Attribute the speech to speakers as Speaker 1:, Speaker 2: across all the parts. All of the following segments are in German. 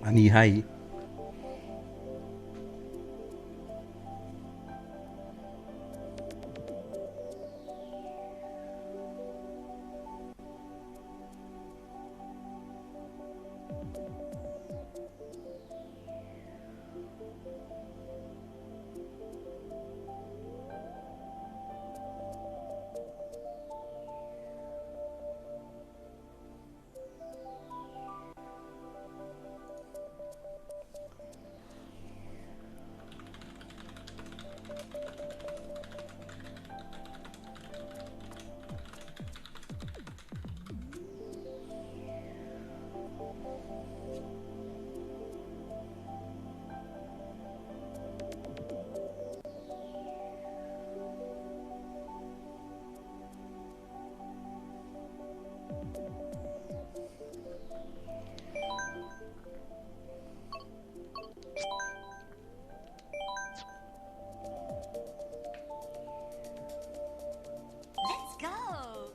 Speaker 1: Anni, hi.
Speaker 2: Let's go.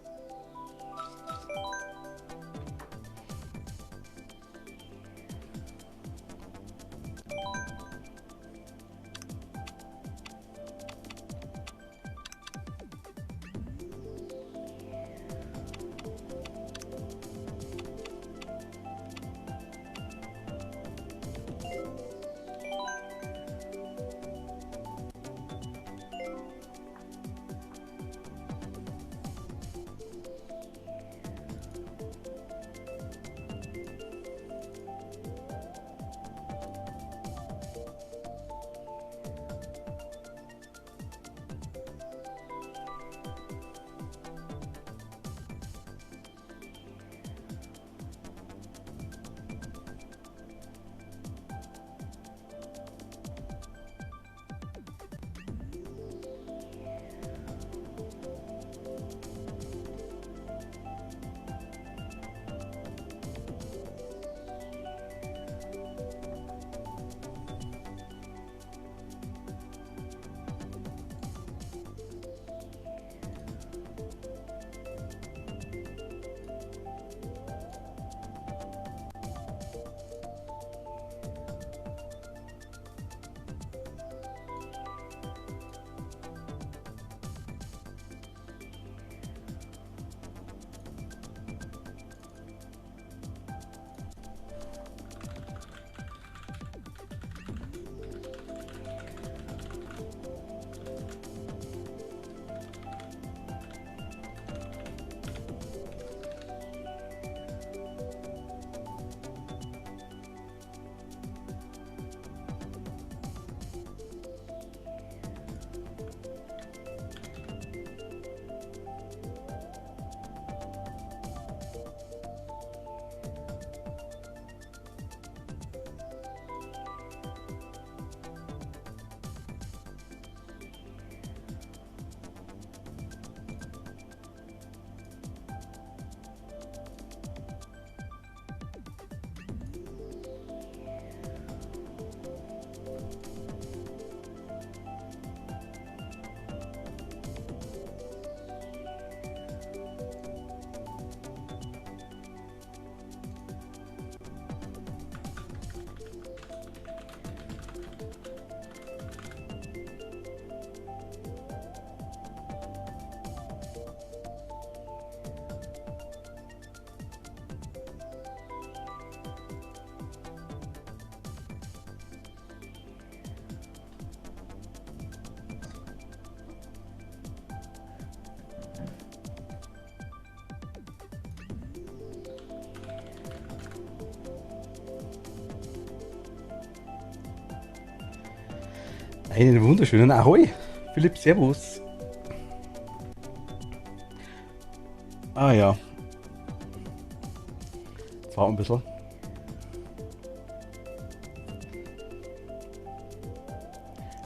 Speaker 2: Einen wunderschönen Ahoi. Philipp, servus. Ah ja, jetzt war ein bisschen.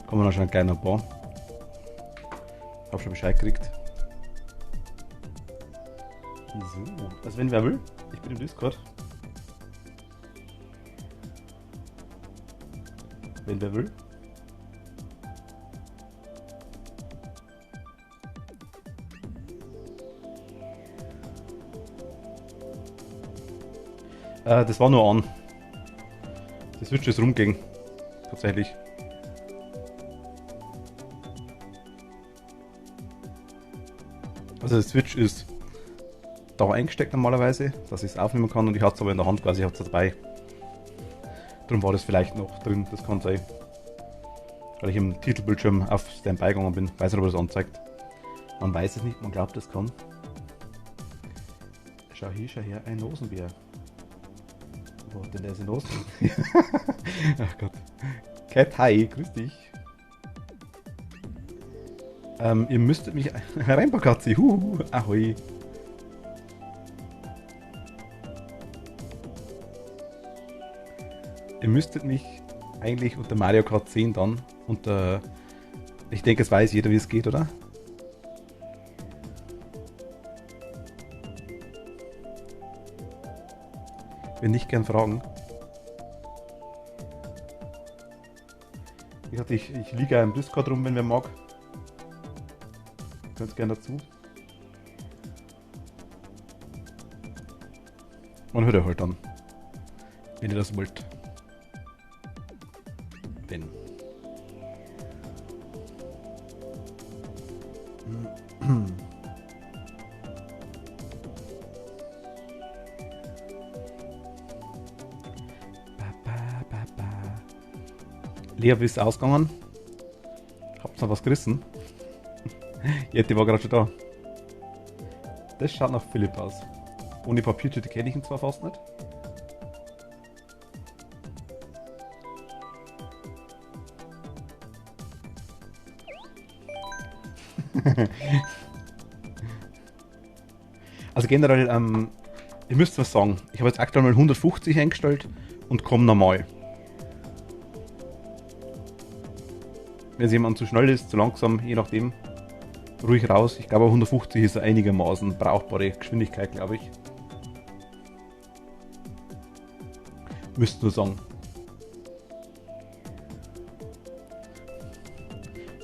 Speaker 2: Kommen wir noch schon gleich noch ein paar. Hab schon Bescheid gekriegt. So, also wenn wer will, ich bin im Discord. Wenn wer will. Das war nur an. Die Switch ist rumgegangen. Tatsächlich. Also die Switch ist da eingesteckt normalerweise, dass ich es aufnehmen kann, und ich hatte es aber in der Hand quasi, ich hatte es dabei. Darum war das vielleicht noch drin, das kann sein. Weil ich im Titelbildschirm auf Standby gegangen bin. Weiß nicht, ob er das anzeigt. Man weiß es nicht, man glaubt, es kann. Schau her, ein Nosenbär. Wo hat denn der Nosenbär? Ach Gott. Cat, hi, grüß dich. Ihr müsstet mich... Reinbakatzi, ahoi. Ihr müsstet mich eigentlich unter Mario Kart 10 dann unter... Ich denke, es weiß jeder, wie es geht, oder? Wenn nicht, gern fragen. Ich liege im Discord rum, wenn wer mag. Könnt gerne dazu. Man hört ja halt dann. Wenn ihr das wollt. Wenn. Lea, wie ist es ausgegangen? Habt ihr noch was gerissen? Jette war gerade schon da. Das schaut nach Philipp aus. Ohne Papiertüte kenne ich ihn zwar fast nicht. Also generell, ihr müsst was sagen. Ich habe jetzt aktuell mal 150 eingestellt und komme normal. Wenn es jemand zu schnell ist, zu langsam, je nachdem, ruhig raus. Ich glaube 150 ist einigermaßen brauchbare Geschwindigkeit, glaube ich. Müsst nur sagen.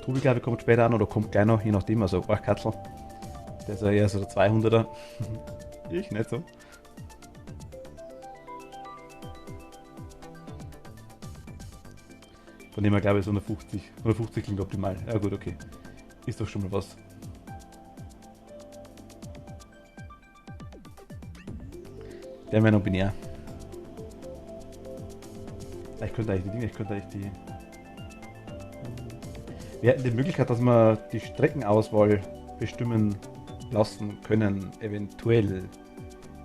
Speaker 2: Tobi, glaube ich, kommt später an oder kommt gleich noch, je nachdem, also Katzel. Der ist ja eher so der 200er. Ich nicht so. Von dem her glaube ich so 150. 150 klingt optimal. Ja gut, okay. Ist doch schon mal was. Der Meinung bin ich. Ich könnte eigentlich die... Wir hätten die Möglichkeit, dass wir die Streckenauswahl bestimmen lassen können, eventuell.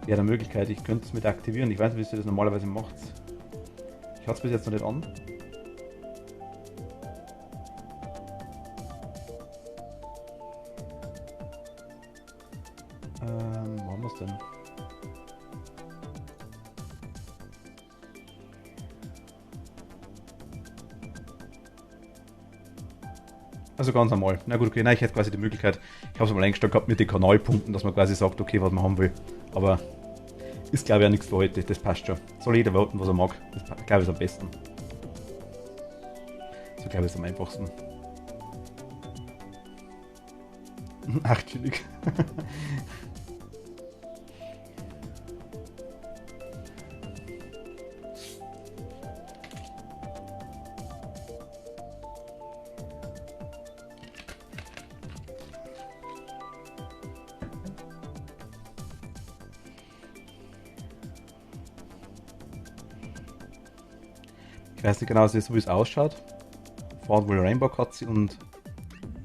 Speaker 2: Wäre eine Möglichkeit, ich könnte es mit aktivieren. Ich weiß nicht, wie ihr das normalerweise macht. Ich hatte es bis jetzt noch nicht an. Wo haben wir es denn? Also ganz normal. Na gut, okay, nein, ich hätte quasi die Möglichkeit, ich habe es mal eingestellt gehabt mit den Kanalpunkten, dass man quasi sagt, okay, was man haben will. Aber ist glaube ich auch nichts für heute, das passt schon. Soll jeder voten, was er mag. Das glaube ich ist am besten. So glaube ich ist am einfachsten. Ach, chillig. Ich weiß nicht genau, so wie es ausschaut. Fahren wohl Rainbow-Katze und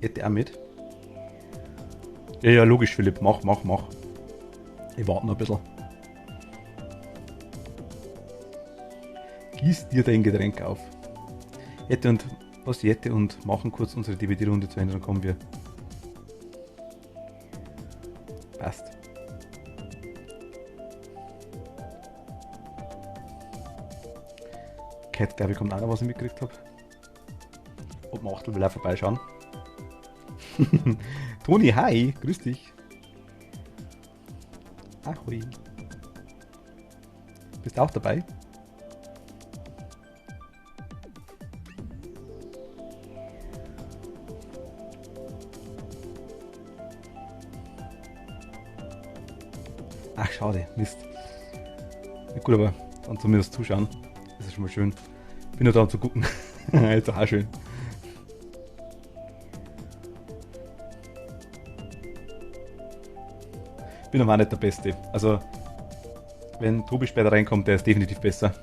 Speaker 2: hätte auch mit. Ja, ja, logisch, Philipp. Mach. Ich warte noch ein bisschen. Gieß dir dein Getränk auf. Jette und machen kurz unsere DVD-Runde zu Ende, dann kommen wir. Passt. Cat, glaube ich, kommt auch noch, was ich mitgekriegt habe. Ob Machtel will auch vorbeischauen. Toni, hi, grüß dich. Ahoi. Bist du auch dabei? Ach, schade, Mist. Ja, gut, aber dann zumindest zuschauen. Das ist schon mal schön. Bin nur da um zu gucken. Ist doch auch schön. Bin aber auch nicht der Beste. Also, wenn Tobi später reinkommt, der ist definitiv besser.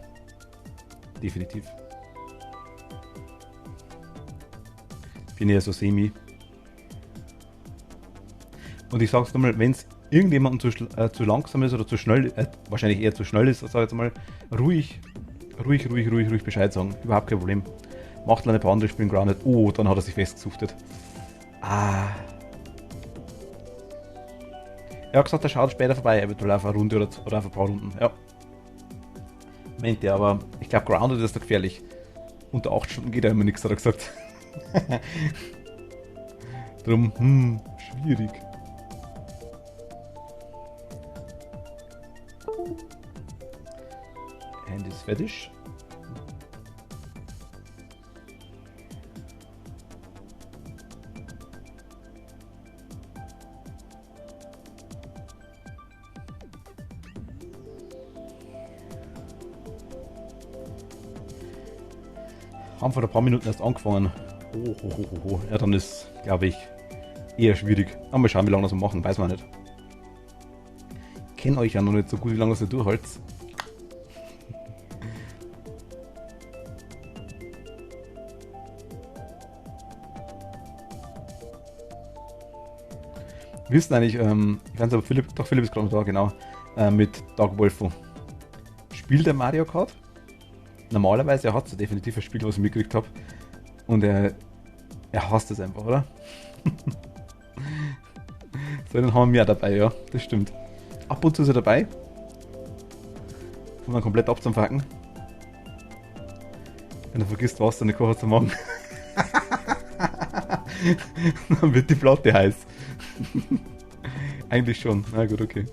Speaker 2: Definitiv. Bin eher so semi. Und ich sag's nochmal, wenn es irgendjemandem zu langsam ist oder zu schnell, wahrscheinlich eher zu schnell ist, sag ich jetzt mal, ruhig Bescheid sagen. Überhaupt kein Problem. Macht dann ein paar andere Spielen Grounded. Oh, dann hat er sich festgesuchtet. Ah. Er hat gesagt, er schaut später vorbei, eventuell auf eine Runde oder auf ein paar Runden. Ja. Meint er, aber ich glaube, Grounded ist da gefährlich. Unter 8 Stunden geht ja immer nichts, hat er gesagt. Drum, schwierig. Hand ist fertig. Haben vor ein paar Minuten erst angefangen. Oh. Ja, dann ist, glaube ich, eher schwierig. Aber mal schauen, wie lange das wir machen, weiß man nicht. Ich kenne euch ja noch nicht so gut, wie lange das ihr durchhaltet. Wir wissen eigentlich, ich weiß nicht, Philipp ist gerade noch da, genau, mit Dark Wolfo. Spielt der Mario Kart? Normalerweise, er hat so definitiv ein Spiel, was ich mitgekriegt habe. Und er hasst es einfach, oder? So, dann haben wir mehr dabei, ja, das stimmt. Ab und zu ist er dabei. Um dann komplett abzufacken. Wenn er vergisst, was dann Kocher zu machen. Dann wird die Platte heiß. Eigentlich schon. Na gut, okay.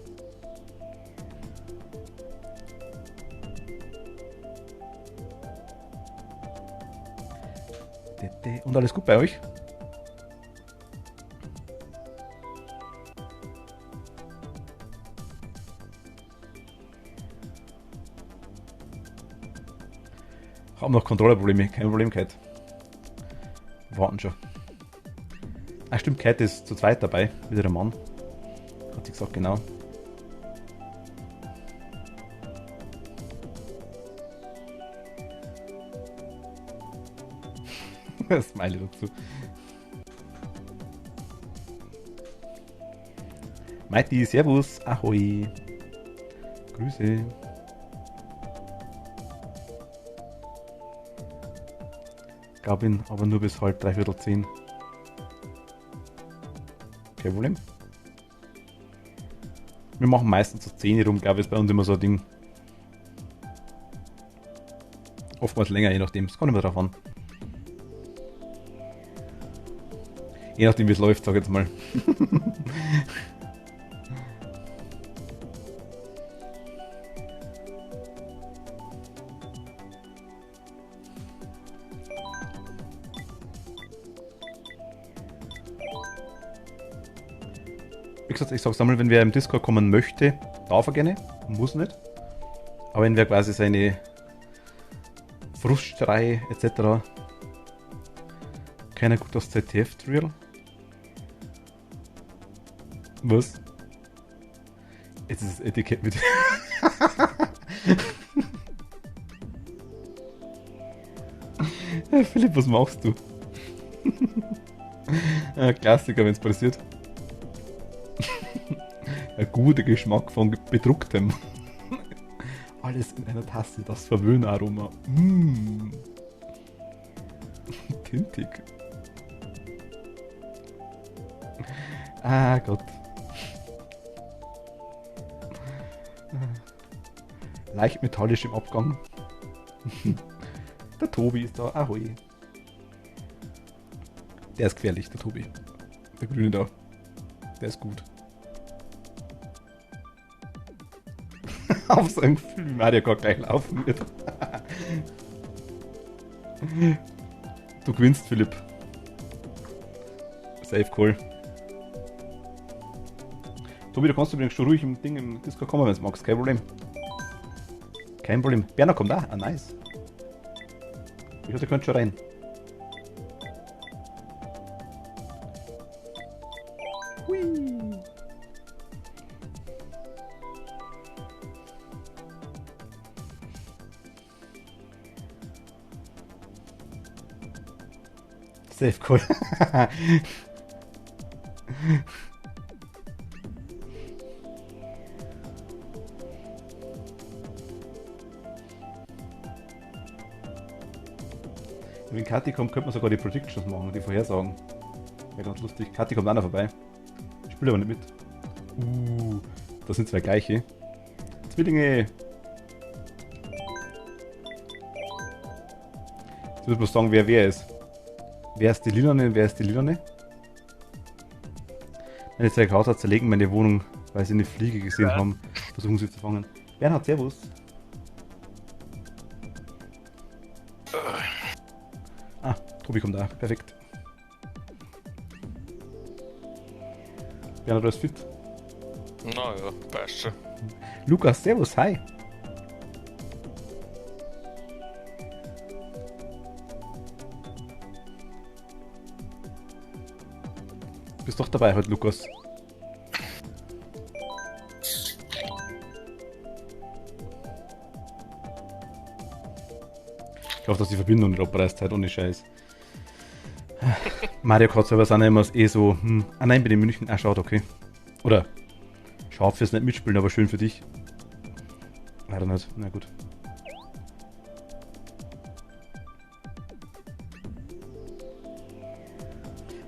Speaker 2: Und alles gut bei euch? Haben noch Kontrollprobleme, kein Problem, Kate. Warten schon. Ah stimmt, Kate ist zu zweit dabei, wieder der Mann. Hat sie gesagt, genau. Smiley dazu. Mighty, servus, ahoi. Grüße. Gab ihn aber nur bis halb, 9:45. Kein Problem. Wir machen meistens so 10 rum, glaube ich, ist bei uns immer so ein Ding. Oftmals länger, je nachdem. Es kommt immer drauf an. Je nachdem, wie es läuft, sag ich jetzt mal. Wie gesagt, ich sag's einmal, wenn wer im Discord kommen möchte, darf er gerne, muss nicht. Aber wenn wer quasi seine Frustschrei etc. Keiner gut aus ZDF-Drill. Was? Jetzt ist das Etikett mit. Ja, Philipp, was machst du? Ja, Klassiker, wenn es passiert. Ein guter Geschmack von bedrucktem. Alles in einer Tasse, das Verwöhnaroma. Tintig. Ah Gott. Leicht metallisch im Abgang. Der Tobi ist da. Ahoi. Der ist gefährlich, der Tobi. Der Grüne da. Der ist gut. Auf so einem Film Mario Kart gleich laufen wird. Du gewinnst, Philipp. Safe Call. Tobi, du kannst übrigens schon ruhig im Ding im Discord kommen, wenn du magst. Kein Problem. Kein Problem. Berner kommt da. Ah, nice. Ich hoffe, ihr könnt schon rein. Hui. Safe Call. Wenn Kathi kommt, könnte man sogar die Predictions machen, die Vorhersagen. Wäre ganz lustig. Kathi kommt auch noch vorbei. Spielt aber nicht mit. Da sind zwei gleiche. Zwillinge! Jetzt muss man sagen, wer ist. Wer ist die Lilane und wer ist die Lilane? Meine zwei Krauser zerlegen meine Wohnung, weil sie eine Fliege gesehen haben. Versuchen sie zu fangen. Bernhard, servus. Ah, Tobi kommt da. Perfekt. Bernhard, du bist fit.
Speaker 1: Naja, passt schon.
Speaker 2: Lukas, servus, hi. Bist doch dabei heute, Lukas. Ich hoffe, dass die Verbindung nicht abreißt halt, ohne Scheiß. Mario Kart Server sind ja immer eh so, ah nein, bin in München, ah schaut, okay. Oder, schade fürs nicht mitspielen, aber schön für dich. Leider nicht, na gut.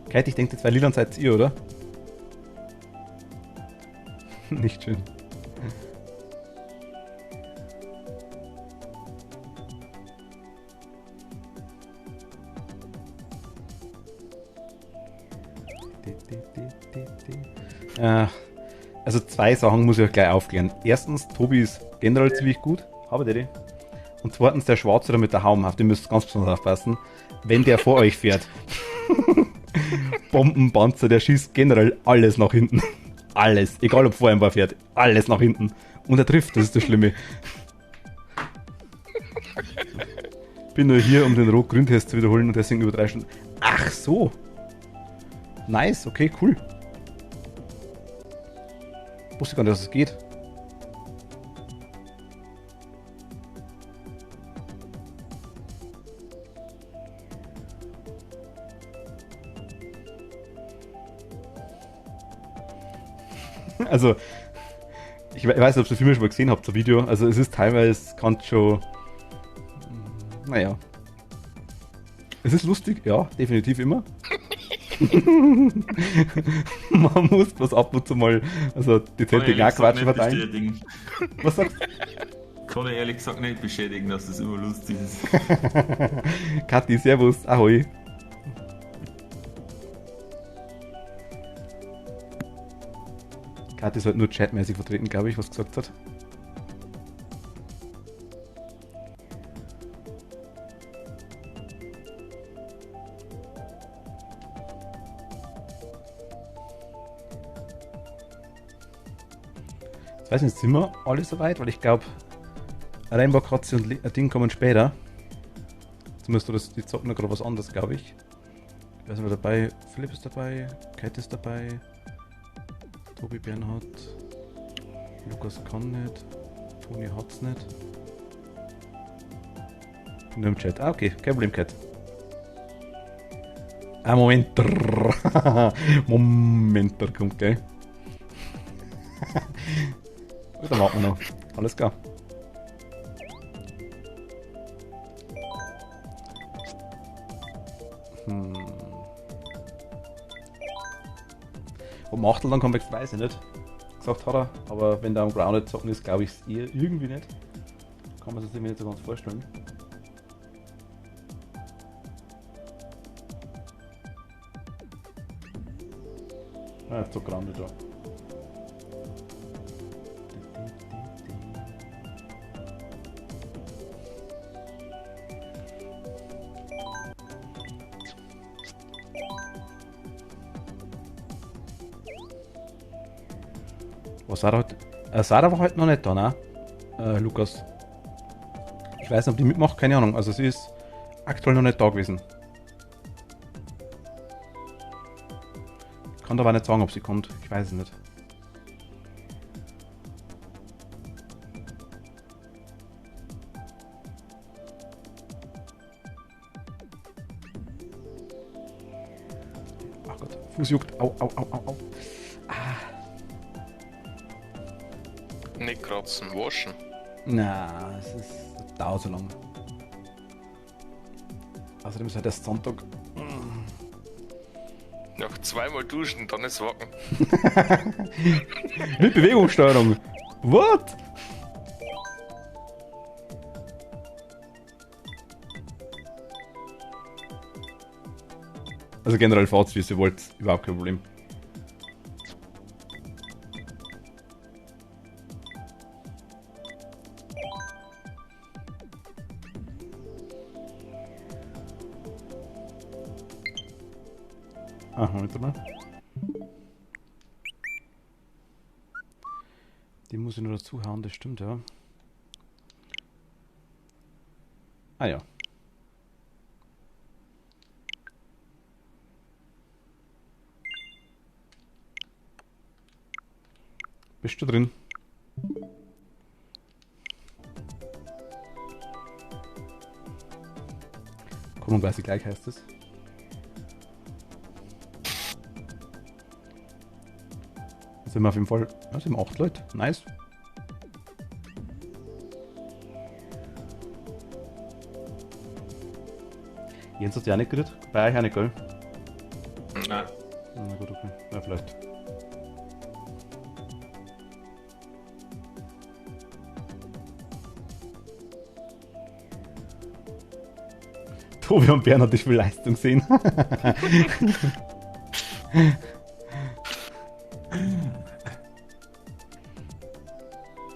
Speaker 2: Kate, ich denke, die zwei Lilan seid ihr, oder? Nicht schön. Also zwei Sachen muss ich euch gleich aufklären. Erstens, Tobi ist generell ziemlich gut, habe der die. Und zweitens, der Schwarze da mit der Haum, auf den müsst ihr ganz besonders aufpassen, wenn der vor euch fährt. Bombenpanzer, der schießt generell alles nach hinten. Alles, egal ob vor ihm war fährt, alles nach hinten. Und er trifft, das ist das Schlimme. Bin nur hier, um den Rot-Grün-Test zu wiederholen und deswegen über 3 Stunden. Ach so. Nice, okay, cool. Wusste gar nicht, dass es geht. Also, ich weiß nicht, ob ihr den Film schon mal gesehen habt, das Video. Also, es ist teilweise, kann schon. Naja. Es ist lustig, ja, definitiv immer. Man muss was ab und zu mal, also dezente Quatschen verteilen. Was sagst du?
Speaker 3: Kann ich ehrlich gesagt nicht bestätigen, dass das immer lustig ist.
Speaker 2: Kathi, servus, ahoi. Kathi ist halt nur chatmäßig vertreten, glaube ich, was gesagt hat. Ich weiß nicht, sind wir alle soweit? Weil ich glaube, Rainbow Kratze und Ding kommen später. Zumindest die zocken gerade was anderes, glaube ich. Wer ist noch dabei? Philipp ist dabei, Kate ist dabei, Tobi Bernhard, Lukas kann nicht, Toni hat's nicht. Bin nur im Chat. Ah, okay, kein Problem, Cat. Ah, Moment. Moment, der kommt gleich. Dann warten wir noch. Alles klar. Ob Machtel dann kommt, weiß ich nicht. Gesagt hat er, aber wenn der am Grounded zocken ist, glaube ich es eher irgendwie nicht. Kann man sich das nicht so ganz vorstellen. Ah, jetzt so Grounded da. Was Sarah heute? Sarah war heute noch nicht da, ne? Lukas. Ich weiß nicht, ob die mitmacht, keine Ahnung. Also sie ist aktuell noch nicht da gewesen. Kann aber nicht sagen, ob sie kommt. Ich weiß es nicht. Ach Gott, Fuß juckt. Au, au, au, au, au.
Speaker 1: Nicht kratzen, waschen.
Speaker 2: Na, das dauert so lang. Außerdem ist halt erst Sonntag.
Speaker 1: Nach zweimal duschen, dann ist Wacken.
Speaker 2: Mit Bewegungssteuerung. What? Also generell fahrt wie ihr wollt, überhaupt kein Problem. Aha, Moment mal. Die muss ich nur dazu hauen, das stimmt, ja. Ah ja. Bist du drin? Kommen quasi gleich heißt es. Jetzt sind wir auf jeden Fall. Ja, sind wir 8 Leute. Nice. Jens hat ja auch nicht geredet. Bei euch auch nicht, gell?
Speaker 3: Nein.
Speaker 2: Na gut, okay. Ja, vielleicht. Tobi und Bernhard, ich will Leistung sehen.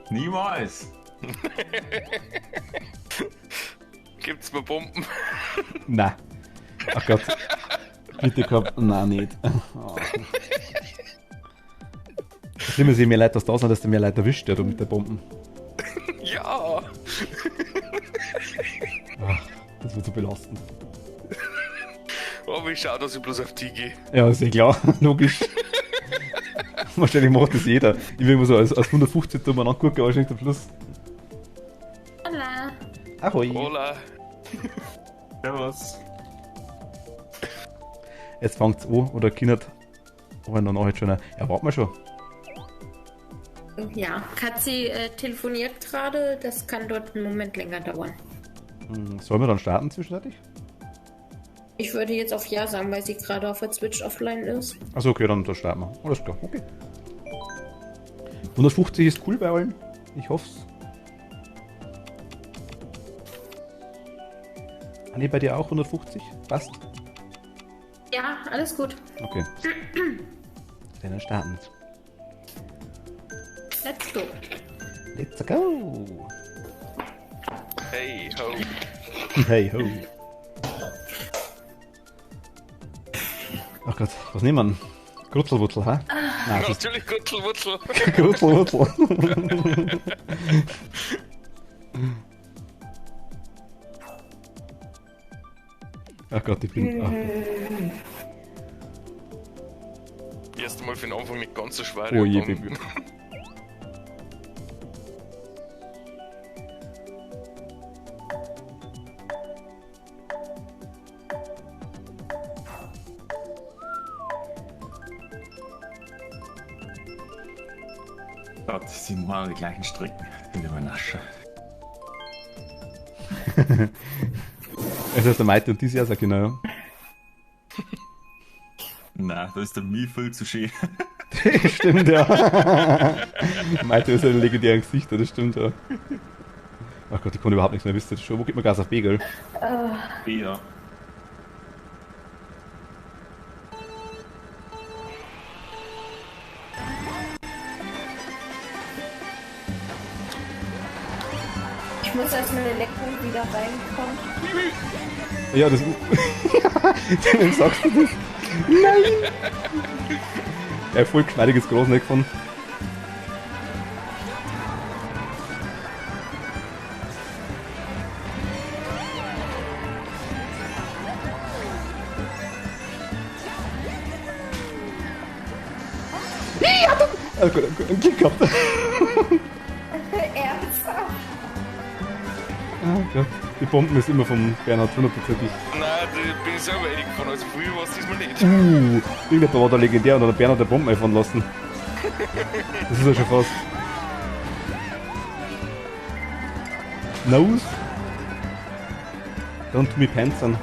Speaker 3: Niemals.
Speaker 1: Gibt's mal Bomben?
Speaker 2: Nein. Ach Gott. Bitte gehabt. Nein, nicht. Oh. Das Schlimme ist, je mehr Leute das da sind, desto mehr Leute erwischt er mit der Bomben.
Speaker 1: Ja!
Speaker 2: Ach, das wird so belastend.
Speaker 1: Aber ich schau, dass ich bloß auf die gehe.
Speaker 2: Ja, ist eh klar. Logisch. Wahrscheinlich macht das jeder. Ich will immer so als 150 drüber angucken, wahrscheinlich am Schluss.
Speaker 4: Hola.
Speaker 2: Ahoi.
Speaker 1: Hola!
Speaker 3: Servus.
Speaker 2: Jetzt fängt's an, oder kindert. Aber dann nachher schon. Ja, warten wir schon.
Speaker 4: Ja, Katzi telefoniert gerade. Das kann dort einen Moment länger dauern.
Speaker 2: Sollen wir dann starten zwischenzeitlich?
Speaker 4: Ich würde jetzt auf Ja sagen, weil sie gerade auf der Switch offline ist.
Speaker 2: Achso, okay, dann starten wir. Alles klar, okay. 150 ist cool bei allen. Ich hoff's. Anni, bei dir auch 150? Passt?
Speaker 4: Ja, alles gut.
Speaker 2: Okay. Dann starten.
Speaker 4: Let's go.
Speaker 2: Let's go!
Speaker 1: Hey, ho!
Speaker 2: Hey ho! Ach Gott, was nehmen wir denn? Grutzelwutzel, ha? Nein, das ist
Speaker 1: Natürlich Guttelwutzel!
Speaker 2: Grutzelwutzel. Ach Gott, ich bin. Ach Gott.
Speaker 1: Erst einmal für den Anfang nicht ganz so schwer.
Speaker 2: Oh je,
Speaker 1: und dann-
Speaker 2: Baby.
Speaker 3: Gott, das sind mal die gleichen Strecken. Bin immer nascher.
Speaker 2: Also der Maite und dieses Jahr, sag ich, naja.
Speaker 3: Nein, da ist der Mie viel zu schön.
Speaker 2: Stimmt, ja. Maite ist ein legendären Gesichter, das stimmt, ja. Ach Gott, ich kann überhaupt nichts mehr wissen. Schon, wo gibt man Gas auf B, gell?
Speaker 3: Ja.
Speaker 4: Ich muss erstmal Elektro wieder reinkommen.
Speaker 2: Ja, das. Wem sagst du das? Nein! Ja, voll geschmeidiges Großneck von. gut, einen Glück gehabt.
Speaker 4: Ernsthaft?
Speaker 2: Ah, Gott. Die Bomben ist immer vom Bernhard 100%.
Speaker 1: Nein, da bin ich selber reingefahren, also früher war es diesmal nicht.
Speaker 2: Irgendjemand war da legendär und hat der Bernhard der Bomben einfahren lassen. Das ist ja schon fast. Nose. Don't me panzern.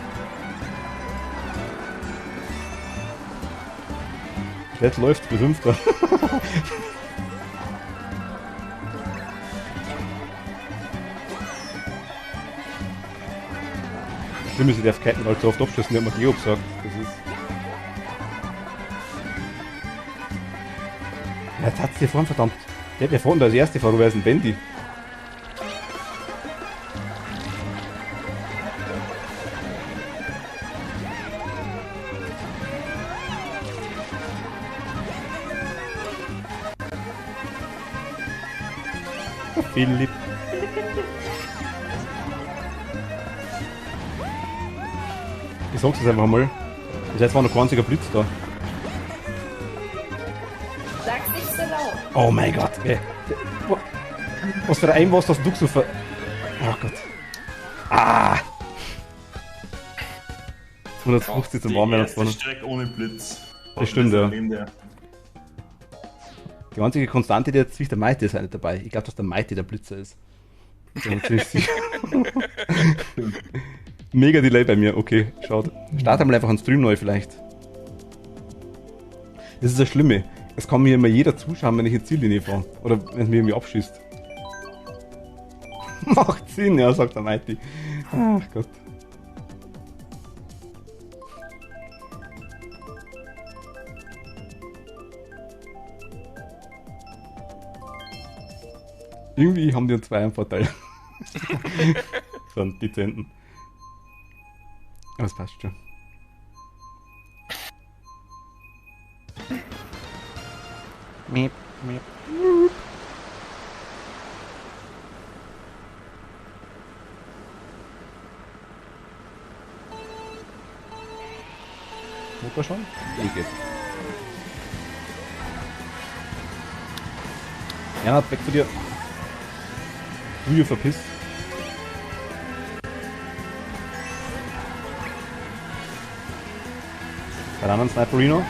Speaker 2: Jetzt läuft's bis 5. Schlimm ist, ich darf Ketten halt so oft abschießen, die hat mir Geo gesagt. Das ist. Ja, jetzt hat's hier vorne, verdammt. Der hat ja vorne als erste fahren, wer ist ein Bendy? Philipp. Ich sag's jetzt einfach mal. Bis jetzt war noch kein einziger Blitz da.
Speaker 4: Sag's nicht so laut.
Speaker 2: Oh mein Gott, ey. Was für ein was das du so ver... Oh Gott. Ah! 150 zum Warmwerden
Speaker 3: erste
Speaker 2: vorne.
Speaker 3: Strecke ohne Blitz.
Speaker 2: Das stimmt, ja.
Speaker 3: Ja.
Speaker 2: Die einzige Konstante, die jetzt nicht der Mighty ist, nicht dabei. Ich glaube, dass der Mighty der Blitzer ist. Bin mir ziemlich sicher. Mega Delay bei mir, okay, schaut. Starte mal einfach einen Stream neu vielleicht. Das ist das Schlimme. Es kann mir immer jeder zuschauen, wenn ich in Ziellinie fahre. Oder wenn es mir irgendwie abschießt. Macht Sinn, ja, sagt der Mighty. Ach Gott. Irgendwie haben die zwei einen Vorteil. So einen dezenten. Aber es passt schon. Miep, miep. Motor schon? Nee, geht. Jana, weg zu dir. Du verpisst. Bei der anderen Sniperino.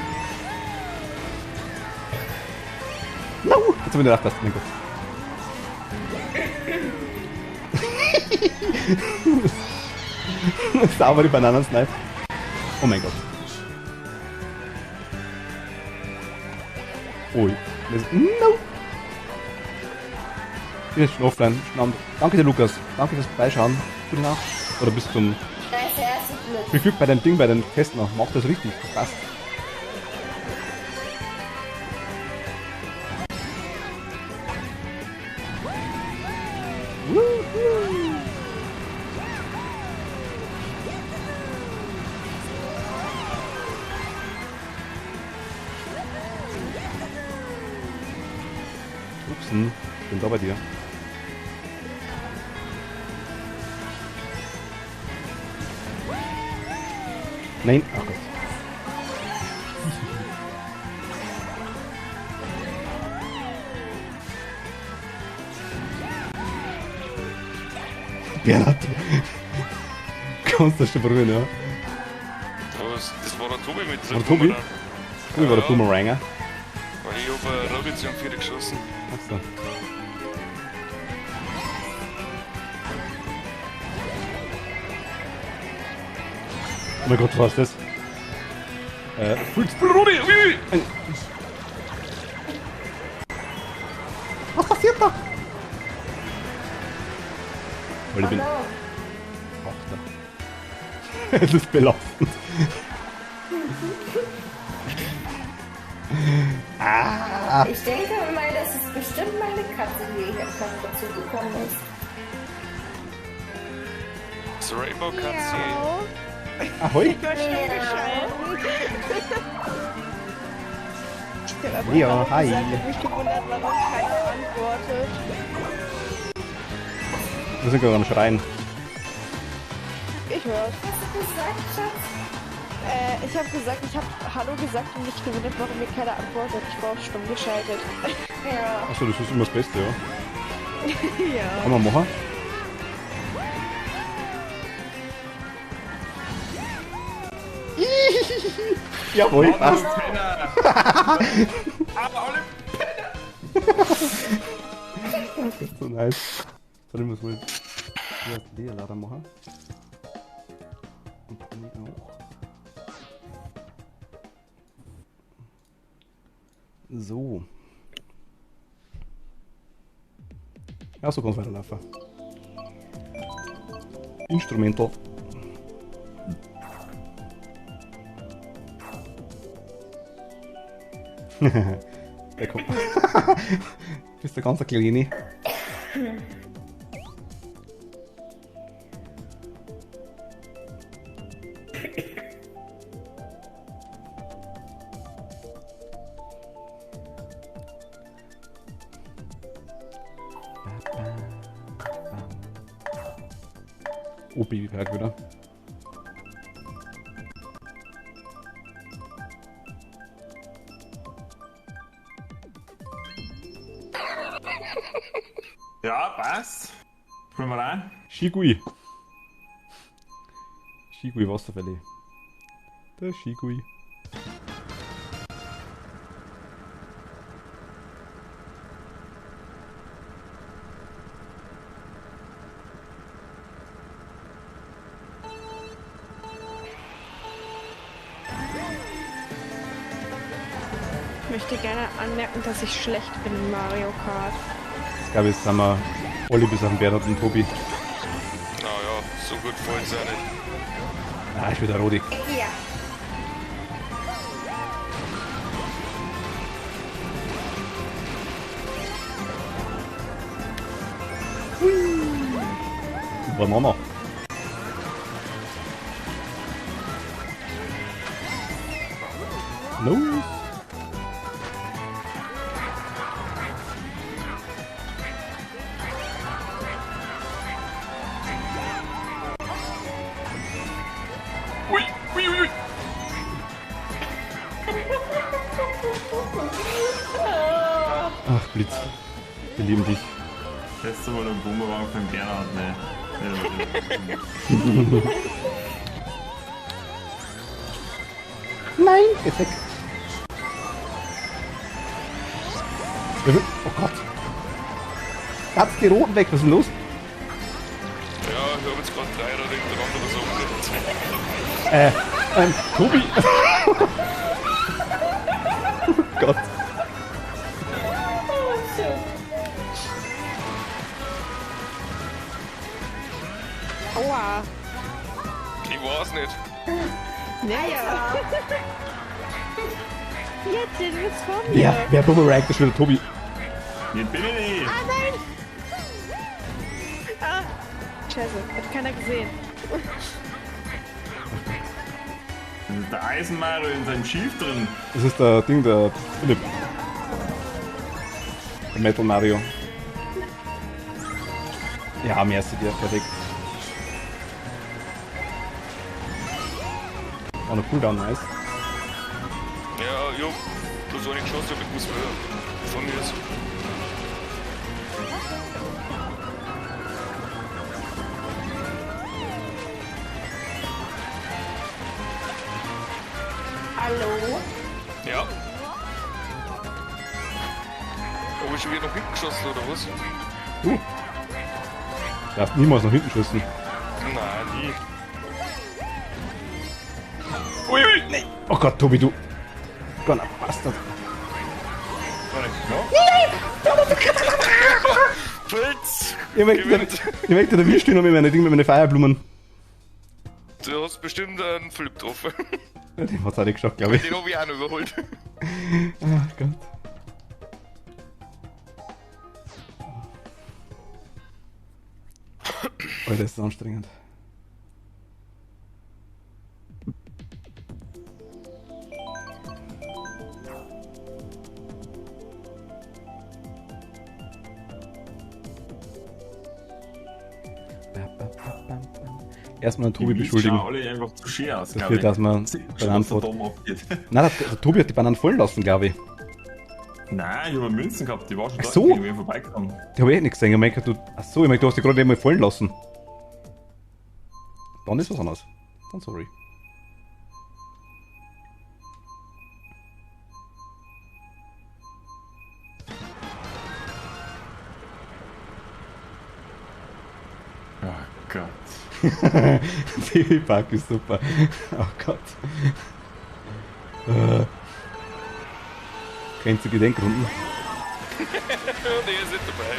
Speaker 2: No! Jetzt haben wir gedacht, mein Gott. Sauber die Bananen-Snipe. Oh mein Gott. Ui. No! Hier ist schon offline. Danke dir, Lukas. Danke fürs Beischauen. Gute Nacht. Oder bis zum...
Speaker 4: Da ist der erste Blitz.
Speaker 2: Viel Glück bei deinem Ding, bei den Testen noch. Mach das richtig. Das passt. Upsen, ich bin da bei dir. Nein, ach Gott. Bernhard, kannst du das schon berühren, ja?
Speaker 1: Das war der Tobi mit
Speaker 2: War der Tobi? Tobi war der Boomerang,
Speaker 1: Weil ich habe Rabbits am 4 geschossen.
Speaker 2: Achso. Oh mein Gott, was ist das? Fullsprudi! Was passiert da? Weil ich bin...
Speaker 4: Oh
Speaker 2: Achter. Es ist belastend.
Speaker 4: Ich denke mal, das ist bestimmt meine Katze, die hier gerade dazu gekommen ist.
Speaker 1: Das Rainbow Cutsy.
Speaker 2: Ahoi!
Speaker 5: Ich war schon geschalten.
Speaker 2: Ja, hi.
Speaker 5: Ich habe mich gewundert, warum keiner antwortet.
Speaker 2: Wir sind gerade am Schreien.
Speaker 5: Ich hör's.
Speaker 4: Hast du gesagt, Schatz?
Speaker 5: Ich habe gesagt, ich habe Hallo gesagt und mich gewundert, warum mir keiner antwortet. Ich war auf stumm geschaltet.
Speaker 4: Ja.
Speaker 2: Achso, das ist immer das Beste, ja.
Speaker 5: Ja.
Speaker 2: Kann man machen. Jawohl, passt.
Speaker 3: Penner! Aber alle
Speaker 2: Das ist so nice. Soll ich muss wohl erst Leerlader machen. Und Toni auch. So. Ja, so kann es weiterlaufen. Instrumental. Der kommt. Bist der ganze Kleine. Oh, Babyberg wieder.
Speaker 3: Ja, passt. Holen wir rein.
Speaker 2: Shigui. Shigui Wasserfälle. Der Shigui.
Speaker 5: Ich möchte gerne anmerken, dass ich schlecht bin in Mario Kart.
Speaker 2: Ich glaube, jetzt haben wir alle bis auf den Bernhard und Tobi.
Speaker 1: Naja, so gut gefällt es ja nicht.
Speaker 2: Ah, ist wieder Rodi.
Speaker 4: Ja.
Speaker 2: Banana. Los!
Speaker 3: Ui, ui, ui, ui.
Speaker 2: Ach, Blitz. Wir lieben dich.
Speaker 3: Letztes Mal der Bumerang von Bernhard, ne?
Speaker 2: Nein! Jetzt weg. Oh Gott. Ganz die Roten weg, was ist denn los?
Speaker 1: Ja, ich habe jetzt gerade 3 oder hintereinander was umgesetzt.
Speaker 2: Tobi! Oh Gott.
Speaker 5: Aua.
Speaker 1: Ich weiß nicht.
Speaker 5: Naja. Jetzt, du bist vor mir.
Speaker 2: Ja, wer Boomerang, das ist wieder Tobi.
Speaker 3: Jetzt bin ich nicht.
Speaker 5: Ah, nein. Ah. Scheiße, hat keiner gesehen.
Speaker 3: Das ist der Eisenmario in seinem Schiff drin.
Speaker 2: Das ist der Ding, der Philipp. Der Metal Mario. Ja, mehr ist dir perfekt. War noch Cooldown, nice.
Speaker 1: Ja, jo, bloß wenn ich geschossen habe, ich muss wieder von mir ist.
Speaker 4: Hallo?
Speaker 1: Ja. Habe ich schon wieder nach hinten geschossen oder was?
Speaker 2: Du hast niemals nach hinten geschossen.
Speaker 1: Nein, nie.
Speaker 2: Ui, ui, nee. Oh Gott, Tobi, du. Gonna Bastard.
Speaker 1: Pilz!
Speaker 2: Ich möchte da wir stehen und mit meinen Ding mit meinen Feuerblumen.
Speaker 1: Du hast bestimmt einen Flip getroffen.
Speaker 2: Ja, den hat's auch nicht geschafft, glaube ich.
Speaker 1: Den habe ich auch noch überholt.
Speaker 2: Ach Gott. Alter, ist das anstrengend. erstmal einen Tobi
Speaker 3: Die
Speaker 2: beschuldigen.
Speaker 3: schauen alle einfach zu schön aus,
Speaker 2: Dafür,
Speaker 3: glaube ich.
Speaker 2: dass man
Speaker 3: Sieht man
Speaker 2: Bananen
Speaker 3: schon, was
Speaker 2: fort.
Speaker 3: da oben abgeht.
Speaker 2: Nein, der Tobi hat die Bananen fallen lassen, glaube ich.
Speaker 3: Nein, ich habe Münzen gehabt, die war schon
Speaker 2: Ach
Speaker 3: da,
Speaker 2: so.
Speaker 3: ich bin vorbeigekommen.
Speaker 2: Die habe ich nicht gesehen. Ich meine, achso, ich meine, du hast die gerade einmal fallen lassen. Dann ist was anderes. Dann sorry.
Speaker 3: Oh Gott.
Speaker 2: Die Park ist super. Oh Gott. Kennst du Gedenkrunden?
Speaker 1: Und ihr seid dabei.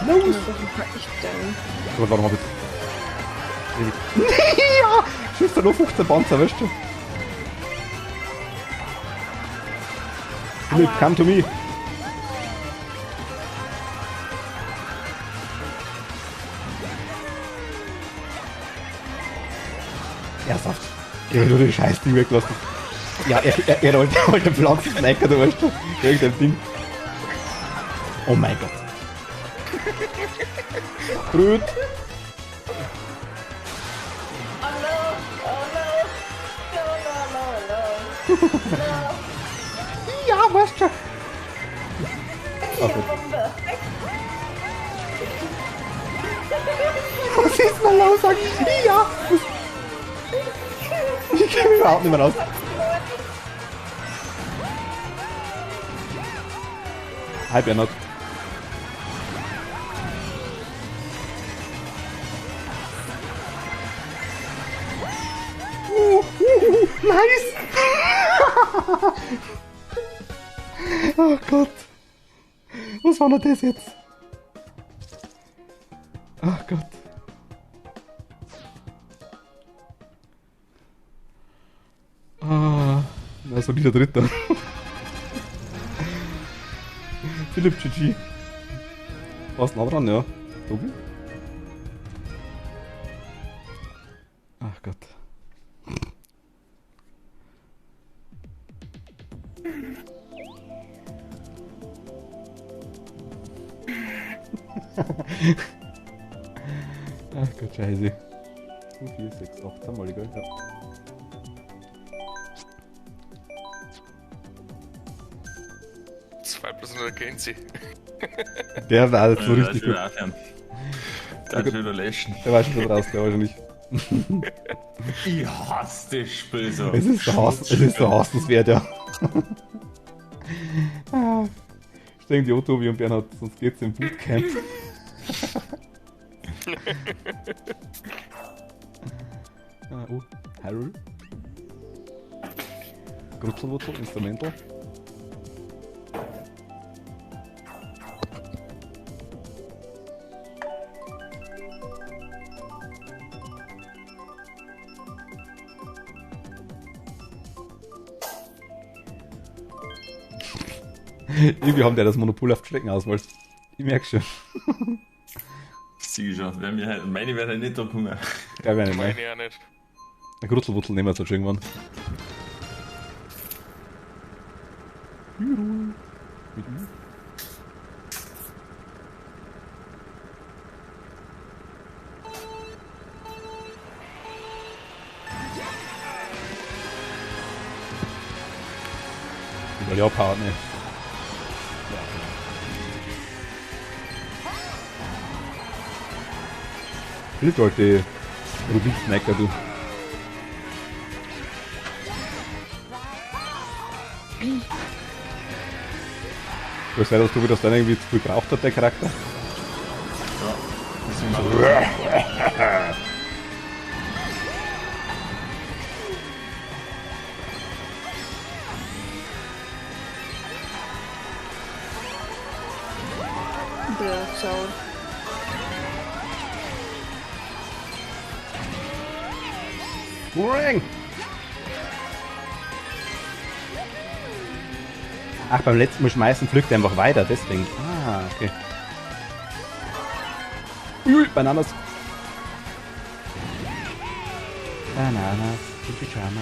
Speaker 2: No!
Speaker 5: Was mache ich denn?
Speaker 2: Aber warum hab ich... Ja! Schießt da noch 15 Panzer, weißt du? Philipp, come to me! Ernsthaft? Ja, du den Scheißding weglassen. Ja, er wollte Pflanzensnacker, du weißt du? Irgendein Ding. Oh mein Gott. Brüt!
Speaker 4: Oh no, oh no, no, no, no, no.
Speaker 2: Ja, weißt du?
Speaker 4: Ja, Bombe.
Speaker 2: Was ist denn los? Sag ich, ja! Ich komme überhaupt nicht mehr raus. Hi Bernhard. Nice! Oh Gott. Was war denn das jetzt? Oh Gott. Ah, na so dieser Dritter. Philipp GG. Warst nah dran, ja. Tobi? Ach Gott. Ach Gott, scheiße. 4, 6, 8, haben wir alle, gell? Ja.
Speaker 1: Zwei plus nur kennt sie.
Speaker 2: Der war jetzt so
Speaker 3: Ja,
Speaker 2: richtig
Speaker 3: das will
Speaker 2: gut.
Speaker 3: aufhören. Das will er löschen.
Speaker 2: Der war schon wieder raus, der wahrscheinlich.
Speaker 3: Ich hasse das Spiel so.
Speaker 2: Es ist so hassenswert, ja. Stehen die Tobi und Bernhard, sonst geht's im Bootcamp. Oh, Harold. Grutzelwurzel, Instrumental. Irgendwie haben die das Monopol auf Streckenauswahl. Ich merke schon.
Speaker 3: Sieh schon, meine werden halt nicht da kommen.
Speaker 2: Glaube ich nicht mehr.
Speaker 1: Meine auch nicht.
Speaker 2: Eine Grutzelwurzel nehmen wir jetzt halt schon irgendwann. Weil ja, Partner. Hilft halt die Rubik-Snacker, du. Du weißt ja, dass du wieder dann irgendwie zu viel geraucht hat, der Charakter.
Speaker 3: Ja, das sind wir.
Speaker 5: Der Sound.
Speaker 2: Bang! Ach, beim letzten Mal schmeißen pflückt er einfach weiter, deswegen. Ah, okay. Ui, Bananas. Bananas, in Pyjama.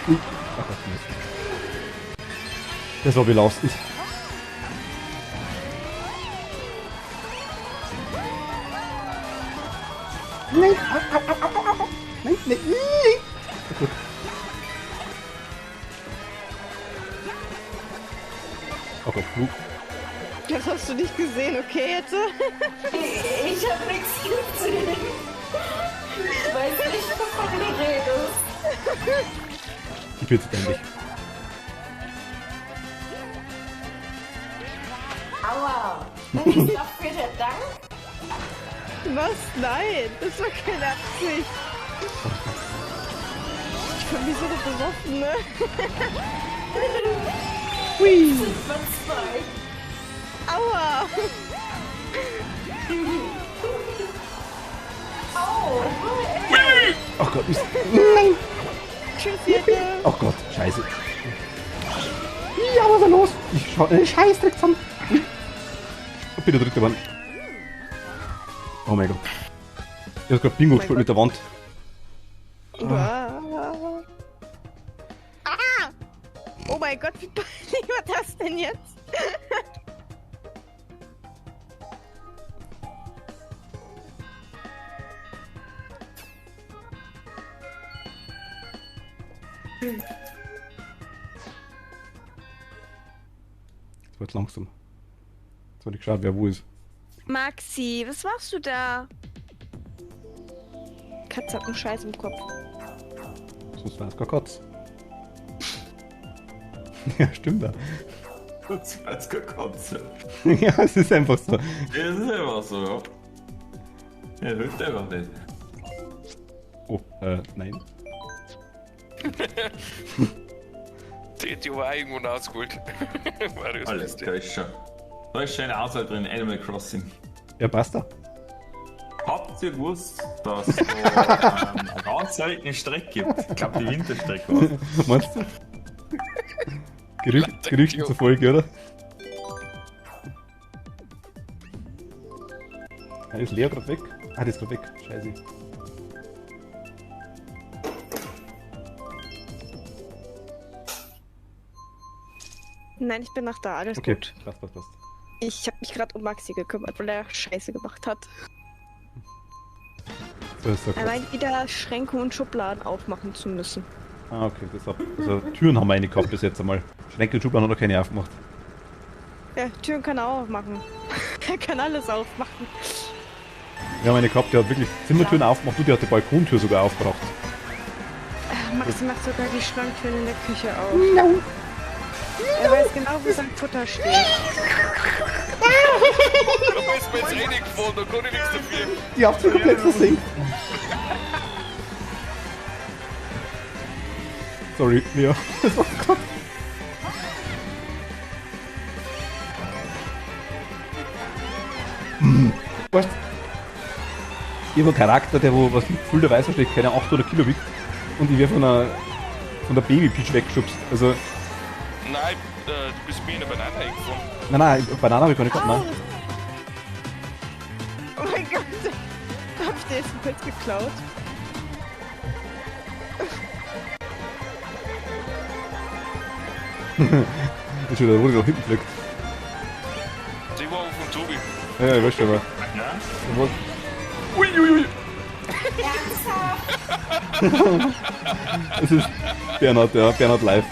Speaker 2: Ui, ach Gott, Mist. Das war belastend. Nein, au, au, au, au, au. Nein, nein, nein. Gut. Oh Gott, Flug.
Speaker 5: Das hast du nicht gesehen, okay, jetzt?
Speaker 4: Ich hab nichts gesehen. Ich weiß nicht, wovon du redest.
Speaker 2: Ich bin jetzt endlich.
Speaker 4: Aua. Das ist dafür der Dank.
Speaker 5: Was? Nein, das war keine Absicht. Ich bin wie so besoffen, ne?
Speaker 2: Hui.
Speaker 4: Man zwei.
Speaker 5: Aua!
Speaker 4: Au.
Speaker 2: Oh Gott, Mist. Nein.
Speaker 5: Tschüss, Jette!
Speaker 2: Oh Gott, scheiße. Ja, was ist da los? Ich schau einen Scheißdreck an. Bitte dritte Wand. Oh mein Gott. Ich hab gerade Bingo gespielt mit der Wand.
Speaker 5: Ah! Oh mein Gott, wie peinlich war das denn jetzt?
Speaker 2: Es wird langsam. Jetzt habe ich geschaut, wer wo ist.
Speaker 5: Maxi, was machst du da? Katze hat einen Scheiß im Kopf.
Speaker 2: Sonst war es gar Kotz. Ja, stimmt da.
Speaker 3: Kurz als Kotze.
Speaker 2: Ja, es ist einfach so.
Speaker 3: Das ist einfach so, ja. Er hilft einfach nicht.
Speaker 2: Oh, nein.
Speaker 1: Die hätte ich aber auch irgendwo ausgeholt. Marius
Speaker 3: Alles,
Speaker 1: Liste.
Speaker 3: da ist schon. Da ist schon eine Auswahl drin, Animal Crossing.
Speaker 2: Ja, passt da.
Speaker 3: Habt ihr gewusst, dass es eine ganz seltene Strecke gibt? Ich glaube, die Winterstrecke war.
Speaker 2: Meinst du? Gerüchten zufolge, oder? Ah, ist Lea gerade weg? Ah, die ist gerade weg. Scheiße.
Speaker 5: Nein, ich bin noch da, alles
Speaker 2: Okay,
Speaker 5: gut.
Speaker 2: passt.
Speaker 5: Ich habe mich gerade um Maxi gekümmert, weil er Scheiße gemacht hat.
Speaker 2: So ist der
Speaker 5: Er meint wieder Schränke und Schubladen aufmachen zu müssen.
Speaker 2: Ah, okay, deshalb. Also Türen haben wir eine gehabt bis jetzt einmal. Schränke und Schubladen hat er keine aufgemacht.
Speaker 5: Ja, Türen kann er auch aufmachen. Er kann alles aufmachen.
Speaker 2: Wir haben eine gehabt, die hat wirklich Zimmertüren aufgemacht und die hat die Balkontür sogar aufgebracht.
Speaker 5: Maxi macht sogar die Schranktüren in der Küche auf. Er weiß genau, wo sein Futter steht.
Speaker 1: Da ist mir jetzt reingefallen, da kann ich nichts dafür.
Speaker 2: Die habt ihr komplett versenkt. Sorry, Lea. Das war Gott. Weißt du, ich habe einen Charakter, der wo was Gefühl der Weiß versteht, keine 800 Kilo wiegt und ich werde von der Baby-Peach weggeschubst. Also,
Speaker 1: Nein, du bist mir in eine Banane eingefahren.
Speaker 2: nein, Banane habe ich gar nicht gehabt, nein.
Speaker 5: Oh mein Gott. Hab ich dir jetzt einen Pilz geklaut?
Speaker 2: Ist schon der Rudi noch hinten fliegt.
Speaker 1: Die war von Tobi.
Speaker 2: Ja, ich weiß schon, aber.
Speaker 3: Ja?
Speaker 2: Uiuiui!
Speaker 4: Ernsthaft?
Speaker 2: Es ist Bernhard, ja, Bernhard live.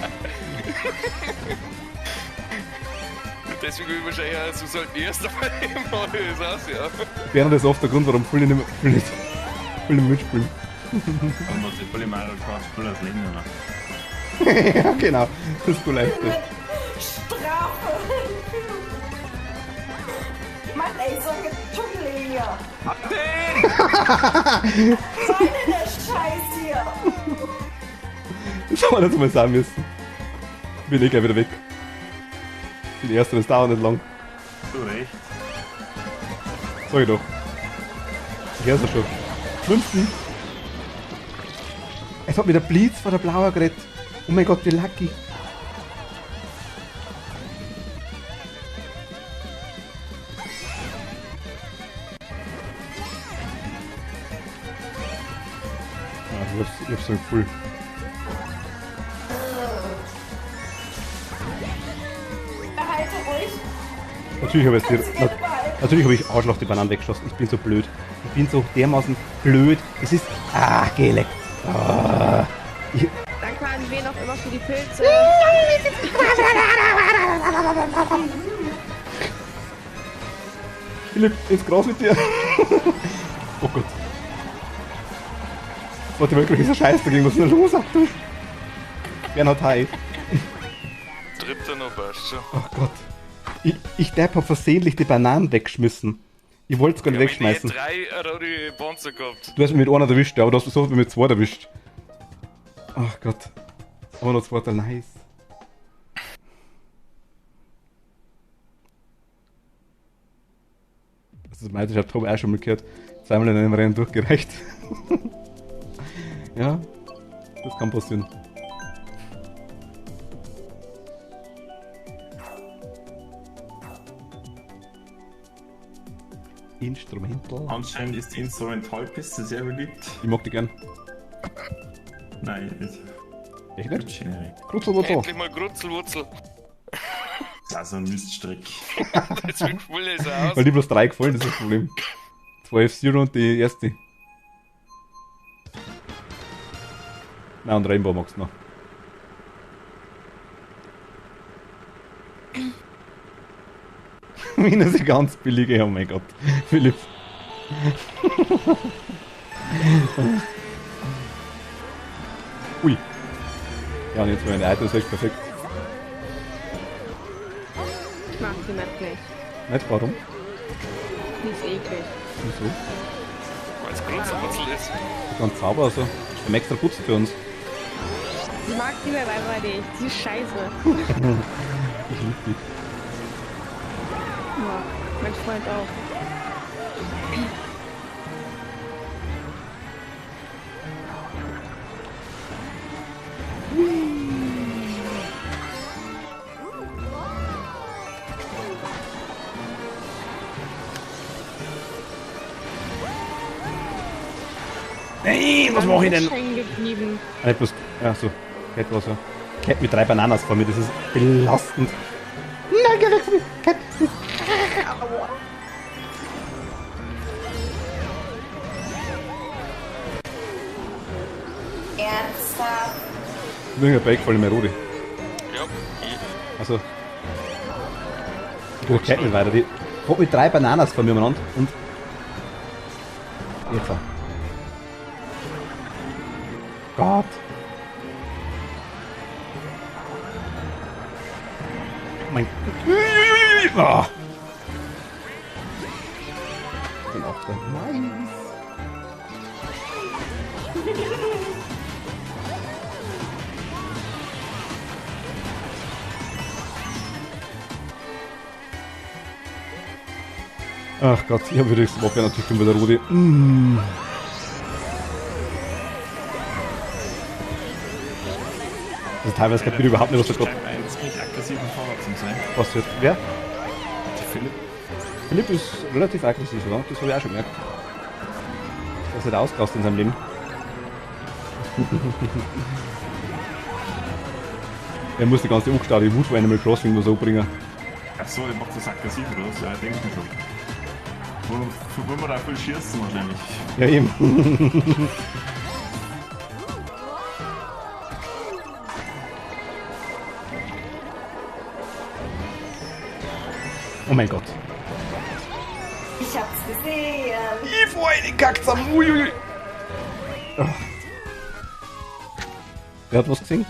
Speaker 1: Deswegen will ich wahrscheinlich auch so sollten die erste Mal das aus, ja.
Speaker 2: Bernhard ist oft der Grund, warum viele nicht mitspielen.
Speaker 3: Wenn man sich voll im Mario Kart spielt, das Leben noch.
Speaker 2: Ja, genau. Das ist cool leichter.
Speaker 4: Strafe. Mann, ey, so ein Getummel hier. Was soll denn der Scheiß hier?
Speaker 2: Das haben wir nicht mal sagen müssen. Ich bin eh gleich wieder weg. Die erste, das dauert nicht lang.
Speaker 3: Du recht.
Speaker 2: Sag ich doch. Ich hör's ja schon. 5. Es hat wieder Blitz vor der Blauer geredet. Oh mein Gott, wie lucky. Ja, ich hab's so cool.
Speaker 4: Behalte ruhig.
Speaker 2: Natürlich habe ich,
Speaker 4: Kannst du gerne behalten.
Speaker 2: natürlich hab ich Arschloch die Bananen weggeschossen. Ich bin so blöd. Ich bin so dermaßen blöd. Es ist... Ah, geleckt. Ah,
Speaker 5: Danke an wen auch immer für die Pilze.
Speaker 2: Philipp, ins Gras mit dir. Oh Gott. Warte, wirklich ist ein Scheiß dagegen. Was ist denn los, ach du? Bernhard Hai.
Speaker 1: Dritter noch passt schon.
Speaker 2: Oh Gott. Ich hab versehentlich die Bananen weggeschmissen. Ich wollte es gar nicht wegschmeißen.
Speaker 1: Ich hätte 3 rote Panzer gehabt.
Speaker 2: Du hast mich mit einer erwischt, aber du hast mich mit 2 erwischt. Ach Gott. Aber noch 2 nice. Also das meinte ich, hab Tom auch schon mal gehört. Zweimal in einem Rennen durchgereicht. Ja, das kann passieren. Instrumental.
Speaker 3: Anscheinend ist die Instrumentalpiste sehr beliebt.
Speaker 2: Ich mag die gern.
Speaker 3: Nein, nicht.
Speaker 2: Echt nicht?
Speaker 3: Generic.
Speaker 2: Krutzelwurzel.
Speaker 1: Endlich mal Grutzelwurzel.
Speaker 3: Das ist auch so ein Miststrick.
Speaker 1: Deswegen voll ist er aus.
Speaker 2: Weil die bloß 3 gefallen, das ist das Problem. 2 F-Zero und die erste. Nein, und Rainbow magst du noch. Wiener ist ganz billige, oh mein Gott. Philipp. Ui. Ja, und jetzt meine Items weg, perfekt.
Speaker 5: Ich mag die Map nicht.
Speaker 2: Nicht, warum?
Speaker 5: Die ist eklig.
Speaker 2: Wieso?
Speaker 1: Weil es Grutzelwurzel ist.
Speaker 2: Ganz sauber, also. Wir haben extra putzt für uns.
Speaker 5: Ich mag die Map einfach nicht. Die ist scheiße.
Speaker 2: Ich lieb die.
Speaker 5: Ja, mein Freund auch.
Speaker 2: Nein, was mache ich denn?
Speaker 5: Hängen geblieben.
Speaker 2: Nicht bloß. Ja, so. Cat war so. Cat mit 3 Bananas vor mir, das ist belastend. Nein, geh weg von mir. Cat.
Speaker 4: Ernsthaft.
Speaker 2: Nur ein Breakfall in Merodi.
Speaker 1: Ja, ich.
Speaker 2: Also. Ich guck Cat nicht weiter. Die hat mit 3 Bananas vor mir umeinander und. Jetzt. Gott. Oh mein Gott. Oh. Den Achter. Nice. Ach Gott, ich habe wieder das Waffe natürlich schon wieder Rudi. Also teilweise kapiert überhaupt nicht, was da gerade
Speaker 3: Scheint einen ziemlich aggressiven Fahrer zu sein.
Speaker 2: passiert. Wer?
Speaker 3: Der Philipp.
Speaker 2: Philipp ist relativ aggressiv, oder? Das habe ich auch schon gemerkt. Das hat er ausgerastet in seinem Leben. Er muss die ganze ungestaute Wut von Animal Crossing nur so bringen.
Speaker 3: Achso, der macht das aggressiv oder was? Ja, ich denke mir schon. Wo wir da viel schießen wahrscheinlich.
Speaker 2: Ja, eben. Oh mein Gott.
Speaker 4: Ich hab's gesehen.
Speaker 2: Ich freue die Kackzam. Uiui. Oh. Wer hat was gesehen?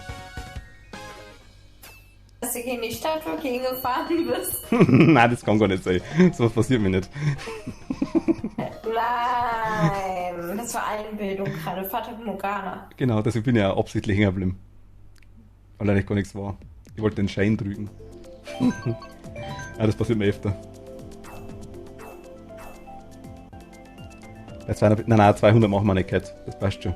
Speaker 4: Dass du gegen die Statue gegengefahren bist.
Speaker 2: Nein, das kann gar nicht sein. So was passiert mir nicht.
Speaker 4: Nein, das war Einbildung gerade. Fata Morgana.
Speaker 2: Genau, deswegen bin ich ja absichtlich hängen geblieben. Weil eigentlich gar nichts war. Ich wollte den Schein drücken. Ja, das passiert mir öfter. Bei 200, nein, 200 machen wir nicht, Cat. Das passt schon.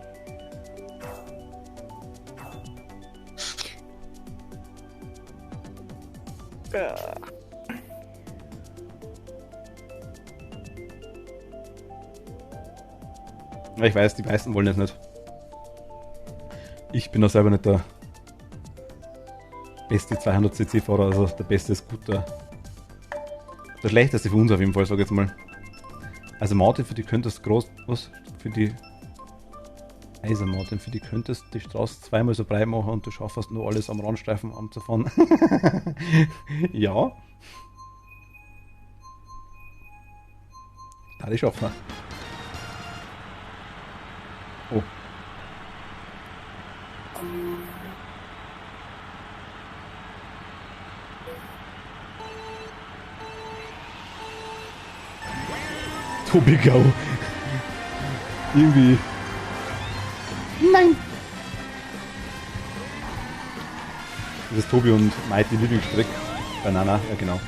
Speaker 2: Ja, ich weiß, die meisten wollen das nicht. Ich bin da selber nicht der beste 200cc-Fahrer, also der beste Scooter. Der schlechteste für uns auf jeden Fall, sag ich jetzt mal. Also Martin, für die könntest groß... Was? Für die... Martin, für die könntest die Straße zweimal so breit machen und du schaffst nur alles am Randstreifen anzufahren. Ja. Da ich schaffen. Oh. Tobi Gau. Irgendwie. Nein! Das ist Tobi und Mike die Lieblingsstrecke. Banana, ja genau.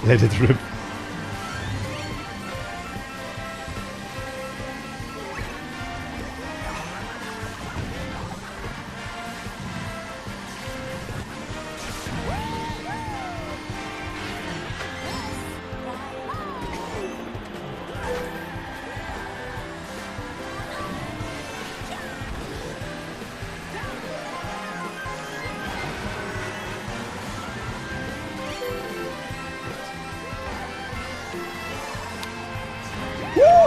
Speaker 2: Let it rip.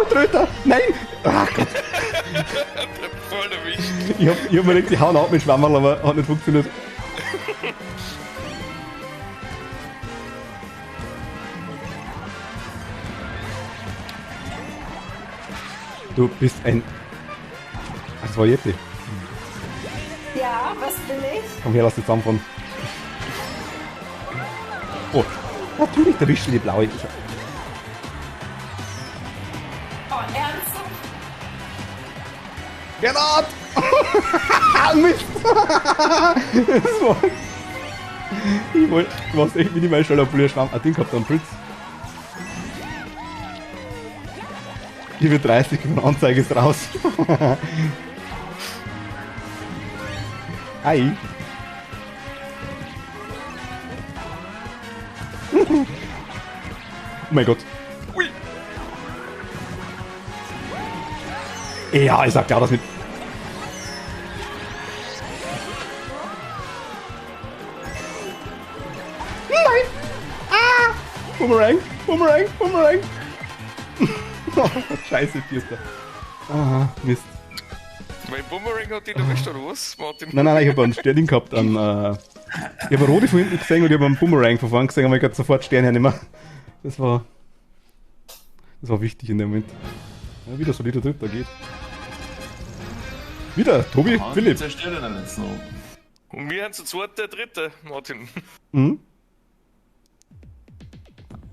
Speaker 2: Tröter! Nein! Ach Gott!
Speaker 1: Voll erwischt.
Speaker 2: Ich hab mir gedacht, die hauen ab mit Schwammerl, aber hat nicht funktioniert. Du bist ein... Ach, das war Yeti.
Speaker 4: Ja, was bin ich?
Speaker 2: Komm her, lass dich zusammenfahren. Oh, natürlich der Wischel, die blaue.
Speaker 4: Oh, ernsthaft?
Speaker 2: Gernot! Mist! Das war... Du warst echt minimal schneller, obwohl ich Schwamm... Ah, den gehabt, einen Blitz. Liebe 30 und Anzeige ist raus. Hi. Oh mein Gott.
Speaker 1: Ui.
Speaker 2: Ja, ich sag klar, das mit... Nein! Ah! Boomerang! Boomerang! Boomerang! Scheiße, Vierster. Ah, Mist.
Speaker 1: Mein Boomerang hat dich erwischt, oder was, Martin?
Speaker 2: Nein, ich habe einen Stern gehabt. Ich habe eine Rode von hinten gesehen und ich habe einen Boomerang von vorne gesehen, aber ich gerade sofort Stern hernehmen. Das war wichtig in dem Moment. Ja, wieder solider Dritter geht. Wieder, Tobi, Philipp.
Speaker 3: Zerstört ihn jetzt noch.
Speaker 1: Und wir haben zu zweit der Dritte, Martin.
Speaker 2: Mhm.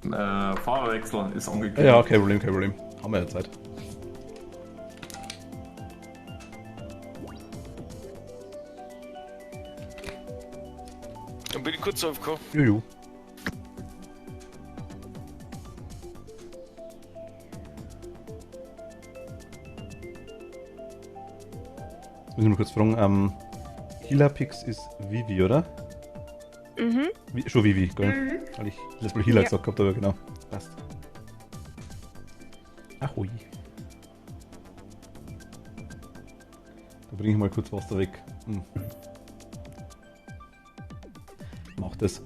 Speaker 3: Fahrerwechsel ist angekündigt.
Speaker 2: Ja, kein Problem, kein Problem. Haben wir ja Zeit.
Speaker 1: Dann bin ich kurz aufgekommen.
Speaker 2: Juju. Jetzt muss ich mal kurz fragen, Healer-Pix ist Vivi, oder?
Speaker 5: Mhm.
Speaker 2: Schon Vivi, gell? Weil ich letztes Mal Healer gesagt gehabt, aber genau. Passt. Ach ui. Da bringe ich mal kurz Wasser weg. Hm. Mach das.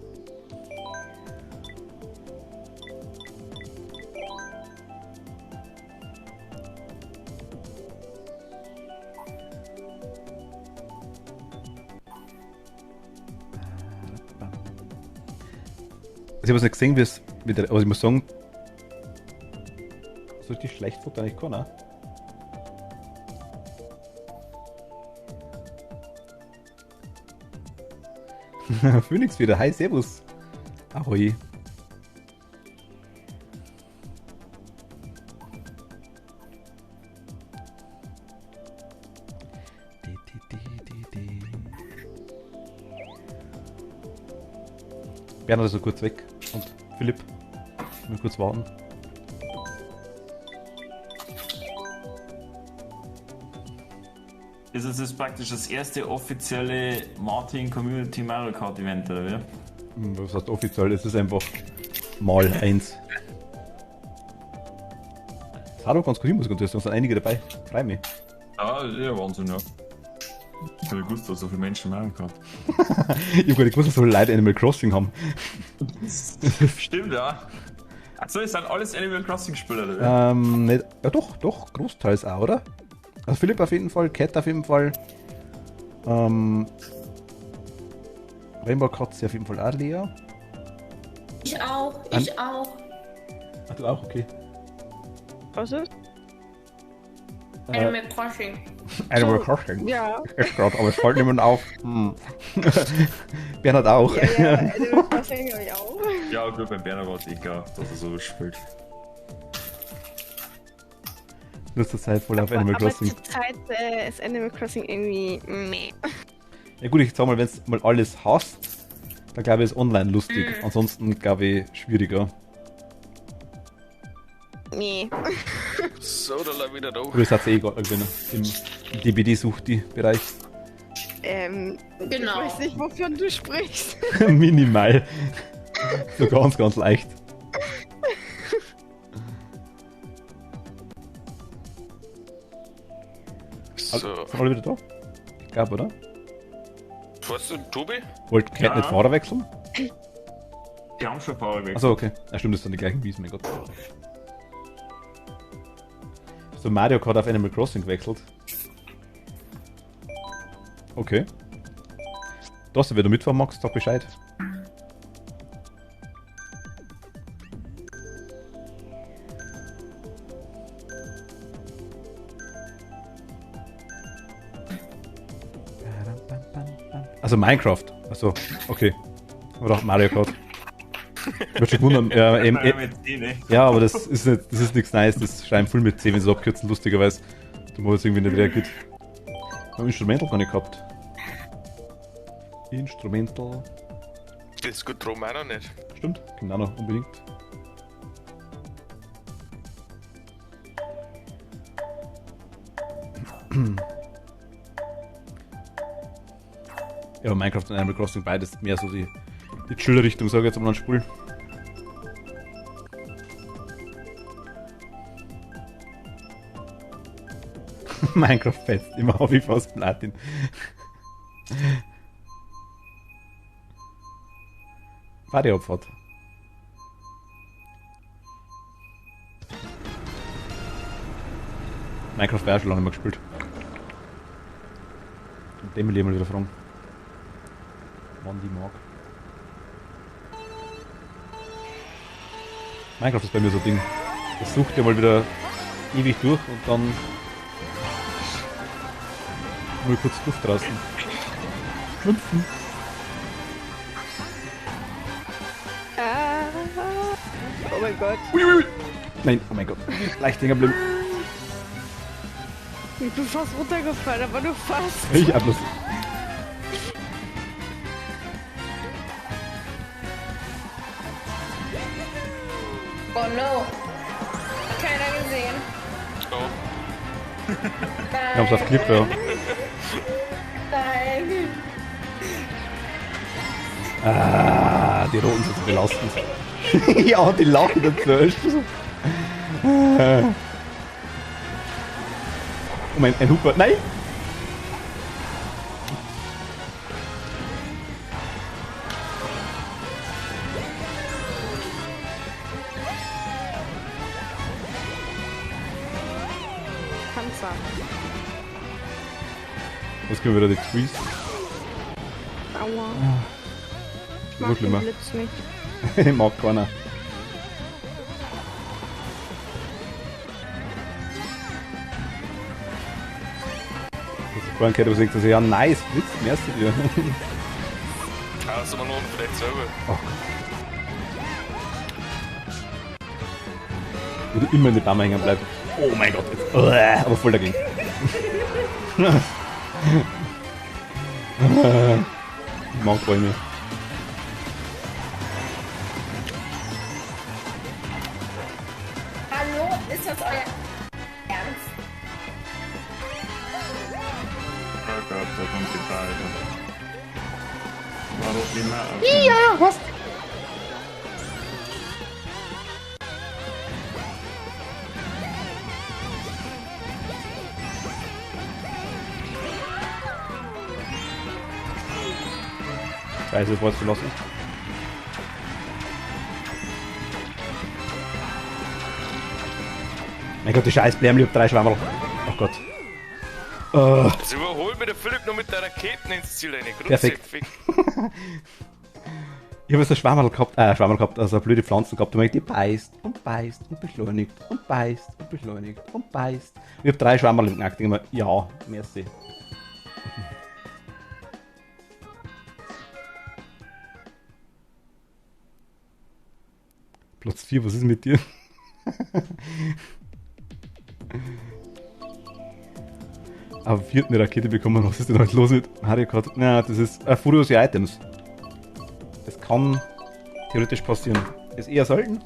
Speaker 2: Also ich habe es nicht gesehen, wie es mit der, aber ich muss sagen, so richtig schlecht fährt eigentlich keiner. Phoenix wieder, hi, servus. Ahoi. Bernhard ist so kurz weg und Philipp, mal kurz warten.
Speaker 3: ist es jetzt praktisch das erste offizielle Martin Community Mario Kart Event, oder wie?
Speaker 2: Was heißt offiziell? Es ist einfach mal 1. Das hat auch ganz gut hin, muss ich ganz ehrlich sagen. Es sind einige dabei. Freu mich.
Speaker 3: Ja, Wahnsinn, ja. Ich habe gewusst, dass so viele Menschen Mario Kart.
Speaker 2: Ich hab gar nicht gewusst, dass so viele Leute Animal Crossing haben.
Speaker 3: Stimmt, ja. Achso, es sind alles Animal Crossing Spieler, oder wie?
Speaker 2: Nicht, ja doch, großteils auch, oder? Also Philipp auf jeden Fall, Cat auf jeden Fall. Rainbow Katze auf jeden Fall auch, Lea.
Speaker 4: Ich auch.
Speaker 2: Ah, du auch, okay.
Speaker 5: Was ist?
Speaker 4: Animal Crossing.
Speaker 2: Animal Crossing.
Speaker 5: Ja.
Speaker 2: Ist grad, aber es fällt niemand auf. Bernhard auch.
Speaker 5: Ja, Animal Crossing habe ich auch.
Speaker 3: Ja, gut, beim Berner war es egal, dass er so spielt.
Speaker 2: Letzte Zeit voll auf Animal
Speaker 5: Aber
Speaker 2: Crossing.
Speaker 5: zur Zeit ist Animal Crossing irgendwie meh.
Speaker 2: Ja gut, ich sag mal, wenn du mal alles hast, dann glaube ich, ist online lustig. Ansonsten glaube ich schwieriger.
Speaker 5: Nee.
Speaker 1: So, da lauf wieder da.
Speaker 2: Oder ist das eh egal, im DBD-Suchti-Bereich.
Speaker 4: Genau.
Speaker 5: Ich weiß nicht, wovon du sprichst.
Speaker 2: Minimal. So ganz, ganz leicht.
Speaker 1: So,
Speaker 2: Sind alle wieder da? Ich glaube, oder?
Speaker 1: weißt du, Tobi?
Speaker 2: Wollt Cat
Speaker 3: Ja.
Speaker 2: nicht Fahrer wechseln?
Speaker 3: Die haben schon Fahrer weg.
Speaker 2: Achso, okay. Ja, stimmt, das sind die gleichen Wiesen, mein Gott. So, Mario Kart auf Animal Crossing gewechselt. Okay. Das, wenn du mitfahren magst, sag Bescheid. Also Minecraft. Achso, okay. Oder auch Mario Kart. Ich würde schon wundern. Ja, ja, aber das ist nichts Neues. Das schreiben voll mit C, wenn sie es abkürzen, lustigerweise. Du musst irgendwie nicht reagiert. Wir haben Instrumental gar nicht gehabt. Instrumental.
Speaker 1: Das ist gut drum auch noch nicht.
Speaker 2: Stimmt, kommt auch noch unbedingt. Ja, aber Minecraft und Animal Crossing beides mehr so die Chill-Richtung, sage ich jetzt mal an Spul. Minecraft fest, immer Hobby fast Platin. Fahrradfahrt. Minecraft wäre schon lange nicht mehr gespielt. Und den will ich mal wieder fragen. Wann die mag. Minecraft ist bei mir so ein Ding. Das sucht ja mal wieder ewig durch und dann mal kurz Luft draußen. Schlüpfen.
Speaker 5: Oh mein Gott.
Speaker 2: Nein, oh mein Gott. Leicht hängen bleiben.
Speaker 5: Ich bin fast runtergefallen, aber nur fast.
Speaker 2: Ich hab bloß.
Speaker 4: Oh no. Hat keiner gesehen.
Speaker 1: Oh,
Speaker 2: Wir haben's auf Clip, ja.
Speaker 4: Nein.
Speaker 2: Ah, die Roten sind so belastend. Ja, die lachen dazu. Oh mein, ein Huber. Nein!
Speaker 5: Panzer.
Speaker 2: Was können wir wieder die Trees?
Speaker 5: Aua. Ich
Speaker 2: Noch
Speaker 5: mag den
Speaker 2: schlimmer.
Speaker 5: Blitz nicht.
Speaker 2: Ich mag keiner. Vorhin hätte ich gesagt, ja, nice, Blitz, merkst du dir.
Speaker 1: also man unten vielleicht selber.
Speaker 2: Oh. Würde immer in die Bäume hängen bleiben. Oh mein Gott, jetzt. Aber voll dagegen. Ich mag Bäume.
Speaker 4: Hallo? Ist das euer Ernst?
Speaker 3: Gott, da kommt die beiden. War doch immer.
Speaker 2: Ja, was? Scheiße, was verlassen. Mein Gott, die scheiß Blärmli, ich hab 3 Schwammerl. Oh Gott.
Speaker 1: Jetzt überhol mir der Philipp noch mit der Raketen ins Ziel rein.
Speaker 2: Perfekt.
Speaker 1: Fick.
Speaker 2: Ich habe so Schwammerl gehabt, also blöde Pflanzen gehabt, die beißt und beißt und beschleunigt und beißt und beschleunigt und beißt. Ich habe 3 Schwammerl im Knack, denke mir, ja, merci. Platz 4, was ist mit dir? Aber 4. Rakete bekommen, was ist denn heute los mit Mario Kart? Na, das ist Furiose Items. Das kann theoretisch passieren. Ist eher selten.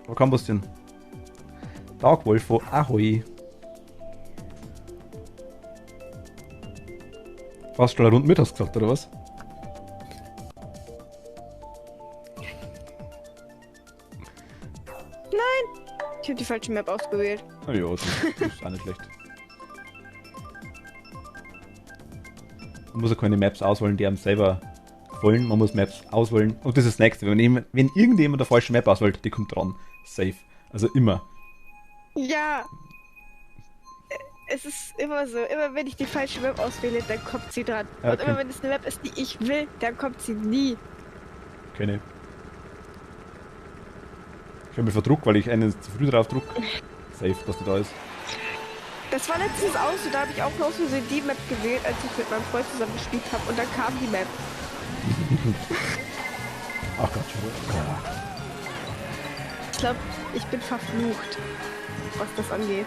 Speaker 2: Aber kann passieren. Dark Wolfo, ahoi. Fast schon eine Runde mit, hast du gesagt, oder was?
Speaker 5: Ich habe die falsche Map ausgewählt.
Speaker 2: Na ja, das ist auch nicht schlecht. Man muss ja keine Maps auswählen, die einem selber gefallen. Man muss Maps auswählen. Und das ist das Nächste. Wenn irgendjemand eine falsche Map auswählt, die kommt dran. Safe. Also immer.
Speaker 5: Ja. Es ist immer so. Immer wenn ich die falsche Map auswähle, dann kommt sie dran.
Speaker 2: Ja,
Speaker 5: Und
Speaker 2: okay.
Speaker 5: immer wenn es eine Map ist, die ich will, dann kommt sie nie.
Speaker 2: Keine. Ich habe mich verdruckt, weil ich einen zu früh drauf druck. Safe, dass die da ist.
Speaker 5: Das war letztens auch so. Da habe ich auch noch so die Map gewählt, als ich mit meinem Freund zusammen gespielt habe. Und dann kam die Map.
Speaker 2: Ach Gott, schon. Ja.
Speaker 5: Ich glaube, ich bin verflucht, was das angeht.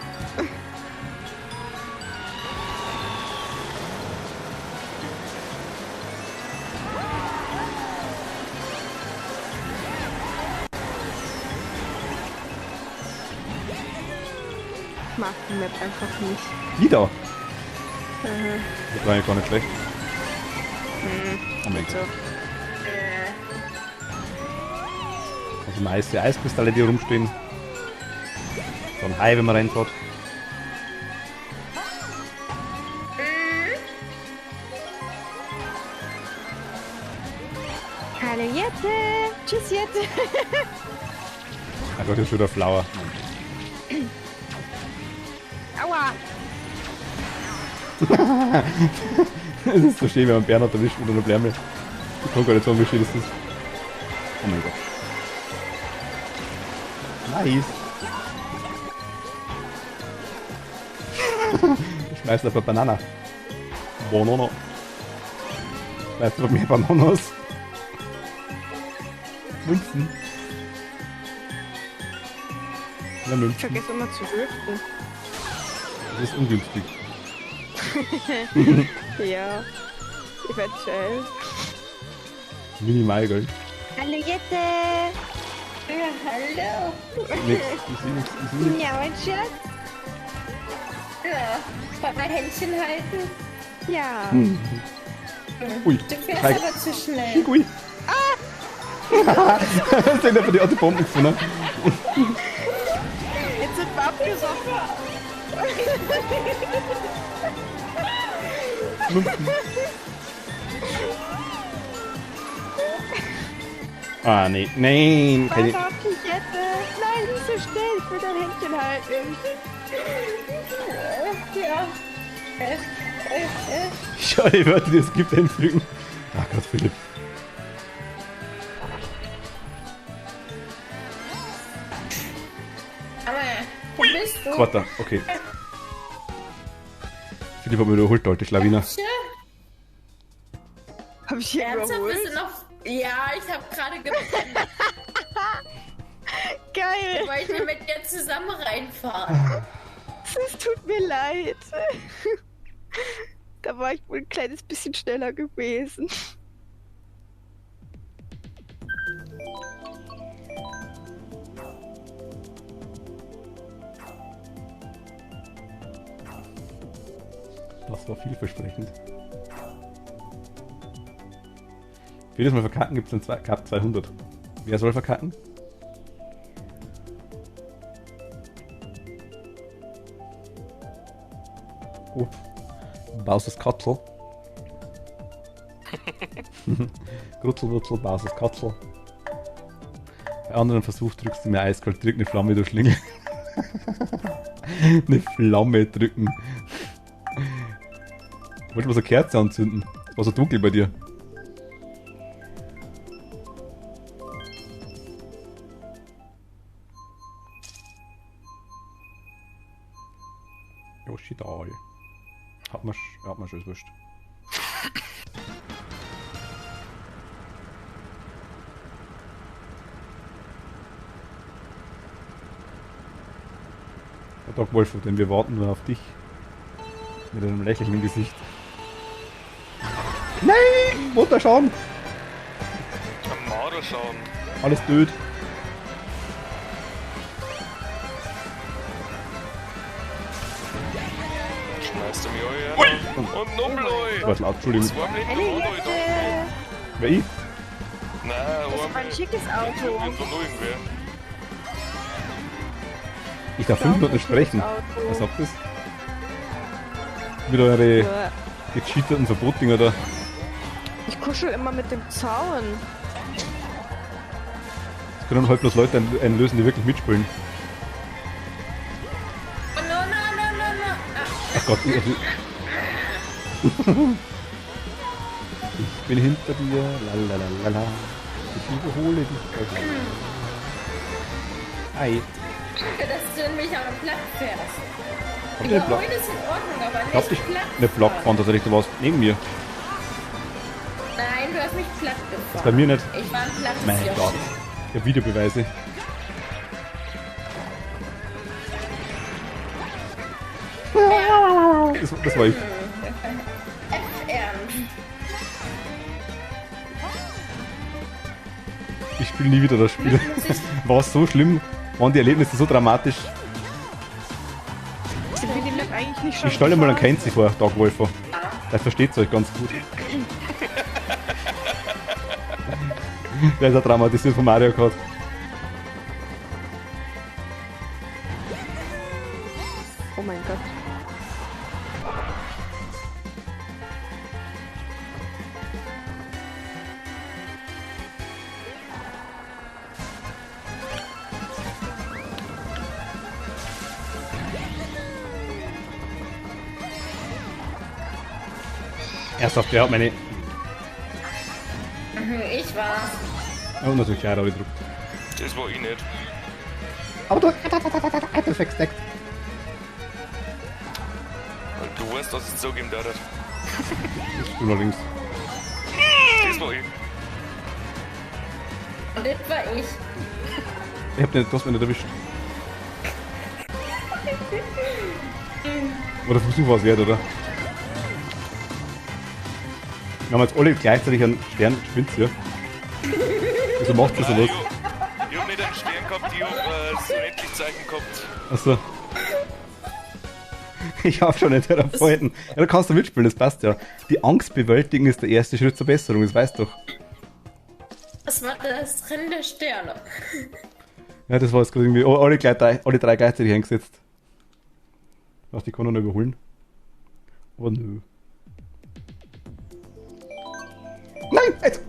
Speaker 5: Ich mag die Map einfach nicht.
Speaker 2: Wieder? Das war eigentlich gar nicht schlecht. Oh mein
Speaker 5: So.
Speaker 2: Gott. Also meiste Eiskristalle, die rumstehen. So ein Hai, wenn man reinfährt.
Speaker 5: Hallo Jette! Tschüss Jette!
Speaker 2: Ach Gott, ist wieder Flower.
Speaker 5: Aua!
Speaker 2: Es ist so schön, wenn man Bernhard erwischt mit einer Blärmel. Ich kann gar nicht sagen, wie schön das ist. Oh mein Gott. Nice. Ich schmeiß einfach Banana. Banana. Schmeiß einfach mehr Bananas. Münzen. Ja,
Speaker 5: Ich
Speaker 2: Münzen.
Speaker 5: vergesse immer zu hüpfen.
Speaker 2: Das ist ungünstig.
Speaker 5: Ja. Eventuell.
Speaker 2: Minimal, gell?
Speaker 5: Hallo Jette!
Speaker 4: Ja, hallo.
Speaker 2: Nix, ich seh nix, ich seh nix.
Speaker 5: Ja, mein Schatz?
Speaker 4: Ja, wollt mal Händchen halten?
Speaker 5: Ja.
Speaker 2: Ui,
Speaker 4: Du fährst
Speaker 2: Schreck.
Speaker 4: aber zu schnell.
Speaker 2: Ui. Das sind einfach die Autobomben gefunden.
Speaker 5: Jetzt sind wir abgesoffen.
Speaker 2: Ah, nee. Nein, keine.
Speaker 5: Pass auf die Jette! Nein, nicht so schnell. Ich will dein Händchen halten.
Speaker 4: Ja.
Speaker 2: Schau die Wörter, die es gibt, einfügen. Ach Gott, Philipp.
Speaker 4: Aber wo bist du?
Speaker 2: Warte, okay. Philipp hat mich überholt, alte Schlawiner.
Speaker 4: Tja,
Speaker 5: Hab ich hier
Speaker 4: ernsthaft bist
Speaker 5: überholt?
Speaker 4: du noch... Ja, ich habe gerade gepennt.
Speaker 5: Geil!
Speaker 4: Wollte ich mit dir zusammen reinfahren.
Speaker 5: Es tut mir leid. Da war ich wohl ein kleines bisschen schneller gewesen.
Speaker 2: Das war vielversprechend. Für jedes Mal verkacken gibt es einen Cup 200. Wer soll verkacken? Oh, Bowser's Katzel. Grutzelwurzel, Bowser's Katzel. Bei anderen Versuch drückst du mir eiskalt, drück eine Flamme durch Schlingel. Eine Flamme drücken. Ich wollte mal so eine Kerze anzünden. Es war so dunkel bei dir. Yoshidal. Hat man schon, ist wurscht. Doc Wolf, denn wir warten nur auf dich. Mit einem Lächeln im Gesicht. Nein! Mutterschaden!
Speaker 1: Am Marderschaden.
Speaker 2: Alles blöd.
Speaker 1: Schmeißt du mir euer und Nummloi.
Speaker 2: Was laut, Entschuldigung.
Speaker 1: Das war nicht
Speaker 5: Eine
Speaker 1: nur
Speaker 5: Jette!
Speaker 1: da.
Speaker 2: Wer ich?
Speaker 1: Nein,
Speaker 5: Das war ein schickes Auto.
Speaker 1: Irgendwo nur irgendwer.
Speaker 2: Ich darf 5 Minuten sprechen.
Speaker 5: Auto.
Speaker 2: Was habt ihr? Mit eure gecheateten Verbotdinger da.
Speaker 5: Ich kuschel immer mit dem Zaun.
Speaker 2: Es können halt bloß Leute einlösen, die wirklich mitspielen.
Speaker 4: Oh, no, no, no, no, no.
Speaker 2: Ach Gott, ich bin hinter dir. Lalalala. Ich überhole dich. Hi.
Speaker 4: Danke, dass du mich auch noch platt fährst.
Speaker 2: Habt ihr eine
Speaker 4: Überholen
Speaker 2: Block?
Speaker 4: ist in Ordnung, aber
Speaker 2: Ich hab
Speaker 4: nicht
Speaker 2: dich
Speaker 4: platt
Speaker 2: eine Block
Speaker 4: fahren.
Speaker 2: gefahren, tatsächlich. Du warst neben mir.
Speaker 4: Nein, du hast mich platt gefahren.
Speaker 2: Bei mir nicht.
Speaker 4: Ich war ein plattes
Speaker 2: Mein
Speaker 4: Joch.
Speaker 2: Gott. Ich hab Videobeweise. Das war ich.
Speaker 4: Ernst.
Speaker 2: Ich spiele nie wieder das Spiel. War es so schlimm? Waren die Erlebnisse so dramatisch?
Speaker 5: Sind wir dem doch eigentlich nicht schon
Speaker 2: Ich stelle mal einen
Speaker 5: gefahren?
Speaker 2: Kenzie vor, Doc Wolfer. Der versteht euch ganz gut. Der ist ja traumatisiert von Mario Kart.
Speaker 5: Oh mein Gott.
Speaker 2: Ernsthaft, der hat meine...
Speaker 4: Ich war's.
Speaker 2: Oh, natürlich, ja, da gedrückt.
Speaker 1: Das war ich nicht.
Speaker 2: Aber du... Das wegsteckt.
Speaker 1: Und du weißt, dass es zugeben darf.
Speaker 2: Ich spiele nach links.
Speaker 1: Das war ich.
Speaker 4: Und das war ich.
Speaker 2: Ich hab nicht, du hast mich nicht erwischt. Oder Versuch war es wert, oder? Wir haben jetzt alle gleichzeitig einen Stern, spinnt's ja. Wieso macht ihr sowas?
Speaker 1: Ich hab nicht einen Stern gehabt, ich hab das Unendlichzeichen gehabt.
Speaker 2: Achso. Ich hab schon nicht Therapeuten. Ja, da kannst du mitspielen, das passt ja. Die Angst bewältigen ist der erste Schritt zur Besserung, das weißt du doch.
Speaker 4: Das war das Rennen der Sterne.
Speaker 2: Ja, das war jetzt gerade irgendwie. Oh, alle drei gleichzeitig eingesetzt. Was, die können noch überholen? Aber nö. Nein! Jetzt!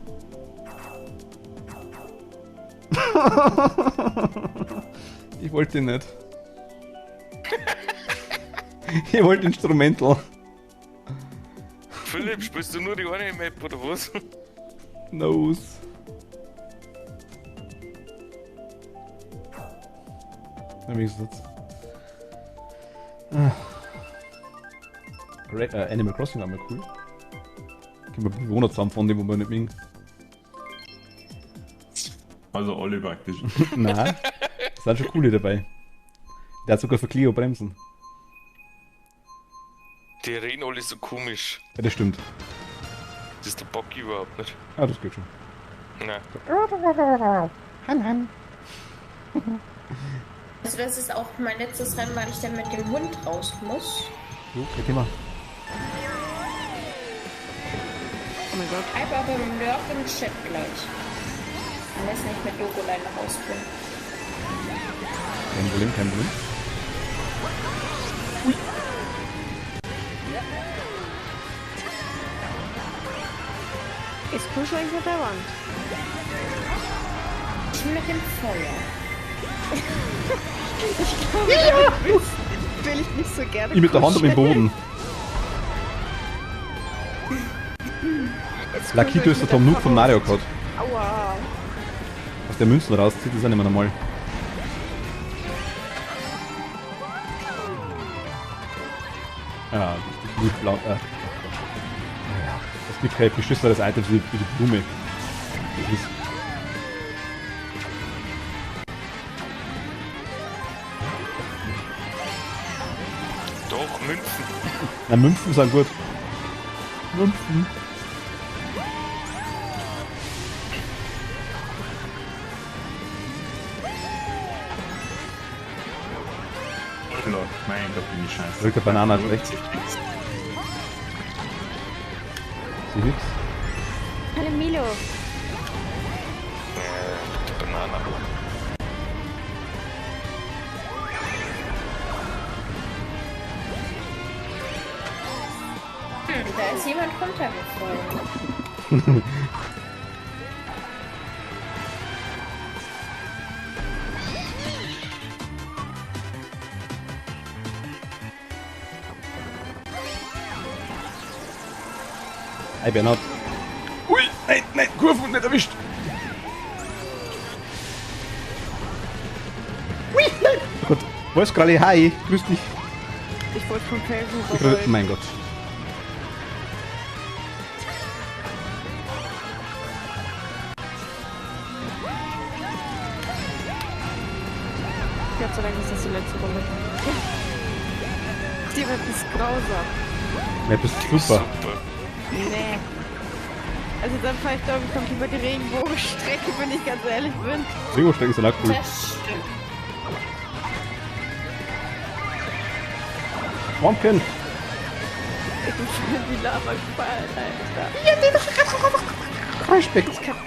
Speaker 2: Ich wollte ihn nicht. Ich wollte Instrumental.
Speaker 1: Philipp, spielst du nur die eine Map oder was?
Speaker 2: Nose. Na, wie ist das jetzt? Animal Crossing haben wir cool. Können wir Bewohner zusammenfahren, die wo wir nicht mögen.
Speaker 3: Also alle praktisch.
Speaker 2: Nein, es sind schon coole dabei. Der hat sogar für Clio Bremsen.
Speaker 1: Die reden alle so komisch.
Speaker 2: Ja, das stimmt.
Speaker 1: Das ist der Bock überhaupt nicht.
Speaker 2: Ah, das geht schon.
Speaker 1: Nein.
Speaker 4: Also das ist auch mein letztes Rennen, weil ich dann mit dem Hund raus muss.
Speaker 2: Jo, kein Thema.
Speaker 5: Oh mein Gott.
Speaker 4: Einfach im Lurk im Chat gleich. Alles nicht mit Logolein noch ausführen.
Speaker 2: Kein Problem, kein Problem.
Speaker 5: Ist Kusch eigentlich mit der Wand?
Speaker 4: Ich mit dem Feuer.
Speaker 5: Ich glaube, ja. Will ich nicht so gerne.
Speaker 2: Ich mit der Hand um den Boden.
Speaker 5: Jetzt
Speaker 2: Lakito ist der Tom Nook von Mario Kart.
Speaker 5: Aua.
Speaker 2: Aus der Münzen rauszieht, ist er nicht mehr normal. Ja, richtig gut blau. Es gibt kein beschisseneres Item wie die Blume. Das ist
Speaker 1: Doch, Münzen.
Speaker 2: na, Münzen sind gut. Münzen.
Speaker 3: Mein Gott, bin ich scheiße.
Speaker 2: Drückt der Banane als rechts. Sie nix.
Speaker 5: Hallo Milo.
Speaker 1: Die Banane.
Speaker 4: Da ist jemand runtergefallen.
Speaker 2: Hi Bernhard. Ui, nein, nein, Kurve nicht erwischt. Ui, nein. Oh Gott, wo ist gerade? Hi, grüß dich.
Speaker 5: Ich wollte vom Felsen rollen.
Speaker 2: Mein Gott.
Speaker 5: Gott sei Dank ist das die letzte Runde. Die Map ist grausam.
Speaker 2: Map ist super.
Speaker 5: Nee. Also dann fahre ich glaube ich kommt über die Regenbogenstrecke, wenn ich ganz ehrlich bin.
Speaker 2: Regenbogenstrecken sind auch cool.
Speaker 4: Das stimmt.
Speaker 2: Pumpkin.
Speaker 5: Ich bin schon in die Lava gefallen, Alter.
Speaker 2: Respekt.
Speaker 5: Ich kann...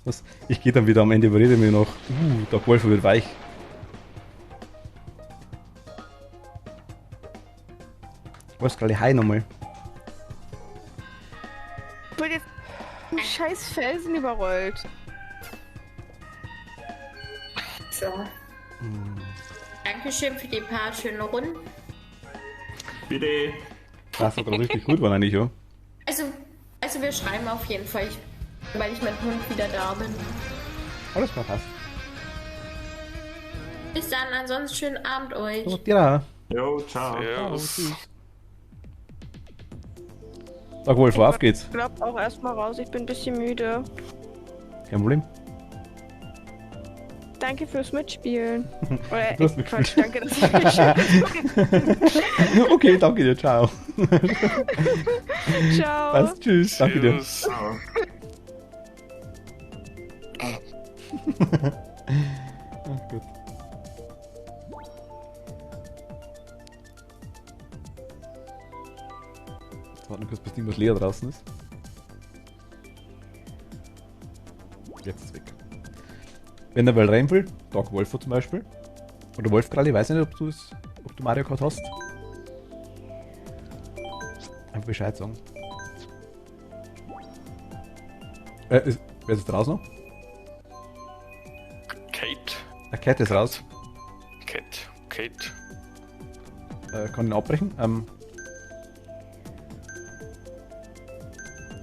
Speaker 2: Was? Ich gehe dann wieder am Ende, überrede mir noch. Der Wolfer wird weich. Was gerade Hi nochmal?
Speaker 5: Ich wurde jetzt einen scheiß Felsen überrollt.
Speaker 4: So. Dankeschön für die paar schönen Runden.
Speaker 3: Bitte.
Speaker 2: Das hat doch richtig gut war eigentlich, ja.
Speaker 4: Also wir schreiben auf jeden Fall, weil ich mit dem Hund wieder da bin.
Speaker 2: Alles klar, passt.
Speaker 4: Bis dann, ansonsten schönen Abend euch.
Speaker 2: So, dir
Speaker 3: Jo, ciao.
Speaker 1: Servus.
Speaker 2: Sag Wolfer, auf geht's.
Speaker 5: Ich glaub auch erstmal raus, ich bin ein bisschen müde.
Speaker 2: Kein Problem.
Speaker 5: Danke fürs Mitspielen. Oder
Speaker 2: Du hast
Speaker 5: Quatsch,
Speaker 2: mitgespielt.
Speaker 5: danke, dass ich mitspiele.
Speaker 2: Okay, danke dir, ciao.
Speaker 5: Ciao.
Speaker 2: Was? Tschüss, danke dir.
Speaker 1: Servus.
Speaker 3: Ciao.
Speaker 2: Ach, gut. Jetzt warten wir kurz, bis die was leer draußen ist. Jetzt ist es weg. Wenn er mal rein will, Dark Wolfer zum Beispiel. Oder Wolfkralli, weiß nicht, ob du Mario Kart hast. Einfach Bescheid sagen. Wer ist jetzt raus noch?
Speaker 1: Kate.
Speaker 2: Der Cat ist raus.
Speaker 1: Kate.
Speaker 2: Kann ihn abbrechen.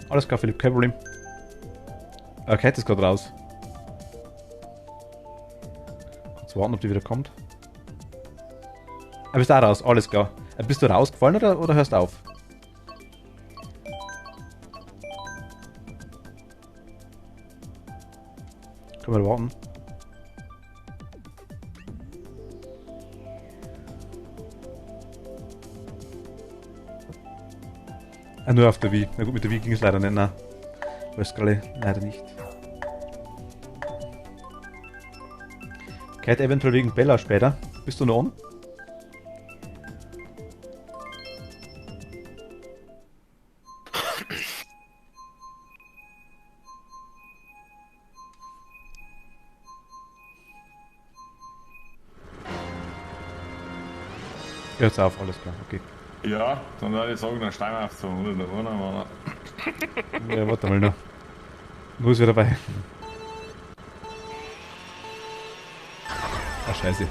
Speaker 2: Alles klar, Philipp, kein Problem. Cat ist gerade raus. Kurz warten, ob die wieder kommt. Bist du auch raus? Alles klar. Bist du rausgefallen oder hörst du auf? Können wir warten? Nur auf der Wii. Na gut, mit der Wii ging es leider nicht, nein. Weiß gerade leider nicht. Kehrt eventuell wegen Bella später. Bist du noch on? Jetzt auf, alles klar, okay.
Speaker 3: Ja, dann würde ich sagen, dann steigen wir auf so 100 da vorne, aber
Speaker 2: Ja, warte mal noch. Wo ist wieder dabei? Ah, scheiße.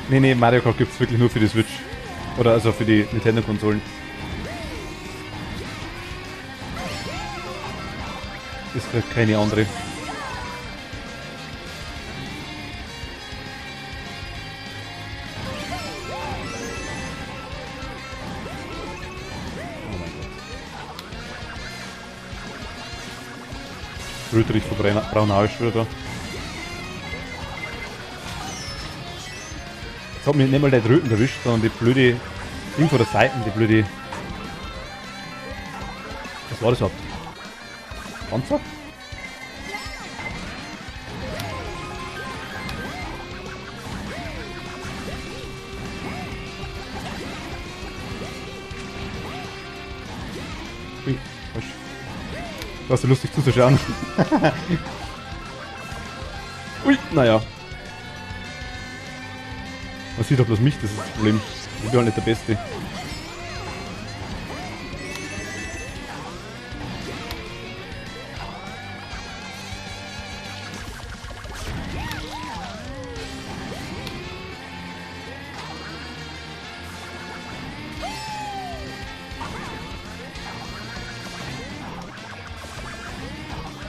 Speaker 2: Nee, Mario Kart gibt's wirklich nur für die Switch. Oder also für die Nintendo-Konsolen. Ist für keine andere. Oh mein Gott. Röterich von Braunau ist wieder da. Jetzt hat mich nicht mal der Röten erwischt, sondern die blöde Ding von der Seite, die blöde... Was war das überhaupt? Panzer? Ui, falsch. Das ist so lustig zuzuschauen. Ui, naja. Man sieht doch bloß mich, das ist das Problem. Ich bin halt nicht der Beste.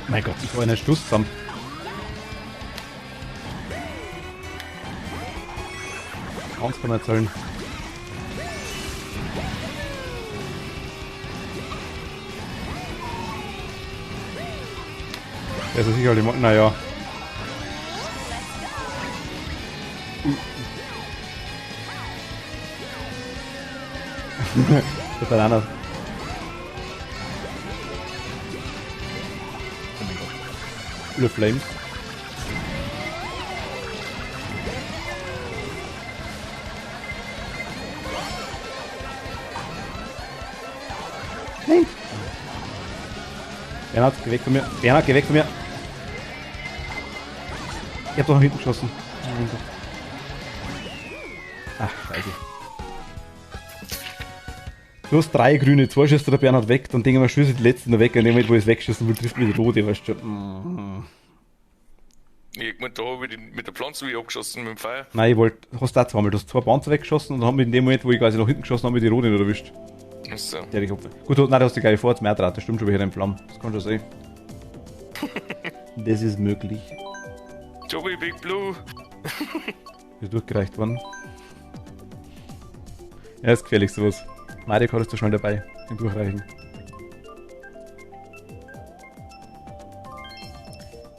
Speaker 2: Mein Gott, ich war einen Stuss zusammen. Hans kann man erzählen. Der ist ja sicher die naja. Das ist einer. Le Flames. Nein! Bernhard, geh weg von mir. Bernhard, geh weg von mir. Ich hab doch nach hinten geschossen. Ach, scheiße. Du hast 3 grüne, 2 schießt der Bernhard weg, dann denken wir, schieße die letzten noch weg, und in dem Moment, wo ich es wegschießen will, trifft mich die rote, weißt du schon.
Speaker 1: Irgendwann da habe ich mit der Pflanze wie abgeschossen mit dem Pfeil.
Speaker 2: Nein, ich wollte, hast du auch zweimal, du hast 2 Panzer weggeschossen und dann haben wir in dem Moment, wo ich quasi nach hinten geschossen habe, die rote nicht erwischt.
Speaker 1: So.
Speaker 2: Ja, ich hoffe. Gut, nein, du hast die gleich vor, mehr draht, das stimmt schon wieder in Flammen. Das kann schon sein. Das ist möglich.
Speaker 1: Joey Big Blue.
Speaker 2: Ist durchgereicht worden. Ja, ist gefährlich sowas. Mario Kart ist da schon dabei, im Durchreichen.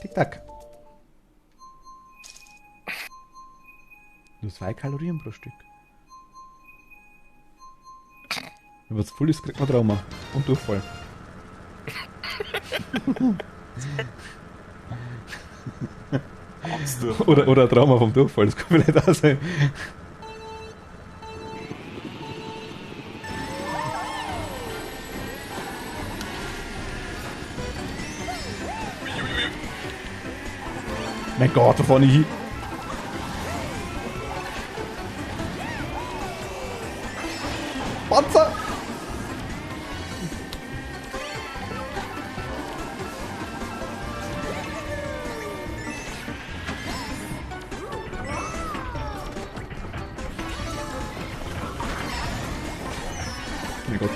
Speaker 2: Tick-Tack. Nur 2 Kalorien pro Stück. Wenn man zu voll ist, kriegt man Trauma. Und Durchfall. oder ein Trauma vom Durchfall, das kann vielleicht auch sein. Mein Gott, da vorne hin. Panzer! Mein Gott.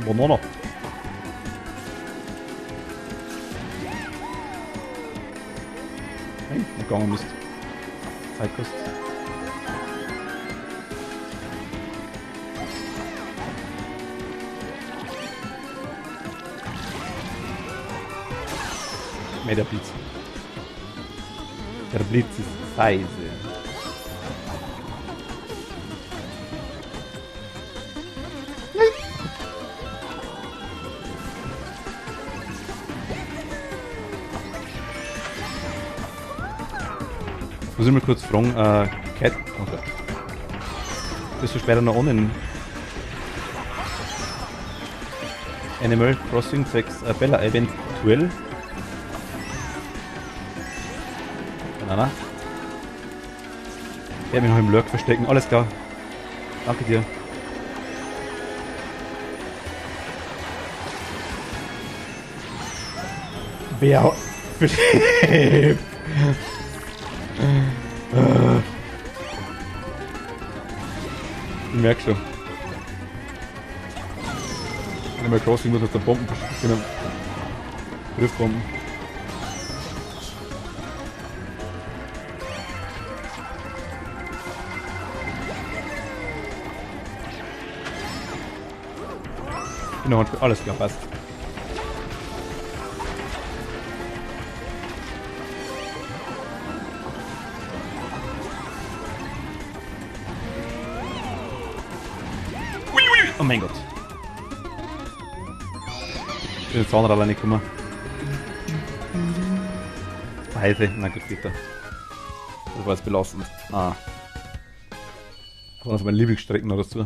Speaker 2: Banana. Hey, gegangen Mist. Zeit kostet. Mehr der Blitz. Der Blitz ist Scheiße. Muss ich mal kurz fragen, Cat... Oh Gott. Bist du später noch online? Animal Crossing 6 Bella eventuell? Banana. Ich werde mich noch im Lurk verstecken, alles klar. Danke dir. Wer... Philipp! Ich merke schon. Animal Crossing muss aus der Bomben können. Griffbomben. Genau, alles klar, passt. Oh mein Gott. Ich bin jetzt auch noch alleine gekommen. Scheiße, na gut, bitte. Das war jetzt belastend. Ah. Das waren also meine Lieblingsstrecken noch dazu.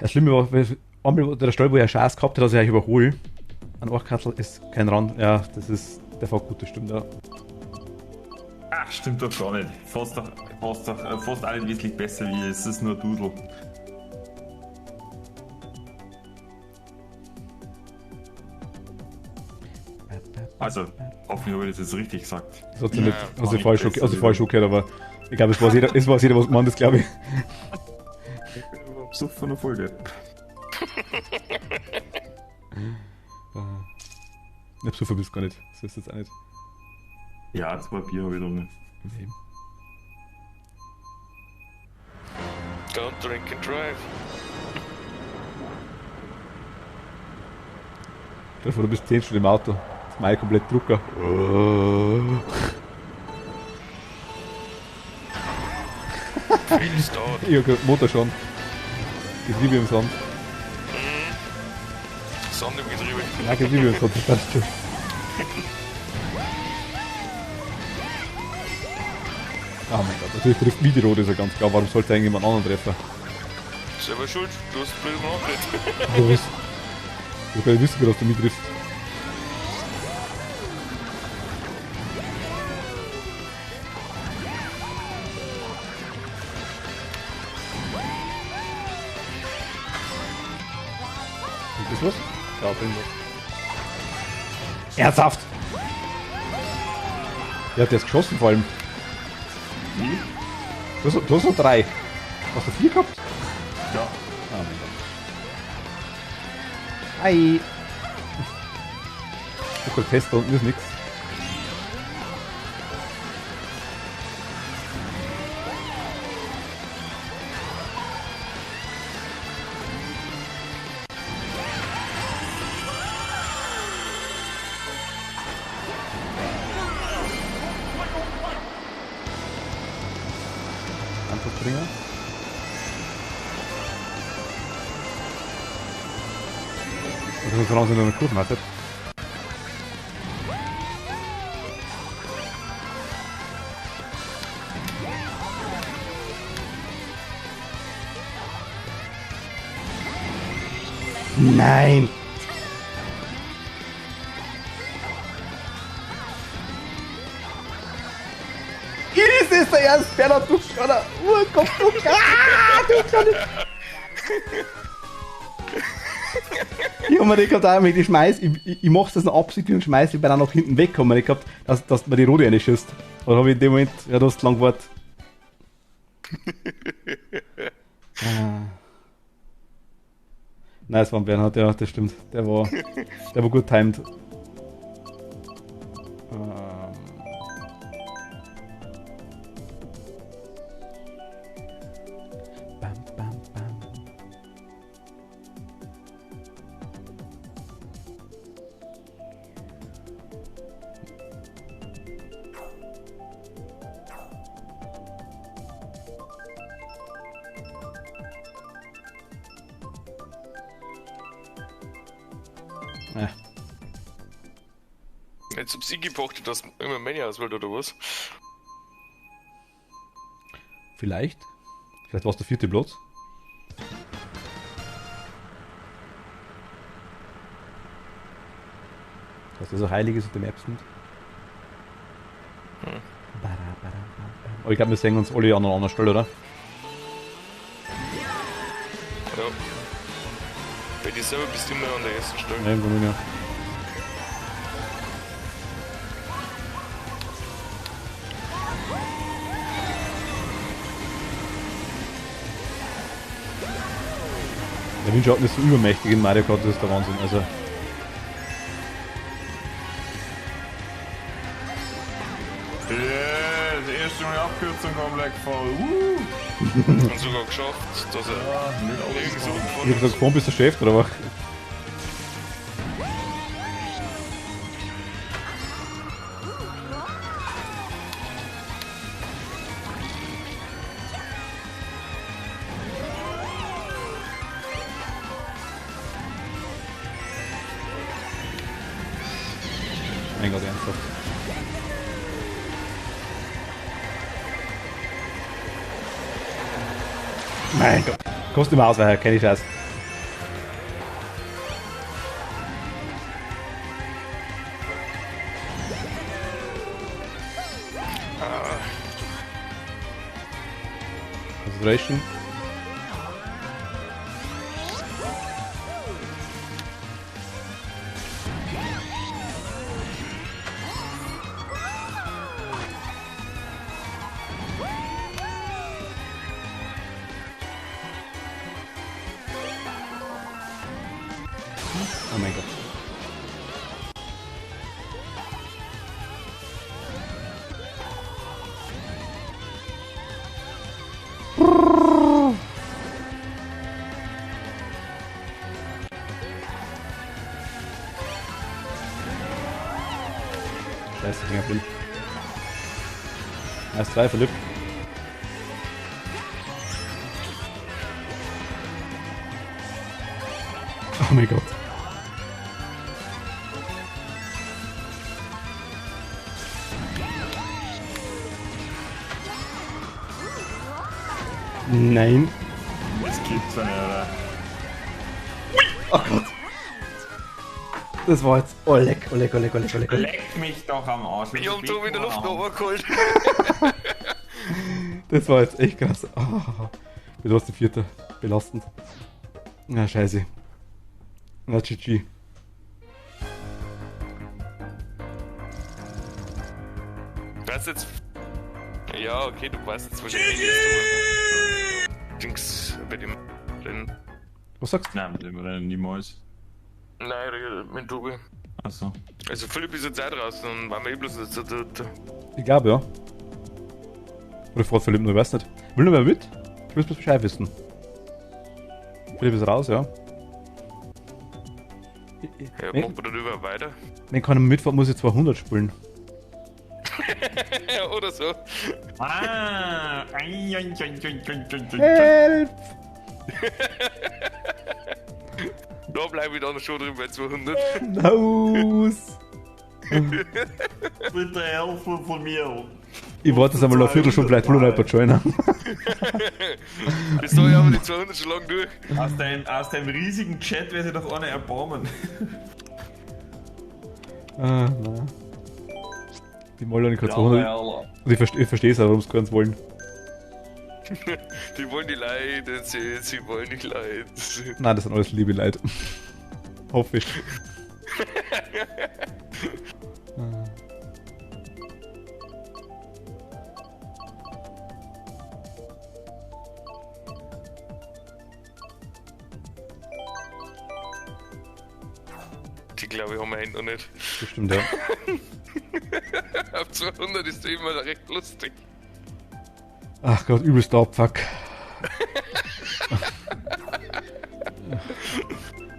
Speaker 2: Das Schlimme war, einmal der Stall, wo ich eine Chance gehabt hat, dass ich euch überhole. Ein Orchkattel ist kein Rand. Ja, das ist. Der war gut, das stimmt, ja.
Speaker 3: Ach, stimmt doch gar nicht. Fast alle wesentlich besser wie es ist nur Doodle. Also, hoffentlich habe ich das jetzt richtig gesagt.
Speaker 2: Das hat sie nicht, also falsch gehört, aber ich glaube, es weiß jeder, was man das glaube ich.
Speaker 3: So von der Folge.
Speaker 2: Ich hab so vermisst gar nicht. Das ist jetzt auch nicht.
Speaker 3: Ja, 2 Bier habe ich noch nicht.
Speaker 2: Nee.
Speaker 1: Don't drink and drive.
Speaker 2: Stell dir vor, du bist 10 Stunden im Auto. Das Mai komplett Drucker.
Speaker 1: Viel Start.
Speaker 2: Ich hab grad Motor schon. Getriebe im Sand.
Speaker 1: Sand im Getriebe.
Speaker 2: Ja, Getriebe im Sand, das passt schon. Oh mein Gott, natürlich trifft mich die Rot, ist ja ganz klar. Warum sollte eigentlich jemand anderen treffen?
Speaker 1: Selber schuld, du hast blöd gemacht.
Speaker 2: Du bist. Du kannst nicht wissen, dass du mich triffst. Ist das was? Ja, drin was. Ernsthaft? Ja, der ist geschossen vor allem.
Speaker 3: Wie?
Speaker 2: Du hast noch 3. Hast du 4 gehabt?
Speaker 3: Ja.
Speaker 2: Ah, mein Gott. Hi. Ich hab Test, da unten ist nix. Anschlussbringer. Das ist raus in einer Kurve, Martin. Nein! Iris ist der erste Bernhard Duschkanner! Urkopf Duschkanner! Ich hab mir nicht gedacht, wenn ich die schmeiß, ich mach's das noch absichtlich und schmeiß die bei dann nach hinten weg, hab mir nicht gehabt, dass man die Rode reinschießt. Oder hab ich in dem Moment, ja, du hast lang gewartet. Nein, es war ein Bernhard, ja, das stimmt. Der war gut timed. Bam, bam, bam. Ja.
Speaker 1: Jetzt ob sie gepachtet, dass immer mehr auswählt oder was?
Speaker 2: Vielleicht. Vielleicht war es der 4. Platz. Dass das so heilig ist und die Maps sind. Aber ich glaube, wir sehen uns alle an einer anderen Stelle, oder?
Speaker 1: Ja. Bei dir selber bist du immer an der ersten Stelle.
Speaker 2: Ja, irgendwo nur, ja. Der Windschatten ist so übermächtig in Mario Kart, das ist der Wahnsinn. Also,
Speaker 3: Yeah, das erste Mal Abkürzung komplett voll.
Speaker 1: Und sogar geschafft, dass er nirgends so
Speaker 2: ich hab
Speaker 1: umgefahren
Speaker 2: gesagt, vorhin bist du Chef, oder was? Mein Gott, ernsthaft. Mein Gott. Kostet immer Ausweicher, kenn ich das. Concentration. Oh mein Gott. Scheiße, ich bin blind. Erst 3 verliebt. Oh mein Gott. Nein.
Speaker 3: Das gibt's ja nicht, oder?
Speaker 2: Oh Gott. Das war jetzt. Oh leck, oh leck, oh leck, oh leck, oh leck. Oh leck.
Speaker 3: Leck mich doch am Arsch.
Speaker 1: Ich hab da wieder Luft runtergeholt.
Speaker 2: Das war jetzt echt krass. Oh. Du hast die 4. Belastend. Na scheiße. Na GG.
Speaker 1: Weißt jetzt. Ja, okay, du weißt jetzt wahrscheinlich nicht. Dings bei dem Rennen.
Speaker 2: Was sagst du?
Speaker 3: Nein, mit dem Rennen niemals.
Speaker 1: Nein, mit Tobi.
Speaker 3: Achso.
Speaker 1: Also Philipp ist jetzt auch draußen und waren wir eh bloß jetzt.
Speaker 2: Ich glaube ja. Oder fragt Philipp nur, ich weiß nicht. Will nur wer mit? Ich will bloß Bescheid wissen. Philipp ist raus, ja.
Speaker 1: Ja,
Speaker 2: Wenn,
Speaker 1: machen wir dann über weiter.
Speaker 2: wenn keiner mitfährt, muss ich 200 spielen.
Speaker 1: Ja, oder so.
Speaker 3: Ah!
Speaker 2: Help!
Speaker 1: Da bleibe ich dann schon drüber bei 200.
Speaker 2: Los!
Speaker 3: Bitte helfen von mir.
Speaker 2: Ich warte jetzt einmal noch eine Viertelstunde, vielleicht will noch jemand joinen.
Speaker 1: Bis dahin haben wir die 200 schon lang durch.
Speaker 3: Aus dem riesigen Chat werde ich doch einer erbarmen.
Speaker 2: Ah, nein. Die wollen nicht gerade 200. Und ich verstehe es auch, warum sie keins wollen.
Speaker 1: Die wollen die Leute sehen, sie wollen nicht leiden.
Speaker 2: Nein, das sind alles liebe Leute. Hoffe ich.
Speaker 1: Die glaube ich haben wir hinten noch nicht.
Speaker 2: Das stimmt, ja.
Speaker 1: Auf 200 ist immer recht lustig.
Speaker 2: Ach Gott, übelster Abfuck.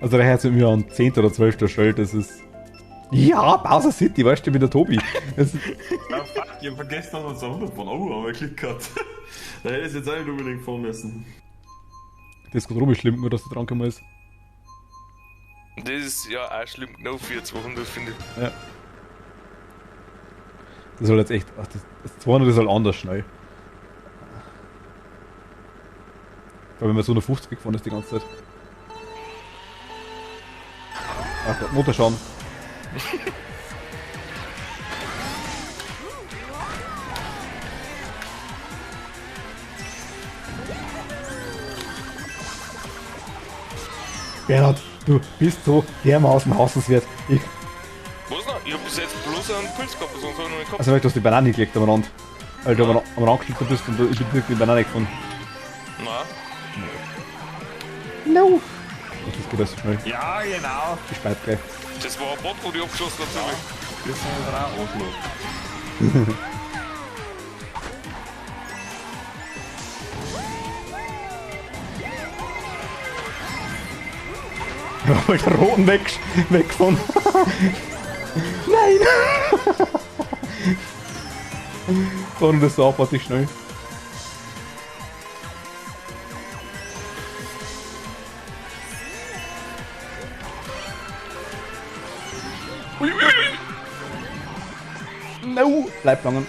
Speaker 2: Also der hat mit mir an 10. oder 12. Stelle, das ist... Ja, Bowser City, weißt du, wie der Tobi. Das ist...
Speaker 3: Ah, fuck, ich hab vergessen, dass wir 200 von Euro haben wir Glück gehabt. Da hätte ich jetzt auch nicht unbedingt fahren müssen.
Speaker 2: Das ist gerade schlimm, nur dass der dran gekommen ist.
Speaker 1: Das ist ja auch schlimm genau für 200, finde ich.
Speaker 2: Ja. Das soll jetzt echt. Ach, das 200 ist halt anders schnell. Weil wenn man so eine 50 gefahren ist die ganze Zeit. Ach Gott, Motorschaden. Bernhard, du bist so dermaßen hassenswert.
Speaker 1: Was noch? Ich hab bis jetzt bloß einen Puls gehabt, sonst hab ich noch nicht gehabt.
Speaker 2: Also, weil du hast die Banane gelegt am Rand. Weil du am Rand geklickt bist und ich bin direkt die Banane gefunden.
Speaker 1: Nein.
Speaker 2: No! Das geht alles so schnell.
Speaker 3: Ja, genau.
Speaker 2: Ich bleib gleich.
Speaker 1: Das war ein Bot, wo die abgeschossen hat, glaube ich.
Speaker 3: Das sind wir auch angeschaut.
Speaker 2: Ja, weil der Roten weg von. Nein! Und das so abartig schnell. No! Bleib langen.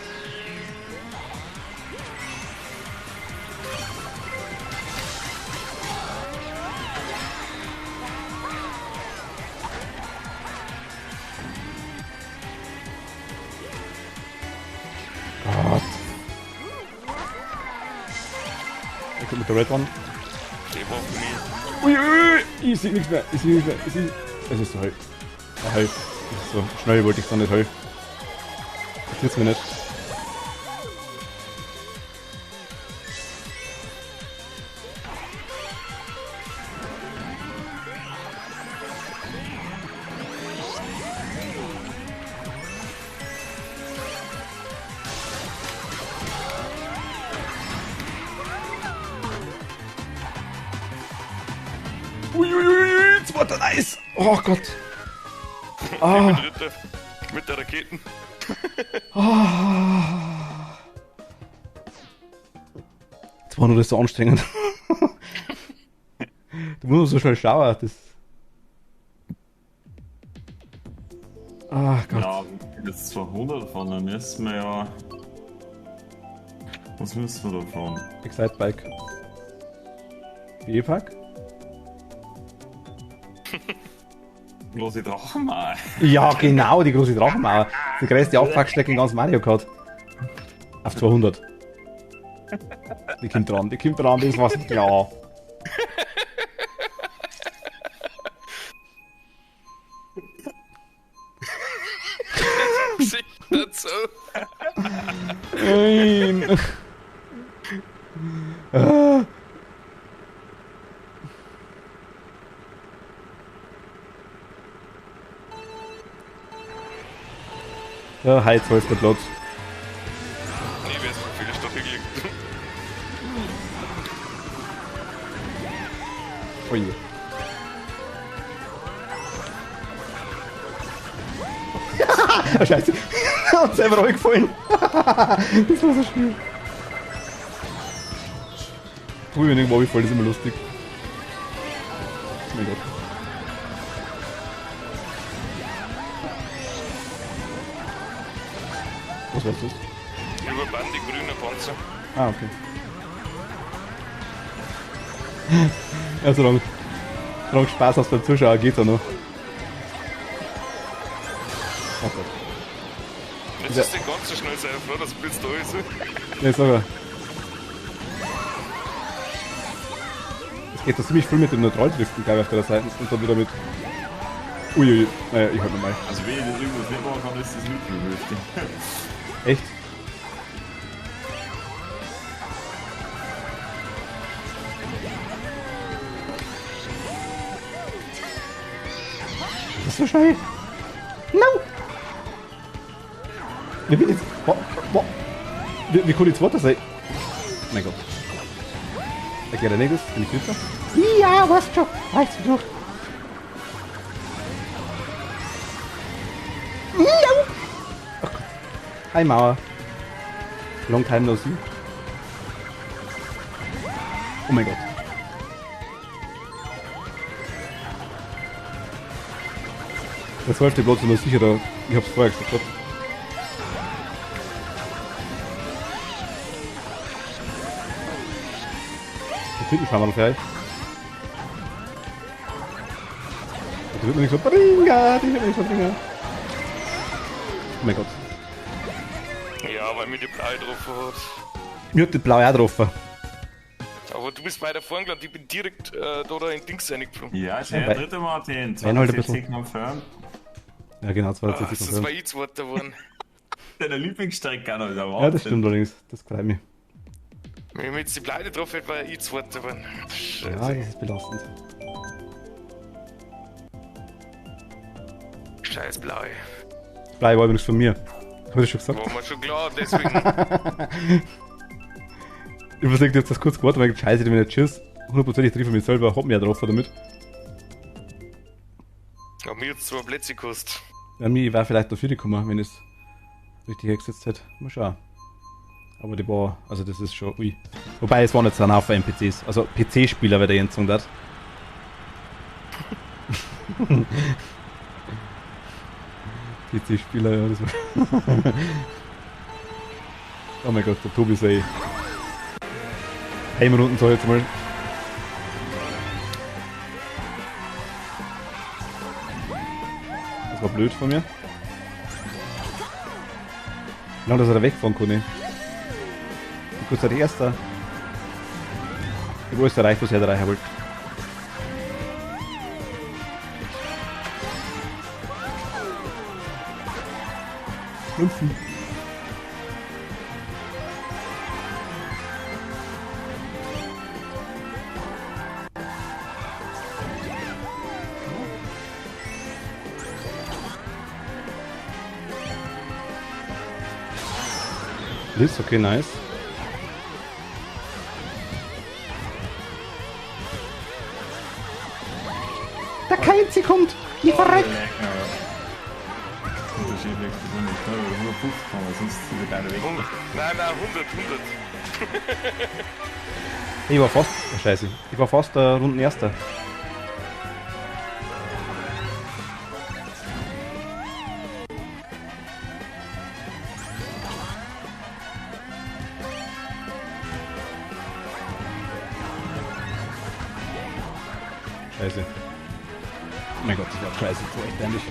Speaker 2: Gott. Ich komm mit der Red One.
Speaker 1: Die war für mich.
Speaker 2: Uiuiui, ich sehe nichts mehr, ich sehe nichts mehr, ich sehe... Es ist so hell. Ja, hell. Das ist so schnell wollte ich dann nicht hell. Das nützt mir nicht. Uiuiui, zweiter Nice! Oh Gott! Ah.
Speaker 1: Mit der Raketen.
Speaker 2: Ah. 200 ist so anstrengend. Du musst so schnell schauen. Das. Ah Gott.
Speaker 3: Ja, jetzt 200 fahren, dann müssen wir ja. Was müssen wir da fahren?
Speaker 2: Excitebike. E-Pack?
Speaker 3: Große Drachen mal.
Speaker 2: Ja, genau, die große Drachenmauer. Die größte Aufpackstrecke in ganz Mario Kart. Auf 200. Die kommt dran, das ist was klar.
Speaker 1: Gesicht dazu.
Speaker 2: Nein. Ah. Ja, Heizholz der Platz.
Speaker 1: Nee, wer ist so viele Stoffe gelegt?
Speaker 2: Ui. Ah, Scheiße. Und selber runtergefallen. Das war so schlimm. Früher, wenn irgendwo runtergefallen ist, immer lustig. Oh mein Gott. Was war's das?
Speaker 1: Überband die grüne Panzer.
Speaker 2: Ah, okay. Ja, solange Spaß hast beim Zuschauer geht er noch. Oh Gott.
Speaker 1: Jetzt ist den ganz so schnell sein, oder? Das blitzt da ist.
Speaker 2: Ne, sag mal. Es geht da ziemlich viel mit dem Neutraldriften, glaube ich, auf der Seite und dann wieder mit. Uiui, naja, ich halt nochmal.
Speaker 3: Also wenn ich das irgendwas nicht machen kann, ist das mittelhöftig.
Speaker 2: Echt? Das ist so schnell. No! Wie bin ich jetzt? Wie kann ich jetzt weiter sein? Mein Gott. Okay, der nächste, bin ich Filter? Ja, was schon. Weißt du doch. Oh Gott. Hi Mauer. Long time no see. Oh mein Gott. Der 12. Platz ist immer sicherer. Ich hab's vorher gesagt. Den 4. schauen wir noch für euch. Die wird mir nicht so bringen. Die wird mir nicht so bringen. Oh mein Gott.
Speaker 1: Ja, weil mir die Blaue drauf hat.
Speaker 2: Mir hat die blaue auch getroffen.
Speaker 1: Aber du bist weiter vorn gelandet, ich bin direkt da in Dings reingeflogen.
Speaker 3: Ja, ist der dritte Martin.
Speaker 2: Nein, halt ein
Speaker 3: 42 confirmed.
Speaker 2: Ja genau,
Speaker 1: Sonst
Speaker 2: 42
Speaker 1: war ich Zweiter geworden.
Speaker 3: Deine Lieblingsstrecke auch noch, ist
Speaker 2: Ja, das stimmt allerdings. Das freut mich.
Speaker 1: Wenn mir jetzt die Blaue drauf hätte, war ich Zweiter geworden.
Speaker 2: Ja, das ist belastend.
Speaker 1: Scheiß Blaue.
Speaker 2: Blaue war übrigens von mir. Hab ich das schon gesagt?
Speaker 1: War mir schon klar, deswegen.
Speaker 2: Ich versuche jetzt das kurz gewartet, weil ich scheiße, wenn ich nicht tschüss. 100% treffe mich selber, hab mich ja drauf damit.
Speaker 1: Ja, mir jetzt 2 Plätze gekostet.
Speaker 2: Ja, mir wäre vielleicht dafür gekommen, wenn ich es richtig gesetzt hätte. Mal schauen. Aber die war, also das ist schon, ui. Wobei, es waren jetzt ein Haufen NPCs. Also PC-Spieler, wer der Jensung hat. PC-Spieler, ja, das war. Oh mein Gott, der Tobi ist eh. 1 Minuten soll jetzt mal. Das war blöd von mir. Genau, dass er da wegfahren konnte. Ich kurz der Erster. Wo ist der Reich, was er da rein wollte? Fünften. Liz, okay, nice. Der Keinzi kommt! Ich verreck!
Speaker 3: Unterschiedlich gewonnen. Ich glaube, 150 kommen, sonst sind wir keine weg.
Speaker 1: 100. Nein, 100.
Speaker 2: Ich war fast. Oh, scheiße. Ich war fast der Rundenerster. Scheiße. Oh mein Gott, das war scheiße. Das war echt ähnlich.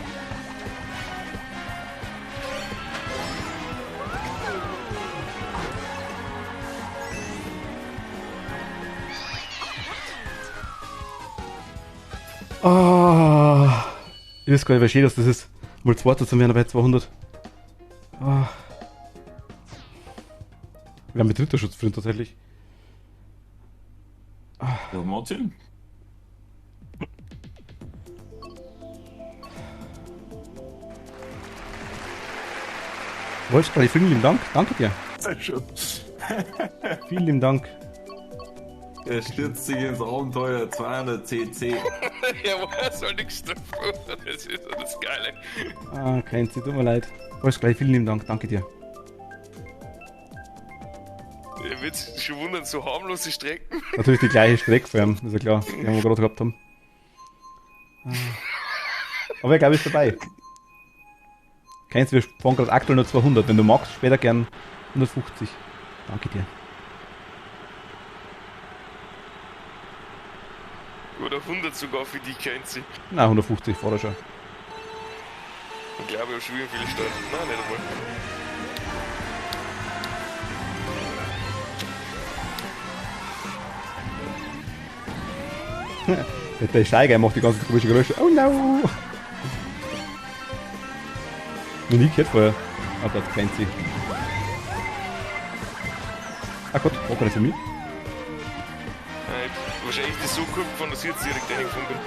Speaker 2: Ich weiß gar nicht, wie schön das ist. Mal Zweiter zu werden bei 200. Wir haben mit Dritter Schutz drin tatsächlich.
Speaker 3: Ja, Martin?
Speaker 2: Wolfsbrei, vielen lieben Dank. Danke dir.
Speaker 3: Sehr schön.
Speaker 2: Vielen lieben Dank.
Speaker 3: Er stürzt sich ins Abenteuer 200 CC.
Speaker 1: Ja, woher soll nichts davon? Das ist so das Geile.
Speaker 2: Ah, Keinzi, tut mir leid. Wolfsbrei, vielen lieben Dank. Danke dir.
Speaker 1: Ihr wird sich schon wundern, so harmlose Strecken.
Speaker 2: Natürlich die gleiche Strecke vor allem, ist ja klar, die wir gerade gehabt haben. Aber ich glaube, ich ist dabei. Keinzi, wir fahren gerade aktuell nur 200. Wenn du magst, später gern 150. Danke dir.
Speaker 1: Oder 100 sogar für die kennt sie.
Speaker 2: Na, 150 fahre ich schon.
Speaker 1: Ich glaube, ich habe schon wieder viele Stunden. Nein, nicht einmal.
Speaker 2: Der Steiger macht die ganzen komischen Geräusche. Oh no! Noch nie gehört vorher. Ah, das kennt sie. Ah Gott, war gar nicht für mich.
Speaker 1: Wahrscheinlich das so gut gefunden, dass ich jetzt direkt reingefunden bin.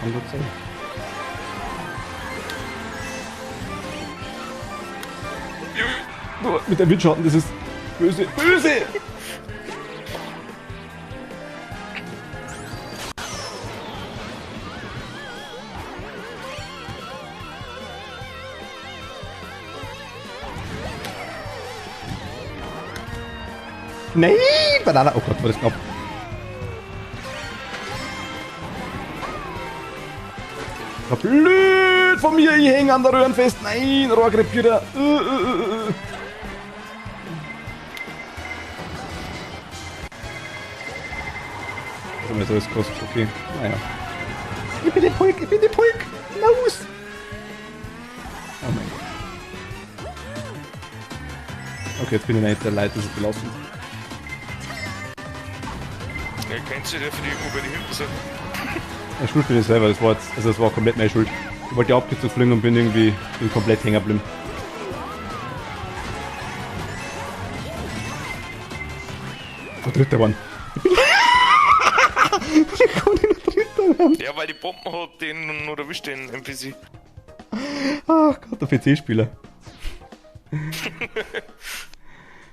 Speaker 2: Kann gut sein. Oh, mit dem Windschatten, das ist böse. Böse! Nein! Banana! Oh Gott, war das knapp. Blöd von mir, ich hänge an der Röhren fest. Nein, Rohrkrepierer. Was haben wir so alles gekostet? Okay, naja. Ich bin der Pulk, Maus! Oh mein Gott. Okay, jetzt bin ich nicht der Leid, dass es gelaufen ist.
Speaker 1: Ja, kennst du der für die irgendwo bei den hinten sind?
Speaker 2: Ja, schuld bin ich selber, das war jetzt, also das war komplett meine Schuld. Ich wollte die Abkürzung fliegen und bin komplett hängen geblieben. Der dritte Mann. Ich kann nicht der dritte werden.
Speaker 1: Ja, weil die Bomben hat den oder erwischt den NPC.
Speaker 2: Ach Gott, der PC-Spieler.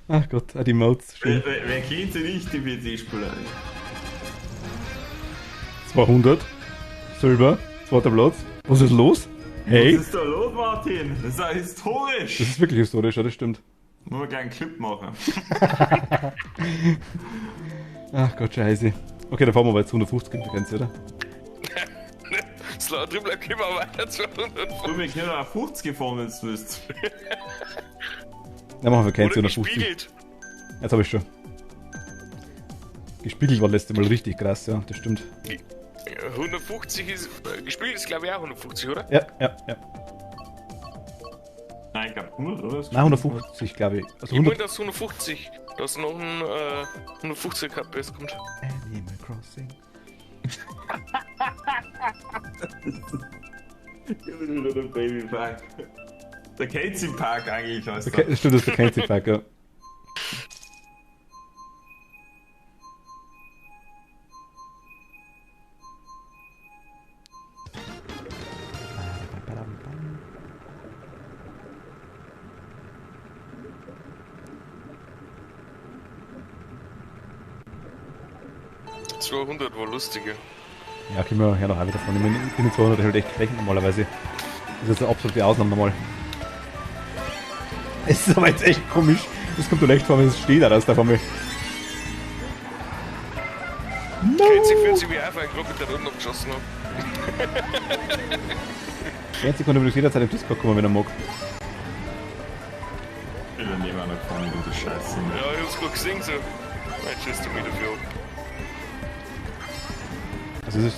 Speaker 2: Ach Gott, die Modes. Schön.
Speaker 3: Wer kennt sie nicht, die PC-Spieler?
Speaker 2: 200. Silber. Zweiter Platz. Was ist los? Hey?
Speaker 3: Was ist da los, Martin? Das ist ja historisch.
Speaker 2: Das ist wirklich historisch, ja, das stimmt.
Speaker 3: Muss man gleich einen Clip machen.
Speaker 2: Ach Gott, scheiße. Okay, dann fahren wir aber jetzt 150 Intelligenz, oder?
Speaker 1: Slow Dribbler, gehen wir weiter 200.
Speaker 3: Du, wir können auch 50 gefahren, wenn du willst.
Speaker 2: Dann machen wir keinen
Speaker 1: Oder
Speaker 2: 250.
Speaker 1: gespiegelt.
Speaker 2: Jetzt habe ich schon. Gespiegelt war letzte Mal richtig krass, ja, das stimmt.
Speaker 1: 150 ist. Gespiegelt ist glaube ich auch 150, oder?
Speaker 2: Ja.
Speaker 3: Nein, ich glaube 100, oder?
Speaker 2: Nein, 150, glaube ich. Also
Speaker 1: Ich meine,
Speaker 2: 100.
Speaker 1: das ist 150. Da ist noch ein 150 KPS kommt.
Speaker 2: Animal Crossing.
Speaker 3: Der Baby Park. Der Casey Park eigentlich heißt
Speaker 2: Okay, das stimmt, das ist der Kenzie Pack, ja.
Speaker 1: Der 200 war lustiger.
Speaker 2: Ja, können wir ja noch auch wieder fahren. Ich bin in 200 halt echt schlecht normalerweise. Das ist eine absolute Ausnahme normal. Es ist aber jetzt echt komisch. Das kommt doch echt vor, wenn es steht, da ist da vor mir.
Speaker 1: Kenzie fühlt sich wie einfach ein Club mit der Runde abgeschossen hat.
Speaker 2: Kenzie kann übrigens jederzeit im Discord kommen, wenn er mag.
Speaker 3: Ich will nicht mehr noch fahren, du Scheiße.
Speaker 1: Ja, ich hab's gut gesehen so. Nein, tschüss, du mich dafür ab.
Speaker 2: Also es ist...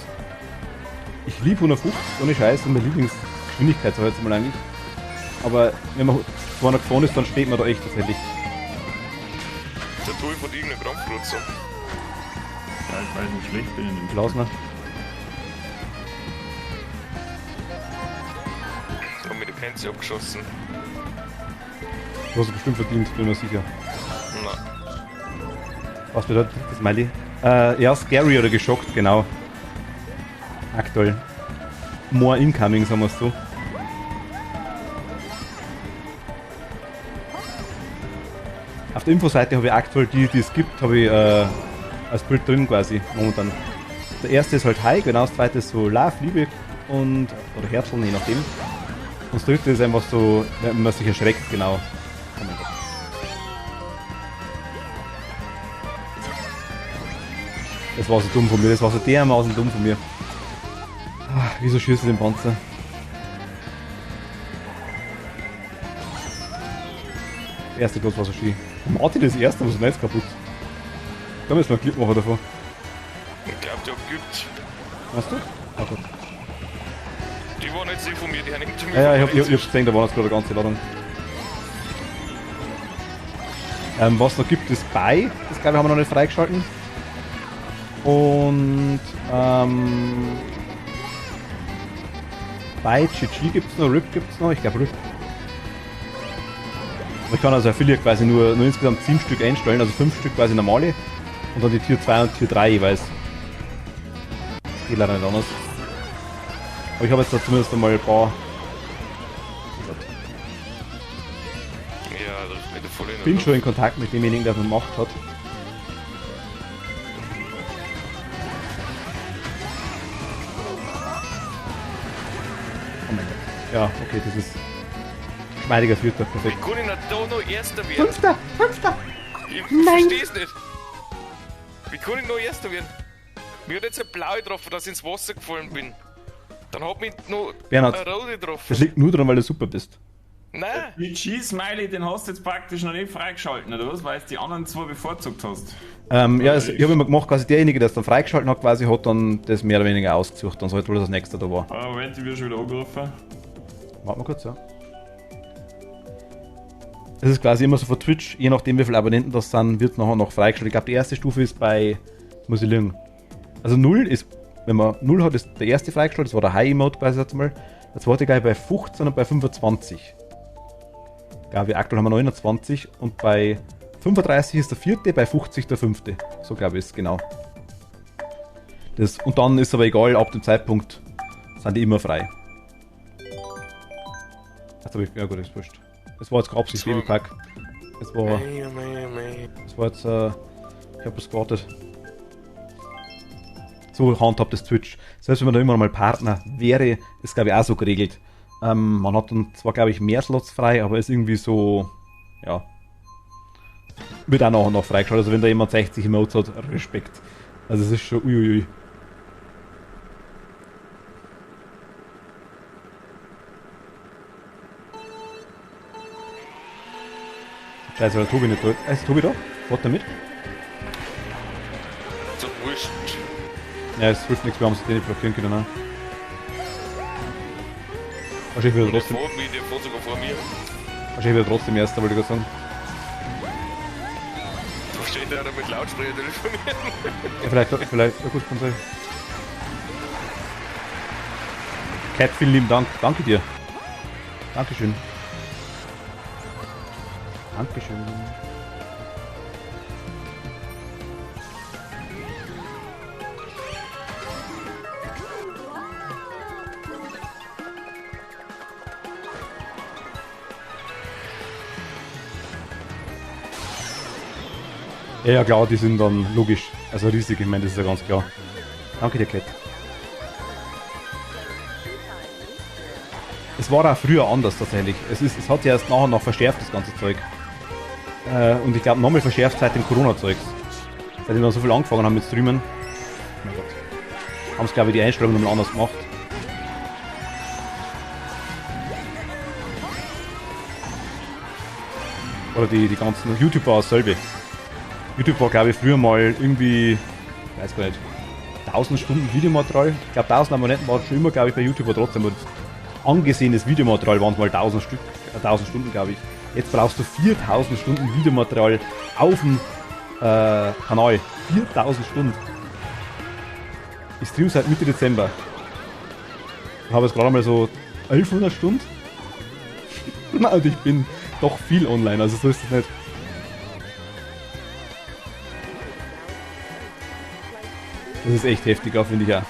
Speaker 2: Ich liebe 150, ohne Scheiß, und meine Lieblingsgeschwindigkeit, so jetzt mal eigentlich. Aber wenn man 200 gefahren ist, dann steht man da echt tatsächlich.
Speaker 1: Der Tool von irgendeiner Krampfbrutze.
Speaker 3: Ja, ich weiß nicht, schlecht bin ich nicht.
Speaker 2: Klausner.
Speaker 1: Da haben wir die Kenzie abgeschossen.
Speaker 2: Du hast es bestimmt verdient, bin mir sicher.
Speaker 1: Nein.
Speaker 2: Was bedeutet das, Smiley? Ja, scary oder geschockt, genau. Aktuell. More incoming, sagen wir es so. Auf der Infoseite habe ich aktuell die es gibt, habe ich als Bild drin quasi, momentan. Der erste ist halt High, genau, das zweite ist so Love, Liebe und, oder Herzl, je nachdem. Und das dritte ist einfach so, wenn man sich erschreckt, genau. Oh mein Gott. Das war so dumm von mir, das war so dermaßen dumm von mir. Ah, wieso schießt du den Panzer? Der erste Platz war so schön. Martin das erste, was ist denn jetzt kaputt? Da müssen wir einen Clip machen davon.
Speaker 1: Ich glaub, der gibt.
Speaker 2: Weißt du? Ah gut.
Speaker 1: Die waren jetzt nicht von mir, die haben hinter mir.
Speaker 2: Ja, ich hab's gesehen, da war jetzt gerade eine ganze Ladung. Was noch gibt, ist Buy. Das glaube ich haben wir noch nicht freigeschalten. Und Buy GG gibt's noch, RIP gibt's noch, ich glaube RIP. Ich kann also Affiliate quasi nur insgesamt 7 Stück einstellen, also 5 Stück quasi normale und dann die Tier 2 und Tier 3 jeweils. Das geht leider nicht anders. Aber ich habe jetzt da zumindest einmal ein paar.
Speaker 1: Ja, das ist voll in
Speaker 2: Ich bin schon in Kontakt mit demjenigen, der es gemacht hat. Oh mein Gott. Ja, okay, das ist geschmeidiger Vierter, perfekt.
Speaker 1: Wie kann ich da noch Erster werden?
Speaker 2: Fünfter!
Speaker 1: Ich
Speaker 2: Nein.
Speaker 1: versteh's nicht. Wie kann ich noch Erster werden? Mir hat jetzt ein Blau getroffen, dass ich ins Wasser gefallen bin. Dann hat mich noch
Speaker 2: Bernhard,
Speaker 1: eine Rose getroffen.
Speaker 2: das liegt nur daran, weil du super bist.
Speaker 1: Nein,
Speaker 3: Den G-Smiley, den hast du jetzt praktisch noch nicht freigeschalten, oder was? Weil du die anderen zwei bevorzugt hast.
Speaker 2: Ja, also, ich habe immer gemacht, quasi derjenige, der es dann freigeschalten hat, quasi hat dann das mehr oder weniger ausgesucht. Dann sollte wohl das nächste da war.
Speaker 3: Aber Moment, ich werde schon wieder angerufen.
Speaker 2: Warte mal kurz, ja. Es ist quasi immer so von Twitch, je nachdem wie viele Abonnenten das sind, wird nachher noch freigeschaltet. Ich glaube, die erste Stufe ist bei, muss ich lügen. Also 0 ist, wenn man 0 hat, ist der erste freigeschaltet, das war der High-Emote quasi jetzt mal. Der zweite gleich bei 15 und bei 25. Glaube ich, aktuell haben wir 29 und bei 35 ist der vierte, bei 50 der fünfte. So glaube ich es, genau. Und dann ist aber egal, ab dem Zeitpunkt sind die immer frei. Ja gut, ist wurscht. Das war jetzt gerade Absicht, Babypack. Das war jetzt, ich hab das gewartet. So handhabt das Twitch. Selbst wenn man da immer mal Partner wäre, ist glaube ich auch so geregelt. Man hat dann zwar glaube ich mehr Slots frei, aber ist irgendwie so, ja. Wird auch nachher noch freigeschaltet. Also wenn da jemand 60 Emotes hat, Respekt. Also es ist schon uiuiui. Scheiße, weil der Tobi nicht da ist. Ist Tobi da? Warte damit.
Speaker 1: so wurscht.
Speaker 2: Ja, es hilft nichts, wir haben es den nicht blockieren können. Ne? Wahrscheinlich wieder
Speaker 1: Der
Speaker 2: trotzdem,
Speaker 1: fährt mich, der fährt sogar vor mir.
Speaker 2: wahrscheinlich wieder trotzdem Erster, wollte ich gerade sagen.
Speaker 1: Da steht einer mit Lautsprecher telefonieren.
Speaker 2: Ja, vielleicht, ja gut, kann sein. Cat, vielen lieben Dank. Danke dir. Dankeschön. Dankeschön. Ja, klar, die sind dann logisch. Also riesig, ich meine, das ist ja ganz klar. Danke dir, Cat. Es war auch früher anders tatsächlich. Es hat sich erst nachher noch verschärft, das ganze Zeug. Und ich glaube, nochmal verschärft seit dem Corona-Zeugs. Seitdem wir so viel angefangen haben mit Streamen. Oh mein Gott. Haben es, glaube ich, die Einstellungen nochmal anders gemacht. Oder die ganzen YouTube war dasselbe. YouTube war, glaube ich, früher mal irgendwie, ich weiß gar nicht, 1000 Stunden Videomaterial. Ich glaube, 1000 Abonnenten waren schon immer, glaube ich, bei YouTube, aber trotzdem angesehenes Videomaterial waren es mal 1000 Stunden, glaube ich. Jetzt brauchst du 4000 Stunden Videomaterial auf dem Kanal. 4000 Stunden. Ich streame seit Mitte Dezember. Ich habe jetzt gerade mal so 1100 Stunden. Und ich bin doch viel online, also so ist es nicht. Das ist echt heftig, finde ich auch.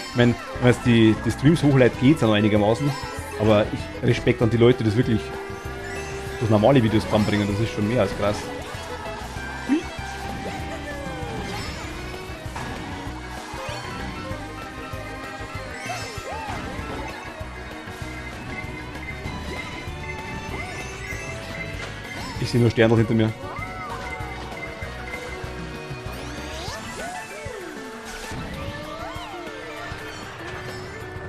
Speaker 2: Ich meine, wenn es die Streams hochlädt, geht es ja noch einigermaßen. Aber ich Respekt an die Leute, die das wirklich das normale Videos zusammenbringen, das ist schon mehr als krass. Ich sehe nur Sterne hinter mir.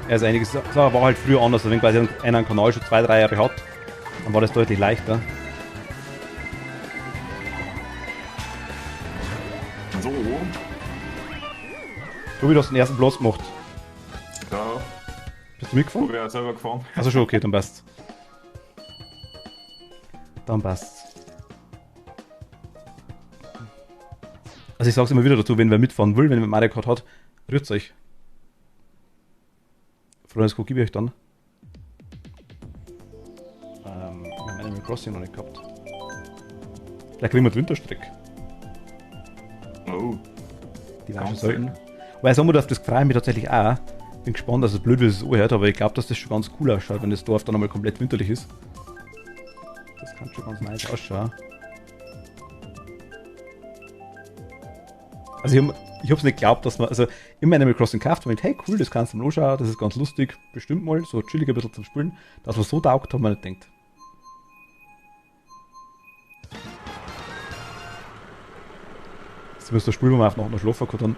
Speaker 2: Also einiges, so war halt früher anders, also wenn quasi einer einen Kanal schon 2-3 Jahre hat, dann war das deutlich leichter.
Speaker 3: So.
Speaker 2: So wie du hast den ersten Platz gemacht.
Speaker 3: Ja,
Speaker 2: Bist du mitgefahren?
Speaker 3: ich bin ja selber gefahren.
Speaker 2: Also schon okay, dann passt's. Dann passt's. Also ich sag's immer wieder dazu, wenn wer mitfahren will, wenn wer Mario Kart hat, rührt's euch. Florence, wo gebe ich euch dann? Wir haben Animal Crossing noch nicht gehabt. Vielleicht kriegen wir die Winterstrecke.
Speaker 3: Oh.
Speaker 2: Die war schon
Speaker 3: Ganz
Speaker 2: selten. Aber ich sagen wir, das freue ich mich tatsächlich auch. Bin gespannt, also blöd wie es anhört, aber ich glaube, dass das schon ganz cool ausschaut, wenn das Dorf dann einmal komplett winterlich ist. Das kann schon ganz nice ausschauen. Also ich hab's nicht geglaubt, dass man, also in meinem Animal Crossing gekauft und hey cool, das kannst du mal anschauen, das ist ganz lustig, bestimmt mal, so chillig ein bisschen zum Spielen. Dass man so taugt, hat man nicht gedacht. Das ist das Spiel, wo man auch noch schlafen kann dann.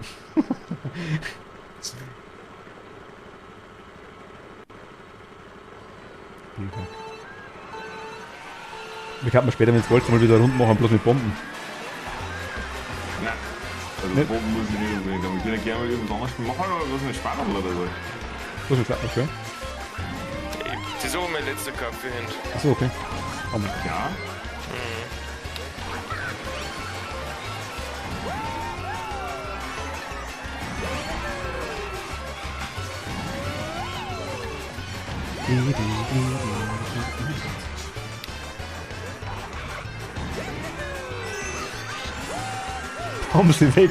Speaker 2: Wie kann man später, wenn es wollt, mal wieder rund machen, bloß mit Bomben?
Speaker 3: Nein. Also
Speaker 2: Nicht?
Speaker 3: Bomben muss ich nicht unbedingt, aber ich würde gerne mal irgendwas anderes machen oder was mit Spannerl oder so.
Speaker 2: Bloß mit okay.
Speaker 1: Das ist auch mein letzter Kaffee hin.
Speaker 2: Achso, okay. Komm.
Speaker 3: Ja.
Speaker 2: Kommen sie weg.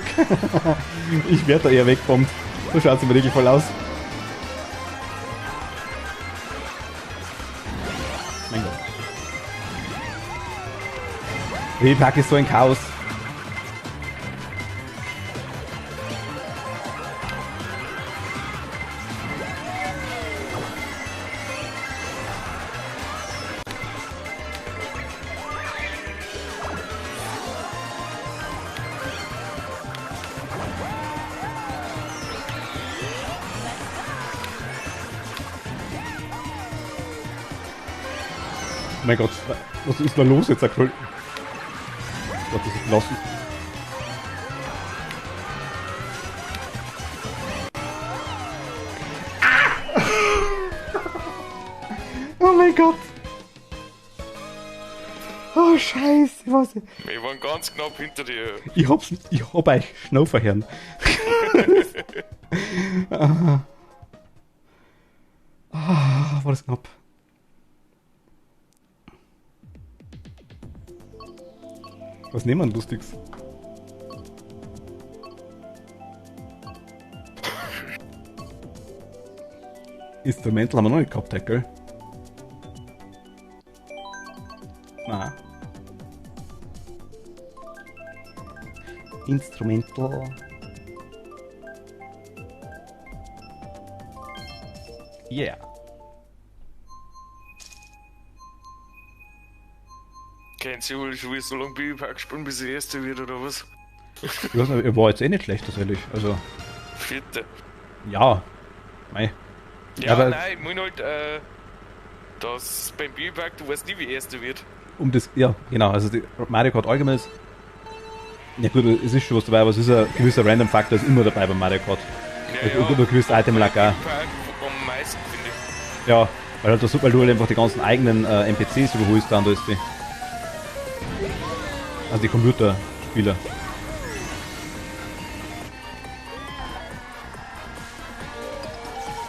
Speaker 2: Ich werde da eher wegbombt. So schaut sie mir wirklich voll aus. Mein Gott. Webhack ist so ein Chaos. Oh mein Gott, was ist da los jetzt, Akkurat? Gott, das ist lassen. Oh mein Gott! Oh Scheiße, was?
Speaker 1: Wir waren ganz knapp hinter dir.
Speaker 2: Ich hab euch Schnauferhirn. War das knapp. Was nehmen wir denn Lustiges? Instrumental haben wir noch nicht gehabt, gell? Nein. Instrumental. Yeah.
Speaker 1: Kennst du wohl schon wieder so lange Biberpark spielen, bis der erste wird oder was?
Speaker 2: Ich weiß nicht, er war jetzt eh nicht schlecht, tatsächlich. Also,
Speaker 1: Vierte.
Speaker 2: ja. Mei.
Speaker 1: Ja,
Speaker 2: Aber-
Speaker 1: nein, ich meine halt, dass beim Biberpark, du weißt nie, wie erster wird.
Speaker 2: Um das, ja, genau, also die Mario Kart allgemein ist. Ja gut, es ist schon was dabei, aber es ist ein gewisser Random-Faktor, ist immer dabei beim Mario Kart. Und ein gewisses Item-Lack auch.
Speaker 1: Biberpark am meisten, finde ich.
Speaker 2: Ja, weil du halt einfach die ganzen eigenen NPCs überholst dann, da ist die. Also die Computerspieler.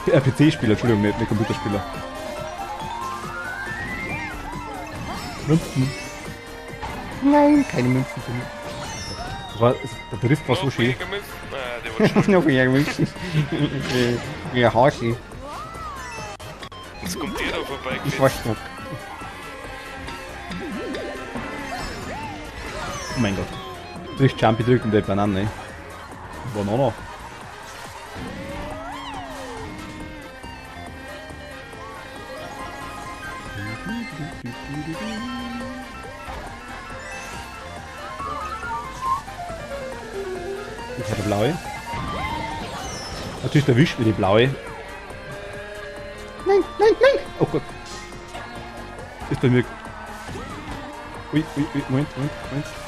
Speaker 2: PC-Spieler, Entschuldigung, nicht Computerspieler. Münzen. Nein, keine Münzen für mich. Der Drift war so schön.
Speaker 1: Der war schön.
Speaker 2: Noch mehr Münzen. Ja, Hasi.
Speaker 1: Jetzt kommt der da vorbei.
Speaker 2: Ich war stuck. Oh mein Gott. Du hast Jumpy drückt und der Banane. Banane. Ich habe blaue. Natürlich erwischt mir die blaue. Nein, nein, nein! Oh Gott. Ist bei mir. Ui, Moment.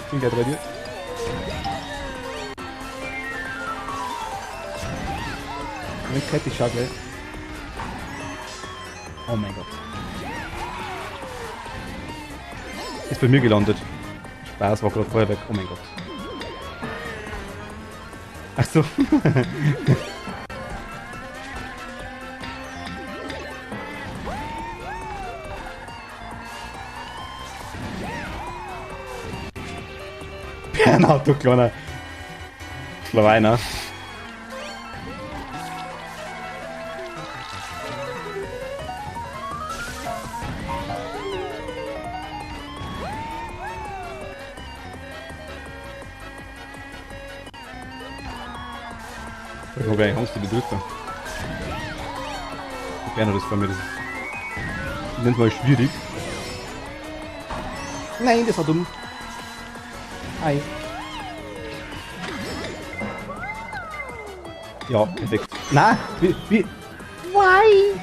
Speaker 2: Ich bin gleich bei dir. Moment, ich schau gleich. Oh mein Gott. Ist bei mir gelandet. Spaß war gerade vorher weg. Oh mein Gott. Ach so. Bernhard, du kleiner Schleweiner. Ich habe eigentlich Angst vor die Drücker. Bernhard ist vor mir, das ist... Ich nenne es mal schwierig. Nein, das war dumm. Hi. Ja, perfekt. Na, wie? Why?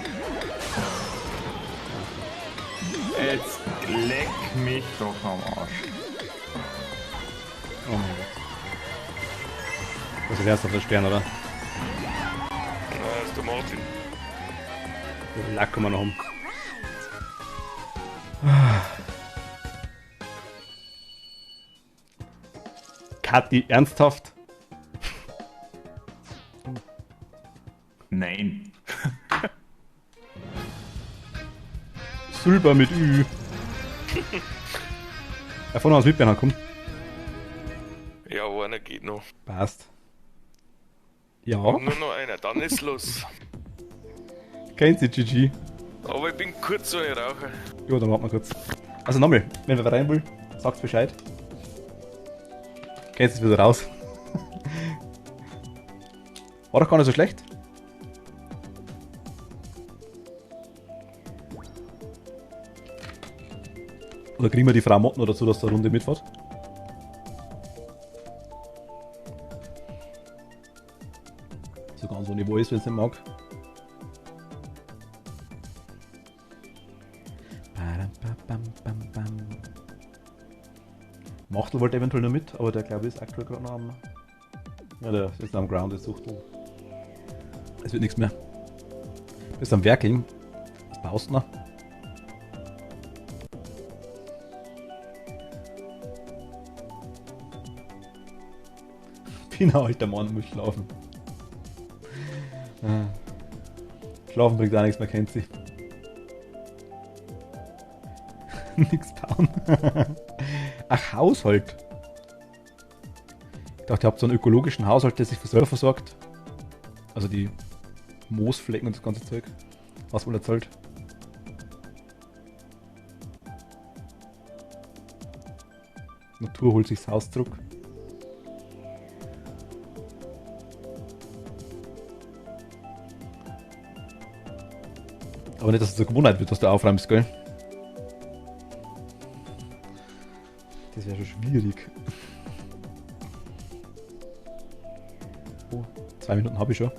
Speaker 3: jetzt leck mich doch am Arsch.
Speaker 2: Oh mein Gott. Das ist erst auf der Stern, oder?
Speaker 1: Na, das ist der Martin.
Speaker 2: Lack kommen wir noch um. Kathi, ernsthaft?
Speaker 3: Nein.
Speaker 2: Silber mit Ü. Vorne aus Mitbein kommt.
Speaker 1: Ja, einer geht noch.
Speaker 2: Passt. Ja.
Speaker 1: Nur noch einer, dann ist los.
Speaker 2: Kennt sie, GG.
Speaker 1: Aber ich bin kurz so ein Raucher.
Speaker 2: Jo, dann warten wir kurz. Also nochmal, wenn wer rein will, sagt Bescheid. Kennt es wieder raus. War doch gar nicht so schlecht. Oder kriegen wir die Frau Motten dazu, dass der Runde mitfährt? So ganz ohne Voice, wenn es nicht mag. Machtel wollte eventuell noch mit, aber der glaube ich ist aktuell gerade noch am. Ja, der ist jetzt am Ground, der sucht. Es wird nichts mehr. Bist am Werkeln. Was baust du noch? Pina, alter Mann, muss schlafen. Schlafen bringt auch nichts mehr, kennt sie. Nix bauen. Ach, Haushalt. Ich dachte, ihr habt so einen ökologischen Haushalt, der sich für selber versorgt. Also die Moosflecken und das ganze Zeug. Was wohl erzählt. Natur holt sich das Haus zurück. Aber nicht, dass es eine Gewohnheit wird, dass du aufräumst, gell? Das wäre schon schwierig. Oh, 2 Minuten habe ich schon.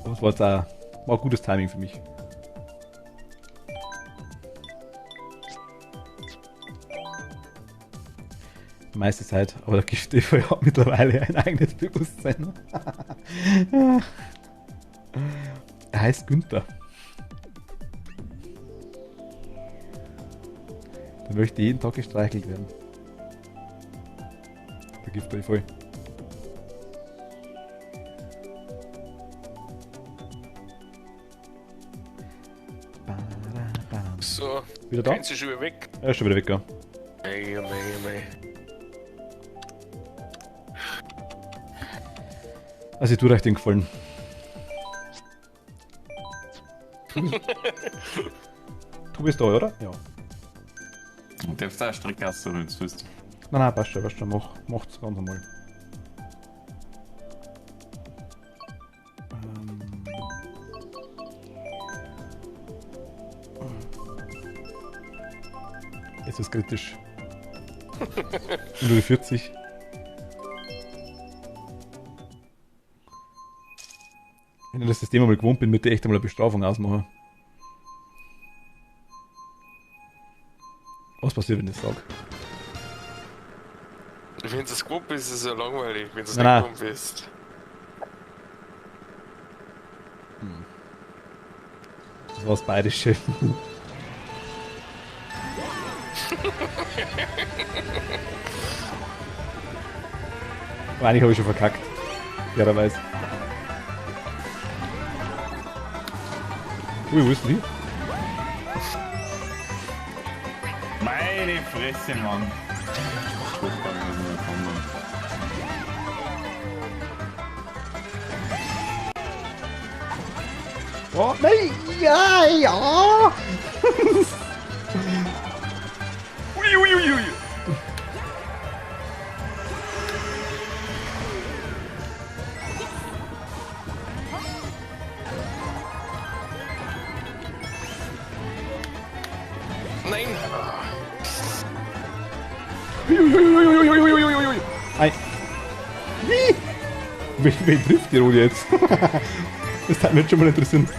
Speaker 2: Aber das war jetzt auch war gutes Timing für mich. Die meiste Zeit, aber der Gift TV hat mittlerweile ein eigenes Bewusstsein. Er heißt Günther. Der möchte jeden Tag gestreichelt werden. Der Gift TV.
Speaker 1: So,
Speaker 2: Wieder da?
Speaker 1: kennst du schon wieder weg?
Speaker 2: Er ist schon wieder weg, ja.
Speaker 1: Ey, mei.
Speaker 2: Also ich tue recht den gefallen. Du bist da, oder? Ja.
Speaker 3: Du darfst auch Strecke aus, wenn du willst.
Speaker 2: Nein, passt schon. Macht's ganz einmal. Jetzt ist kritisch. Nur die 40. Wenn ich das System einmal gewohnt bin, müsste ich echt einmal eine Bestrafung ausmachen. Was passiert, wenn ich das sage?
Speaker 1: Wenn du es gewohnt bist, ist es ja langweilig, wenn du es nicht
Speaker 2: Nein.
Speaker 1: gewohnt bist.
Speaker 2: Das war das Bayerische. Aber eigentlich habe ich schon verkackt. Fairerweise. Ui, wo ist denn die?
Speaker 3: Meine Fresse, Mann.
Speaker 2: Oh, nein! Ja, ja!
Speaker 1: Ui. Nein!
Speaker 2: Ei. Wie? Wen trifft die Rode jetzt? Das hat mich jetzt schon mal interessiert.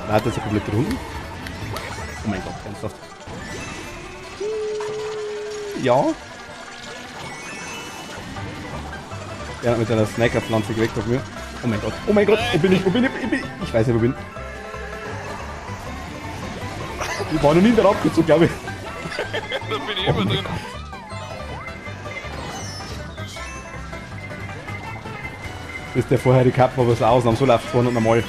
Speaker 2: Warte, das ist eine komplette Runde. Oh mein Gott, ernsthaft. Ja. Der hat mit seiner Snacker-Pflanze geweckt auf mir. Oh mein Gott, wo bin ich? Ich weiß nicht, wo bin ich. Ich war noch nie in der Abkürzung, glaube ich.
Speaker 1: Da bin ich immer drin.
Speaker 2: Das ist der vorherige Cup, war was Ausnahme, so läuft es vorne normal.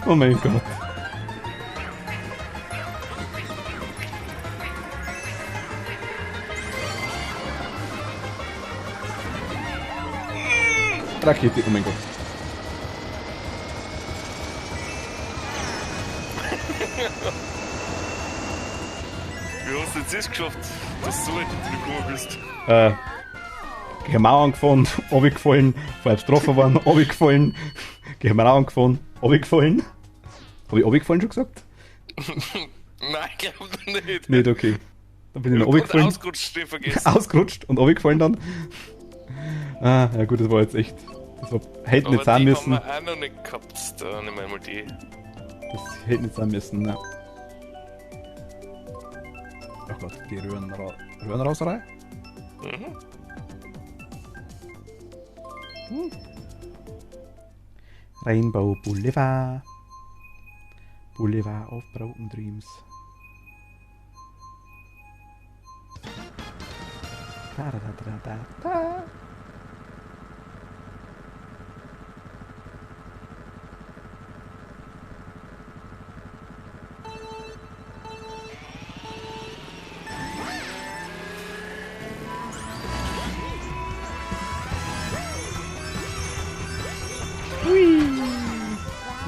Speaker 2: Oh mein Gott. Rakete, oh mein Gott.
Speaker 1: Wie hast du jetzt das geschafft, dass du so weit gekommen bist?
Speaker 2: Gegen Mauern gefahren, runtergefallen, vorher getroffen worden, runtergefallen, gegen Mauern gefahren, runtergefallen. Habe ich runtergefallen schon gesagt?
Speaker 1: Nein, ich glaube nicht.
Speaker 2: Nicht, okay. Dann bin ich noch
Speaker 1: Und
Speaker 2: runtergefallen.
Speaker 1: ausgerutscht, den vergessen.
Speaker 2: Ausgerutscht und runtergefallen dann. Ah, ja gut, das war jetzt echt. Das hätte nicht sein müssen.
Speaker 1: Aber die haben wir auch noch nicht gehabt. Da nehmen wir mal die.
Speaker 2: Das hätte nicht sein müssen, ja. Ach Gott, die Röhrenrauserei?
Speaker 1: Mhm.
Speaker 2: Rainbow Boulevard. Boulevard of Broken Dreams. Da, da, da, da, da.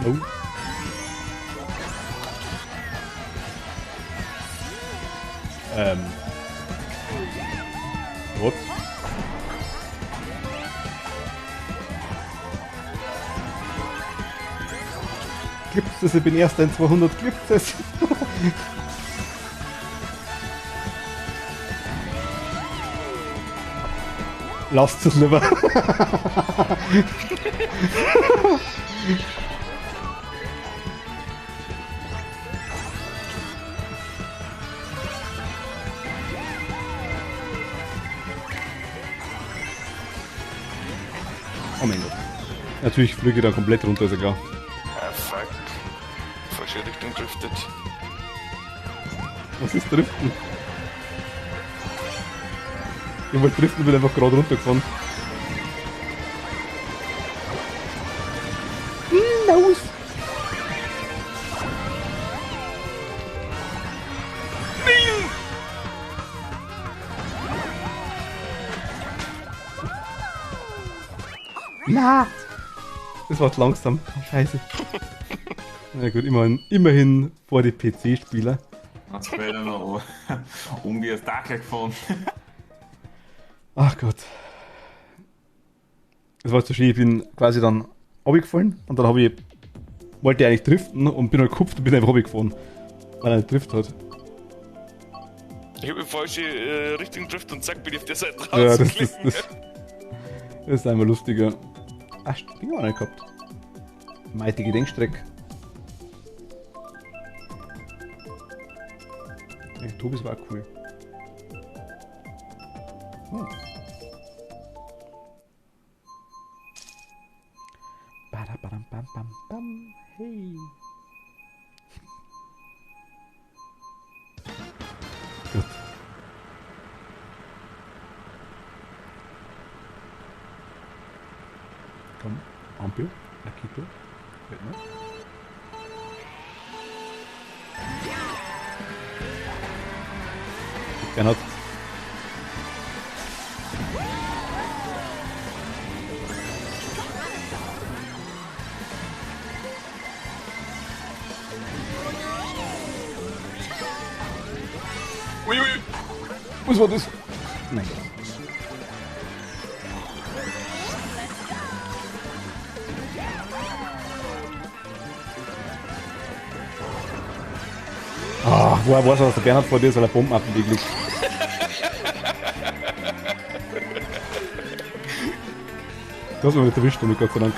Speaker 2: Oh. What? Gibt's das? Ich bin erst in 200. Gibt's das? Lasst es lieber. Oh mein Gott. Natürlich fliege ich da komplett runter, ist ja klar.
Speaker 1: Ah, fuck. Falsche Richtung driftet.
Speaker 2: Was ist Driften? Ich wollte driften, bin einfach gerade runtergefahren. Los! Na! Das war langsam. Scheiße. Na gut, immerhin vor die PC-Spieler.
Speaker 3: Hat später noch um die Dackel gefahren.
Speaker 2: Ach Gott. Das war so schön, ich bin quasi dann runtergefallen und dann wollte ich eigentlich driften und bin halt gekupft und bin einfach runtergefahren, weil er nicht drift hat.
Speaker 1: Ich habe in falsche Richtung driftet und zack, bin ich auf der Seite
Speaker 2: Ja, das
Speaker 1: rausgeflogen.
Speaker 2: ist einmal lustiger. Ach, Ding auch nicht gehabt. Meite Gedenkstrecke. Ja, Tobis war auch cool. Hm. Badabadam, bam, bam, bam. Hey. Gut. Komm, Ampel, Akito. Fällt mir. Bernhard.
Speaker 1: Ui, ui.
Speaker 2: Was war das? Nein. Woher weiß er, dass der Bernhard vor dir ist, weil er Bomben auf dem Weg liegt? Du hast mich nicht erwischt damit, Gott sei Dank.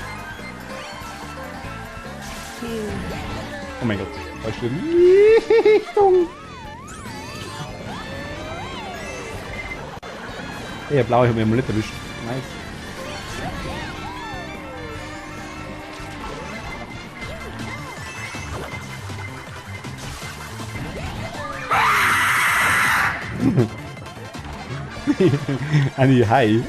Speaker 2: Oh mein Gott, falsche Richtung. Hey, blau, ich hab mich mal nicht erwischt. Nice. Anni, hi.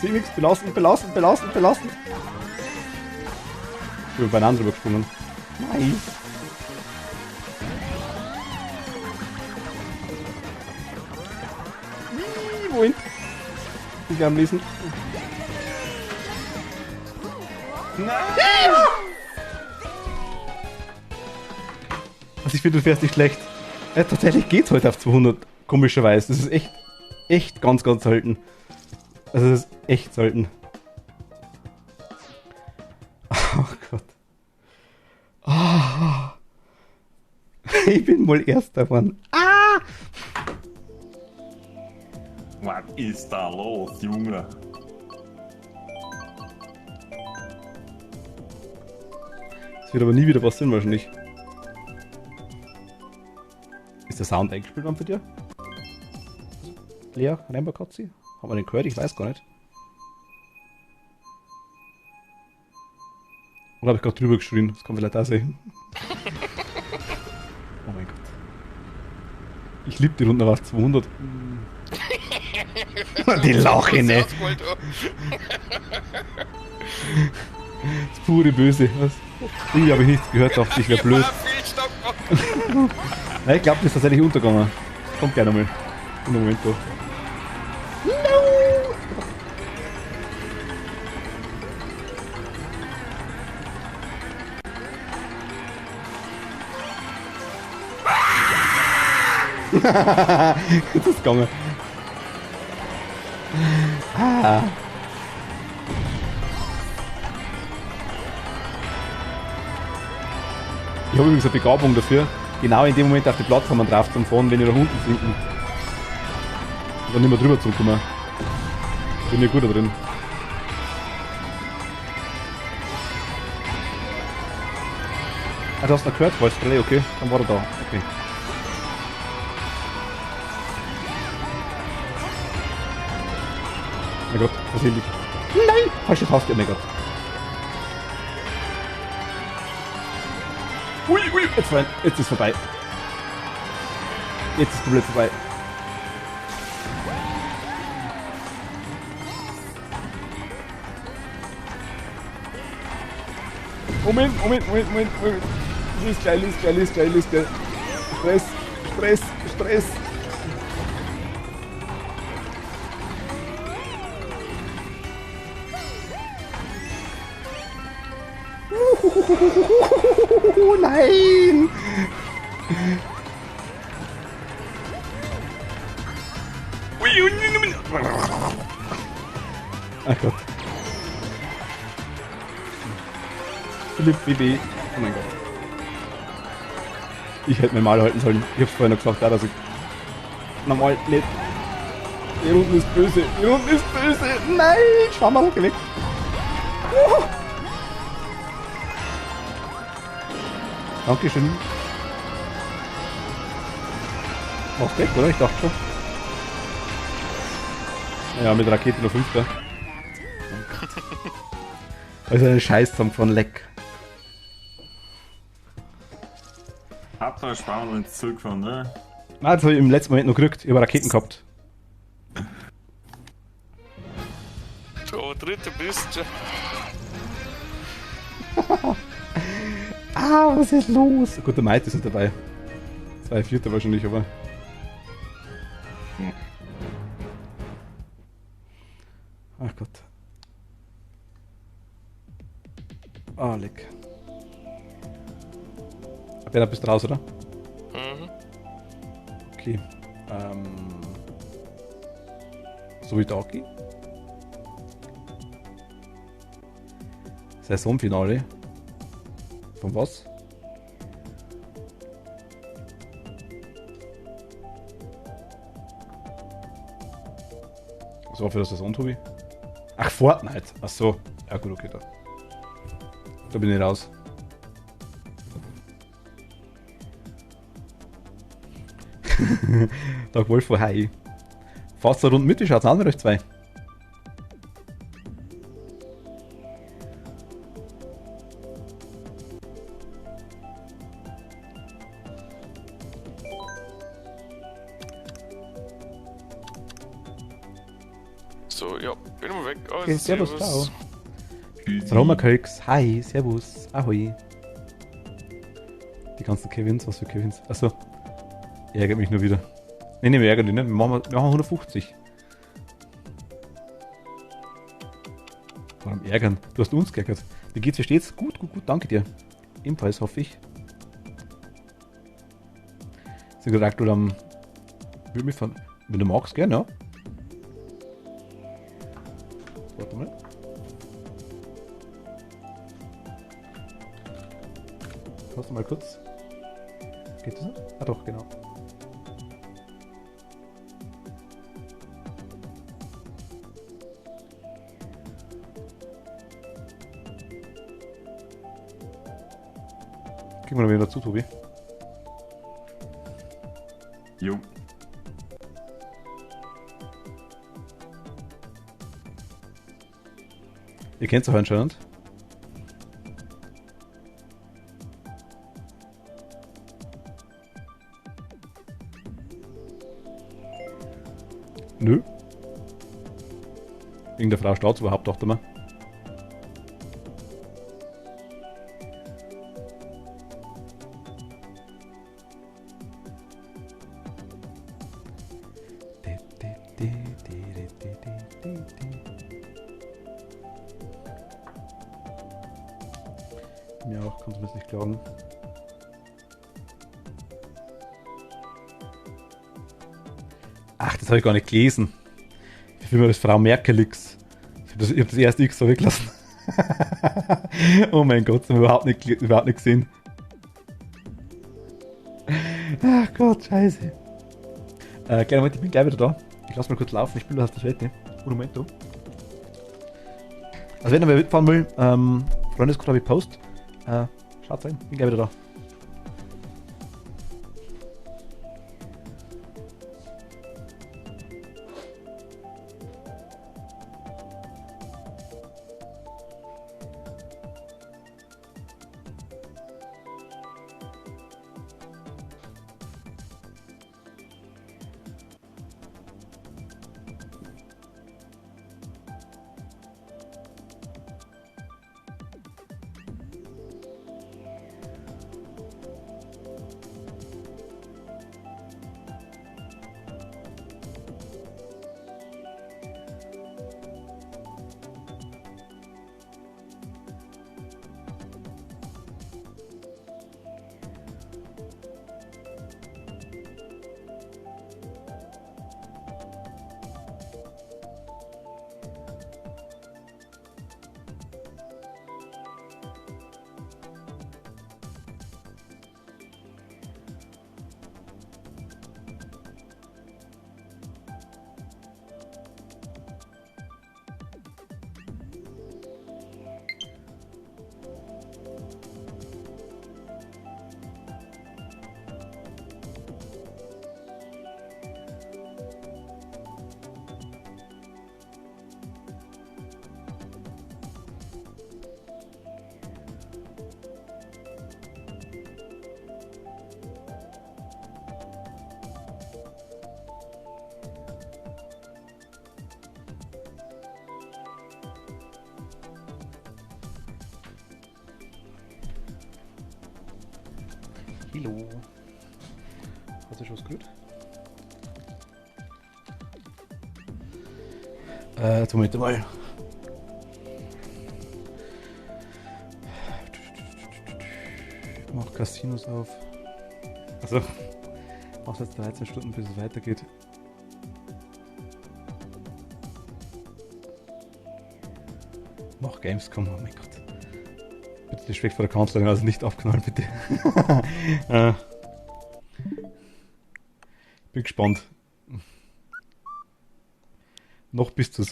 Speaker 2: Sieh nix, belassen. Ich bin beieinander drüber gesprungen. Nice. Wohin? Ich will am lesen. Nein! Also ich finde, du fährst nicht schlecht. Ja, tatsächlich geht's heute auf 200, komischerweise. Das ist echt ganz selten. Also das ist echt selten. Oh Gott. Oh. Ich bin wohl Erster geworden. Ah!
Speaker 3: Was ist da los, Junge?
Speaker 2: Das wird aber nie wieder passieren wahrscheinlich. Ist der Sound eingespielt worden für dir? Lea, Rainbow Kotzi? Haben wir den gehört? Ich weiß gar nicht. Oder habe ich gerade drüber geschrien? Das kann vielleicht auch sein. Oh mein Gott. Ich liebe die Runde auf 200. Die Lache, ne? Das pure Böse. Was? Irgendwie habe ich nichts gehört, dachte ich wäre blöd. Nein, ich glaube, das ist tatsächlich untergegangen. Kommt gleich nochmal. In Moment da. Jetzt ist es gegangen. Ah. Ich habe übrigens eine Begabung dafür, genau in dem Moment auf die Plattformen drauf zu fahren, wenn ich nach unten sinken. Und dann nicht mehr drüber zu kommen. Bin ich gut da drin. Ah, du hast noch gehört, Wolf 3, okay, dann war er da. Okay. Oh mein Gott, versehentlich. Nein! Falsche Taste, oh mein Gott. Ui, jetzt ist vorbei. Jetzt ist komplett vorbei. Moment. Lies gleich. Stress. Nein! Ach Gott. Philipp BB. Oh mein Gott. Ich hätte mir mal halten sollen. Ich hab's vorher noch gesagt, dass ich normal nicht. Die Runde ist böse. Nein! Schau mal, geh weg. Dankeschön. Mach's weg, oder? Ich dachte schon. Ja, mit Rakete nur 5. Also ein Scheiß von Leck.
Speaker 3: Habt ihr spannend ins zurückgefahren, ne?
Speaker 2: Nein, das habe ich im letzten Moment noch gekriegt. Ich habe Raketen gehabt.
Speaker 1: Du dritte bist du.
Speaker 2: Ah, was ist los? Gut, der Maite ist dabei. 2 Vierter wahrscheinlich, aber. Ach Gott. Ah, leck. Bernhard, bist du raus, oder?
Speaker 1: Mhm.
Speaker 2: Okay. So wie Dagi. Saisonfinale. Von was? Was war für das Saison, Tobi? Ach, Fortnite. Ach so. Ja gut, okay, da bin ich raus. Tag Wolf vor Hi. Fast eine Runde mit, wie schaut's an mit euch zwei?
Speaker 1: So, ja, bin mal weg. Oh,
Speaker 2: Okay, servus, ciao.
Speaker 3: Tschüssi.
Speaker 2: Romaköks, hi, servus, ahoi. Die ganzen Kevins, was für Kevins? Achso. Ärgert mich nur wieder. Ne, wir ärgern dich nicht. Wir machen 150. Warum ärgern? Du hast uns geärgert. Wie geht's? Wie steht's? Gut, danke dir. Ebenfalls, hoffe ich. Sind gerade aktuell am... Würde mich von... Wenn du magst, gerne, ja. Warte mal. Kannst du mal kurz... Geht das nicht? Ah doch, genau. Kriegen wir noch wieder dazu, Tobi.
Speaker 3: Jo.
Speaker 2: Ihr kennt es auch anscheinend. Nö. Wegen der Frau Staats überhaupt, dachte man. Mir auch, kannst du mir das nicht glauben. Ach, das habe ich gar nicht gelesen. Ich finde das Frau Merkelix. Ich habe das erste X so weggelassen. Oh mein Gott, das haben wir überhaupt nicht gesehen. Ach Gott, scheiße. Kleiner Moment, ich bin gleich wieder da. Ich lasse mal kurz laufen, ich bin da auf der Seite. Un momento. Also wenn ihr mal mitfahren will, Freundescode habe ich Post. Schaut rein, bin gleich wieder da. Hallo. Hat sich was gehört? Jetzt Moment mal. Mach Casinos auf. Also, mach jetzt 13 Stunden, bis es weitergeht. Mach Gamescom, oh mein Gott. Bitte die Schweck vor der Kanzlerin, also nicht aufknallen, bitte. Bin gespannt. Noch bist du's.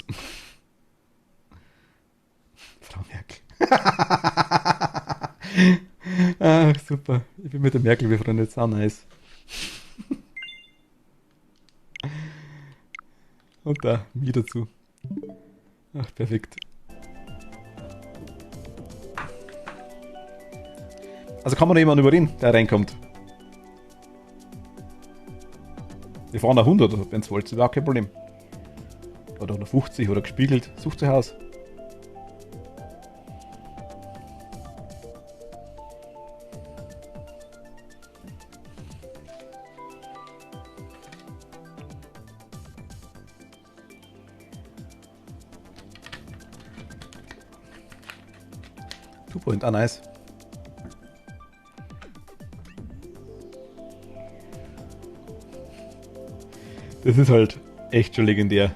Speaker 2: Frau Merkel. Ah, super. Ich bin mit der Merkel befreundet, so nice. Und da, mir dazu. Ach, perfekt. Also kann man da jemanden überreden, der reinkommt. Wir fahren nach 100, wenn es wollt, ist überhaupt kein Problem. Oder 150 oder gespiegelt, sucht euch aus. Two-Point, ah nice. Das ist halt echt schon legendär.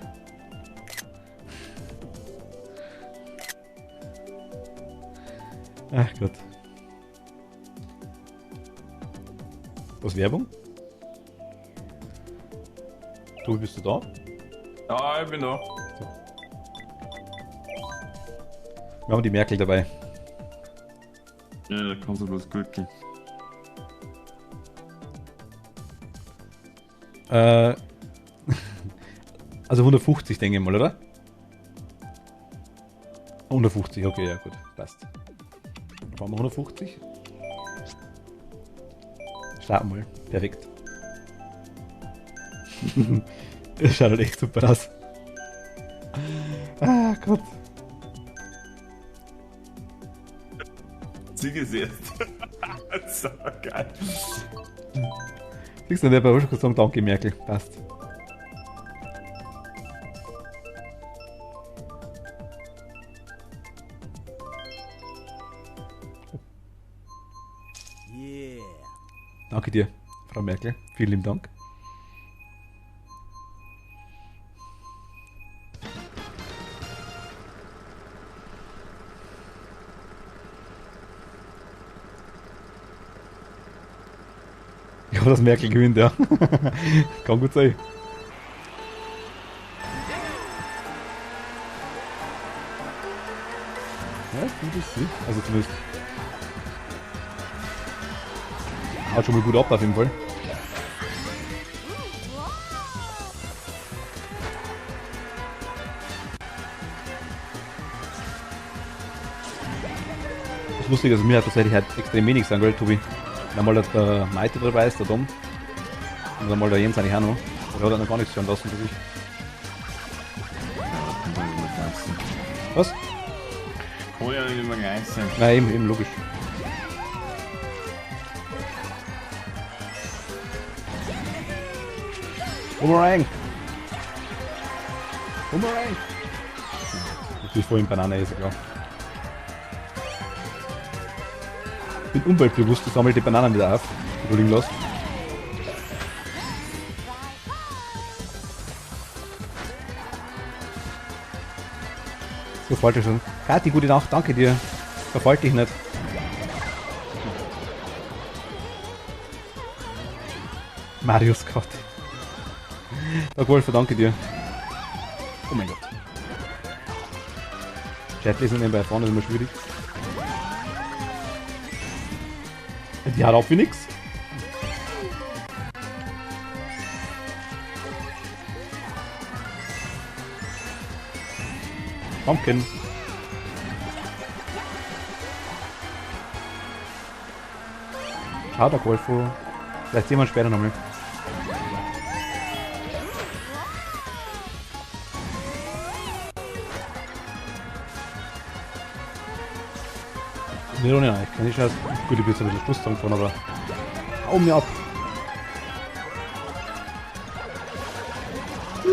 Speaker 2: Ach Gott. Was, Werbung? Tobi, bist du da?
Speaker 3: Ja, ich bin da.
Speaker 2: Wir haben die Merkel dabei.
Speaker 3: Ja, da kann so bloß gut gehen.
Speaker 2: Also 150 denke ich mal, oder? 150, okay, ja gut, passt. Fahren wir 150? Starten mal, perfekt. Das schaut halt echt super aus. Ah Gott.
Speaker 3: Sieg ist jetzt. So geil.
Speaker 2: Siehst du, der bei schon sagen, danke Merkel, passt. Danke dir, Frau Merkel. Vielen lieben Dank. Ich hoffe, dass Merkel gewinnt, ja. Kann gut sein. Ja, ich finde das nicht. Also zumindest. Haut schon mal gut ab auf jeden Fall. Das ist lustig, also mir hat tatsächlich halt extrem wenig sein, gell, Tobi? Einmal der Maite dabei ist, der Dom. Und einmal der Jens eigentlich auch noch. Der hat noch gar nichts hören lassen für sich. Was?
Speaker 3: Oh ja, nicht mehr gleich sein.
Speaker 2: Nein, eben logisch. Boomerang! Boomerang! Das ist vorhin Banane, ist ja klar. Ich bin umweltbewusst, ich sammle die Bananen wieder auf, die du liegen lässt. So, fällt schon. Kathi, gute Nacht, danke dir. Verfall dich nicht. Marius Gott. Tag Wolf, danke dir. Oh mein Gott. Chat lesen nebenbei vorne ist immer schwierig. Die hat auch für nix. Pumpkin. Schau, der Golfo. Vielleicht sehen wir ihn später nochmal. Nee, nein, ich kann nicht erst. Gut, ich bin jetzt ein bisschen Schluss dran gefahren, aber. Hau mir ab!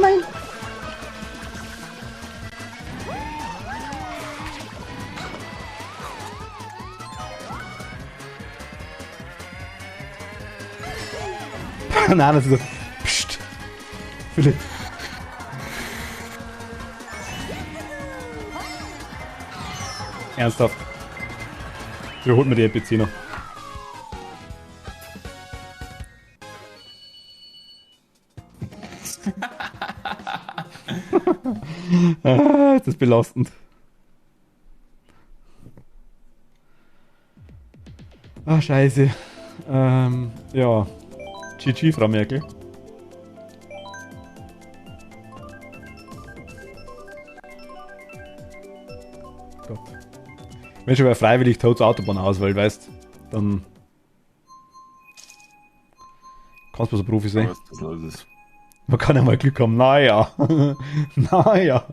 Speaker 2: Nein! Nein, das ist so. Psst. Philipp. Ernsthaft. Wiederholt mir die NPC noch. Das ist belastend. Ah, scheiße. Ja. GG, Frau Merkel. Gott. Wenn schon wer freiwillig Toads Autobahn auswählt, weißt, dann kannst du so Profi sein.
Speaker 3: Was los ist.
Speaker 2: Man kann ja mal Glück haben. Naja. Naja.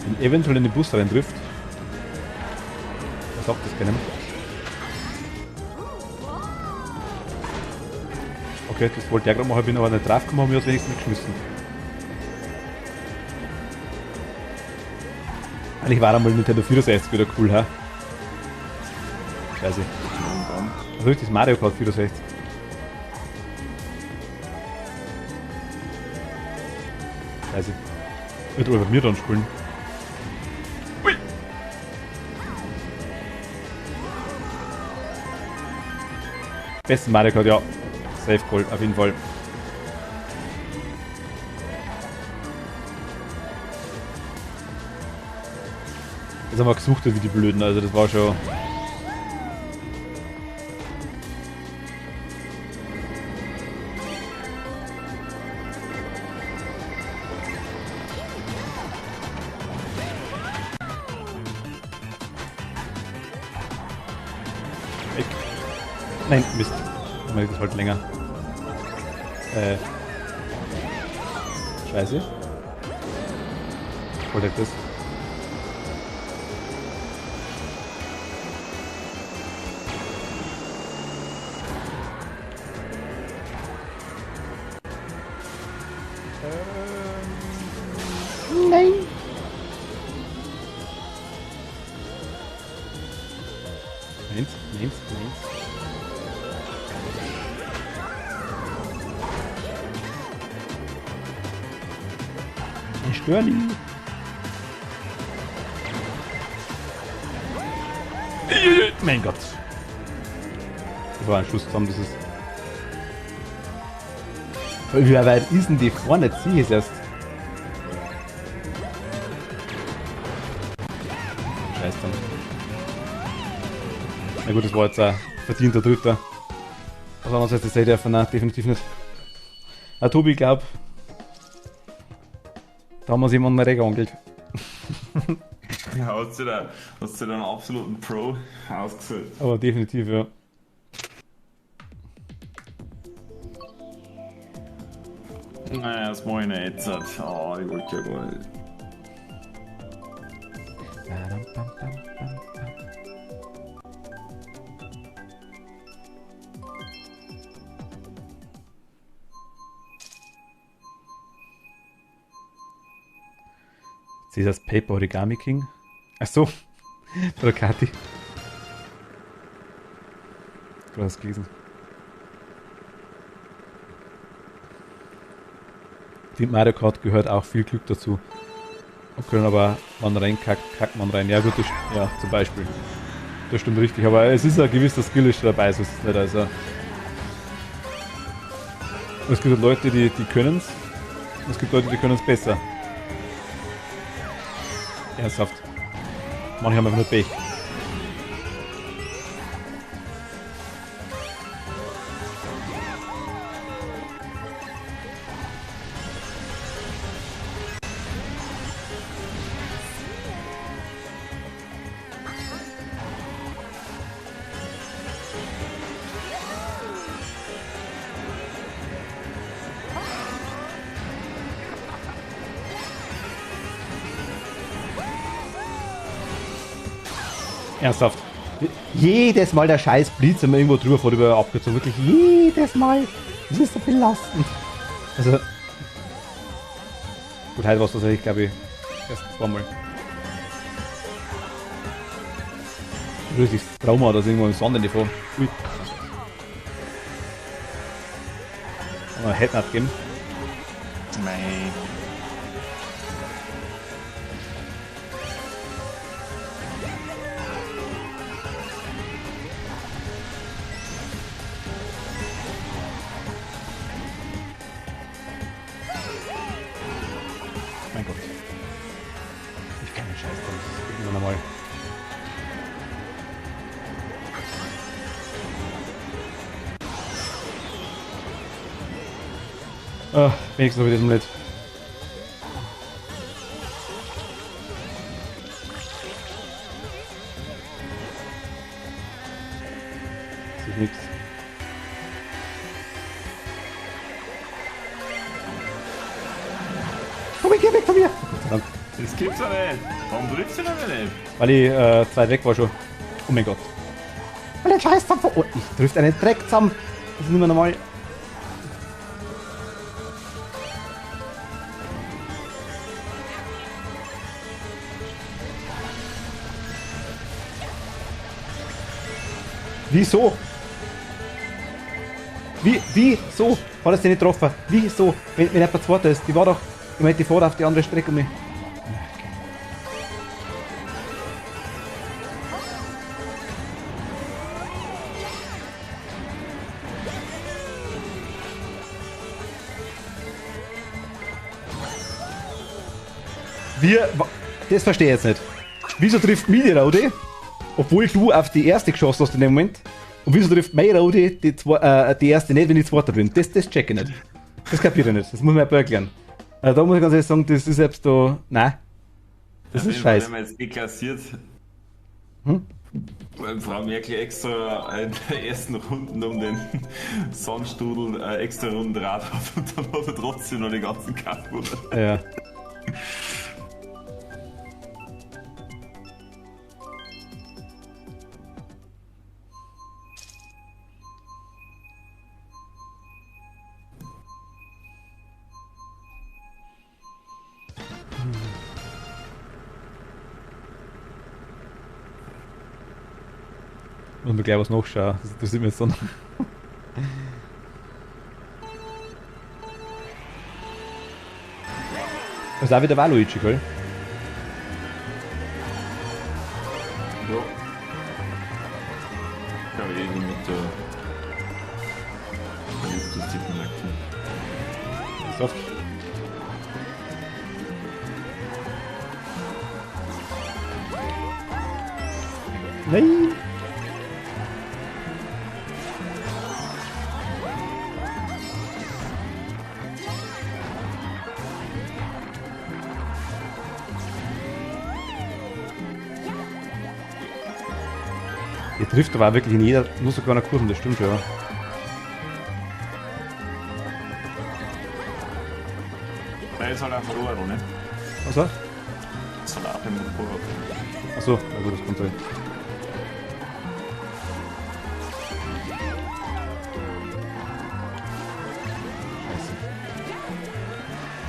Speaker 2: Wenn eventuell in den Bus rein trifft. Was sagt das keinem? Okay, das wollte ich gerade machen, bin aber nicht draufgekommen, haben wir uns wenigstens geschmissen. Eigentlich war einmal Nintendo 64 wieder cool, ha? Scheiße. Also richtig, das Mario Kart 64. Scheiße. Wird wohl bei mir dann spielen. Ui! Besten Mario Kart, ja. Safe Gold, auf jeden Fall. Das haben wir gesucht wie die Blöden, also das war schon... Nein, Mist. Dann mache ich das halt länger. Scheiße. Ich wollte das. Nein. Meins. Ein Störling. Mein Gott. Das war ein Schuss zusammen, das ist... Wie weit ist denn die vorne? Jetzt sehe ich es erst. Scheiße dann. Na gut, das war jetzt ein verdienter Dritter. Was anderes als das dürfen, nein, definitiv nicht. Ah, Tobi, ich glaube, da haben wir uns jemanden mal reingeangelt.
Speaker 3: Ja, hast du da einen absoluten Pro ausgesucht.
Speaker 2: Aber definitiv, ja.
Speaker 3: Naja, das mache ich nicht jetzt. Oh, ich wollte ja gar nicht.
Speaker 2: Sie ist das Paper Origami King. Achso, oder Kati. Du hast gelesen. Die Mario Kart gehört auch viel Glück dazu. Und können aber man reinkackt, kackt man rein. Ja gut, das, ja, zum Beispiel. Das stimmt richtig, aber es ist ein gewisser Skill ist dabei, so ist es nicht. Also. Es gibt Leute, die können es. Es gibt Leute, die können es besser. Ernsthaft. Manche haben einfach nur Pech. Ernsthaft. Jedes Mal der scheiß Blitz, wenn man irgendwo drüber fährt, über abgezogen. Wirklich jedes Mal. Das ist so belastend. Also. Gut, heute war es tatsächlich, glaube ich, erst zweimal. Richtig Trauma, dass irgendwo im Sand in die Fahren. Ui. Aber hätte nicht geben.
Speaker 3: Nein.
Speaker 2: Mein Gott. Ich kann den Scheiß da. Irgendwann einmal. Ah, wenigstens habe ich das Amulett. Das ist nix. Komm, ich geh weg von mir! Gott sei Dank.
Speaker 3: Das gibt's ja nicht. Warum drückst du denn nicht?
Speaker 2: Weil ich zu weit weg war schon. Oh mein Gott. Weil der Scheiß zusammen. Oh, ich trifft einen Dreck zusammen. Das ist nicht mehr normal. Wieso? Wieso? Hat er sie nicht getroffen? Wieso? Wenn jemand zweiter ist, die war doch. Ich meine, die fährt auf die andere Strecke um mich. Das verstehe ich jetzt nicht. Wieso trifft mich die Raude, obwohl du auf die erste geschossen hast in dem Moment? Und wieso trifft meine Raude die erste nicht, wenn ich zweiter bin? Das check ich nicht. Das kapiere ich nicht. Das muss man ja erklären. Da muss ich ganz ehrlich sagen, das ist selbst da. Nein. Das ist scheiße.
Speaker 3: Wenn man jetzt deklassiert,
Speaker 2: Hm?
Speaker 3: weil Frau Merkel extra in der ersten Runden um den Sandstudel extra Rundenrad hat und dann hat er trotzdem noch den ganzen Kampf, oder?
Speaker 2: Ja. Muss mir gleich was nachschauen. Das interessiert mich jetzt dann. Das ist auch wieder Waluigi, gell?
Speaker 3: Ja. Ich glaube, irgendwie mit der Tippen.
Speaker 2: Soft. Nein! Der trifft aber auch wirklich in jeder, nur sogar einer Kurve, das stimmt ja.
Speaker 3: Nein, jetzt halt einfach Rohr, ne?
Speaker 2: Achso?
Speaker 3: Das hat auch im Motorrad.
Speaker 2: Achso, ja gut, das kommt sein. Scheiße.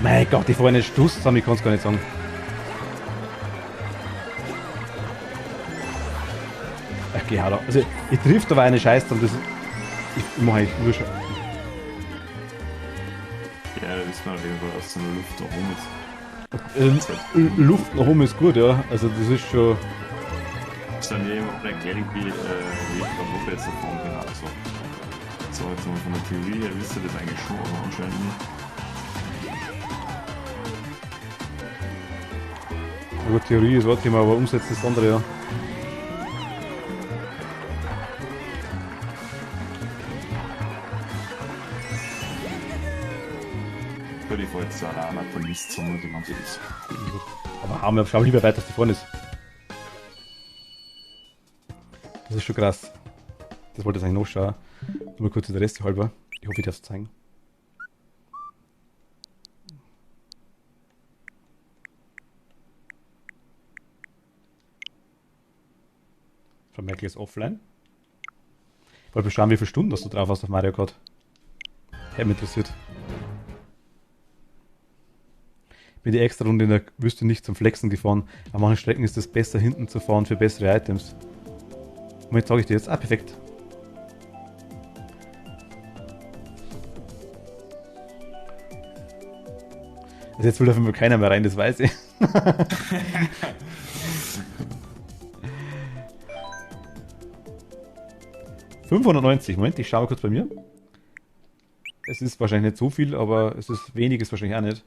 Speaker 2: Mein Gott, die fahren einen Stuss zusammen, ich kann es gar nicht sagen. Ach, geh da. Also, ich trifft aber eine Scheiße und das. Ich mache eigentlich nur schon.
Speaker 3: Ja, da ist man auf jeden Fall aus so einer Luft da rum ist.
Speaker 2: Luft nach oben ist gut, ja. Also, das ist schon.
Speaker 3: Das ist dann jemand erklärt, wie ich am Woche jetzt davon bin. Also, so jetzt mal von der Theorie her wisst ihr das eigentlich schon, aber anscheinend nicht.
Speaker 2: Na gut, Theorie ist ein Thema, aber umsetzen ist das andere, ja.
Speaker 3: Würde ich jetzt alleine vermisst, so muss ich ganz ehrlich sagen.
Speaker 2: Aber haben wir schau lieber weiter, dass die vorne ist. Das ist schon krass. Das wollte ich eigentlich nachschauen. Nur mal kurz der Rest halber. Ich hoffe, ich darf es zeigen. Merkel ist offline. Ich wollte beschauen, wie viele Stunden das du drauf hast auf Mario Kart. Hätte mich interessiert. Bin die extra Runde in der Wüste nicht zum Flexen gefahren. An manchen Strecken ist es besser, hinten zu fahren für bessere Items. Moment, sage ich dir jetzt. Ah, perfekt. Also jetzt will dafür keiner mehr rein, das weiß ich. 590. Moment, ich schaue mal kurz bei mir. Es ist wahrscheinlich nicht so viel, aber es ist wenig, ist wahrscheinlich auch nicht.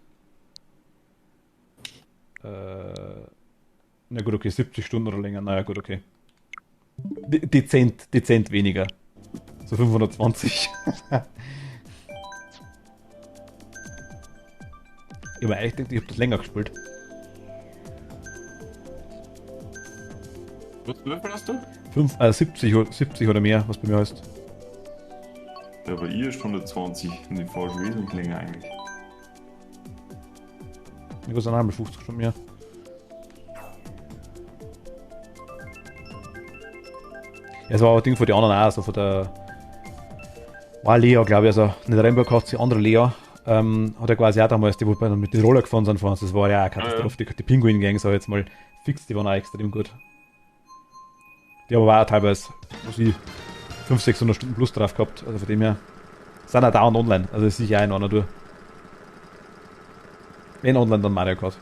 Speaker 2: Na gut, okay, 70 Stunden oder länger. Naja, gut, okay. Dezent weniger. So 520. Ich habe echt gedacht, ich habe das länger gespielt.
Speaker 3: Wie viel hast du?
Speaker 2: 70 oder mehr, was bei mir heißt.
Speaker 3: Ja, bei ihr ist 120 und die fahre schon wesentlich länger eigentlich.
Speaker 2: Ich weiß auch einmal 50 Stunden mehr. Ja, es war ein Ding von den anderen auch, also von der war Lea, glaube ich, also nicht Remberg hat die andere Lea, hat er quasi auch damals, die wo mit den Roller gefahren sind, das war ja auch eine Katastrophe, die Pinguin-Gang, sag ich jetzt mal, fix, die waren auch extrem gut. Die haben aber auch teilweise, was ich, 500-600 Stunden plus drauf gehabt, also von dem her, sind auch da und online, also ist sicher auch in einer durch. Wenn online, dann Mario Kart.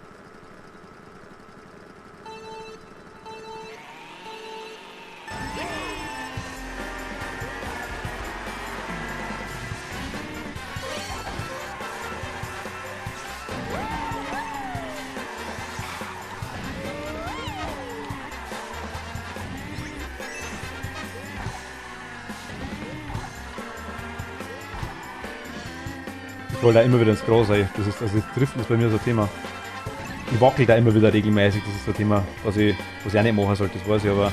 Speaker 2: Ich wollte da immer wieder ins Gras sein. Das ist, also Driften ist bei mir so ein Thema. Ich wackel da immer wieder regelmäßig, das ist so ein Thema, was ich auch nicht machen sollte, das weiß ich, aber.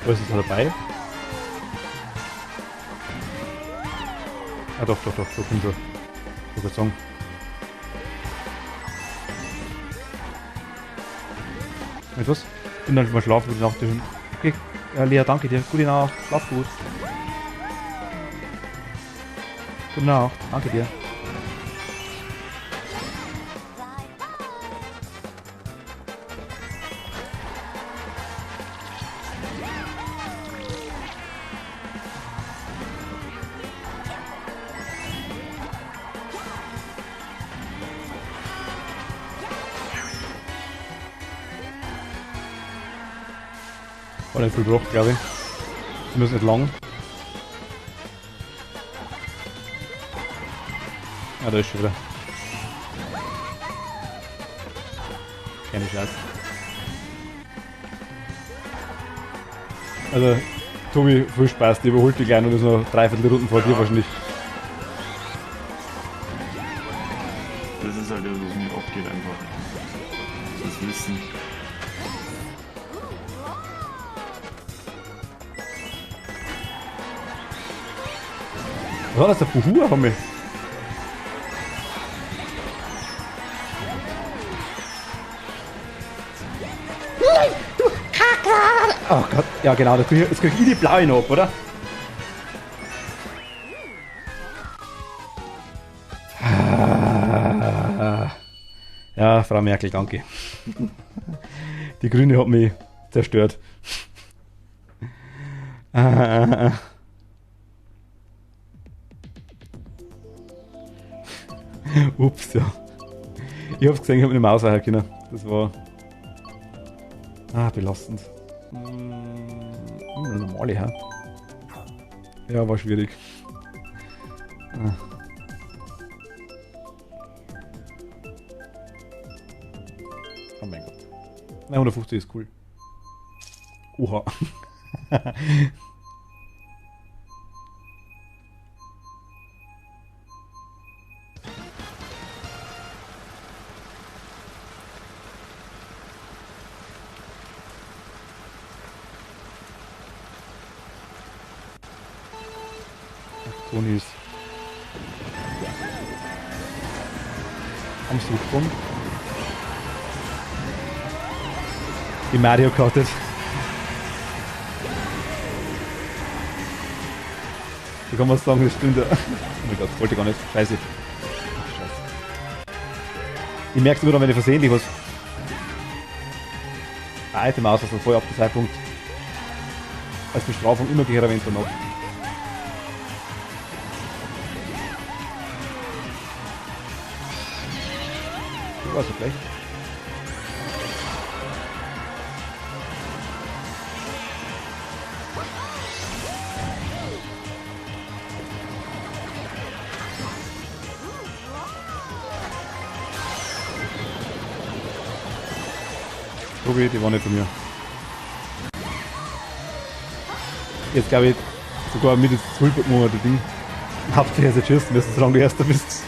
Speaker 2: Was ist noch dabei? Ah doch, so kommt er. Ich würde sagen. Etwas? Ich bin halt mal schlafen, gute Nacht. Okay, ja, Lea, danke dir. Gute Nacht, schlaf gut. Gute Nacht, danke dir. War nicht viel gebraucht, glaube ich. Die müssen nicht lang. Ja, da ist schon wieder. Keine Scheiße. Also, Tobi, viel Spaß, die überholt die Kleine und ist noch 3/4 Runden vor dir wahrscheinlich.
Speaker 3: Das ist halt das, was mir abgeht einfach. Das Wissen. Was war das, der Buhu von mir? Nein, du Kacke! Oh Gott, ja genau, jetzt krieg ich die blaue noch ab, oder? Ja, Frau Merkel, danke. Die Grüne hat mich zerstört. Ups, ja. Ich hab's gesehen, ich hab mit dem Maus auch können. Das war. Belastend. Normale, hä? Ja, war schwierig. Oh mein Gott. 150 ist cool. Oha.
Speaker 2: Tonis am Suchen. Die Mario Kartet. Da kann man sagen, das stimmt ja. Oh mein Gott, wollte ich gar nicht. Scheiße. Ach, Scheiße. Ich merke es immer dann, wenn ich versehentlich was ein Item auslasse, voll ab dem Zeitpunkt als Bestrafung immer gleich erwähnt danach. So war es gleich. Tobi, die war nicht von mir. Jetzt glaube ich sogar mit dem Zulp-Moment das Ding. Hauptsächlich jetzt schießen müssen, solange du Erster bist.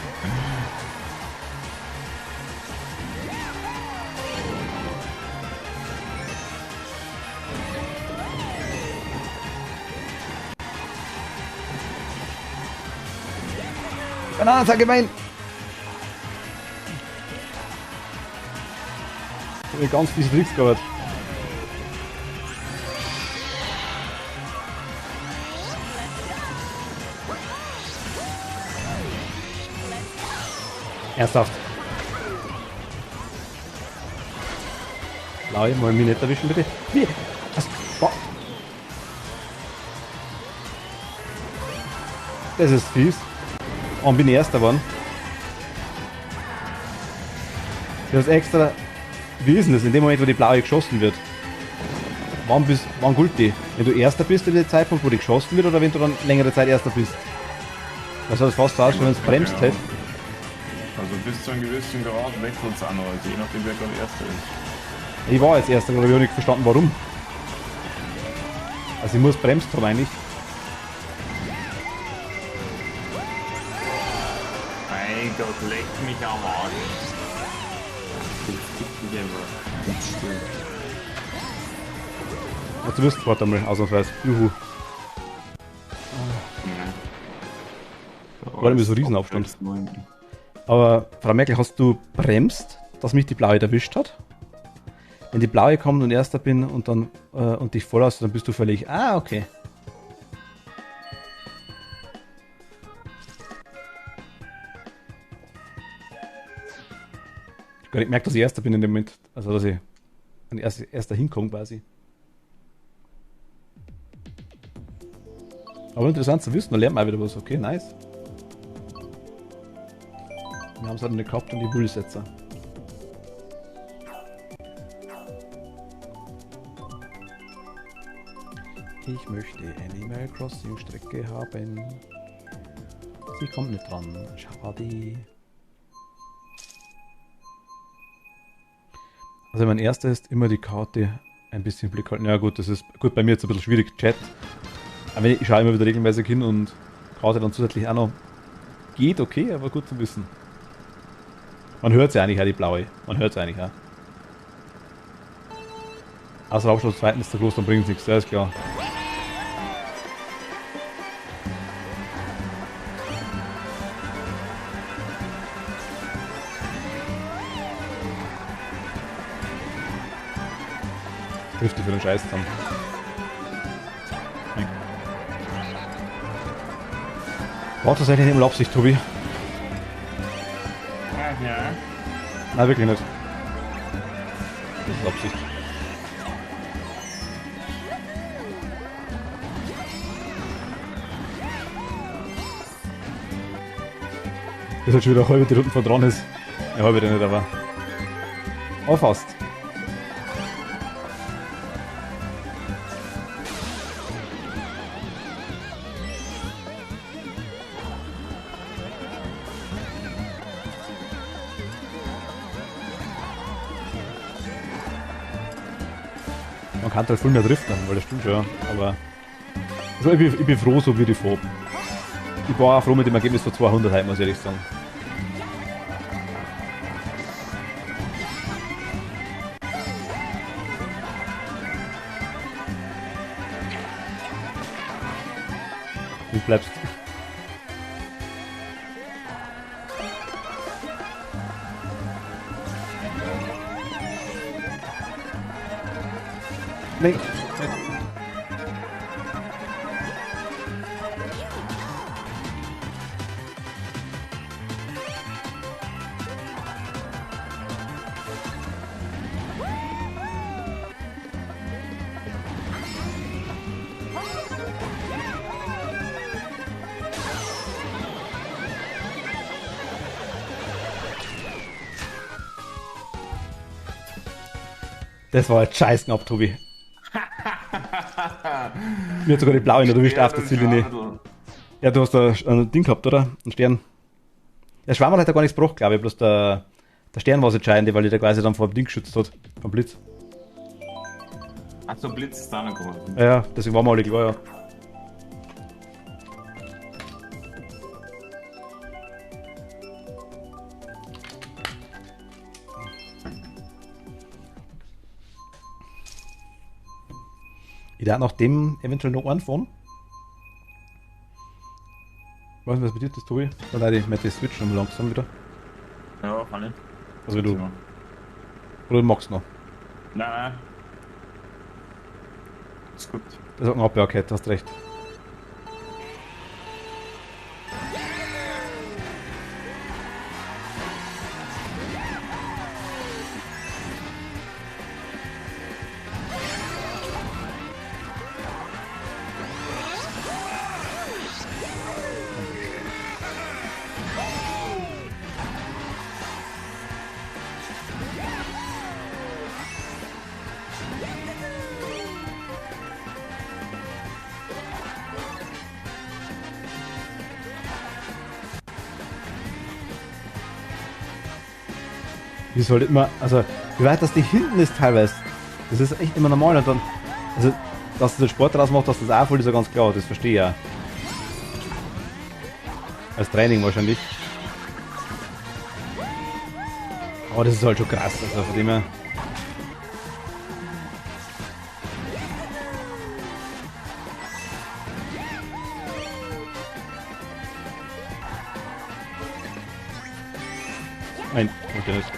Speaker 2: Bananen, sag gemein! Ich habe ganz fiese Tricks gehabt. Ernsthaft. Blaue, mal mich nicht erwischen, bitte. Wie? Was? Boah. Das ist fies. Und bin ich Erster geworden. Du hast extra... Wie ist denn das in dem Moment, wo die Blaue geschossen wird? Wann gilt die? Wenn du Erster bist in dem Zeitpunkt, wo die geschossen wird, oder wenn du dann längere Zeit Erster bist? Das hat fast so aus, wenn es bremst hätte.
Speaker 3: Also bis zu einem gewissen Grad wechselt es an, also je nachdem wer gerade Erster ist.
Speaker 2: Ich war jetzt Erster, aber ich habe nicht verstanden, warum. Also ich muss bremst haben eigentlich.
Speaker 3: Mein Gott, leck mich am Arsch. Das gibt mich einfach. Nicht still.
Speaker 2: Also du wirst warte mal, ausnahmsweise. Juhu. War immer so ein Riesenabstand. Aber Frau Merkel, hast du bremst, dass mich die Blaue erwischt hat? Wenn die Blaue kommt und Erster bin und dann und dich voll hast, dann bist du völlig. Ah, okay. Ich habe gar nicht gemerkt, dass ich Erster bin in dem Moment. Also dass ich an Erster hinkomme quasi. Aber interessant zu wissen, da lernt man auch wieder was. Okay, nice. Wir haben es halt nicht gehabt und die Bullsetzer. Ich möchte Animal Crossing Strecke haben. Sie kommt nicht dran. Schade. Also mein erster ist immer die Karte ein bisschen im Blick halten. Ja gut, das ist gut bei mir jetzt ein bisschen schwierig. Chat. Aber ich schaue immer wieder regelmäßig hin und Karte dann zusätzlich auch noch. Geht okay, aber gut zu wissen. Man hört sie eigentlich, ja, die Blaue. Man hört sie eigentlich, ja. Außer Abschluss zweiten ist der groß, dann bringt es nichts, ja, ist klar. Trifft die für den Scheiß dann. Nein. War das eigentlich nicht mal Absicht, Tobi?
Speaker 3: Ja.
Speaker 2: Nein, wirklich nicht. Das ist Absicht. Das ist halt schon wieder halbe die Runden vor dran ist. Ja, halbe nicht, aber. Aber fast. Man kann halt viel mehr driften, weil das stimmt schon, ja. Aber also ich bin froh, so wie die Farbe. Ich war auch froh mit dem Ergebnis von 200 heute, muss ich ehrlich sagen. Du bleibst. Nein. Das war ein scheiß knapp, Tobi. Mir hat sogar die blaue nicht erwischt auf der Ziellinie. Ja, du hast da ein Ding gehabt, oder? Ein Stern. Der Schwammerl hat ja gar nichts gebracht, glaube ich. Bloß der Stern war das Entscheidende, weil der quasi dann vor dem Ding geschützt hat. Vom Blitz.
Speaker 3: Ach so, Blitz ist da noch geworden.
Speaker 2: Ja, deswegen waren wir alle klar, ja. Ich darf nach dem eventuell noch einen fahren. Weiß nicht, was bedeutet das, Tobi? Dann leider ich mit der Switch noch langsam wieder.
Speaker 3: Ja, kann ich.
Speaker 2: Also du. Oder du magst noch.
Speaker 3: Nein. Ist gut.
Speaker 2: Das hat eine Abwehrkette, hast recht. Wie soll das immer, also wie weit das die hinten ist teilweise, das ist echt immer normal und dann, also dass du den Sport draus machst, dass das auch voll ist ja ganz klar, das verstehe ich ja. Als Training wahrscheinlich. Aber das ist halt schon krass, also von dem her. Nein, okay, nicht.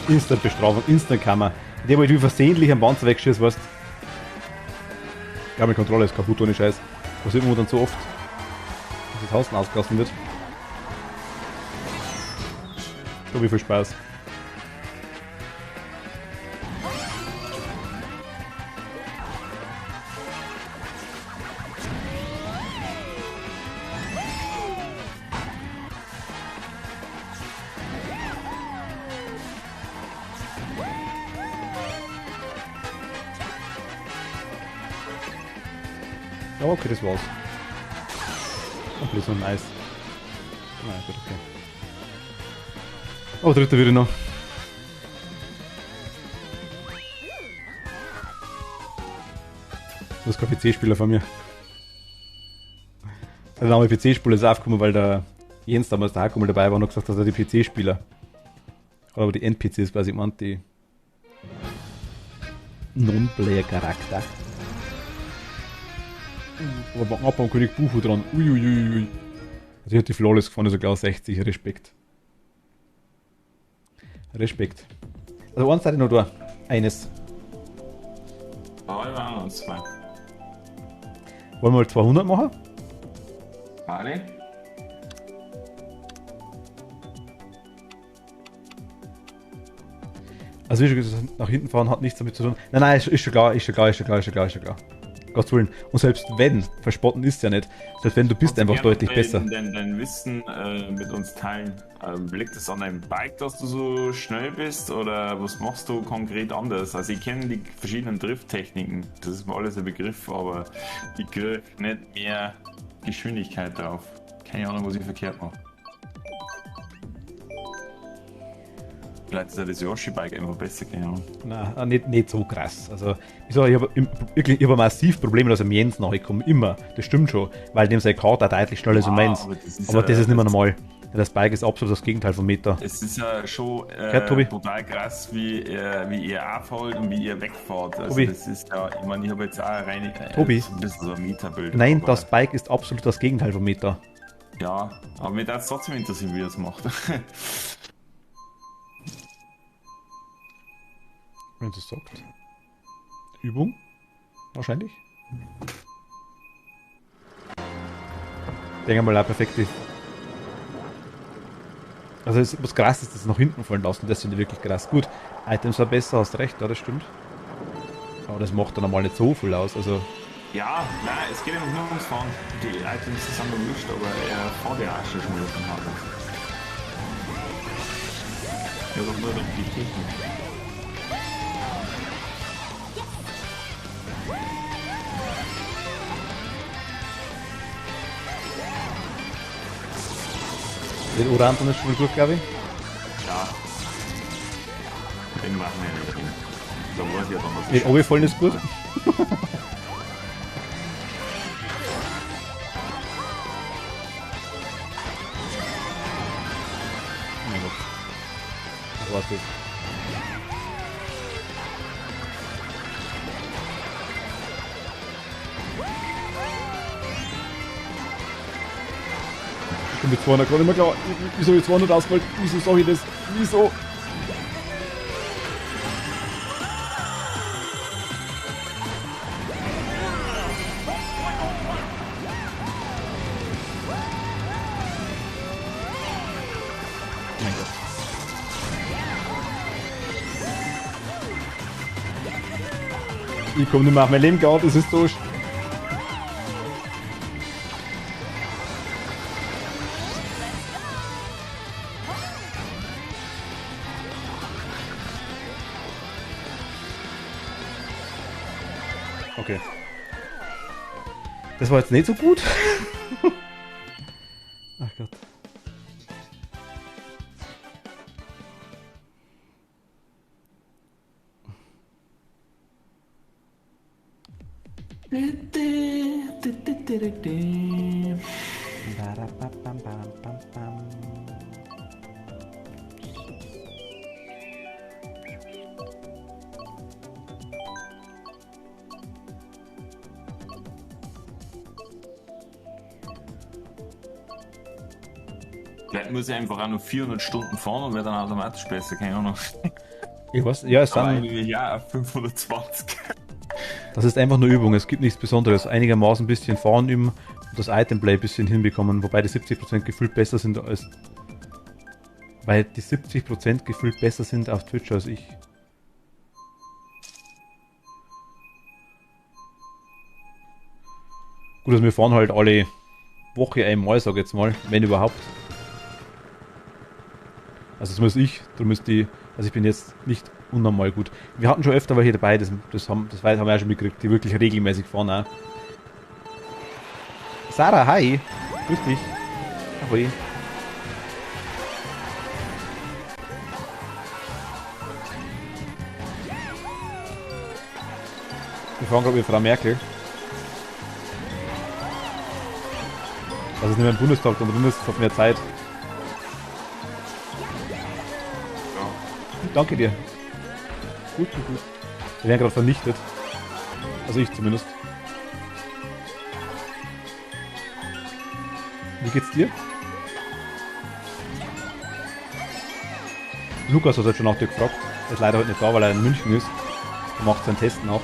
Speaker 2: Instant Bestrafung, Instant Kammer. Der, wo ich versehentlich am Panzer wegschießt, weißt du. Ja, meine Kontrolle ist kaputt ohne Scheiß. Was irgendwo dann so oft, dass das Haus ausgelassen wird. So wie viel Spaß. Ja, okay, das war's. Und bloß noch nice. Na gut, okay. Oh, dritter wieder noch. Das ist kein PC-Spieler von mir. Der Name PC-Spieler ist aufgekommen, weil der Jens damals da auch dabei war und hat gesagt, dass er die PC-Spieler. Aber die NPCs quasi gemeint, die Non-Player-Charakter. Aber war ab am König Buchu dran. Uiuiui. Also, ich hat die Flawless gefahren, also klar 60. Respekt. Respekt. Also, eins hatte ich noch da. Eines.
Speaker 3: Aber wir waren uns zwei.
Speaker 2: Wollen wir mal 200 machen?
Speaker 3: Warte.
Speaker 2: Also, wie schon gesagt, nach hinten fahren hat nichts damit zu tun. Nein, ist schon klar. Gottes Willen. Und selbst wenn, verspotten ist ja nicht. Selbst wenn, du bist einfach deutlich besser.
Speaker 3: Dein Wissen mit uns teilen. Liegt es an deinem Bike, dass du so schnell bist? Oder was machst du konkret anders? Also ich kenne die verschiedenen Drifttechniken. Das ist mir alles ein Begriff, aber ich kriege nicht mehr Geschwindigkeit drauf. Keine Ahnung, was ich verkehrt mache. Vielleicht ist ja das Yoshi-Bike einfach besser, keine Ahnung.
Speaker 2: Nein, nicht so krass. Also, ich habe wirklich massiv Probleme, dass ich am Jens nachkomme. Immer. Das stimmt schon. Weil dem sein Kart auch deutlich schneller ist als meins. Aber das ist nicht mehr normal. Das Bike ist absolut das Gegenteil vom Meter.
Speaker 3: Es ist ja schon total krass, wie ihr anfällt und wie ihr wegfahrt. Also
Speaker 2: Tobi.
Speaker 3: Das ist ja, ich meine, ich habe jetzt auch rein
Speaker 2: Tobi.
Speaker 3: so ein bisschen so ein Meterbild.
Speaker 2: Nein,
Speaker 3: aber,
Speaker 2: das Bike ist absolut das Gegenteil vom Meter.
Speaker 3: Ja, aber mir darf es trotzdem interessieren, wie ihr es macht.
Speaker 2: Wenn sie sagt. Übung. Wahrscheinlich. Ich denke mal, auch perfekte. Also es ist was krass, ist das nach hinten fallen lassen, das sind wirklich krass. Gut, Items war besser, hast recht, ja, das stimmt. Aber das macht dann einmal nicht so viel aus, also.
Speaker 3: Ja, nein, es geht ja nur ums Fahren. Die Items sind mir wurscht, aber er fährt ja auch schon schneller vom Haus. Ja, aber nur noch die Technik.
Speaker 2: Den Oranton ist schon mal gut, glaube ich.
Speaker 3: Ja. Den machen wir ja nicht drin. Da weiß ich ja dann, was
Speaker 2: Den runterfallen ist gut. Mein Gott. Was war's das? Ich bin mit 200 gerade immer klar. Wieso ich 200 ausgewählt? Wieso sag ich das? Wieso? Mein Gott. Ich komme nicht mehr auf mein Leben gehabt, das ist so. Okay. Das war jetzt nicht so gut. Ach Gott.
Speaker 3: Vielleicht muss ich einfach auch noch 400 Stunden fahren und werde dann automatisch besser, keine Ahnung.
Speaker 2: Ich weiß, ja, es
Speaker 3: Aber
Speaker 2: sind,
Speaker 3: ja, auf 520.
Speaker 2: das ist einfach nur Übung, es gibt nichts Besonderes. Einigermaßen ein bisschen fahren üben und das Itemplay ein bisschen hinbekommen, wobei die 70% gefühlt besser sind als. Weil die 70% gefühlt besser sind auf Twitch als ich. Gut, also wir fahren halt alle Woche einmal, sag ich jetzt mal, wenn überhaupt. Also zumindest ich, darum ist die, also ich bin jetzt nicht unnormal gut. Wir hatten schon öfter welche dabei, das haben wir ja schon mitgekriegt, die wirklich regelmäßig fahren auch. Sarah, hi! Grüß dich. Ahoi. Wir fahren gerade mit Frau Merkel. Das ist nicht mehr im Bundestag, sondern drin ist, auf mehr Zeit. Danke dir. Gut, gut, gut. Wir werden gerade vernichtet. Also ich zumindest. Wie geht's dir? Lukas hat halt schon nach dir gefragt. Er ist leider heute nicht da, weil er in München ist. Er macht seinen Test nach.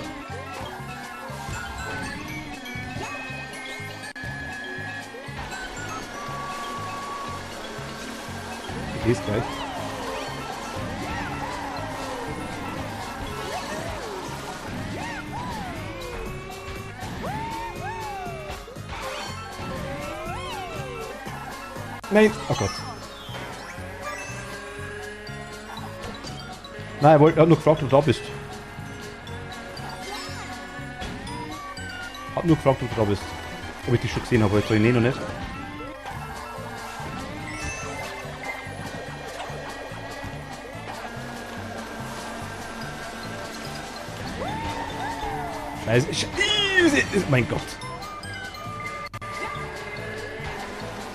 Speaker 2: Ich lese gleich. Nein! Oh Gott. Nein, er hat nur gefragt, ob du da bist. Hat nur gefragt, ob du da bist. Ob ich dich schon gesehen habe, jetzt soll ich noch nicht. Scheiße. Mein Gott.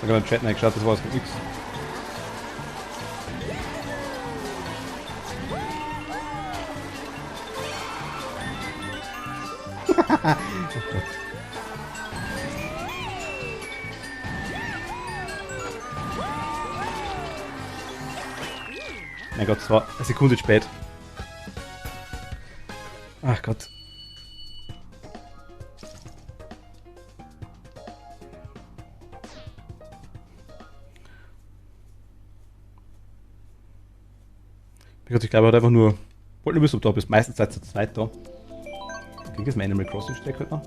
Speaker 2: Ich habe im Chat reingeschaut, das war es mit X. Oh Gott. Mein Gott, es war eine Sekunde spät. Ach Gott. Ich glaube, er hat einfach nur. Wollte nur wissen, ob du da bist. Meistens seid ihr zu zweit da. Krieg jetzt mein Animal Crossing Steck heute noch.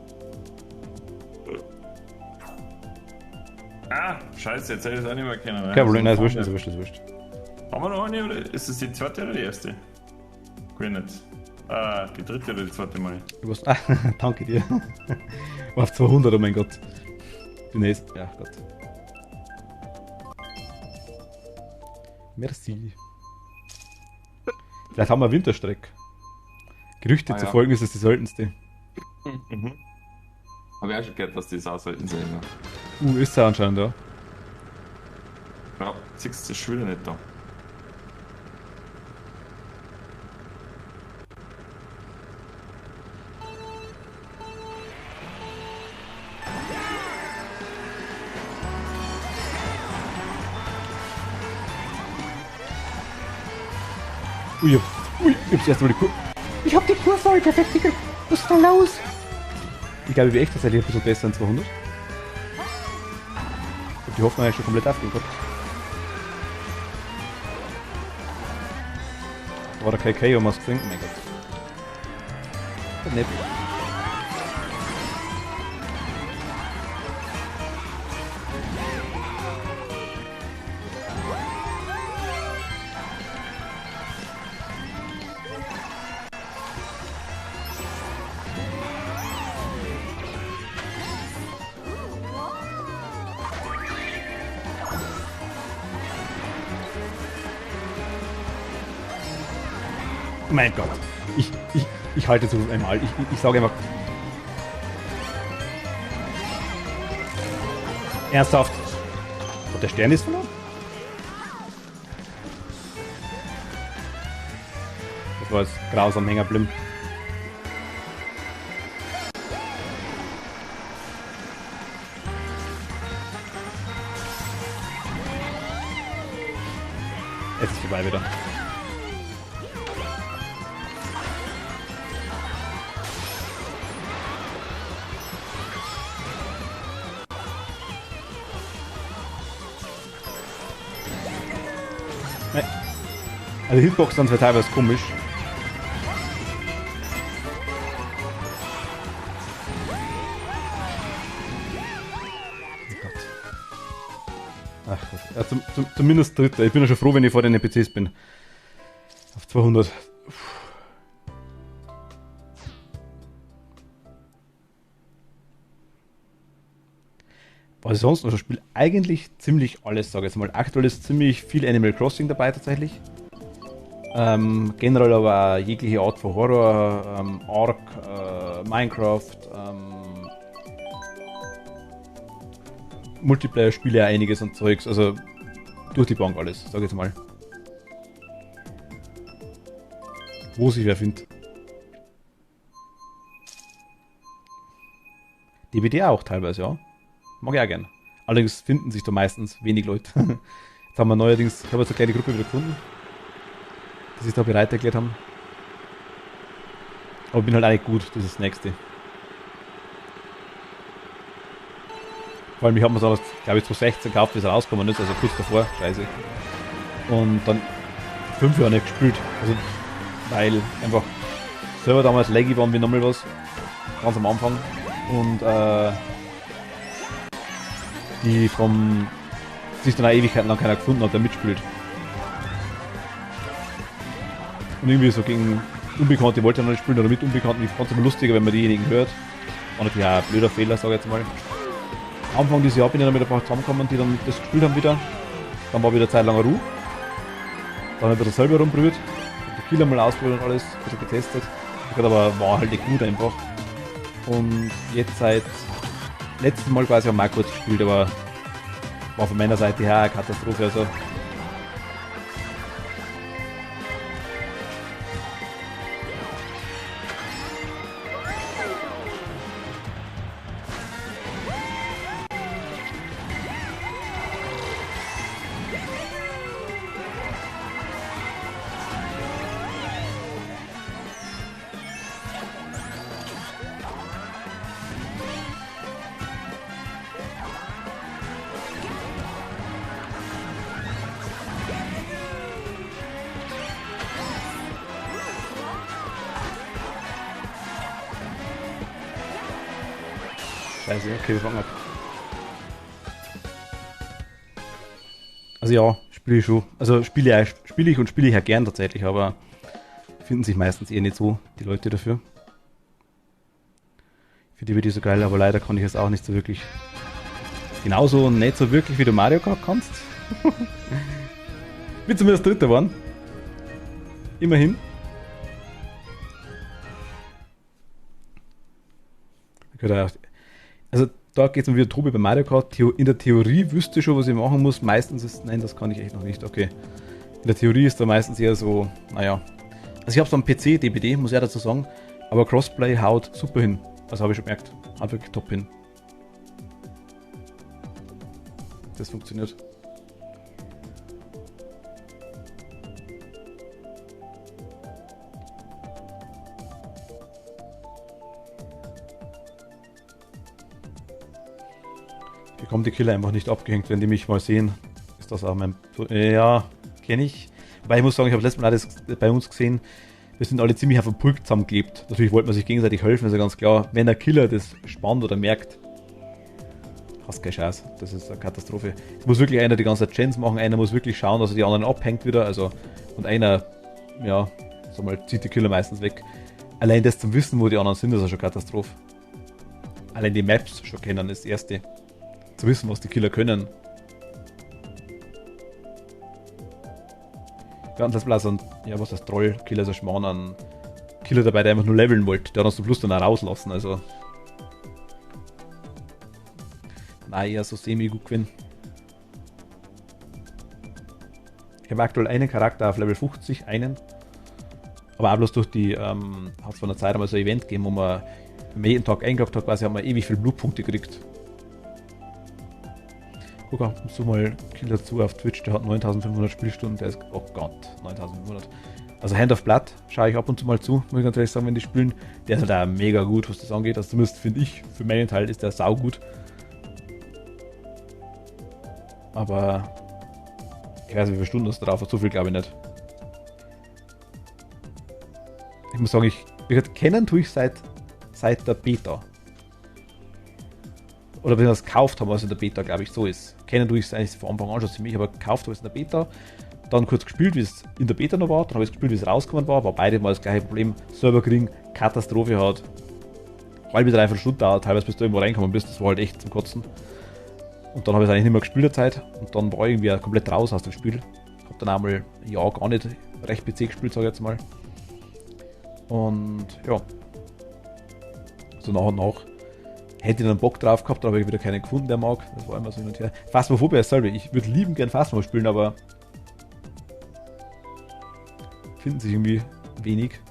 Speaker 3: Ah, scheiße, jetzt hätte ich das auch nicht mehr kennen.
Speaker 2: Kein Problem, nein, ist wurscht, ist wurscht, ist wurscht.
Speaker 3: Haben wir noch eine oder ist das die zweite oder die erste? Gut nicht. Ah, die dritte oder die zweite Mal.
Speaker 2: Du warst. Ah, danke dir. War auf 200, oh mein Gott. Die nächste. Ja, Gott. Merci. Vielleicht haben wir Winterstreck. Gerüchte zu folgen ist es die seltenste.
Speaker 3: Mhm. Habe ich auch schon gehört, dass die auch selten sind.
Speaker 2: Ist er anscheinend da.
Speaker 3: Ja, siehst du, ist schon wieder nicht da.
Speaker 2: Ui, ich hab's erst mal die Kurve. Ich hab die Kurve voll perfekt gekriegt. Was ist da los? Ich glaube, ich bin echt tatsächlich ein bisschen besser als 200. Ich hab die Hoffnung eigentlich schon komplett aufgegeben. Da war der KK um was gesehen. Oh mein Gott. Nett. Mein Gott. Ich halte zu einmal. Ich sage einfach. Ernsthaft. Und der Stern ist verloren? Das war jetzt grausam hängen geblieben. Jetzt ist vorbei wieder. Also Hitbox dann zwar teilweise komisch. Ach, ja, zumindest Dritter. Ich bin ja schon froh, wenn ich vor den NPCs bin. Auf 200. Was ich sonst noch so spiele, eigentlich ziemlich alles, sage ich jetzt mal. Aktuell ist ziemlich viel Animal Crossing dabei tatsächlich. Generell aber auch jegliche Art von Horror, Ark, Minecraft, Multiplayer-Spiele einiges und Zeugs, also durch die Bank alles, sag ich jetzt mal. Wo sich wer findet. DBD auch teilweise, ja. Mag ich auch gern. Allerdings finden sich da meistens wenig Leute. Jetzt haben wir neuerdings, ich habe jetzt eine kleine Gruppe wieder gefunden, die sich da bereit erklärt haben. Aber bin halt eigentlich gut, das ist das Nächste. Vor allem, ich habe mir so, glaube ich, 2016 gekauft, wie es rausgekommen ist, also kurz davor, scheiße. Und dann 5 Jahre nicht gespielt. Also, weil einfach selber damals laggy waren wie nochmal was. Ganz am Anfang. Und die sich dann auch Ewigkeiten lang keiner gefunden hat, der mitspielt. Und irgendwie so gegen Unbekannte wollte ich noch nicht spielen oder mit Unbekannten. Ich fand es immer lustiger, wenn man diejenigen hört. War natürlich auch ein blöder Fehler, sage ich jetzt mal. Am Anfang dieses Jahr bin ich dann mit ein paar zusammengekommen, die dann das gespielt haben wieder. Dann war wieder Zeit lang Ruhe. Dann habe ich ein bisschen selber rumprobiert. Hab die Killer mal ausprobiert und alles, ein bisschen getestet. Aber war halt nicht gut einfach. Und jetzt seit letztes Mal quasi am kurz gespielt, aber war von meiner Seite her eine Katastrophe. Also Scheiße, okay, wir fangen ab. Also ja, spiele ich schon. Also spiele ich und spiele ich ja gern tatsächlich, aber finden sich meistens eher nicht so die Leute dafür. Ich finde die so geil, aber leider kann ich es auch nicht so wirklich. Genauso nicht so wirklich wie du Mario Kart kannst. Bin zumindest Dritter geworden. Immerhin. Also da geht es mir wieder Tobi bei Mario Kart. In der Theorie wüsste ich schon, was ich machen muss. Meistens ist, nein, das kann ich echt noch nicht. Okay. In der Theorie ist da meistens eher so, naja. Also ich habe so einen PC, DBD, muss ich dazu sagen. Aber Crossplay haut super hin. Das habe ich schon gemerkt. Haut wirklich top hin. Das funktioniert. Ich bekomme die Killer einfach nicht abgehängt, wenn die mich mal sehen. Ist das auch mein... Ja, kenne ich. Weil ich muss sagen, ich habe letztes Mal das bei uns gesehen, wir sind alle ziemlich auf dem Pulk zusammengeklebt. Natürlich wollte man sich gegenseitig helfen, ist ja ganz klar. Wenn der Killer das spannt oder merkt, hast keinen Scheiß. Das ist eine Katastrophe. Es muss wirklich einer die ganze Zeit Chance machen, einer muss wirklich schauen, dass er die anderen abhängt wieder. Also, und einer, ja, sag mal, zieht die Killer meistens weg. Allein das zu wissen, wo die anderen sind, ist ja schon Katastrophe. Allein die Maps schon kennen, ist das Erste. Zu wissen, was die Killer können. Ja, und das war so ein, ja, was das Troll-Killer, so Schmarrn, ein Killer dabei, der einfach nur leveln wollte. Der hat uns zum Schluss dann auch rauslassen, also. Nein, eher so semi-gut gewinnen. Ich habe aktuell einen Charakter auf Level 50, einen. Aber auch bloß durch die, hat es von der Zeit einmal so ein Event gegeben, wo man, wenn man jeden Tag eingeloggt hat, quasi haben wir ewig viele Blutpunkte gekriegt. Guck mal, so mal Kill dazu auf Twitch, der hat 9500 Spielstunden, der ist, oh Gott, 9500. Also Hand of Blood schaue ich ab und zu mal zu, muss ich ganz ehrlich sagen, wenn die spielen. Der ist halt auch mega gut, was das angeht. Also zumindest finde ich, für meinen Teil ist der saugut. Aber ich weiß nicht, wie viele Stunden das drauf hat, so viel glaube ich nicht. Ich muss sagen, kennen tue ich seit der Beta. Oder wenn wir es gekauft haben, also in der Beta, glaube ich, so ist. Kennen tue ich es eigentlich von Anfang an schon ziemlich, aber gekauft habe ich es in der Beta. Dann kurz gespielt, wie es in der Beta noch war. Dann habe ich es gespielt, wie es rausgekommen war beide mal das gleiche Problem. Server kriegen, Katastrophe hat. Halbe, dreiviertel Stunde dauert, teilweise bis du irgendwo reinkommen bist. Das war halt echt zum Kotzen. Und dann habe ich es eigentlich nicht mehr gespielt der Zeit. Und dann war ich irgendwie komplett raus aus dem Spiel. Habe dann einmal, ja, gar nicht recht PC gespielt, sage ich jetzt mal. Und ja. So nach und nach. Hätte ich dann Bock drauf gehabt, aber ich wieder keinen gefunden, der mag. Das war immer so hin und her. Phasmophobia ist selber. Ich würde lieben gern Phasmo spielen, aber finden sich irgendwie wenig.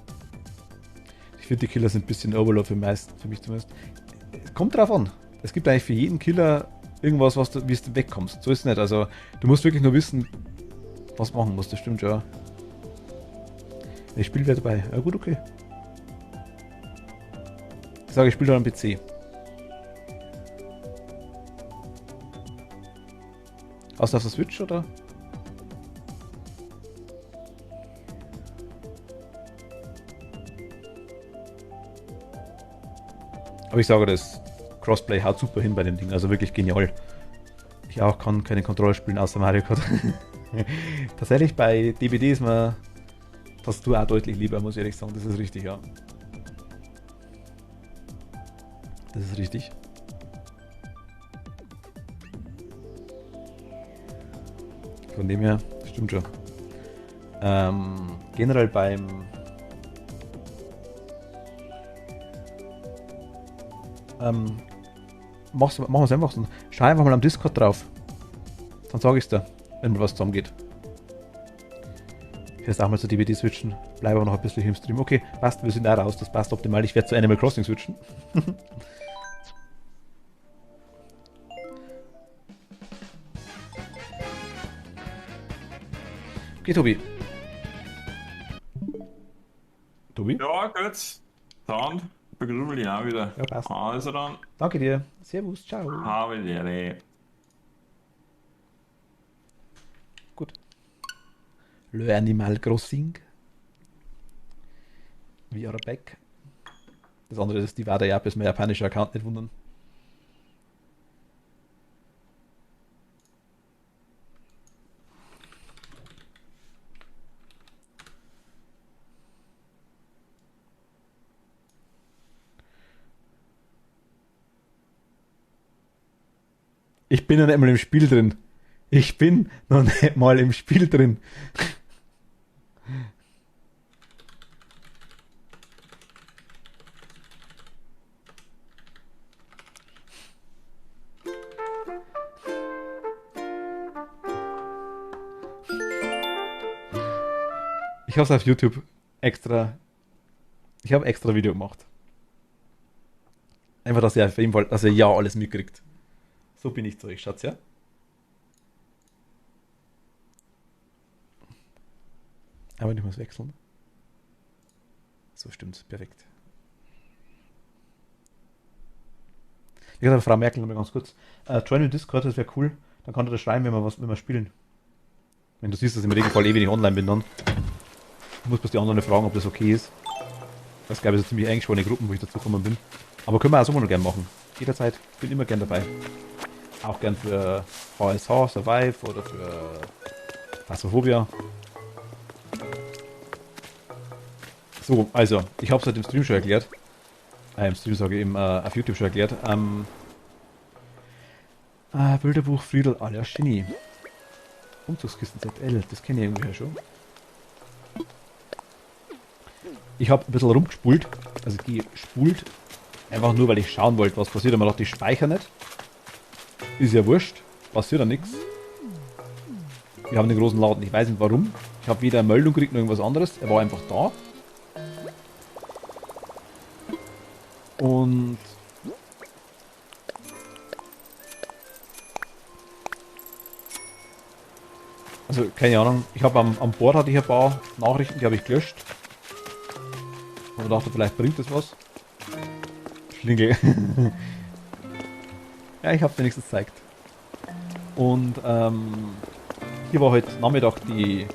Speaker 2: Ich finde, die Killer sind ein bisschen Overload für mich zumindest. Kommt drauf an. Es gibt eigentlich für jeden Killer irgendwas, wie du wegkommst. So ist es nicht. Also, du musst wirklich nur wissen, was machen musst. Das stimmt ja. Ich spiele wieder dabei. Ja, gut, okay. Ich sage, ich spiele dann am PC. Hast du auf der Switch, oder? Aber ich sage, das Crossplay haut super hin bei dem Ding, also wirklich genial. Ich auch kann keine Controller spielen außer Mario Kart. Tatsächlich bei DBD ist mir das du auch deutlich lieber, muss ich ehrlich sagen, das ist richtig, ja. Das ist richtig. Von dem her, stimmt schon. Generell beim machen wir es einfach so. Schau einfach mal am Discord drauf. Dann sage ich es dir, wenn mal was zusammengeht. Ich werde auch mal zu DBD switchen. Bleibe aber noch ein bisschen im Stream. Okay, passt, wir sind da raus. Das passt optimal. Ich werde zu Animal Crossing switchen. Okay, Tobi. Tobi?
Speaker 3: Ja, gut. Dann begrüße ich auch wieder.
Speaker 2: Ja, passt.
Speaker 3: Also dann.
Speaker 2: Danke dir. Servus, ciao.
Speaker 3: Habe die.
Speaker 2: Gut. Le Animal Crossing. We are back. Das andere ist die Wada Japan, ist mein japanischer Account, nicht wundern. Ich bin noch nicht mal im Spiel drin. Ich bin noch nicht mal im Spiel drin. Ich habe es auf YouTube extra. Ich habe extra Video gemacht. Einfach, dass ihr auf jeden Fall, dass ihr ja alles mitkriegt. So bin ich zu euch, Schatz, ja? Aber ich muss wechseln. So stimmt's, perfekt. Ich gesagt, Frau Merkel, noch mal ganz kurz. Join in Discord, das wäre cool. Dann kann er das schreiben, wenn wir spielen. Wenn du siehst, dass ich im Regelfall eh wenig online bin, dann. Ich muss bloß die anderen fragen, ob das okay ist. Das gab es so ziemlich eingeschworene Gruppen, wo ich dazu gekommen bin. Aber können wir auch so noch gerne machen. Jederzeit. Bin immer gern dabei. Auch gern für HSH, Survive oder für Phasmophobia. So, also, ich habe es halt im Stream schon erklärt. Im Stream sage ich auf YouTube schon erklärt. Bilderbuch Friedel alias Genie. Umzugskisten ZL, das kenne ich irgendwie schon. Ich habe ein bisschen rumgespult, also gespult, einfach nur, weil ich schauen wollte, was passiert. Und man dachte, ich speichere nicht. Ist ja wurscht, passiert ja nichts. Wir haben den großen Laden, ich weiß nicht warum. Ich habe weder eine Meldung gekriegt noch irgendwas anderes, er war einfach da. Und also, keine Ahnung, ich habe am Board hatte ich ein paar Nachrichten, die habe ich gelöscht. Und dachte, vielleicht bringt das was. Schlingel. Ja, ich habe dir nichts gezeigt. Und hier war heute Nachmittag die,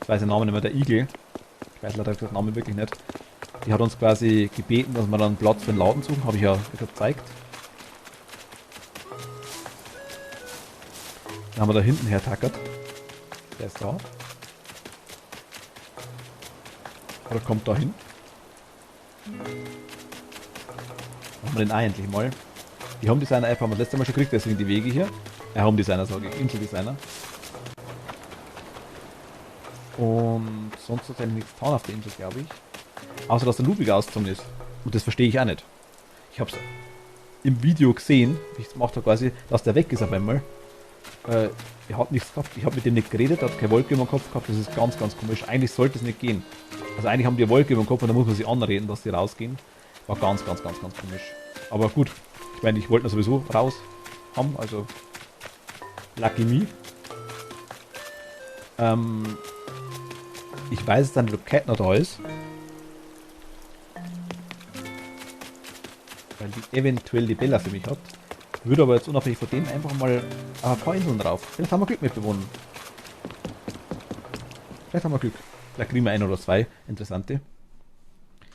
Speaker 2: ich weiß den Namen nicht mehr, der Igel. Ich weiß leider den Namen wirklich nicht. Die hat uns quasi gebeten, dass wir dann Platz für den Laden suchen. Habe ich ja gezeigt. Dann haben wir da hinten hertackert. Der ist da. Oder kommt da hin. Machen wir den eigentlich mal. Die Home Designer App haben wir das letzte Mal schon gekriegt, deswegen die Wege hier. Home Designer sage ich, Insel Designer. Und sonst hat es eigentlich nichts getan auf der Insel, glaube ich. Außer dass der Ludwig ausgezogen ist. Und das verstehe ich auch nicht. Ich habe es im Video gesehen, wie ich es gemacht habe quasi, dass der weg ist auf einmal. Er hat nichts gehabt, ich habe mit dem nicht geredet, er hat keine Wolke über den Kopf gehabt, das ist ganz, ganz komisch. Eigentlich sollte es nicht gehen. Also eigentlich haben die eine Wolke über den Kopf und da muss man sich anreden, dass die rausgehen. War ganz, ganz, ganz, ganz komisch. Aber gut, ich meine, ich wollte ihn sowieso raus haben, also lucky me. Ich weiß jetzt dann, ob Cat noch da ist. Weil die eventuell die Bella für mich hat. Würde aber jetzt unabhängig von dem einfach mal ein paar Inseln drauf. Vielleicht haben wir Glück mit Bewohnern. Vielleicht haben wir Glück. Vielleicht kriegen wir ein oder zwei interessante.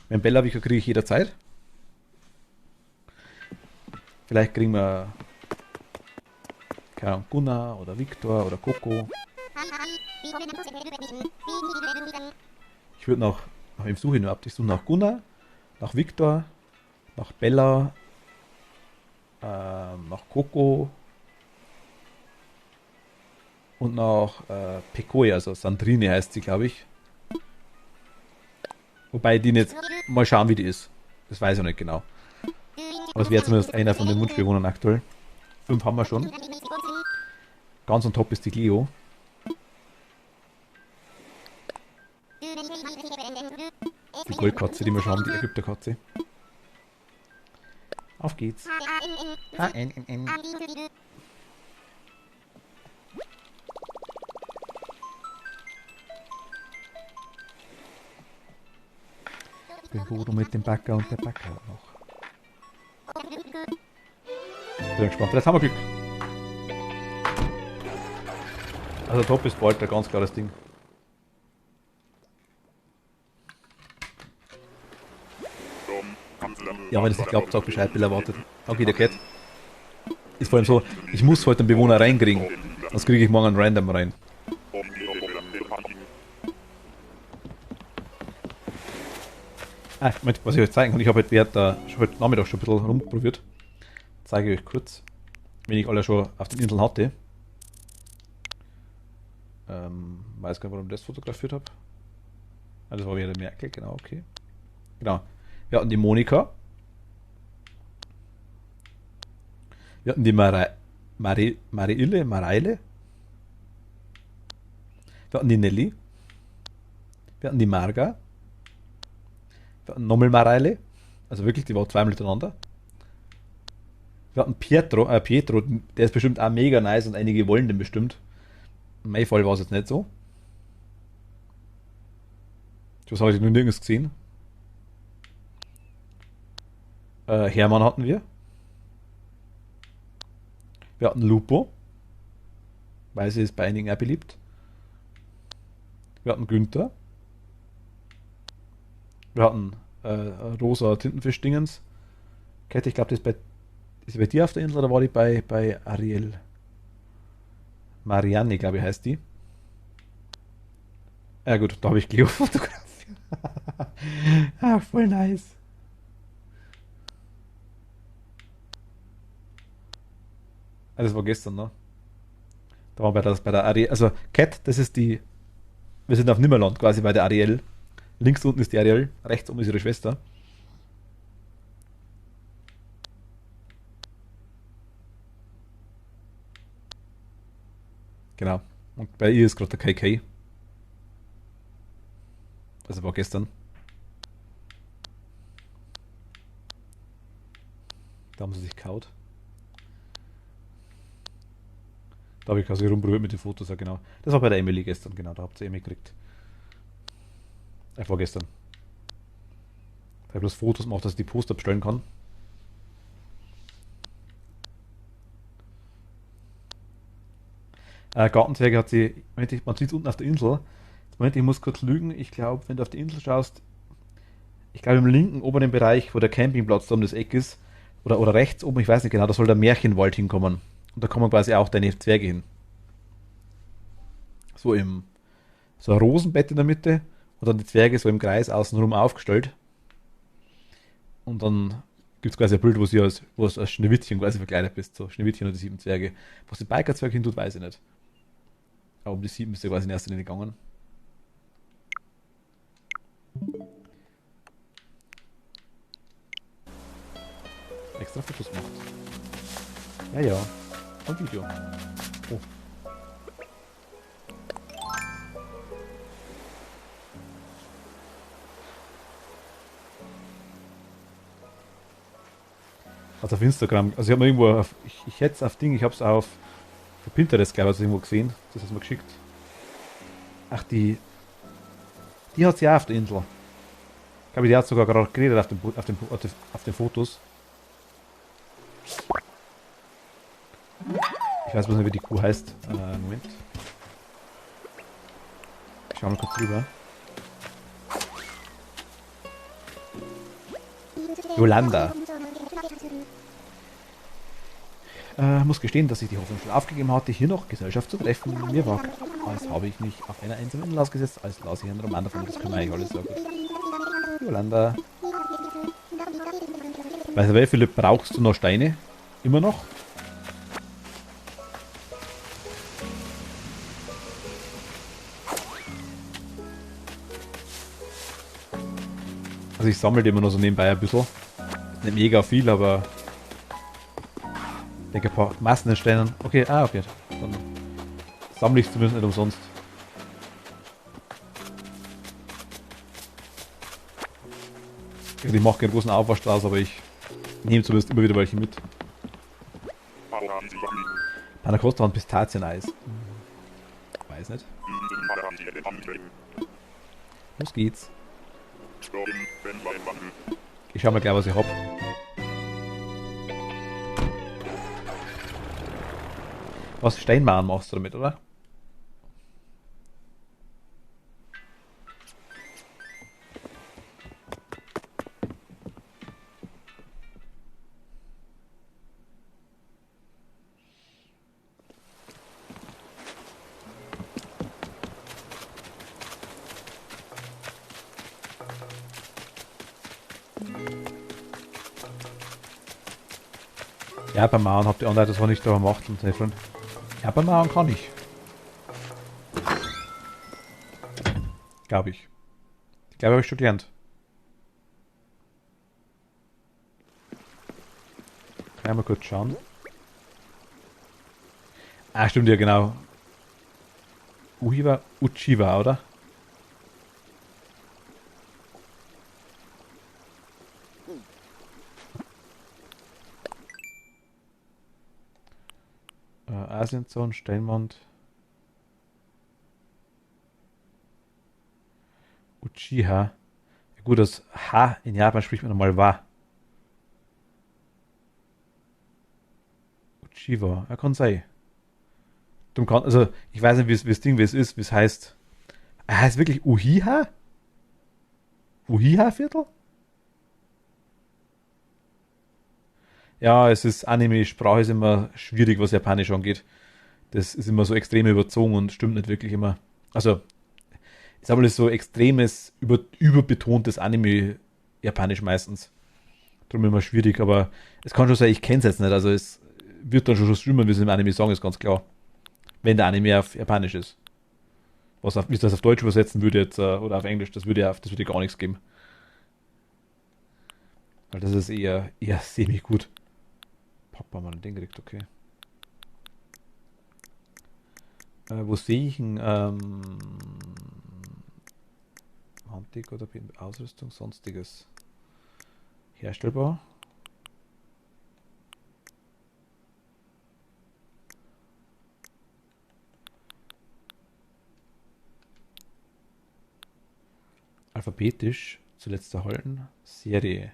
Speaker 2: Wenn Bella Wicker kriege ich jederzeit. Vielleicht kriegen wir keine Ahnung, Gunnar oder Victor oder Coco. Ich würde nach wem suche ich nur ab? Ich suche nach Gunnar, nach Victor, nach Bella, nach Coco und nach Pekoe, also Sandrine heißt sie, glaube ich. Wobei die nicht, mal schauen wie die ist. Das weiß ich noch nicht genau. Aber es wäre zumindest einer von den Wunschbewohnern aktuell. 5 haben wir schon. Ganz on top ist die Cleo. Die Goldkatze, die wir schauen, die Ägypterkatze. Auf geht's. HNNN. Ich bin Bodo mit dem Backer und der Backer noch. Bin gespannt. Vielleicht haben wir Glück. Also top ist bald ein ganz klares Ding. Ja, wenn es nicht glaubt, sag Bescheid, Bill erwartet. Okay, der geht. Ist vor allem so, ich muss heute einen Bewohner reinkriegen. Sonst kriege ich morgen einen Random rein. Moment, was ich euch zeigen kann, ich habe heute Nachmittag schon ein bisschen rumprobiert. Zeige ich euch kurz. wenn ich alle schon auf den Inseln hatte. Weiß gar nicht, warum ich das fotografiert habe. Ah, das war wieder Merkel, genau, okay. Genau. Wir hatten die Monika. Wir hatten die Mareile. Wir hatten die Nelly. Wir hatten die Marga. Wir hatten nochmal Mareile. Also wirklich, die war zweimal miteinander. Wir hatten Pietro, der ist bestimmt auch mega nice und einige wollen den bestimmt. In meinem Fall war es jetzt nicht so. Das habe ich noch nirgends gesehen. Hermann hatten wir. Wir hatten Lupo. Weil sie ist bei einigen auch beliebt. Wir hatten Günther. Wir hatten Rosa Tintenfisch-Dingens. Kette, ich glaube, ist sie bei dir auf der Insel oder war die bei Ariel? Marianne, glaube ich, heißt die. Ja gut, da habe ich Cleo fotografiert. Ah, voll nice. Ah, das war gestern, ne? Da waren wir bei der Ariel. Also, Cat, das ist die. Wir sind auf Nimmerland quasi bei der Ariel. Links unten ist die Ariel, rechts oben ist ihre Schwester. Genau. Und bei ihr ist gerade der KK. Also war gestern. Da haben sie sich kaut. Da habe ich quasi rumberührt mit den Fotos, ja genau. Das war bei der Emily gestern, genau. Da habt ihr Emily gekriegt. War gestern. Da habe ich bloß Fotos gemacht, dass ich die Poster bestellen kann. Gartenzwerge hat sie, man sieht es unten auf der Insel. Moment, ich muss kurz lügen. Ich glaube, wenn du auf die Insel schaust, ich glaube im linken oberen Bereich, wo der Campingplatz da um das Eck ist, oder rechts oben, ich weiß nicht genau, da soll der Märchenwald hinkommen. Und da kommen quasi auch deine Zwerge hin. So ein Rosenbett in der Mitte und dann die Zwerge so im Kreis außenrum aufgestellt. Und dann gibt es quasi ein Bild, wo du als Schneewittchen quasi verkleidet bist. So Schneewittchen und die 7 Zwerge. Was die Biker-Zwerge hin tut, weiß ich nicht. Aber um die 7 ist ja quasi in erster Linie gegangen. Extra Fotos gemacht. Ja. Und Video. Oh. Also auf Instagram, also ich habe mir irgendwo, ich hätte es auf Ding, ich habe es auf Pinterest, glaube ich, irgendwo gesehen. Das hast du mir geschickt. Ach, die hat sie auch auf der Insel. Ich glaube, die hat sogar gerade geredet auf den Fotos. Ich weiß nicht, wie die Kuh heißt. Moment. Ich schau mal kurz rüber. Yolanda. Muss gestehen, dass ich die Hoffnung schon aufgegeben hatte, hier noch Gesellschaft zu treffen. Mir war, als habe ich mich auf einer einsamen Insel ausgesetzt, als las ich einen Roman davon, das können wir eigentlich alles sagen. Yolanda. Weißt du, wie viele brauchst du noch Steine? Immer noch? Also ich sammle die immer nur so nebenbei ein bisschen. Nicht mega viel, aber ich denke ein paar Massen in Steinen. Okay, okay. Dann sammle ich es zumindest nicht umsonst. Ich mache keinen großen Aufwand draus, aber ich nehme zumindest immer wieder welche mit. Panna Costa und Pistazieneis. Weiß nicht. Los geht's. Ich schau mal gleich, was ich hab. Was Steinmauern machst du damit, oder? Ja, beim Mauern habt ihr Anleitung, das war nicht da gemacht. Und ja, beim Mauern kann ich. Glaube ich. Ich glaube, habe ich schon gelernt. Kann ich mal kurz schauen. Ah, stimmt ja, genau. Uhiwa, Uchiwa, oder? Asienzone, Steinmond. Uchiha. Ja, gut, das H in Japan spricht man nochmal Wa. Uchiwa, ja, kann sein. Drum kann, also, ich weiß nicht, wie das Ding, wie es ist, wie es heißt. Heißt wirklich Uhiha? Uhiha-Viertel? Ja, es ist Anime-Sprache ist immer schwierig, was Japanisch angeht. Das ist immer so extrem überzogen und stimmt nicht wirklich immer. Also, ich sag mal, das ist so extremes, überbetontes Anime-Japanisch meistens. Darum immer schwierig, aber es kann schon sein, ich kenne es jetzt nicht. Also, es wird dann schon so stimmen, wie es im Anime sagen, ist ganz klar. Wenn der Anime auf Japanisch ist. Wie ich das auf Deutsch übersetzen würde jetzt, oder auf Englisch, das würde gar nichts geben. Weil das ist eher semi-gut. Papa mal ein Ding gekriegt, okay. Wo sehe ich ein Antik oder Ausrüstung, sonstiges? Herstellbar. Alphabetisch zuletzt erhalten. Serie.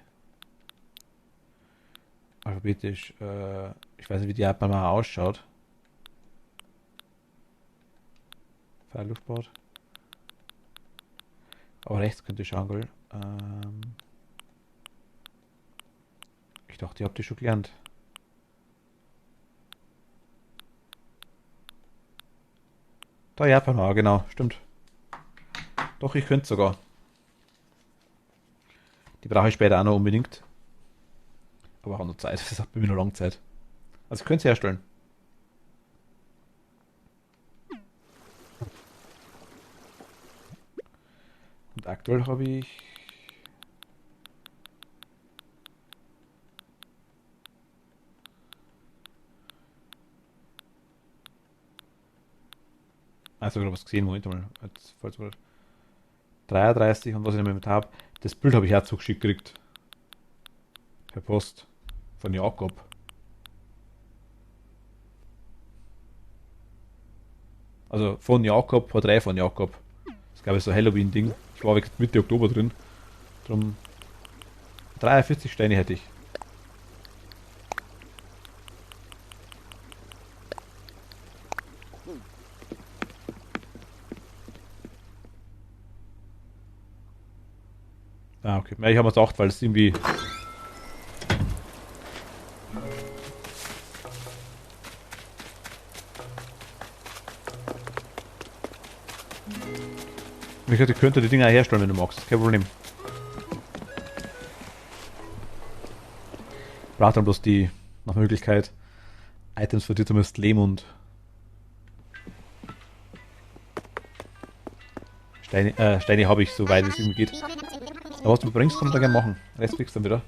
Speaker 2: Alphabetisch. Ich weiß nicht, wie die App mal ausschaut. Freiluftbad. Aber rechts könnte ich schauen, gell? Ich dachte, ihr habt die schon gelernt. Da Japan, genau, stimmt. Doch, ich könnte sogar. Die brauche ich später auch noch unbedingt. Aber auch noch Zeit. Das hat bei mir noch lange Zeit. Also ich könnte sie herstellen. Und aktuell habe ich... Also gerade was gesehen, Moment mal. Jetzt fällt's mal. 33 und was ich noch mit habe. Das Bild habe ich auch zugeschickt gekriegt. Per Post. Von Jakob. Also von Jakob, Porträt von Jakob. Das gab es so ein Halloween-Ding. Ich war Mitte Oktober drin. Drum 43 Steine hätte ich. Ah, okay. Ja, ich habe mir gedacht, weil es irgendwie... Ich könnte die Dinger herstellen, wenn du magst. Kein Problem. Braucht dann bloß die nach Möglichkeit Items für die zumindest Lehm und Steine habe ich, soweit es irgendwie geht. Aber was du bringst, kannst du gerne machen. Rest kriegst du dann wieder.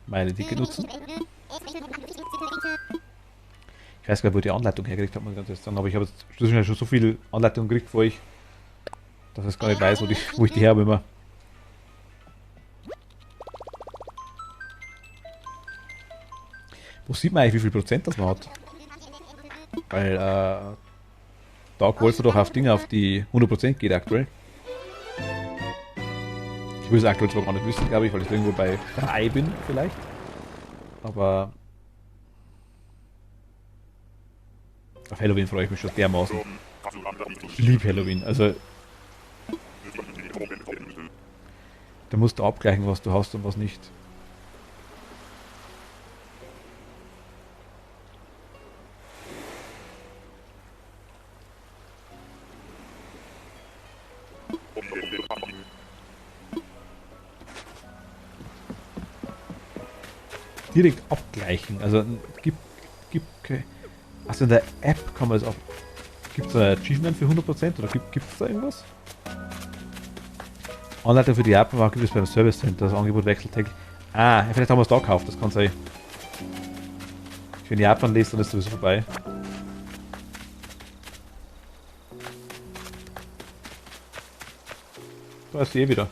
Speaker 2: Meine Dicke nutzen. Ich weiß gar nicht, wo ich die Anleitung hergekriegt habe, muss ich ganz ehrlich sagen, aber ich habe jetzt schon so viel Anleitung gekriegt vor euch, dass ich gar nicht weiß, wo ich die her habe immer. Wo sieht man eigentlich, wie viel Prozent das man hat? Weil, da wolltest du doch auf Dinge, auf die 100% geht aktuell. Ich will es aktuell zwar gar nicht wissen, glaube ich, weil ich irgendwo bei 3 bin, vielleicht. Aber auf Halloween freue ich mich schon dermaßen. Ich liebe Halloween, also da musst du abgleichen, was du hast und was nicht. direkt abgleichen. Also also in der App kann man es auch. Gibt es ein Achievement für 100% oder gibt es da irgendwas? Anleitung für die Japanmarkt gibt es beim Service Center. Das Angebot wechselt täglich. Ah, vielleicht haben wir es da gekauft, das kann sein. Wenn Japan lest, dann ist sowieso vorbei. Da ist sie eh wieder.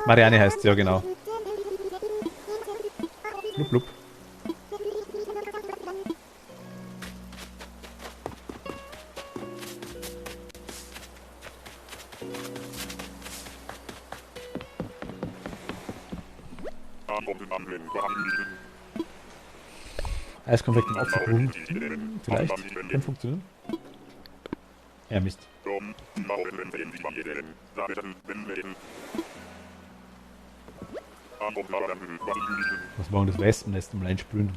Speaker 2: Marianne heißt sie, ja genau. Blub, blub. Eiskonfekt im Apfelkuchen. Vielleicht. Kann funktionieren. Ja, Mist. Was machen das Wespennest mal einspülen?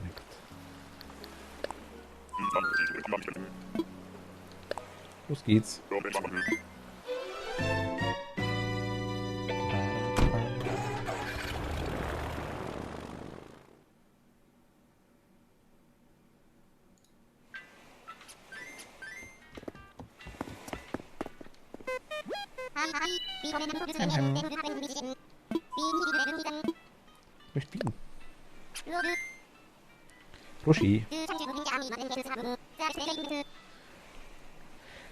Speaker 2: Los geht's. Möchte bieten. Roshi.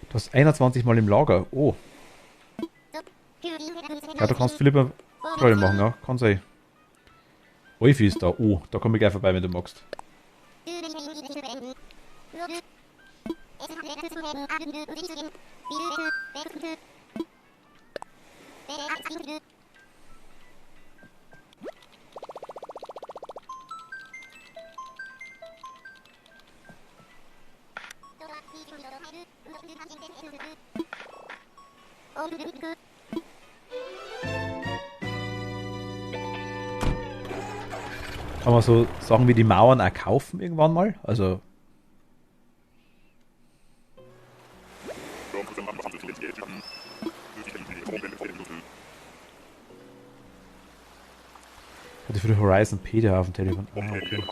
Speaker 2: Du hast 21 Mal im Lager. Oh. Ja, du kannst Philippa Freude machen, ja. Kann sein. Wolfi ist da. Oh, da komme ich gleich vorbei, wenn du magst. Kann man so Sachen wie die Mauern auch kaufen irgendwann mal? Also. Hatte für Horizon Pedia auf dem Telefon. Ah, okay.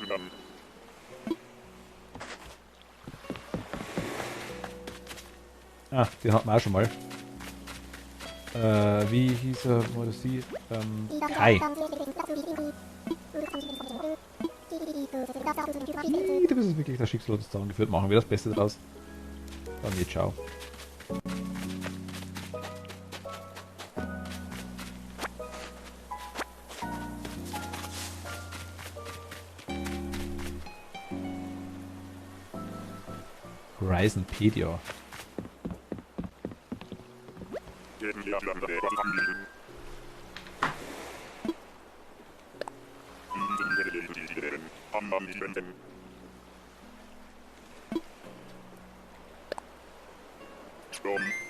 Speaker 2: Ah, den hatten wir auch schon mal. Wie hieß er, oder sie? Kai. Du bist es wirklich das Schicksal, das zusammengeführt. Machen wir das Beste draus. Dann jetzt ciao. Horizonpedia.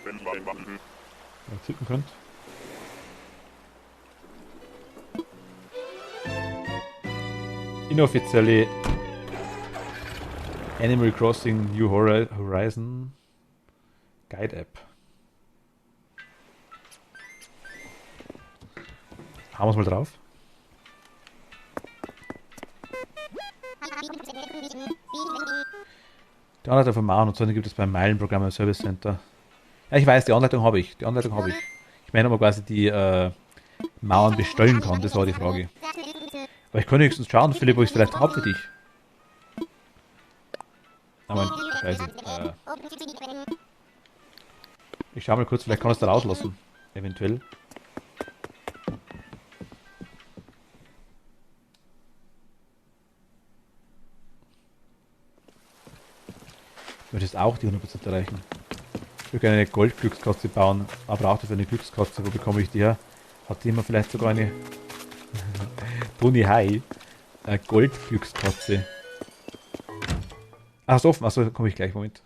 Speaker 2: Wenn ihr tippen könnt. Inoffizielle Animal Crossing New Horizon Guide App. Haben wir es mal drauf? Die Anleitung von Mauern und so gibt es beim Meilenprogramm im Service Center. Ja, ich weiß, die Anleitung habe ich. Ich meine, ob man quasi die Mauern bestellen kann, das war die Frage. Aber ich kann höchstens schauen, Philipp, wo ich es vielleicht habe für dich. Aber scheiße. Ich schau mal kurz, vielleicht kann ich es da rauslassen. Eventuell. Du möchtest auch die 100% erreichen. Ich würde gerne eine Goldglückskatze bauen, aber braucht dafür eine Glückskatze. Wo bekomme ich die her? Hat jemand vielleicht sogar eine Tony Hai? Eine Goldglückskatze. Ach, ist offen. Achso, komme ich gleich. Moment.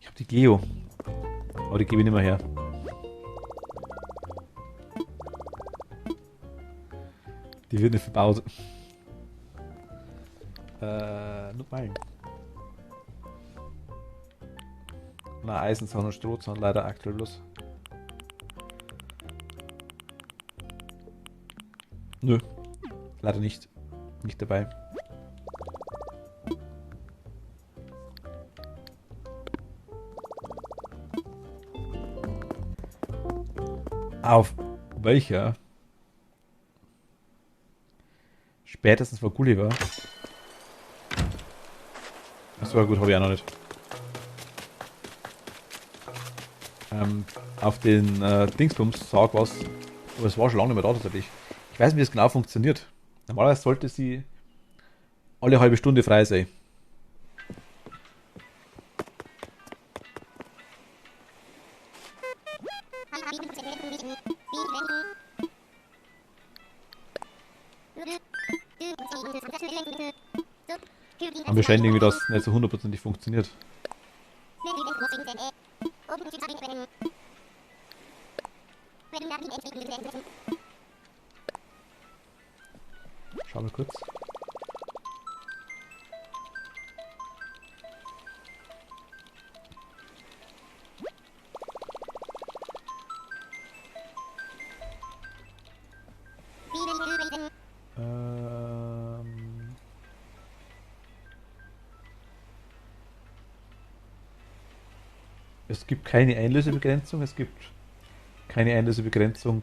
Speaker 2: Ich habe die Geo. Aber die gebe ich nicht mehr her. Die wird nicht verbaut. Nur Meilen. Na, Eisenzahn und Strohzahn leider aktuell bloß. Nö. leider nicht dabei. Auf welcher? Spätestens vor Gulliver. Achso, gut, habe ich auch noch nicht. Auf den Dingsbums sag was, aber es war schon lange nicht mehr da tatsächlich. Ich weiß nicht, wie es genau funktioniert. Normalerweise sollte sie alle halbe Stunde frei sein. Aber wir scheinen irgendwie, dass nicht so hundertprozentig funktioniert. Schau mal kurz. Es gibt keine Einlösebegrenzung, es gibt keine Einlösebegrenzung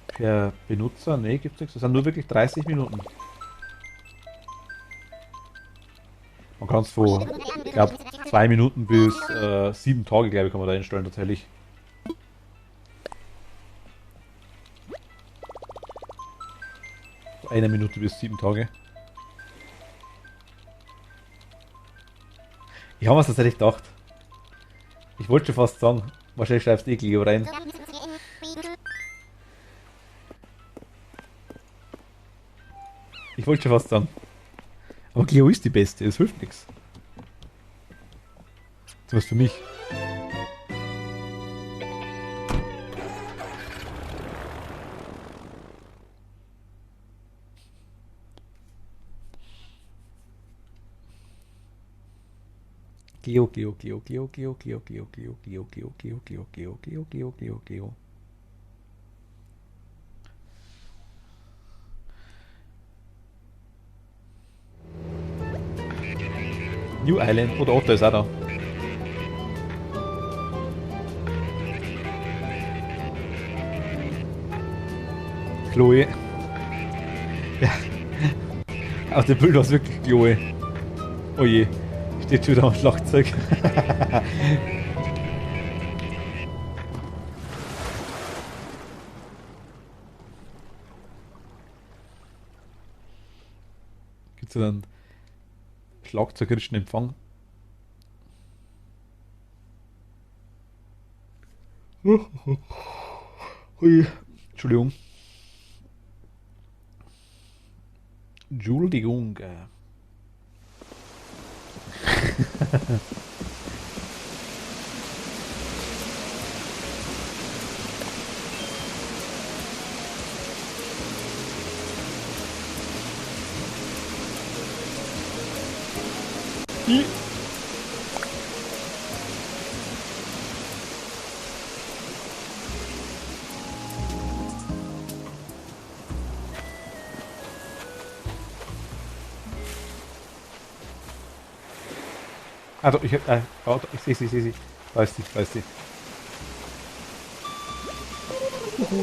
Speaker 2: per Benutzer. Ne, gibt es nichts. Das sind nur wirklich 30 Minuten. Man kann es von, ich glaube, 2 Minuten bis 7 Tage, glaube ich, kann man da einstellen tatsächlich. So 1 Minute bis 7 Tage. Ich habe mir das tatsächlich gedacht. Ich wollte schon fast sagen, wahrscheinlich schreibst du eh Clio rein. Ich wollte schon fast sagen. Aber Clio ist die beste, es hilft nichts. Zumindest für mich. Clio. New Island oder Otto ist auch da. Chloe. Ja. Auf dem Bild war es wirklich Chloe. Oh je. Steht schon wieder am Schlagzeug. Gibt es dann schlagzeugerischen Empfang? Ui. Entschuldigung. Entschuldigung. Also ich sehe sie. Da ist sie.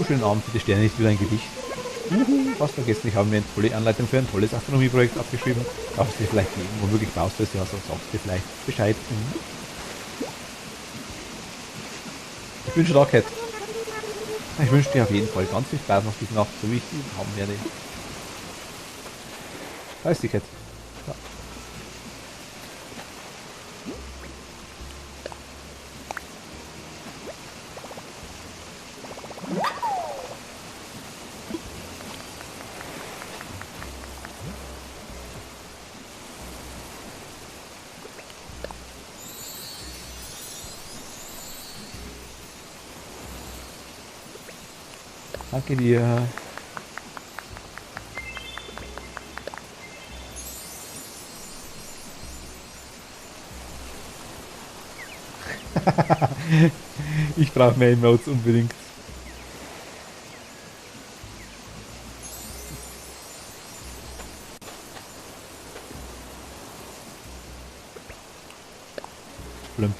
Speaker 2: Schönen Abend für die Sterne, ist wieder ein Gedicht. Fast vergessen, ich habe mir eine tolle Anleitung für ein tolles Astronomieprojekt abgeschrieben. Darfst du dir vielleicht geben, womöglich baust du es ja, so sagst du dir vielleicht Bescheid. Ich wünsche dir Cat. Ich wünsche dir auf jeden Fall ganz viel Spaß noch diese Nacht, so wie ich sie haben werde. Da ist die Cat. Ja. Danke dir. Ich brauche mehr Emotes unbedingt. Plümp.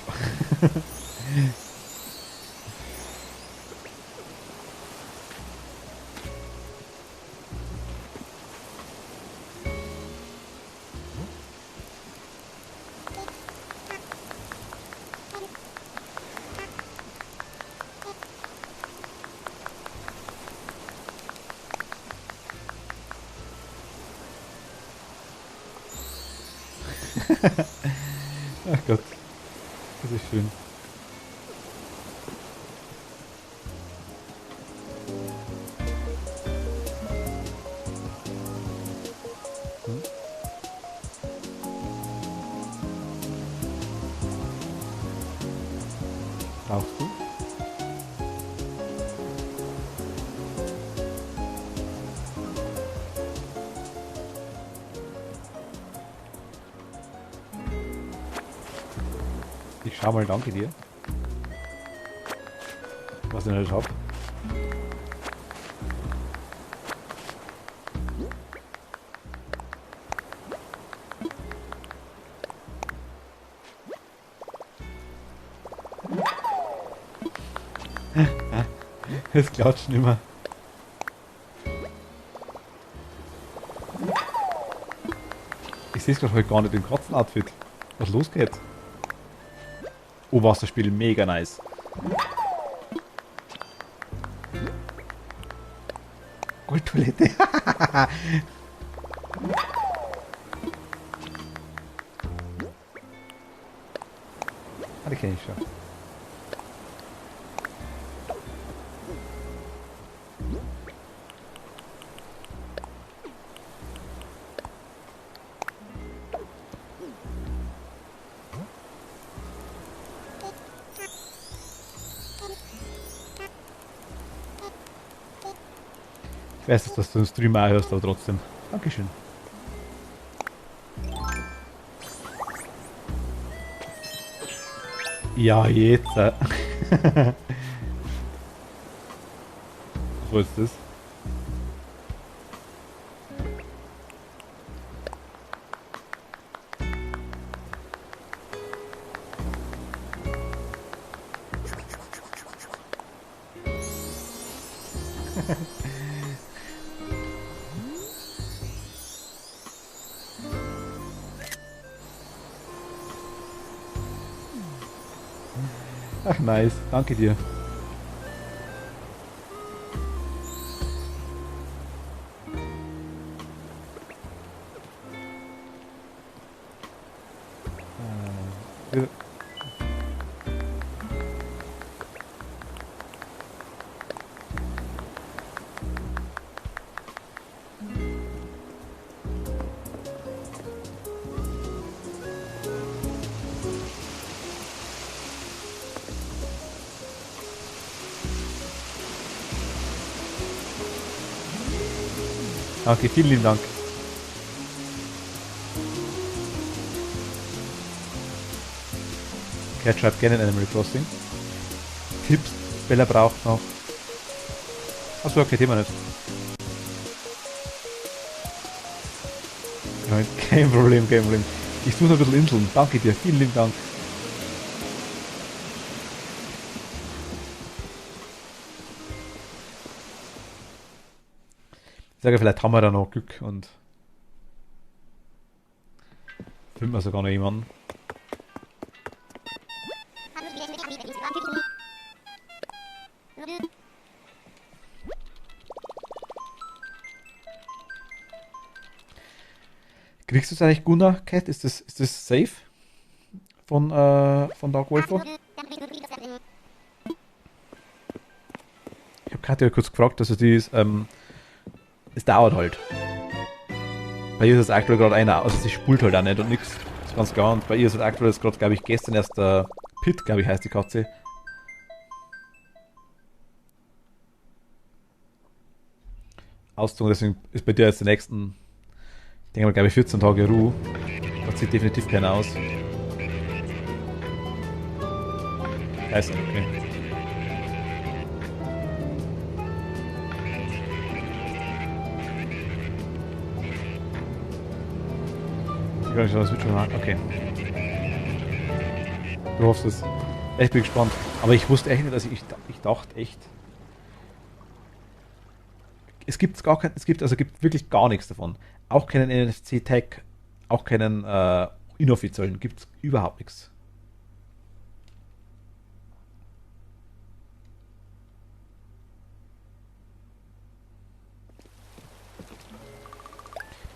Speaker 2: Ach Gott, das ist schön. Brauchst du? Ich schau mal, danke dir. Was ich nicht hab. Es klatscht nicht mehr. Ich sehe es gerade heute gar nicht im Katzenoutfit. Was los geht? Oh, was das Spiel mega nice. Goldtoilette. Die kenne ich schon. Ich weiß, dass du den Stream auch hörst, aber trotzdem. Dankeschön. Ja, jetzt. Was ist das? Ach nice, danke dir. Ja. Okay, vielen lieben Dank. Cat schreibt gerne in Animal Crossing. Tipps, Bella braucht noch. Achso, okay, Thema nicht. Kein Problem, kein Problem. Ich suche noch ein bisschen Inseln. Danke dir, vielen lieben Dank. Ich sage, vielleicht haben wir da noch Glück und finden wir sogar noch jemanden. Kriegst du es eigentlich, Gunnar, Cat? Ist das safe? Von Dark Wolfer? Ich habe Katja kurz gefragt, also die ist, es dauert halt. Bei ihr ist es aktuell gerade einer, also sie spult halt auch nicht und nix. Das ist ganz klar. Und bei ihr ist es aktuell gerade, glaube ich, gestern erst der Pit, glaube ich, heißt die Katze. Auszogen, deswegen ist bei dir jetzt der nächsten, ich denke mal, glaube ich, 14 Tage Ruhe. Das sieht definitiv keiner aus. Heißt okay. Ich kann nicht, das wird schon mal. Okay. Du hoffst es. Ich bin gespannt. Aber ich wusste echt nicht, dass ich dachte echt. Es gibt wirklich gar nichts davon. Auch keinen NFC-Tag, auch keinen inoffiziellen. Gibt es überhaupt nichts.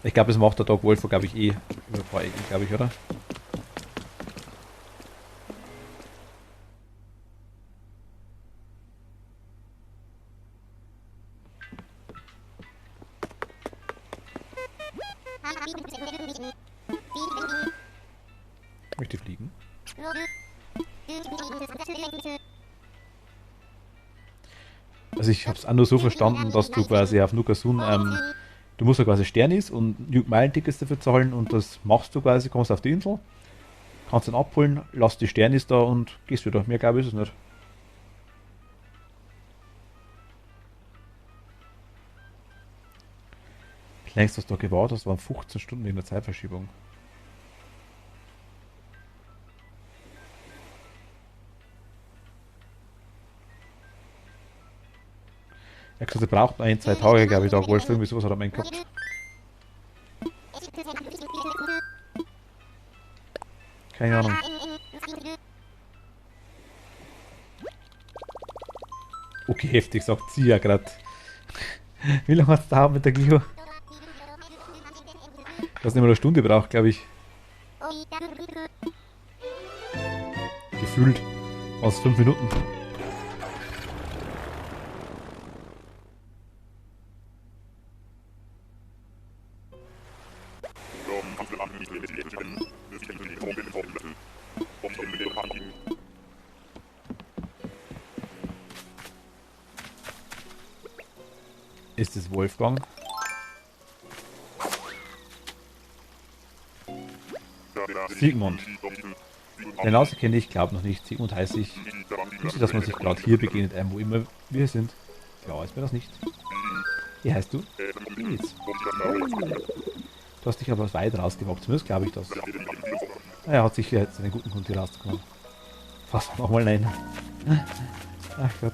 Speaker 2: Ich glaube, das macht der Doc Wolfer, glaube ich, über ein paar Ecken, glaube ich, oder? Möchte fliegen. Also ich habe es auch nur so verstanden, dass du quasi auf Nukasun, du musst ja quasi Sternis und Meilen-Tickets dafür zahlen und das machst du quasi, kommst auf die Insel, kannst dann abholen, lass die Sternis da und gehst wieder. Mehr glaube ich ist es nicht. Längst, was du da gewartet hast, waren 15 Stunden in der Zeitverschiebung. Er hat gesagt, er braucht 1-2 Tage, glaube ich, da Wolf, irgendwie sowas hat er gehabt. Keine Ahnung. Okay, heftig, sagt sie ja gerade. Wie lange hat es da mit der Glio? Du hast nicht mal eine Stunde gebraucht, glaube ich. Gefühlt aus 5 Minuten. Ist es Wolfgang? Sigmund. Den Nase kenne ich, glaube noch nicht. Sigmund heiße ich. Wusste, dass man sich gerade hier begegnet, wo immer wir sind. Klar ist mir das nicht. Wie heißt du? Nils. Du hast dich aber weit rausgewagt, zumindest glaube ich das. Er hat sicher jetzt einen guten Grund hier rausgekommen. Fast nochmal nein. Ach Gott.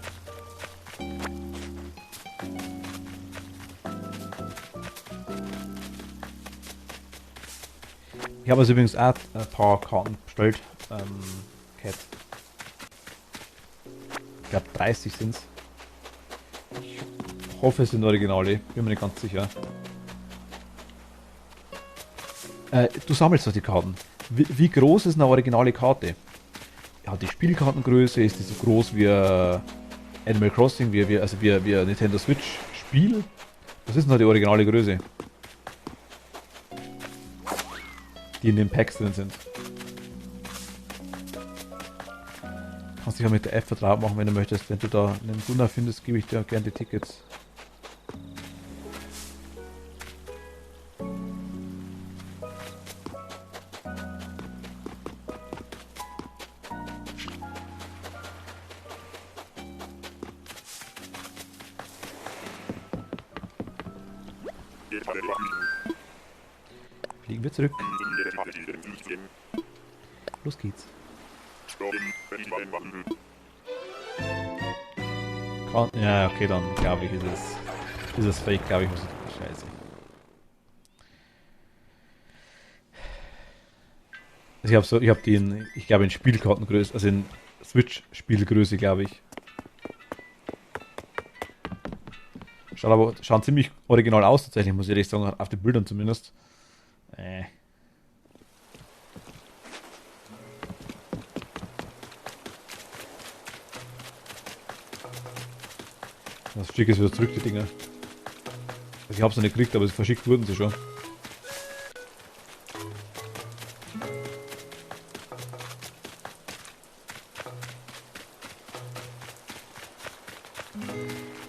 Speaker 2: Ich habe also übrigens auch ein paar Karten bestellt. Cat. Ich glaube 30 sind es. Ich hoffe es sind Originale, bin mir nicht ganz sicher. Du sammelst doch die Karten. Wie groß ist eine originale Karte? Ja, die Spielkartengröße, ist die so groß wie Animal Crossing, wie Nintendo Switch Spiel? Was ist denn da die originale Größe? Die in den Packs drin sind. Kannst dich ja mit der F vertraut machen, wenn du möchtest. Wenn du da einen Gunnar findest, gebe ich dir gerne die Tickets. Fliegen wir zurück. Los geht's. Ja, okay, dann glaube ich, ist es fake, glaube ich, muss ich. Scheiße. Also ich habe ich glaube in Spielkartengröße, also in Switch-Spielgröße, glaube ich. Schauen ziemlich original aus tatsächlich, muss ich ehrlich sagen, auf den Bildern zumindest. Das schicke ich wieder zurück, die Dinger. Also ich habe sie nicht gekriegt, aber verschickt wurden sie schon.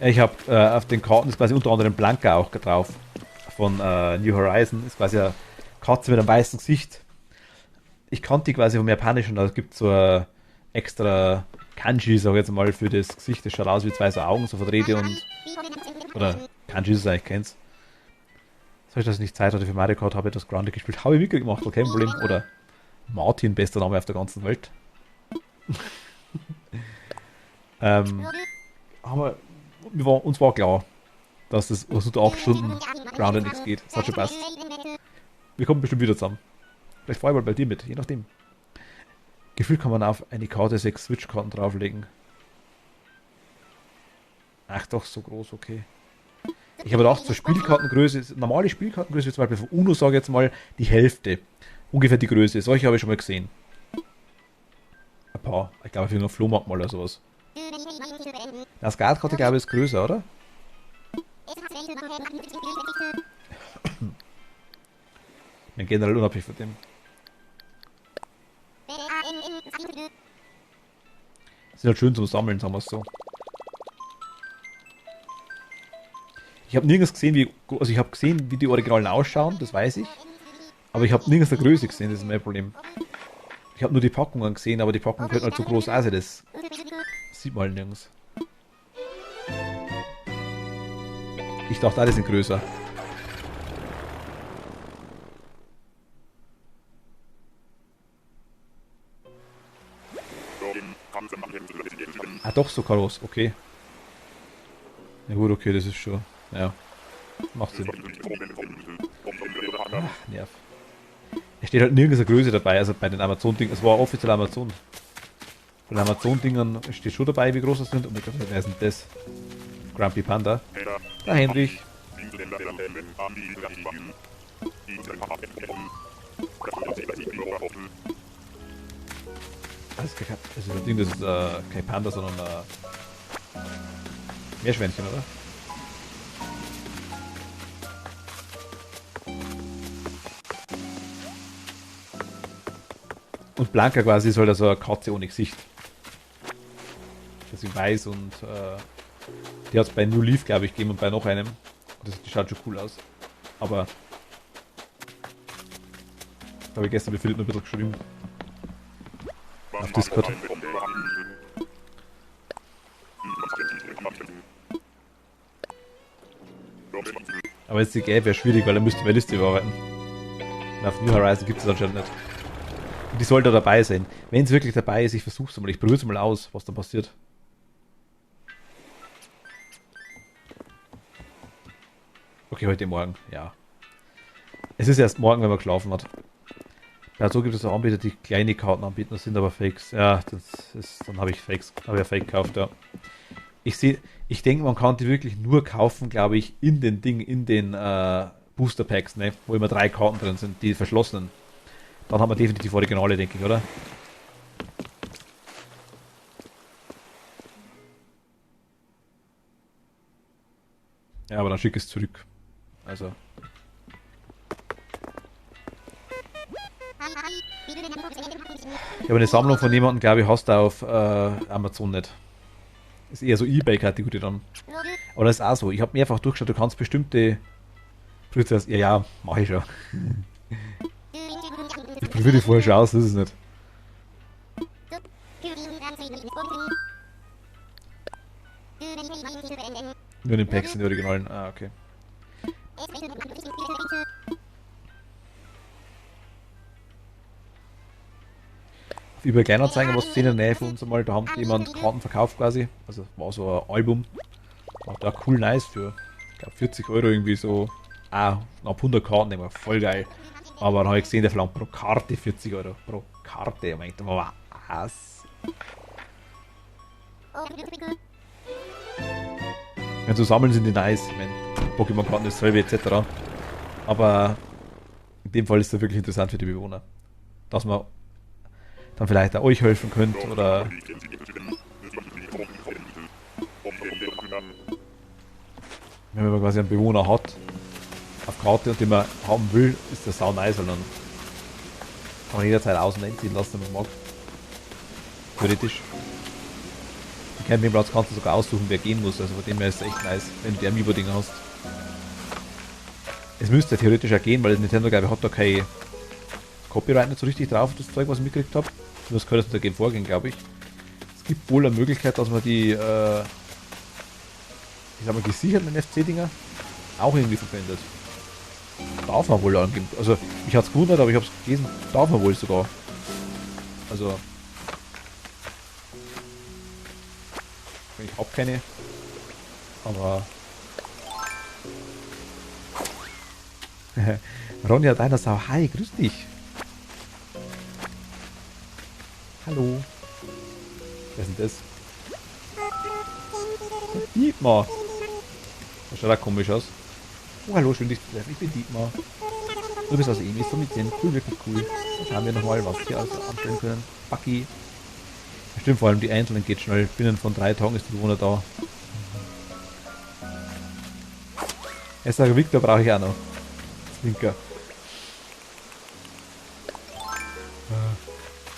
Speaker 2: Ich habe auf den Karten ist quasi unter anderem Blanca auch drauf. Von New Horizon. Ist quasi eine Katze mit einem weißen Gesicht. Ich kannte die quasi vom Japanischen. Da gibt es so ein extra Kanji, sag ich jetzt mal, für das Gesicht. Das schaut aus wie zwei so Augen, so verdrehte und. Oder Kanji ist es eigentlich, kennt's. Soll ich das nicht Zeit hatte für Mario Kart, habe ich das Grounded gespielt. Habe ich mitgemacht, kein Problem. Oder Martin, bester Name auf der ganzen Welt. Aber uns war klar, dass das unter 8 Stunden Round and X geht. Das hat schon passt. Wir kommen bestimmt wieder zusammen. Vielleicht fahre ich mal bei dir mit, je nachdem. Gefühlt kann man auf eine Karte 6 Switch-Karten drauflegen. Ach doch, so groß, okay. Ich habe gedacht, so Spielkartengröße, normale Spielkartengröße, wie zum Beispiel von UNO, sage ich jetzt mal, die Hälfte. Ungefähr die Größe. Solche habe ich schon mal gesehen. Ein paar. Ich glaube, für einen Flohmarkt mal oder sowas. Das Skatkarte, glaube ich, ist größer, oder? Ja, generell unabhängig von dem. Sind halt schön zum Sammeln, sagen wir es so. Ich habe nirgends gesehen, ich habe gesehen, wie die Originalen ausschauen, das weiß ich. Aber ich habe nirgends der Größe gesehen, das ist mein Problem. Ich habe nur die Packungen gesehen, aber die Packungen könnten halt so groß sein, das sieht man halt nirgends. Ich dachte, alle sind größer. Ah, doch so groß, okay. Ja gut, okay, das ist schon... Ja, macht Sinn. Ach, Nerv. Es steht halt nirgends eine Größe dabei, also bei den Amazon-Dingen, es war offiziell Amazon. Von den Amazon-Dingern steht schon dabei, wie groß das sind. Und ich glaube, wer ist denn das? Grumpy Panda. Der Henrich. Das ist das Ding, das ist kein Panda, sondern Meerschweinchen, oder? Und Blanca quasi ist halt also eine Katze ohne Gesicht. Das ist weiß und die hat es bei New Leaf, glaube ich, gegeben und bei noch einem. Die schaut schon cool aus. Aber habe ich gestern mit Philipp noch ein bisschen geschrieben. Auf Discord. Aber jetzt die Game wäre schwierig, weil er müsste meine Liste überarbeiten. Und auf New Horizon gibt es anscheinend nicht. Und die soll da dabei sein. Wenn es wirklich dabei ist, ich versuch's mal. Ich probiere es mal aus, was da passiert. Okay, heute Morgen, ja. Es ist erst morgen, wenn man geschlafen hat. Ja, so gibt es auch Anbieter, die kleine Karten anbieten, das sind aber Fakes. Ja, dann habe ich Fake gekauft, ja. Ich denke, man kann die wirklich nur kaufen, glaube ich, in den Booster Packs, ne, wo immer 3 Karten drin sind, die verschlossenen. Dann haben wir definitiv Originale, denke ich, oder? Ja, aber dann schick es zurück. Also. Ich habe eine Sammlung von jemandem, glaube ich, hast du auf Amazon nicht. Ist eher so eBay-Kategorie dann. Aber das ist auch so. Ich habe mehrfach durchgeschaut, du kannst bestimmte... Ja, mach ich schon. Ich probiere die vorher schon aus, das ist es nicht. Nur in den Packs sind die Originalen. Ah, okay. Auf eBay Kleinanzeigen was gesehen in der Nähe von uns einmal, da haben jemand Karten verkauft quasi. Also war so ein Album. War da cool nice für, ich glaube 40 € irgendwie so. Ah, knapp 100 Karten, der war voll geil. Aber dann habe ich gesehen, der verlangt pro Karte 40 €. Pro Karte, ich meinte, was? Wenn zu sammeln sind die nice. Ich meine, Pokémon-Karten ist dasselbe etc. Aber in dem Fall ist das wirklich interessant für die Bewohner. Dass man dann vielleicht auch euch helfen könnt oder wenn man quasi einen Bewohner hat auf Karte und den man haben will, ist das sau nice, und dann kann man jederzeit aus- und einziehen lassen, wenn man mag. Theoretisch. Den Campingplatz kannst du sogar aussuchen, wer gehen muss, also von dem her ist es echt nice, wenn du die Amiibo-Dinger hast. Es müsste theoretisch auch gehen, weil das Nintendo, glaube ich, hat da kein Copyright nicht so richtig drauf, das Zeug, was ich mitgekriegt habe. Das gehört jetzt dagegen vorgehen, glaube ich. Es gibt wohl eine Möglichkeit, dass man die, ich sag mal, gesicherten NFC-Dinger auch irgendwie verwendet. Darf man wohl angeben. Also, mich hat's gewundert, aber ich hab's gelesen, darf man wohl sogar. Also, Ich hab keine. Aber... Ronja Dinosaur, hi, grüß dich. Hallo. Wer ist denn das? Dietmar. Das schaut auch komisch aus. Oh, hallo, schön dich zu treffen. Ich bin Dietmar. Du bist aus Emis, so mit 10. Cool, wirklich cool. Dann schauen wir nochmal, was wir hier also anstellen können. Bucky. Stimmt, vor allem die Einzelnen geht schnell. Binnen von 3 Tagen ist der Bewohner da. Esser Victor brauche ich auch noch. Zwinker.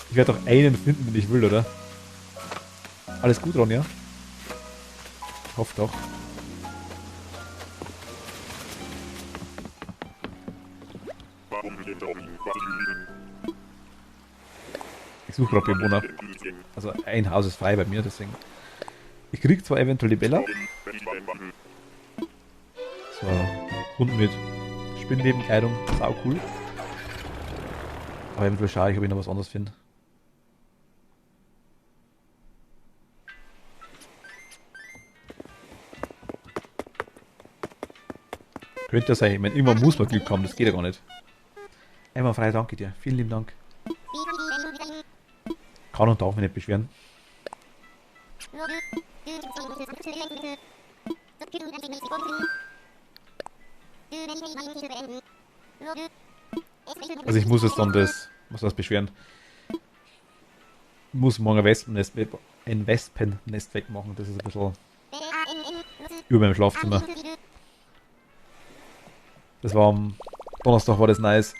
Speaker 2: Ich werde doch einen finden, den ich will, oder? Alles gut, Ronja? Ich hoffe doch. Ich suche gerade Bewohner. Also ein Haus ist frei bei mir, deswegen. Ich krieg zwar eventuell die Bella. So, Hund mit Spinnwebenkleidung, sau cool. Aber eventuell schaue ich, ob ich noch was anderes finde. Könnte ja sein, ich meine, irgendwann muss man Glück haben, das geht ja gar nicht. Einmal frei, danke dir. Vielen lieben Dank. Kann und darf mich nicht beschweren. Also ich muss jetzt dann das beschweren. Ich muss morgen ein Wespennest wegmachen, das ist ein bisschen über meinem Schlafzimmer. Das war am Donnerstag, war das nice.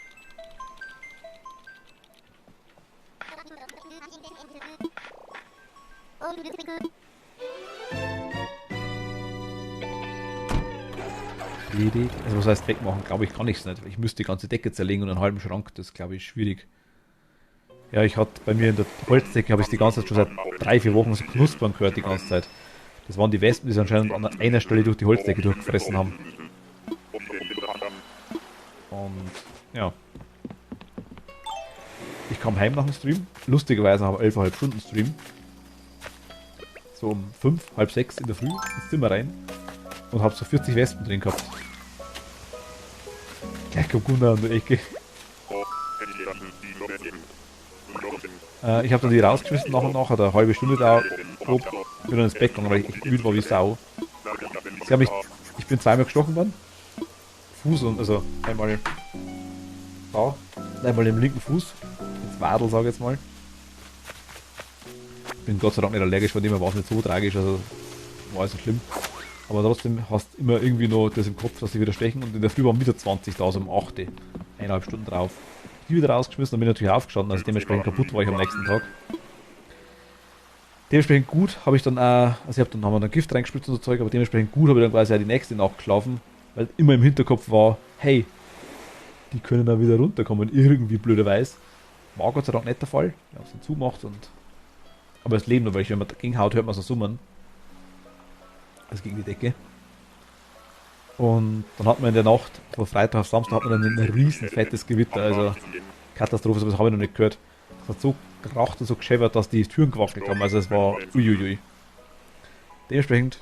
Speaker 2: Also was heißt wegmachen, glaube ich, kann ich es nicht. Ich müsste die ganze Decke zerlegen und einen halben Schrank, das glaube ich schwierig. Ja, ich hatte bei mir in der Holzdecke, habe ich die ganze Zeit schon seit 3-4 Wochen so knuspern gehört die ganze Zeit. Das waren die Wespen, die sich anscheinend an einer Stelle durch die Holzdecke durchgefressen haben. Und ja. Ich kam heim nach dem Stream. Lustigerweise habe ich 11,5 Stunden Stream. So um 5, halb 6 in der Früh ins Zimmer rein. Und habe so 40 Wespen drin gehabt. Gleich kommt Gunnar an der Ecke. Ich habe dann die rausgeschmissen nach und nach, hat eine halbe Stunde da grob. Bin dann ins Bett gegangen, weil ich müde war wie Sau. Sie haben mich, ich bin zweimal gestochen worden. Fuß und, also einmal da, einmal im linken Fuß. Ins Wadel, sage ich jetzt mal. Bin Gott sei Dank nicht allergisch, von dem her war es nicht so tragisch, also war es nicht schlimm. Aber trotzdem hast du immer irgendwie noch das im Kopf, dass sie wieder stechen und in der Früh waren wieder 20 da, also um 8. 1,5 Stunden drauf. Die wieder rausgeschmissen und bin natürlich aufgestanden, also dementsprechend kaputt war ich am nächsten Tag. Dementsprechend gut habe ich dann auch, also haben wir dann Gift reingespritzt und so Zeug, aber dementsprechend gut habe ich dann quasi auch die nächste Nacht geschlafen, weil immer im Hinterkopf war, hey, die können da wieder runterkommen, irgendwie blöderweise. War Gott sei Dank nicht der Fall, wir haben es dann zugemacht und aber es leben noch welche, wenn man dagegen haut, hört man so summen. Also gegen die Decke. Und dann hat man in der Nacht, von Freitag auf Samstag, hat man dann ein riesen fettes Gewitter, also Katastrophe, das habe ich noch nicht gehört. Das hat so geracht und so gescheppert, dass die Türen gewackelt haben, also es war uiuiui. Dementsprechend,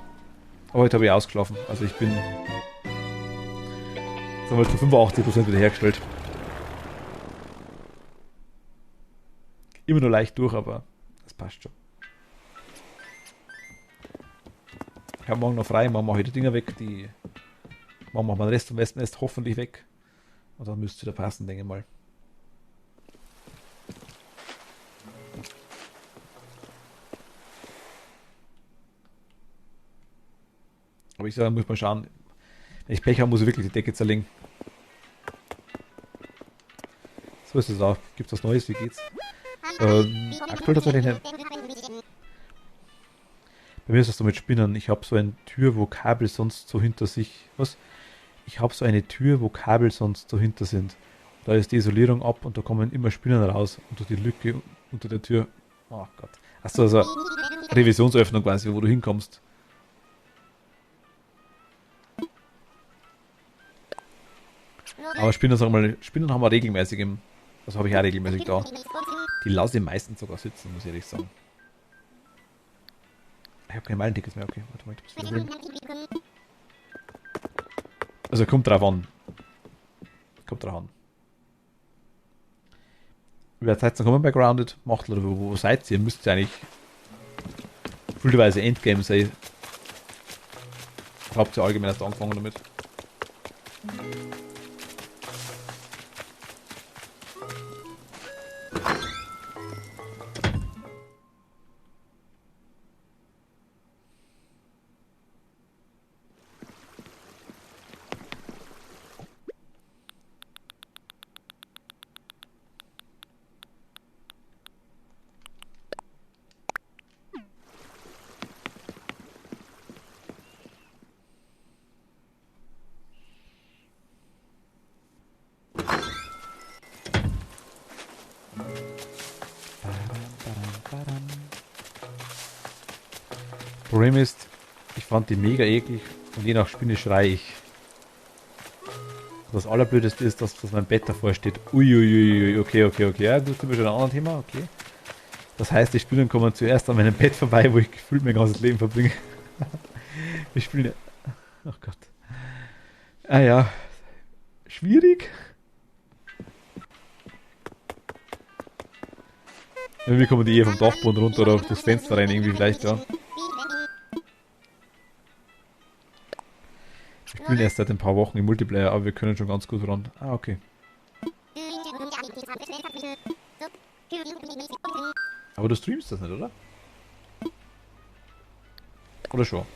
Speaker 2: aber heute habe ich ausgeschlafen, also ich bin sagen wir zu 85% wieder hergestellt. Immer nur leicht durch, aber das passt schon. Ich habe morgen noch frei, morgen mache ich die Dinger weg, morgen machen wir den Rest vom Wespennest hoffentlich weg. Und dann müsste es wieder passen, denke ich mal. Aber ich sage, muss mal schauen. Wenn ich Pech habe, muss ich wirklich die Decke zerlegen. So ist es auch. Gibt es was Neues? Wie geht's? Aktuell tatsächlich nicht. Bei mir ist das so mit Spinnern. Ich habe so eine Tür, wo Kabel sonst so hinter sich... Was? Ich habe so eine Tür, wo Kabel sonst so hinter sind. Da ist die Isolierung ab und da kommen immer Spinnen raus. Und durch die Lücke unter der Tür... Oh Gott. Achso, also Revisionsöffnung quasi, wo du hinkommst. Aber Spinnen, sagen wir mal, Spinnen haben wir regelmäßig im... Das habe ich auch regelmäßig da. Die lasse ich meistens sogar sitzen, muss ich ehrlich sagen. Ich habe keine Meilentickets mehr, okay. Warte mal, ich muss wieder holen. Also kommt drauf an. Kommt drauf an. Wer seid ihr noch bei Grounded? Macht oder wo seid ihr? Müsst ihr eigentlich gefühlterweise Endgame sein. Habt ihr allgemein erst angefangen damit? Problem ist, ich fand die mega eklig und je nach Spinne schrei ich. Das Allerblödeste ist, dass mein Bett davor steht. Uiuiui, okay, ja, das ist schon ein anderes Thema, okay. Das heißt, die Spinnen kommen zuerst an meinem Bett vorbei, wo ich gefühlt mein ganzes Leben verbringe. Wir spielen... Oh Gott. Ah ja. Schwierig. Irgendwie kommen die vom Dachboden runter oder durch das Fenster rein, irgendwie vielleicht, ja. Wir spielen erst seit ein paar Wochen im Multiplayer, aber wir können schon ganz gut ran. Ah, okay. Aber du streamst das nicht, oder? Oder schon?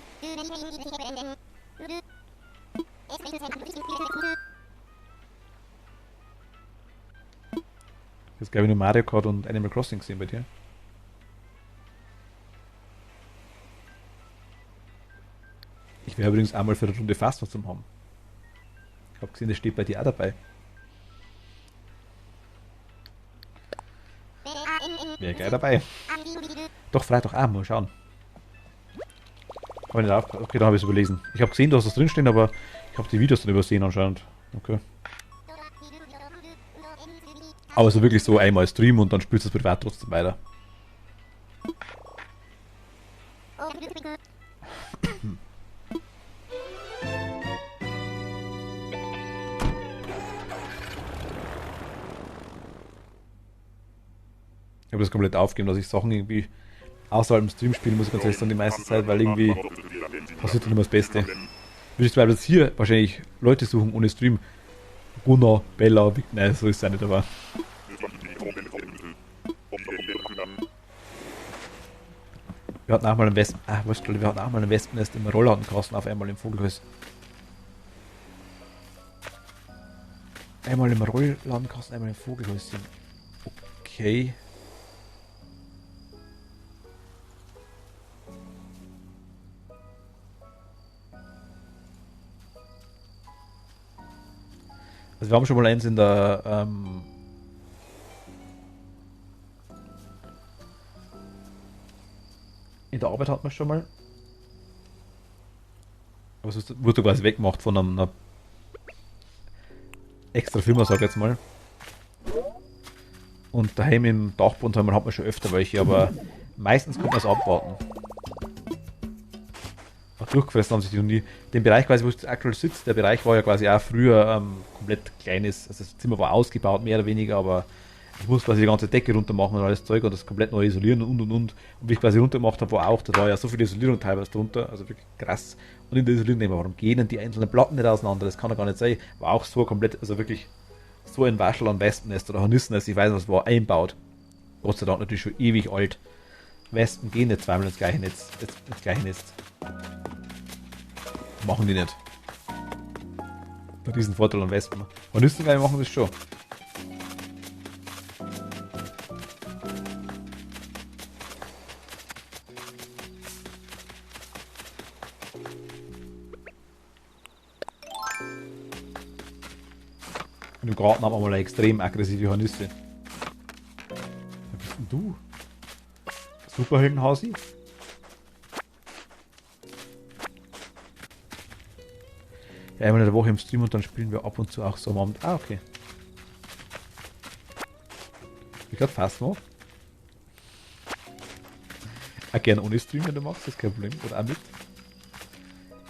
Speaker 2: Jetzt glaube ich nur Mario Kart und Animal Crossing gesehen bei dir. Ich wäre übrigens einmal für eine Runde fast was zum haben. Ich habe gesehen, das steht bei dir auch dabei. Wäre geil dabei. Doch, Freitag auch, mal schauen. Aber nicht auf. Okay, da habe ich es überlesen. Ich habe gesehen, dass das drinstehen, aber ich habe die Videos dann übersehen anscheinend. Okay. Aber so wirklich so einmal streamen und dann spielst du es privat trotzdem weiter. Ich habe das komplett aufgegeben, dass ich Sachen irgendwie außerhalb dem Stream spielen muss, ich ganz ehrlich sagen, die meiste Zeit, weil irgendwie passiert dann immer das Beste. Würde ich zwar jetzt hier wahrscheinlich Leute suchen ohne Stream. Gunnar, Bella, nein, so ist es ja nicht, aber... Wir hatten auch mal ein Wespennest im Rollladenkasten auf einmal im Vogelhaus. Einmal im Rollladenkasten, einmal im Vogelhäuschen. Okay. Also wir haben schon mal eins in der Arbeit hatten wir schon mal. Aber es wurde quasi weggemacht von einer extra Firma, sag ich jetzt mal. Und daheim im Dachboden hat man schon öfter welche, aber meistens kommt man es abwarten. Auch durchgefressen haben sich die noch nie. Den Bereich quasi, wo es aktuell sitzt, der Bereich war ja quasi auch früher komplett kleines, also das Zimmer war ausgebaut, mehr oder weniger, aber ich musste quasi die ganze Decke runter machen und alles Zeug und das komplett neu isolieren und. Und wie ich quasi runter gemacht habe, war auch, da war ja so viel Isolierung teilweise drunter, also wirklich krass. Und in der Isolierung nehmen wir, warum gehen denn die einzelnen Platten nicht auseinander? Das kann ja gar nicht sein. War auch so komplett, also wirklich so ein Waschel an Wespennest oder Hornissennest, ich weiß nicht, was war, einbaut. Gott sei Dank natürlich schon ewig alt. Wespen gehen nicht zweimal ins gleiche Nest. Machen die nicht. Ein riesen Vorteil an Wespen. Hornissengeile machen das schon. Und im Garten haben wir mal eine extrem aggressive Hornisse. Wer bist denn du? Superheldenhausi? Ja, einmal in der Woche im Stream und dann spielen wir ab und zu auch so am Abend. Ah, okay. Ich gerade fast noch. Auch gerne ohne Stream, wenn du magst, das ist kein Problem. Oder auch mit.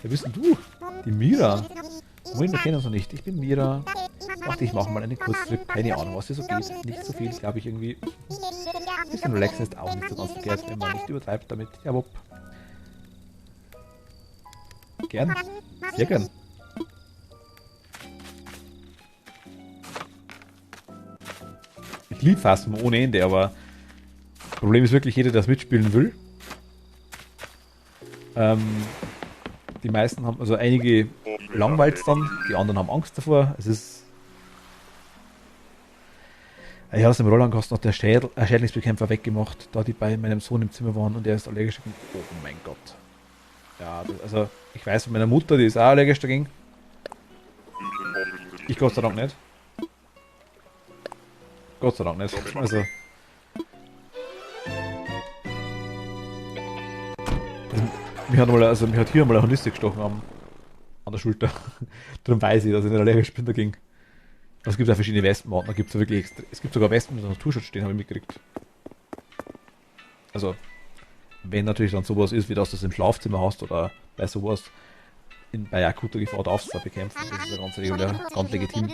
Speaker 2: Wer bist denn du? Die Mira. Moin, wir kennen uns noch nicht. Ich bin Mira. Dachte, ich mache mal einen Kurztrip. Keine Ahnung, was hier so geht. Nicht so viel, glaube ich, irgendwie. Ein bisschen relaxen ist auch nicht so ganz verkehrt, wenn man nicht übertreibt damit. Ja, wupp. Gern. Sehr gern. Ich liebe Fasten ohne Ende, aber Problem ist wirklich, jeder, der das mitspielen will. Die meisten haben, also einige langweilt dann, die anderen haben Angst davor. Es ist. Ich habe aus dem Rollernkasten noch der Schädlingsbekämpfer weggemacht, da die bei meinem Sohn im Zimmer waren und er ist allergisch dagegen. Oh mein Gott. Ja, also ich weiß von meiner Mutter, die ist auch allergisch dagegen. Ich Gott sei Dank nicht. Gott sei Dank nicht. Also. Mich hat hier mal eine Hornisse gestochen an der Schulter. Darum weiß ich, dass ich nicht allergisch bin dagegen. Es gibt auch verschiedene Wespenarten. Es gibt sogar Wespen, die unter Naturschutz stehen, habe ich mitgekriegt. Also, wenn natürlich dann sowas ist, wie dass du es im Schlafzimmer hast oder bei sowas bei akuter Gefahr darfst du bekämpfen. Das ist ja ganz regulär, ganz legitim.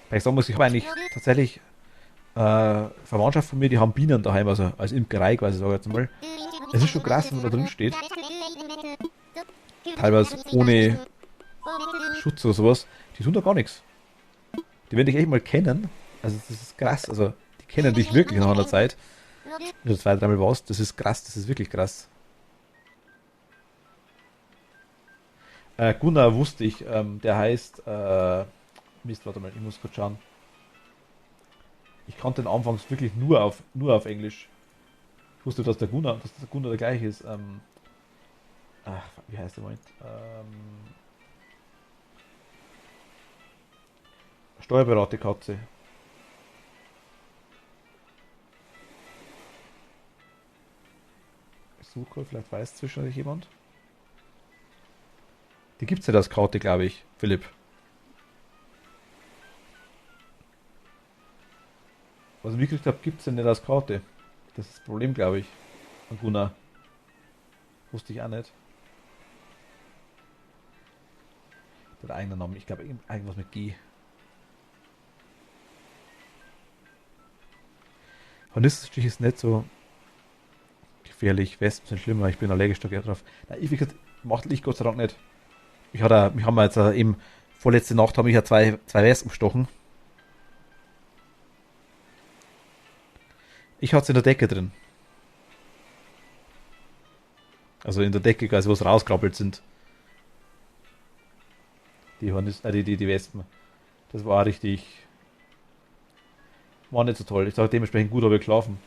Speaker 2: Weil ich sagen muss, ich habe eigentlich tatsächlich Verwandtschaft von mir, die haben Bienen daheim, also als Imkerei quasi, sage ich jetzt mal. Es ist schon krass, wenn man da drin steht. Teilweise ohne Schutz oder sowas. Die tun da gar nichts. Die werden dich echt mal kennen. Also das ist krass. Also die kennen dich wirklich nach einer Zeit. Wenn du 2-3 Mal warst, das ist krass. Das ist wirklich krass. Gunnar wusste ich. Der heißt... Mist, warte mal, ich muss kurz schauen. Ich kannte den anfangs wirklich nur auf Englisch. Ich wusste, dass der Gunnar der gleiche ist. Wie heißt der Moment? Steuerberaterkatze. Ich suche, vielleicht weiß zwischendurch jemand. Die gibt es nicht als Karte, glaube ich, Philipp. Was ich mitgekriegt habe, gibt es ja nicht als Karte. Das ist das Problem, glaube ich. Von Gunnar. Wusste ich auch nicht. Der eigene Name, ich glaube irgendwas mit G. Hornissenstich ist nicht so gefährlich. Wespen sind schlimmer, ich bin allergisch da drauf. Nein, ich macht ich Gott sei Dank nicht. Wir haben jetzt eben vorletzte Nacht habe ich ja zwei Wespen gestochen. Ich hatte es in der Decke drin. Also in der Decke, quasi, wo es rauskrabbelt sind. Die Wespen. Das war richtig. War nicht so toll. Ich sage, dementsprechend gut habe ich geschlafen.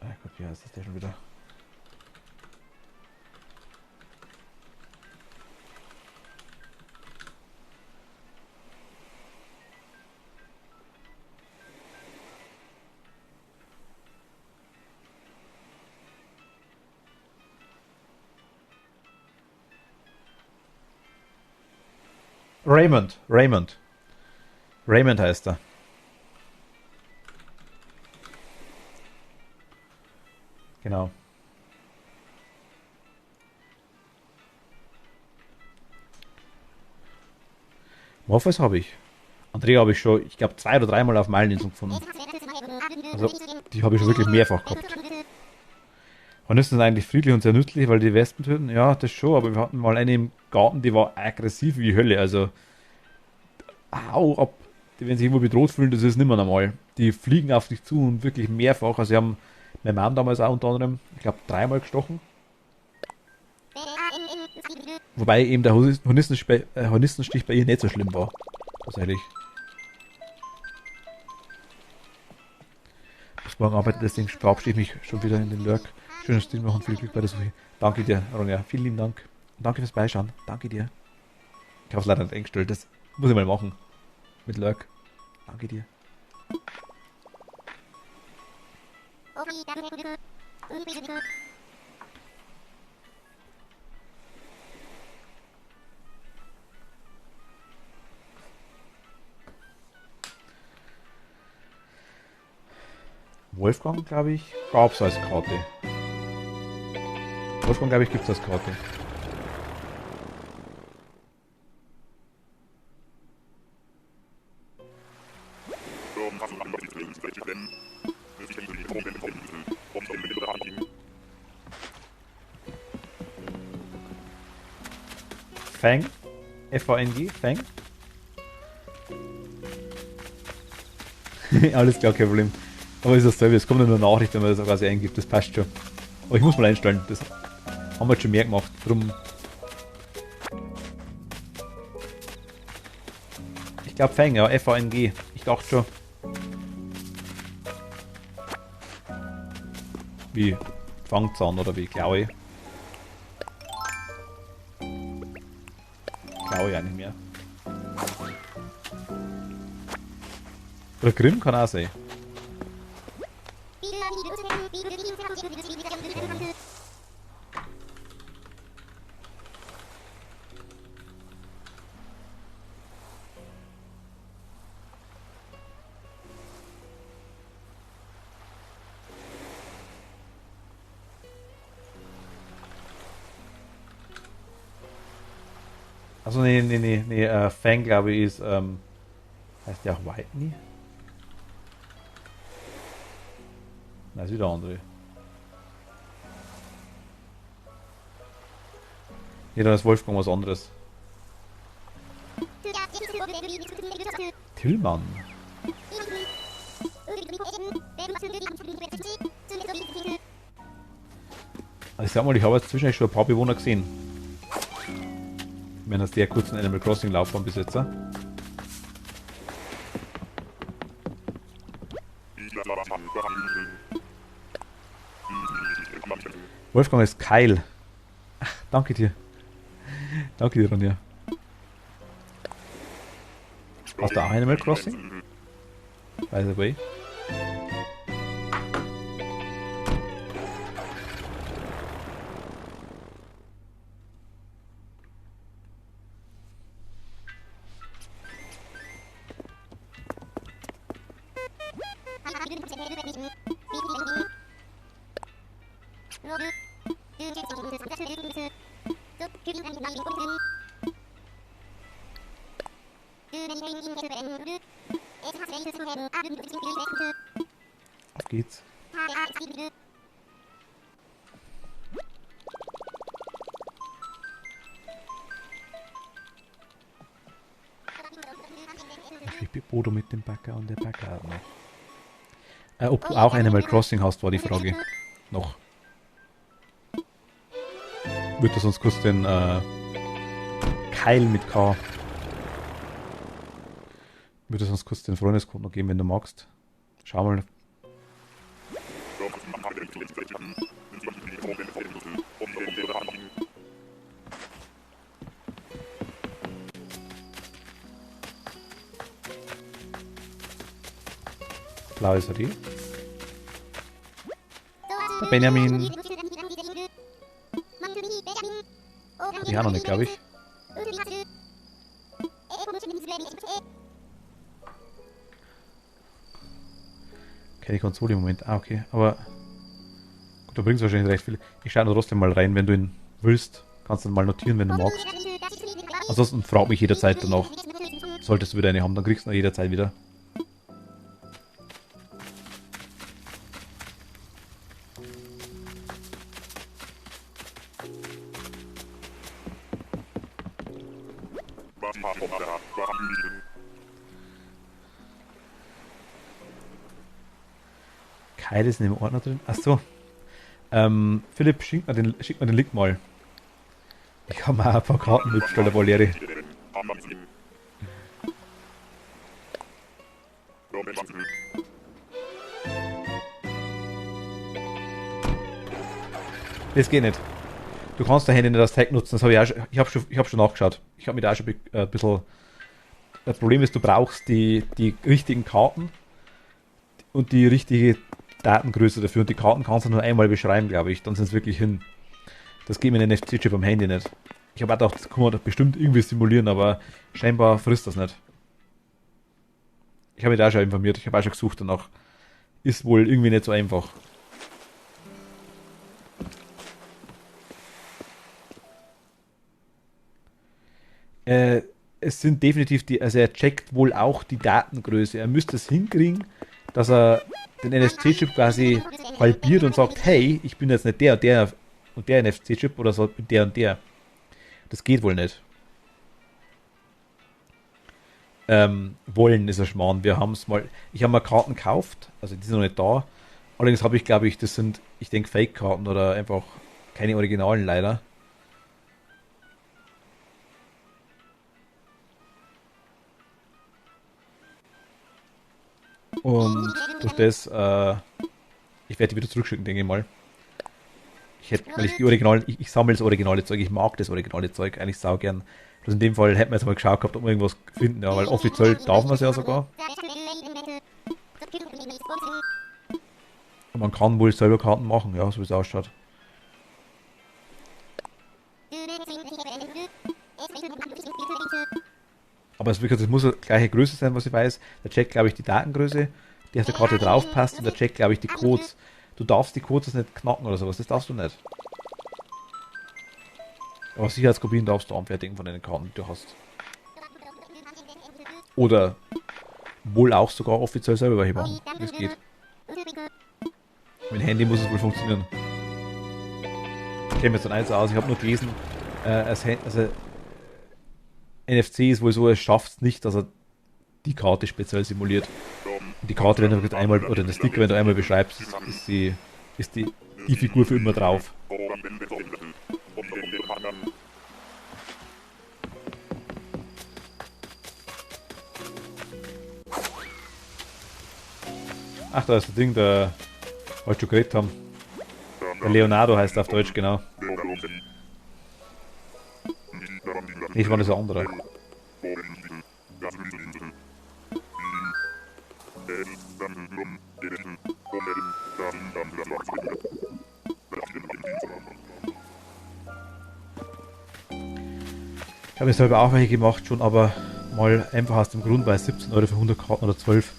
Speaker 2: Ah Gott, wie heißt das der schon wieder? Raymond heißt er. Genau. Morpheus habe ich. Andrea habe ich schon, ich glaube, 2 oder 3 Mal auf Meileninseln gefunden. Also, die habe ich schon wirklich mehrfach gehabt. Hornissen sind eigentlich friedlich und sehr nützlich, weil die Wespen töten. Ja, das schon, aber wir hatten mal eine im Garten, die war aggressiv wie Hölle. Also, hau ab. Die, wenn sich irgendwo bedroht fühlen, das ist nicht mehr normal. Die fliegen auf dich zu und wirklich mehrfach. Also, sie haben meine Mom damals auch unter anderem, ich glaube, 3 Mal gestochen. Wobei eben der Hornissenstich bei ihr nicht so schlimm war. Tatsächlich. Bis morgen arbeiten, deswegen verabschiede ich mich schon wieder in den Lurk. Schönes Stream machen, viel Glück bei der Suche. Danke dir, Ronja. Vielen lieben Dank. Und danke fürs Beischauen. Danke dir. Ich habe es leider nicht eingestellt. Das muss ich mal machen. Mit Lurk. Danke dir. Wolfgang, glaube ich, gab es als Karte. Wolfgang, glaube ich, gibt es als Karte. Fang? F-A-N-G? Fang? Alles klar, kein Problem. Aber ist dasselbe, es kommt nur eine Nachricht, wenn man das quasi eingibt, das passt schon. Aber ich muss mal einstellen, das haben wir jetzt schon mehr gemacht, drum... Ich glaube Fang, ja, F-A-N-G. Ich dachte schon. Wie Fangzahn oder wie Klaue. Klaue ja nicht mehr. Oder Grimm kann auch sein. Also nee, Fang glaube ich ist, heißt der auch Whitney? Nein, ist wieder andere. Nee, dann ist Wolfgang was anderes. Tillmann. Also ich sag mal, ich habe jetzt zwischendurch schon ein paar Bewohner gesehen. Wenn das der kurzen Animal Crossing Laufbahn bis jetzt. Wolfgang ist Keil. Ach, danke dir. Danke dir, Ronja. Hast du auch Animal Crossing? By the way. Auf geht's. Ich Bodo mit dem Bäcker und der Bäcker. Ob du auch Animal Crossing hast, war die Frage. Noch. Würde das uns kurz den Keil mit K. Würde es uns kurz den Freundescode noch geben, wenn du magst. Schau mal. Blau ist er die. Der Benjamin. Hab ich auch noch nicht, glaube ich. Keine Konsole im Moment. Ah, okay. Aber gut, da bringst du wahrscheinlich recht viel. Ich schaue trotzdem mal rein, wenn du ihn willst. Kannst du ihn mal notieren, wenn du magst. Ansonsten frag mich jederzeit danach. Solltest du wieder eine haben, dann kriegst du ihn jederzeit wieder. Keil ist in dem Ordner drin. Achso. Philipp, schick mir den Link mal. Ich habe mir auch ein paar Karten mitgestellt, aber leere. Das geht nicht. Du kannst dein Handy nicht als Tag nutzen. Das habe ich hab schon nachgeschaut. Ich habe mir da auch schon ein bisschen... Das Problem ist, du brauchst die richtigen Karten und die richtige Datengröße dafür. Und die Karten kannst du nur einmal beschreiben, glaube ich. Dann sind es wirklich hin. Das geht mit einem NFC-Chip am Handy nicht. Ich habe auch gedacht, das kann man doch bestimmt irgendwie simulieren, aber scheinbar frisst das nicht. Ich habe mich da schon informiert. Ich habe auch schon gesucht danach. ist wohl irgendwie nicht so einfach. Es sind definitiv also er checkt wohl auch die Datengröße. Er müsste es hinkriegen, dass er den NFC-Chip quasi halbiert und sagt, hey, ich bin jetzt nicht der und der NFC-Chip oder so, der und der. Das geht wohl nicht. Wollen ist ein Schmarrn. Wir haben es mal, ich habe mal Karten gekauft, also die sind noch nicht da. Allerdings habe ich, glaube ich, das sind, ich denke, Fake-Karten oder einfach keine Originalen leider. Und durch das, ich werde die wieder zurückschicken, denke ich mal. Weil ich die Originalen, ich sammle das originale Zeug, ich mag das originale Zeug eigentlich sau gern. Bloß in dem Fall hätten wir jetzt mal geschaut gehabt, ob wir irgendwas finden, ja, weil offiziell darf man es ja sogar. Und man kann wohl selber Karten machen, ja, so wie es ausschaut. Aber es muss eine gleiche Größe sein, was ich weiß. Der checkt, glaube ich, die Datengröße, die auf der Karte drauf passt, und der checkt, glaube ich, die Codes. Du darfst die Codes nicht knacken oder sowas, das darfst du nicht. Aber Sicherheitskopien darfst du anfertigen von den Karten, die du hast. Oder wohl auch sogar offiziell selber welche machen, wie es geht. Mit dem Handy muss es wohl funktionieren. Ich kenne mir jetzt dann eins aus, ich habe nur gelesen, also NFC ist wohl so, er schafft es nicht, dass er die Karte speziell simuliert. Und die Karte, wenn du einmal, oder der Sticker, wenn du einmal beschreibst, ist die Figur für immer drauf. Ach, da ist das Ding, der heute schon geredet haben. Der Leonardo heißt er auf Deutsch, genau. Nee, ich war das andere. Ich habe mir selber auch welche gemacht schon, aber mal einfach aus dem Grund, weil 17 Euro für 100 Karten oder 12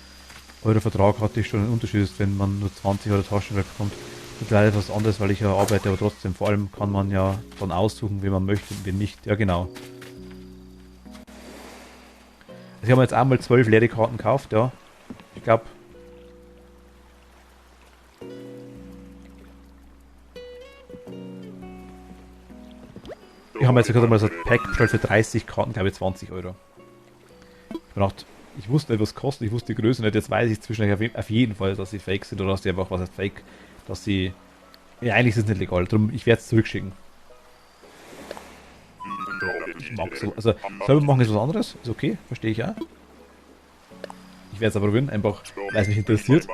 Speaker 2: Euro Vertrag hatte ich schon einen Unterschied ist, wenn man nur 20 Euro Taschengeld bekommt. Mittlerweile etwas anderes, weil ich ja arbeite, aber trotzdem, vor allem kann man ja dann aussuchen, wen man möchte und wen nicht. Ja, genau. Also ich habe jetzt einmal 12 leere Karten gekauft, ja. Ich glaube. Ich habe jetzt gerade mal so ein Pack bestellt für 30 Karten, glaube ich 20 Euro. Ich wusste nicht, was kostet, ich wusste die Größe nicht, jetzt weiß ich zwischendurch auf jeden Fall, dass sie fake sind oder dass sie einfach, was heißt fake, dass sie, ja eigentlich ist es nicht legal, darum, ich werde es zurückschicken. Ich mag so, also selber machen ist was anderes, ist okay, verstehe ich auch. Ich werde es aber probieren, einfach, weil es mich interessiert.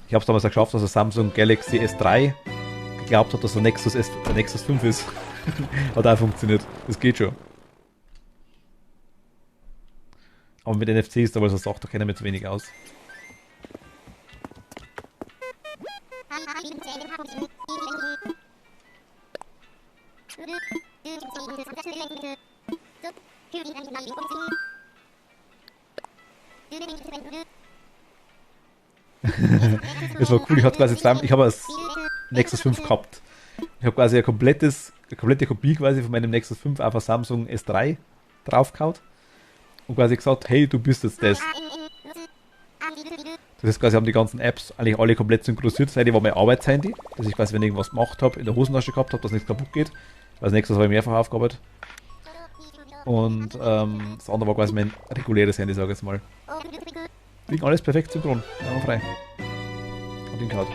Speaker 2: Ich habe es damals auch geschafft, dass der Samsung Galaxy S3 geglaubt hat, dass der Nexus 5 ist. Hat auch funktioniert, das geht schon. Aber mit NFC ist da wohl so eine Sache, da kennen wir zu wenig aus. Das war cool, ich habe das Nexus 5 gehabt. Ich habe quasi eine komplette Kopie quasi von meinem Nexus 5 auf ein Samsung S3 draufgehauen. Und quasi gesagt, hey, du bist jetzt das. Das heißt, quasi haben die ganzen Apps eigentlich alle komplett synchronisiert. Das eine war mein Arbeitshandy, dass ich quasi, wenn ich irgendwas gemacht habe, in der Hosentasche gehabt habe, dass nichts kaputt geht. Als nächstes habe ich mehrfach aufgearbeitet. Und das andere war quasi mein reguläres Handy, sage ich jetzt mal. Liegen alles perfekt synchron, einwandfrei. Und den Card.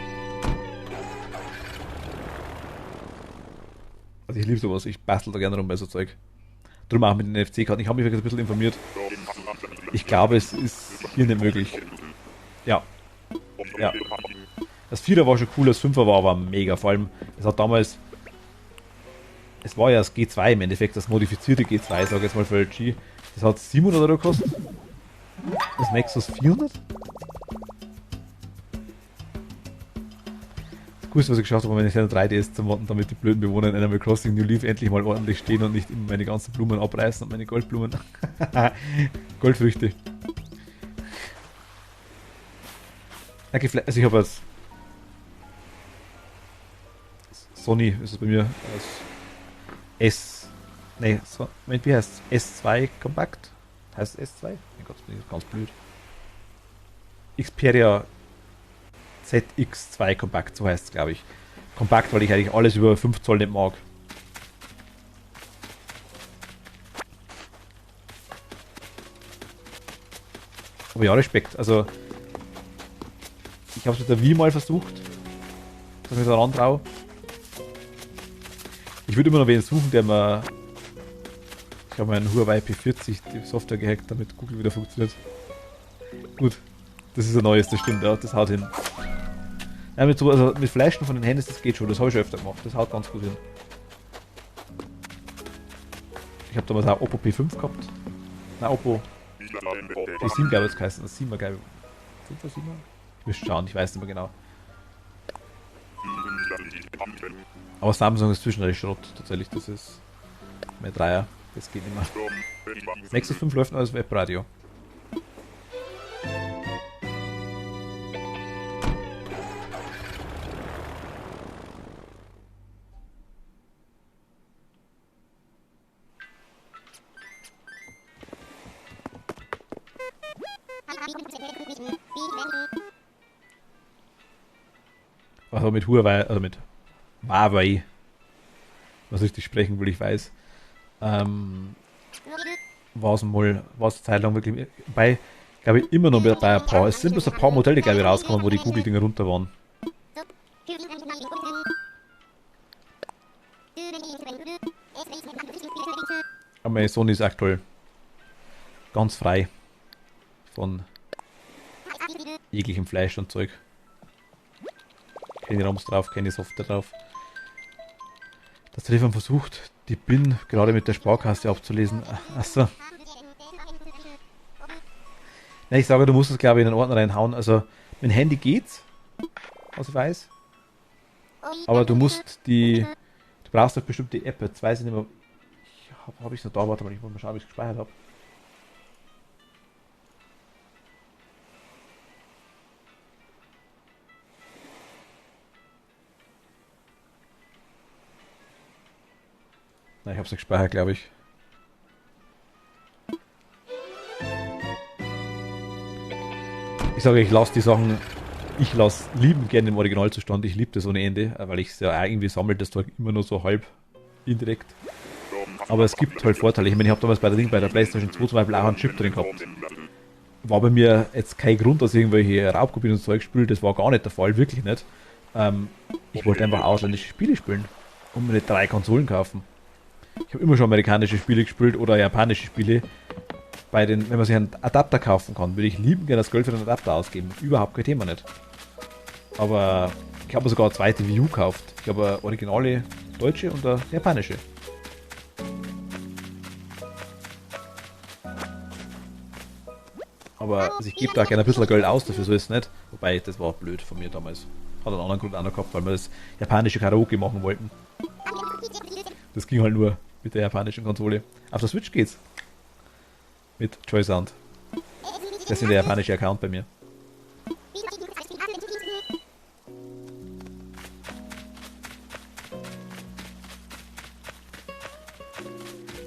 Speaker 2: Also ich liebe sowas, ich bastel da gerne rum bei so Zeug. Drum auch mit den NFC-Karten. Ich habe mich wirklich ein bisschen informiert. Ich glaube, es ist hier nicht möglich. Ja. Ja. Das 4er war schon cool, das 5er war aber mega. Vor allem, es hat damals. Es war ja das G2 im Endeffekt, das modifizierte G2, sage ich jetzt mal für LG. Das hat 700 Euro gekostet. Das Nexus 400. Das Coolste, was ich geschafft habe, meine kleine 3DS zu machen, damit die blöden Bewohner in Animal Crossing New Leaf endlich mal ordentlich stehen und nicht immer meine ganzen Blumen abreißen und meine Goldblumen. Goldfrüchte. Also ich habe als Sony ist es bei mir als Moment, wie heißt es? S2 Compact? Heißt es S2? Mein Gott, bin ich ganz blöd. Xperia ZX2 Compact, so heißt es, glaube ich. Kompakt, weil ich eigentlich alles über 5 Zoll nicht mag. Aber ja, Respekt. Also, ich habe es mit der Wii mal versucht, dass ich mich da rantraue. Ich würde immer noch wen suchen, der mir... Ich habe meinen Huawei P40 die Software gehackt, damit Google wieder funktioniert. Gut, das ist ein neues, das stimmt, ja, das haut hin. Ja, mit Flashen von den Handys, das geht schon, das habe ich schon öfter gemacht, das haut ganz gut hin. Ich habe damals auch Oppo P5 gehabt. Nein, Oppo P7 glaube ich, geheißen, das 7er geil. 5er, 7er? Ich muss schauen, ich weiß nicht mehr genau. Aber Samsung ist zwischendurch Schrott, tatsächlich, das ist mein 3er, das geht nicht mehr. Das Nexus 5 läuft noch als Webradio. Also mit Huawei, also mit Huawei, was richtig sprechen will, ich weiß, war es eine Zeit lang wirklich bei, glaube ich, immer noch bei ein paar. Es sind bloß ein paar Modelle, glaube ich, rausgekommen, wo die Google-Dinger runter waren. Aber meine Sony ist aktuell ganz frei von jeglichem Fleisch und Zeug. Keine ROMs drauf, keine Software drauf. Das Telefon versucht, die BIN gerade mit der Sparkasse abzulesen. Achso. Na, ich sage, du musst es, glaube ich, in den Ordner reinhauen. Also, mit dem Handy geht's, was ich weiß. Aber du musst du brauchst halt bestimmt die App. Jetzt weiß ich nicht mehr. Habe ich es noch da? Warte mal, ich muss mal schauen, ob ich es gespeichert habe. Nein, ich habe es nicht gespeichert, glaube ich. Ich sage, ich lasse lieben gerne im Originalzustand. Ich liebe das ohne Ende, weil ich es ja irgendwie sammle, das Zeug immer nur so halb indirekt. Aber es gibt halt Vorteile. Ich meine, ich habe damals bei der PlayStation 2 zum Beispiel auch einen Chip drin gehabt. War bei mir jetzt kein Grund, dass irgendwelche Raubkopien und Zeug spiele. Das war gar nicht der Fall, wirklich nicht. Ich wollte einfach ausländische Spiele spielen und mir nicht 3 Konsolen kaufen. Ich habe immer schon amerikanische Spiele gespielt oder japanische Spiele. Wenn man sich einen Adapter kaufen kann, würde ich lieben gerne das Geld für den Adapter ausgeben. Überhaupt kein Thema nicht. Aber ich habe sogar eine zweite Wii U gekauft. Ich habe eine originale deutsche und eine japanische. Aber also ich gebe da gerne ein bisschen Geld aus, dafür so ist es nicht. Wobei, das war blöd von mir damals. Hat einen anderen Grund auch noch gehabt, weil wir das japanische Karaoke machen wollten. Das ging halt nur mit der japanischen Konsole. Auf der Switch geht's. Mit Joy Sound. Das ist der japanische Account bei mir.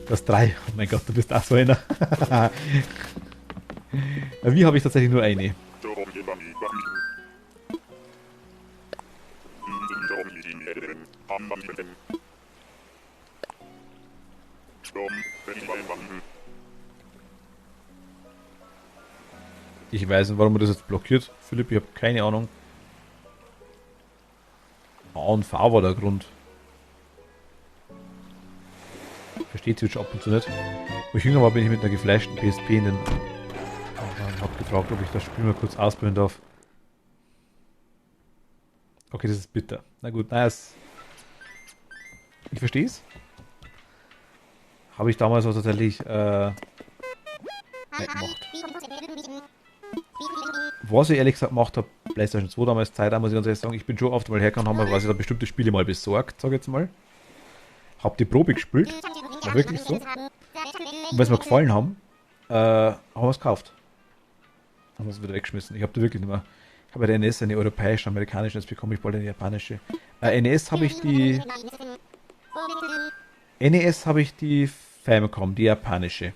Speaker 2: Das 3. Oh mein Gott, du bist auch so einer. Wie habe ich tatsächlich nur eine? Ich weiß nicht, warum man das jetzt blockiert, Philipp, ich habe keine Ahnung. A und V war der Grund. Ich verstehe Twitch ab und zu nicht. Wo ich jünger war, bin ich mit einer geflashten PSP in den... Ich habe gefragt, ob ich das Spiel mal kurz ausprobieren darf. Okay, das ist bitter. Na gut, ich verstehe es. Habe ich damals auch tatsächlich nicht gemacht. Was ich ehrlich gesagt gemacht habe, PlayStation 2 damals Zeit, muss ich ganz ehrlich sagen, ich bin schon oft mal hergekommen, habe mir quasi da bestimmte Spiele mal besorgt, sag ich jetzt mal. Hab die Probe gespielt, war wirklich so. Und wenn es mir gefallen haben wir es gekauft. Haben wir es wieder weggeschmissen. Ich habe da wirklich nicht mehr. Ich habe ja die NES, eine europäische, amerikanische, jetzt bekomme ich bald eine japanische. NES habe ich die... NES habe ich die Famicom, die japanische.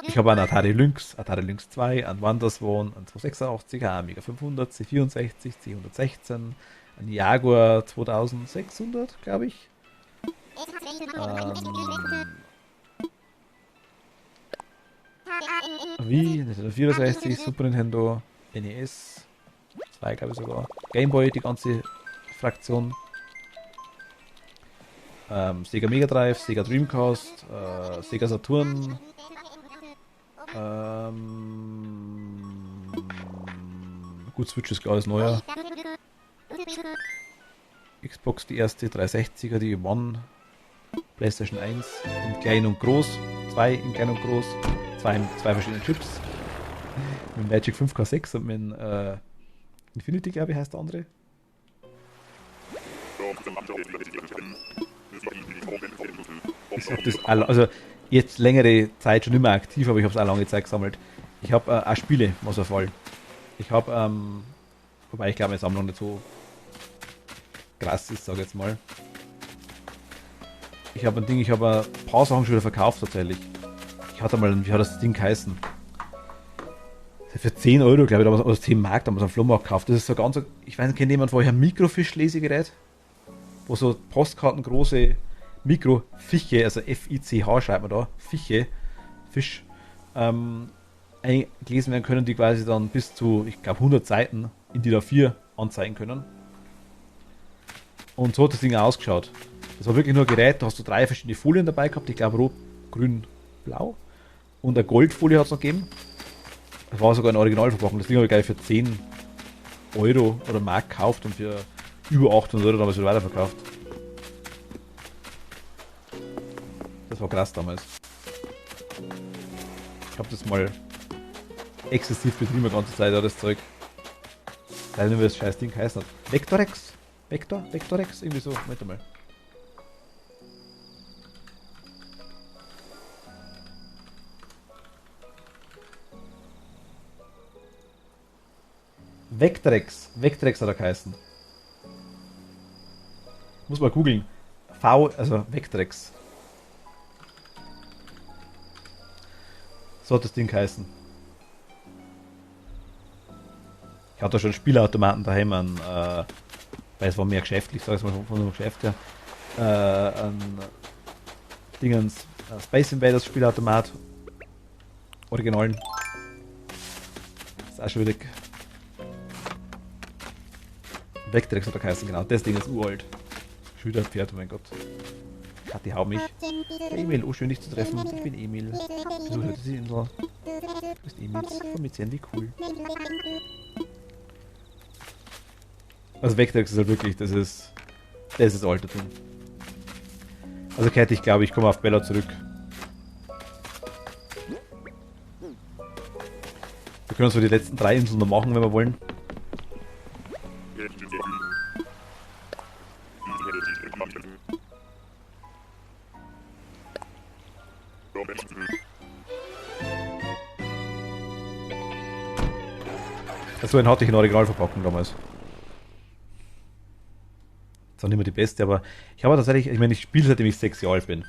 Speaker 2: Ich habe einen Atari Lynx 2, einen Wanderswan, einen 286er, einen Amiga 500, C64, C116, einen Jaguar 2600, glaube ich. Nintendo 64, Super Nintendo, NES, 2 glaube ich sogar, Gameboy, die ganze Fraktion, Sega Mega Drive, Sega Dreamcast, Sega Saturn, gut, Switch ist klar, alles neuer. Xbox die erste, 360er, die One, PlayStation 1 in klein und groß, 2 in klein und groß, zwei verschiedene Chips. Mit Magic 5K6 und mit Infinity, glaube ich, heißt der andere. Ich hab das also jetzt längere Zeit schon immer aktiv, aber ich habe es auch lange Zeit gesammelt. Ich habe auch Spiele, was auf Fall. Ich habe, wobei ich glaube, meine Sammlung nicht so krass ist, sage ich jetzt mal. Ich habe ein paar Sachen schon wieder verkauft tatsächlich. Ich hatte mal, wie hat das Ding geheißen? Für 10 Euro, glaube ich, oder 10 Mark, da haben wir so einen Flohmarkt gekauft. Das ist so ganz, ich weiß nicht, kennt jemand vorher ein Mikrofisch-Lesegerät? Wo so postkartengroße Mikrofische, also F-I-C-H schreibt man da, Fisch, gelesen werden können, die quasi dann bis zu, ich glaube, 100 Seiten in DIN A4 anzeigen können. Und so hat das Ding ausgeschaut. Das war wirklich nur ein Gerät, da hast du 3 verschiedene Folien dabei gehabt, ich glaube rot, grün, blau. Und eine Goldfolie hat es noch gegeben. Das war sogar eine Originalverpackung. Das Ding habe ich gleich für 10 Euro oder Mark gekauft und für über 800 Euro damals wieder weiterverkauft. Das war krass damals. Ich habe das mal exzessiv betrieben die ganze Zeit, das Zeug. Ich weiß nicht, wie das scheiß Ding heißt. Vectorex? Vectorex? Irgendwie so. Warte mal. Vectrex hat er geheißen. Muss mal googeln. Also Vectrex. So hat das Ding geheißen. Ich hatte schon Spielautomaten daheim weil es war mehr geschäftlich, sag ich mal von einem Geschäft her. Dingens Space Invaders Spielautomat. Originalen. Ist auch schon wieder. Vectrex hat er geheißen, genau. Das Ding ist uralt. Schon wieder ein Pferd, oh mein Gott. Kathi, hau mich. Emil, oh schön dich zu treffen. Ich bin Emil. Wieso hört sie ihn so? Du bist Emil. Von mir sehen, wie cool. Also Vectrex ist halt wirklich, das ist Altertum. Also Kathi, ich glaube, ich komme auf Bella zurück. Wir können so die letzten 3 Inseln noch machen, wenn wir wollen. So einen hatte ich in Originalverpackung damals. Ist auch nicht mehr die beste, aber ich habe tatsächlich, ich meine, ich spiele seitdem ich 6 Jahre alt bin.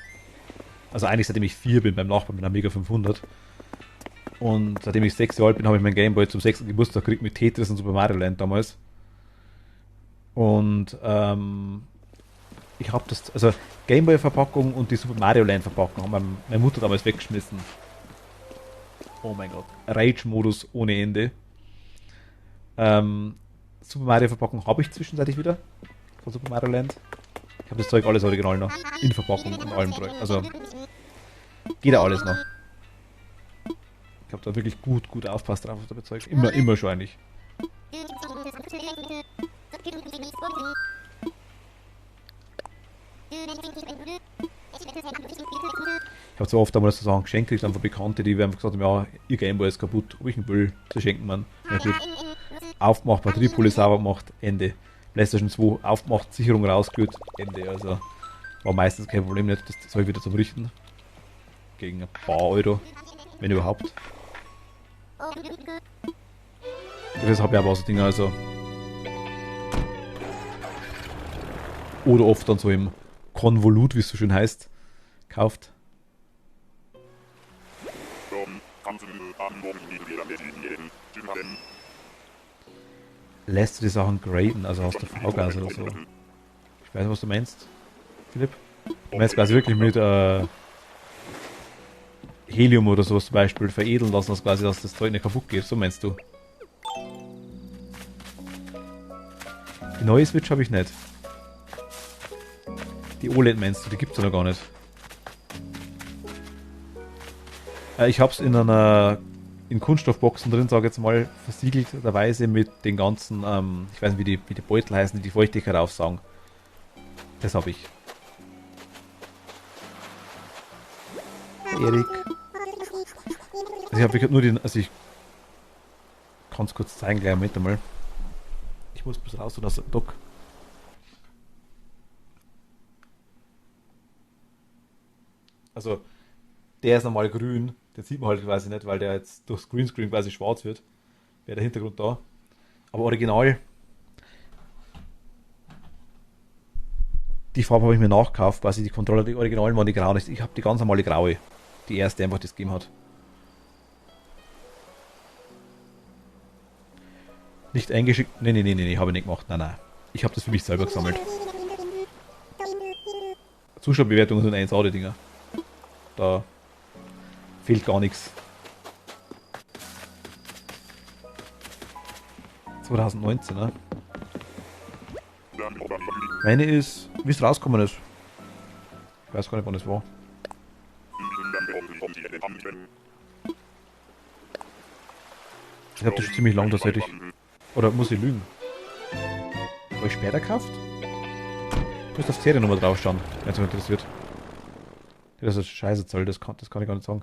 Speaker 2: Also eigentlich seitdem ich 4 bin beim Nachbarn mit einer Amiga 500. Und seitdem ich 6 Jahre alt bin, habe ich meinen Gameboy zum 6. Geburtstag gekriegt mit Tetris und Super Mario Land damals. Und ich habe das, also Gameboy-Verpackung und die Super Mario Land-Verpackung haben meine Mutter damals weggeschmissen. Oh mein Gott. Rage-Modus ohne Ende. Super Mario Verpackung habe ich zwischenzeitlich wieder von Super Mario Land. Ich habe das Zeug alles original noch. In Verpackung und allem Zeug. Also geht ja alles noch. Ich habe da wirklich gut aufpasst drauf auf das Zeug. Immer schon eigentlich. Ich habe so oft einmal so Sachen geschenkt gekriegt, dann von Bekannten, die einfach gesagt haben, ja, ihr Gameboy ist kaputt, ob ich ihn will, so schenken man. Ja, gut. Aufgemacht, Batteriepulle sauber gemacht, Ende. PlayStation 2 aufgemacht, Sicherung rausgelöst, Ende. Also war meistens kein Problem, nicht das Zeug wieder zum Richten. Gegen ein paar Euro. Wenn überhaupt. Das habe ich aber auch so Dinge, also. Oder oft dann so im Konvolut, wie es so schön heißt, kauft. Lässt du die Sachen graden, also aus der V-Gas oder so? Ich weiß nicht, was du meinst, Philipp. Du meinst quasi wirklich mit Helium oder sowas zum Beispiel veredeln lassen, dass quasi dass das Zeug nicht kaputt geht, so meinst du? Die neue Switch habe ich nicht. Die OLED meinst du, die gibt's ja noch gar nicht. Ich hab's in einer in Kunststoffboxen drin, sage ich jetzt mal, versiegelterweise mit den ganzen, ich weiß nicht, wie die Beutel heißen, die Feuchtigkeit aufsaugen. Das habe ich. Erik. Also ich habe wirklich nur den, also ich kann es kurz zeigen, gleich mit einmal. Ich muss bis raus, das Dock. Also, der ist normal grün, den sieht man halt quasi nicht, weil der jetzt durchs Greenscreen quasi schwarz wird. Wäre der Hintergrund da. Aber original, die Farbe habe ich mir nachgekauft, quasi die Controller, die originalen waren die grauen. Ich habe die ganz normale graue. Die erste einfach, die es gegeben hat. Nicht eingeschickt? Nee, habe ich nicht gemacht. Nein. Ich habe das für mich selber gesammelt. Zuschauerbewertungen sind 1A, die Dinger. Da fehlt gar nichts. 2019, ne? Meine ist, wie es rausgekommen ist. Ich weiß gar nicht, wann es war. Ich habe das schon ziemlich lang tatsächlich. Oder muss ich lügen? Habe ich später gekauft? Du musst auf Seriennummer draufschauen, wenn es mich interessiert. Das ist scheiße Zoll, das kann ich gar nicht sagen.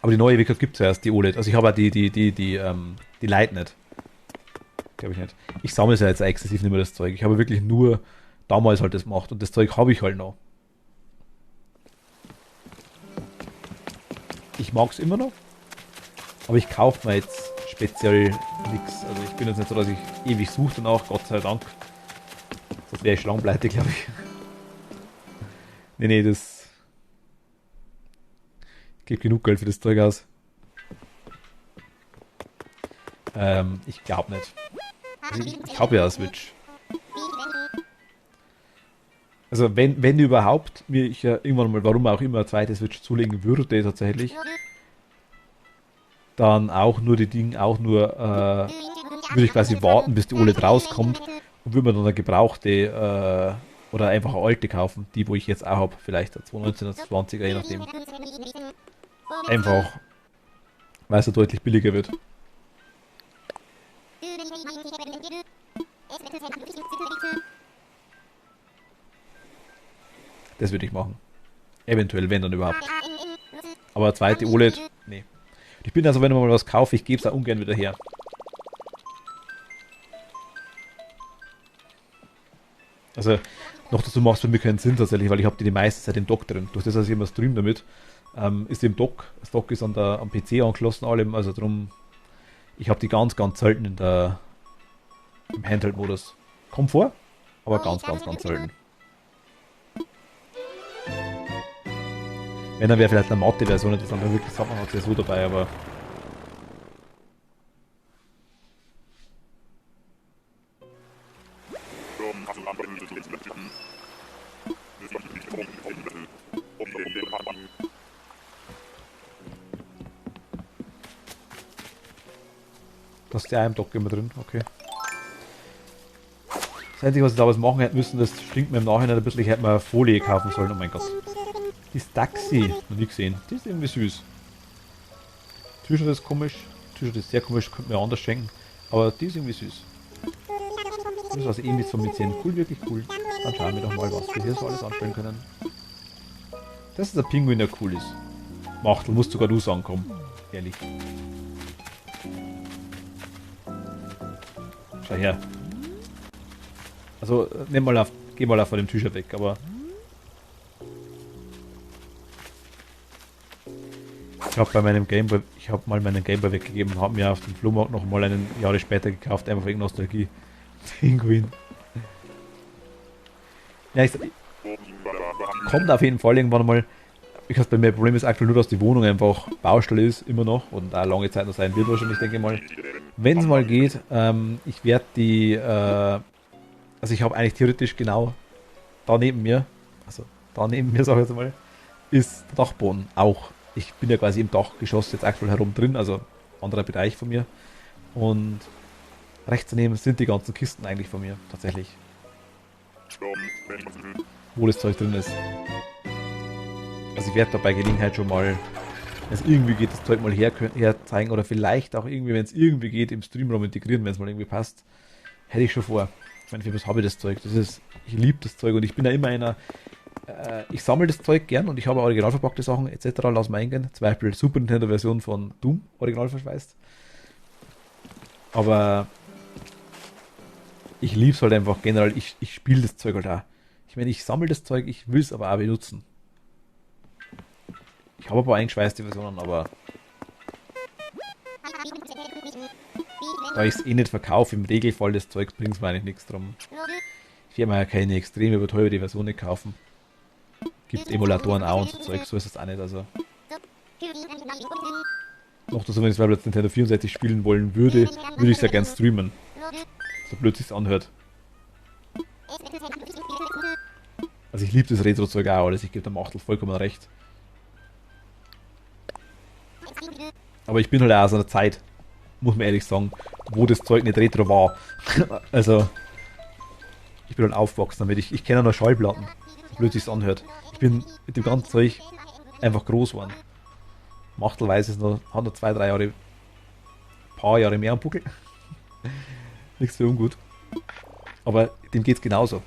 Speaker 2: Aber die neue Wicked gibt es ja erst, die OLED. Also ich habe auch die Lite nicht. Die habe ich nicht. Ich sammle es ja jetzt exzessiv nicht mehr, das Zeug. Ich habe wirklich nur damals halt das gemacht und das Zeug habe ich halt noch. Ich mag es immer noch, aber ich kaufe mir jetzt speziell nichts. Also ich bin jetzt nicht so, dass ich ewig suche danach, Gott sei Dank. Sonst wäre ich schon lang pleite, glaube ich. Nee, das... Ich gebe genug Geld für das Zeug aus. Ich glaube nicht. Also ich habe ja eine Switch. Also wenn überhaupt, mir ich ja irgendwann mal, warum auch immer, eine zweite Switch zulegen würde tatsächlich, dann auch nur die Dinge, würde ich quasi warten, bis die OLED rauskommt und würde mir dann eine gebrauchte oder einfach eine alte kaufen, die wo ich jetzt auch habe, vielleicht eine 219er, 20er, je nachdem. Einfach, weil es ja deutlich billiger wird. Das würde ich machen. Eventuell, wenn dann überhaupt. Aber eine zweite OLED, nee. Ich bin also, wenn ich mal was kaufe, ich gebe es auch ungern wieder her. Also, noch dazu macht es für mich keinen Sinn tatsächlich, weil ich habe die meiste Zeit im Dock drin. Durch das, dass ich immer stream damit, ist im Dock. Das Dock ist am PC angeschlossen, allem, also darum, ich habe die ganz selten im Handheld-Modus. Kommt vor, aber ganz selten. Wenn, dann wäre vielleicht eine Matte-Version, das dann wirklich sagt, man hat sie so dabei, aber... Das ist ja im Dock immer drin, okay. Das Einzige, was ich damals machen hätte müssen, das stinkt mir im Nachhinein ein bisschen, ich hätte mir Folie kaufen sollen, oh mein Gott. Die Staxi, noch nie gesehen. Die ist irgendwie süß. T-Shirt ist komisch. T-Shirt ist sehr komisch, könnte mir anders schenken. Aber die ist irgendwie süß. Das ist also irgendwie so mit 10. Cool, wirklich cool. Dann schauen wir doch mal, was wir hier so alles anstellen können. Das ist der Pinguin, der cool ist. Machtel, musst sogar du sagen, komm. Ehrlich. Schau her. Also, geh mal auf von dem T-Shirt weg, aber... Ich habe bei meinem Gameboy, ich habe mal meinen Gameboy weggegeben und habe mir auf dem Flohmarkt noch mal einen Jahre später gekauft, einfach wegen Nostalgie. Pinguin. Ja, kommt auf jeden Fall irgendwann mal. Ich bei mir Problem ist aktuell nur, dass die Wohnung einfach Baustelle ist, immer noch und da lange Zeit noch sein wird wahrscheinlich, denke ich mal. Wenn es mal geht, ich werde die, also ich habe eigentlich theoretisch genau da neben mir, sag ich jetzt mal, ist der Dachboden auch. Ich bin ja quasi im Dachgeschoss jetzt aktuell herum drin, also anderer Bereich von mir. Und rechts daneben sind die ganzen Kisten eigentlich von mir, tatsächlich. Wo das Zeug drin ist. Also ich werde da bei Gelegenheit schon mal, wenn es irgendwie geht, das Zeug mal herzeigen oder vielleicht auch irgendwie, wenn es irgendwie geht, im Streamraum integrieren, wenn es mal irgendwie passt. Hätte ich schon vor. Ich meine, für was habe ich das Zeug? Ich liebe das Zeug und ich bin ja immer einer, ich sammle das Zeug gern und ich habe original verpackte Sachen etc. Lass mal eingehen. Zum Beispiel Super Nintendo Version von Doom, original verschweißt. Aber ich liebe es halt einfach generell. Ich spiele das Zeug halt auch. Ich meine, ich sammle das Zeug, ich will es aber auch benutzen. Ich habe ein paar eingeschweißte Versionen, aber da ich es eh nicht verkaufe, im Regelfall das Zeug bringt es mir eigentlich nichts drum. Ich werde mir ja keine extrem überteuerte Version nicht kaufen. Gibt Emulatoren auch und so Zeug, so ist es auch nicht. Also noch dazu, wenn ich jetzt Nintendo 64 spielen wollen würde, würde ich es ja gern streamen. So blöd sich's anhört. Also ich liebe das Retro-Zeug auch alles, ich gebe der Machtel vollkommen recht. Aber ich bin halt auch aus einer Zeit, muss man ehrlich sagen, wo das Zeug nicht Retro war. Also, ich bin halt aufgewachsen damit. Ich kenne noch Schallplatten, so blöd sich's anhört. Ich bin mit dem ganzen Zeug einfach groß geworden. Machtel weiß es noch, hat noch 2-3 Jahre, paar Jahre mehr am Buckel. Nichts für ungut. Aber dem geht's genauso.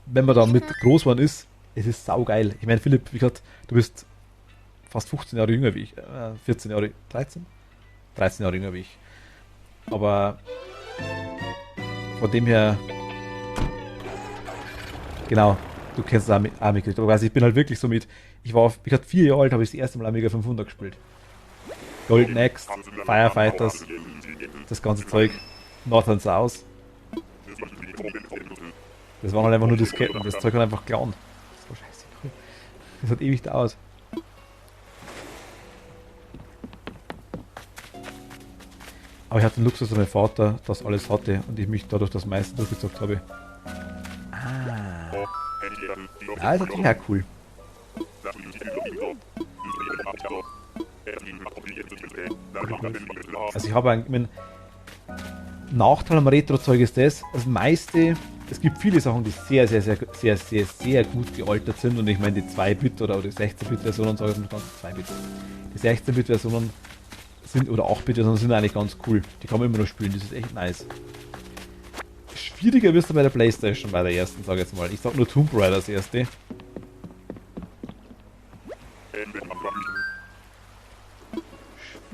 Speaker 2: Wenn man da mit groß geworden ist, es ist saugeil. Ich meine, Philipp, wie gesagt, du bist fast 15 Jahre jünger wie ich. 14 Jahre, 13? 13 Jahre jünger wie ich. Aber von dem her, genau, du kennst es auch mitgekriegt. Aber ich bin halt wirklich so mit, ich war 4 Jahre alt, habe ich das erste Mal Amiga 500 gespielt. Golden Axe, Firefighters, das ganze Zeug, Northern South. Das waren halt einfach nur Disketten und das Zeug hat einfach geklaut. Das war scheiße cool. Das hat ewig gedauert. Aber ich hatte den Luxus, dass mein Vater das alles hatte und ich mich dadurch das meiste durchgezockt habe. Ah. Ja, ist natürlich auch cool. Also ich habe einen Nachteil am Retro-Zeug ist das meiste, es gibt viele Sachen, die sehr gut gealtert sind und ich meine die 2-Bit oder die 16-Bit-Versionen, sage ich mal ganz 2-Bit. Die 16-Bit-Versionen sind, oder 8-Bit-Versionen sind eigentlich ganz cool. Die kann man immer noch spielen, das ist echt nice. Schwieriger wirst du bei der Playstation, bei der ersten, sage ich jetzt mal. Ich sag nur Tomb Raider als erste.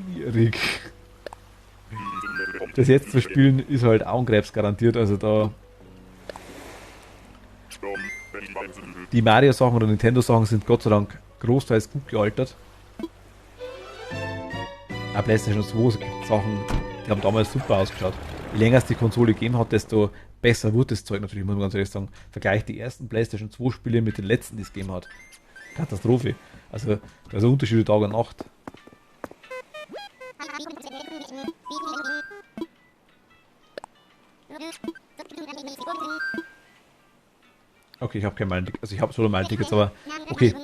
Speaker 2: Schwierig. Das jetzt zu spielen ist halt Augenkrebs garantiert, also da... Die Mario-Sachen oder Nintendo-Sachen sind Gott sei Dank großteils gut gealtert. Auch PlayStation 2 gibt Sachen, die haben damals super ausgeschaut. Je länger es die Konsole gegeben hat, desto besser wurde das Zeug natürlich, muss man ganz ehrlich sagen. Vergleicht die ersten PlayStation 2 Spiele mit den letzten, die es gegeben hat. Katastrophe. Also, da ist ein Unterschied Tag und Nacht. Okay, ich habe kein Meilen-Ticket, also ich habe solo Meilen-Tickets, aber okay.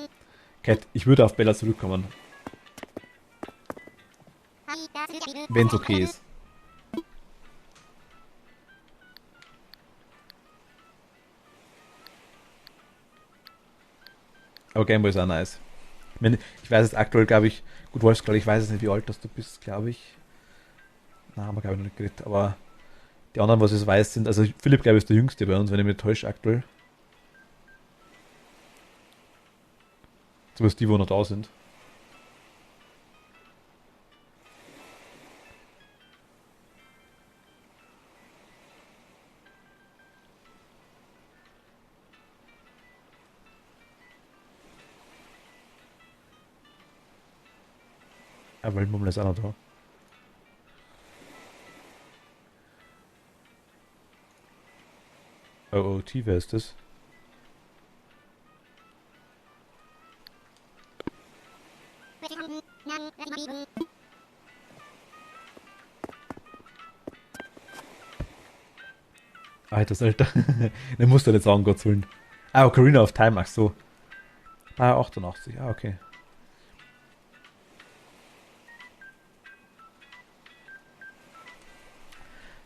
Speaker 2: Cat, ich würde auf Bella zurückkommen. Wenn es okay ist. Aber Gameboy ist auch nice. Ich weiß jetzt aktuell, glaube ich, gut, Wolfskrall, ich weiß es nicht, wie alt du bist, glaube ich. Na, haben wir, glaube ich, noch nicht geredet, aber die anderen, was ich weiß, sind, also Philipp, glaube ich, ist der Jüngste bei uns, wenn ich mich täusche, aktuell. Zumindest die, wo noch da sind. Ah, Waldmummel ist auch noch da. OOT, wer ist das? Alter, Alter. Den musst du nicht sagen, Gottes Willen. Ah, Ocarina of Time, ach so. Ah, 88, ah, okay.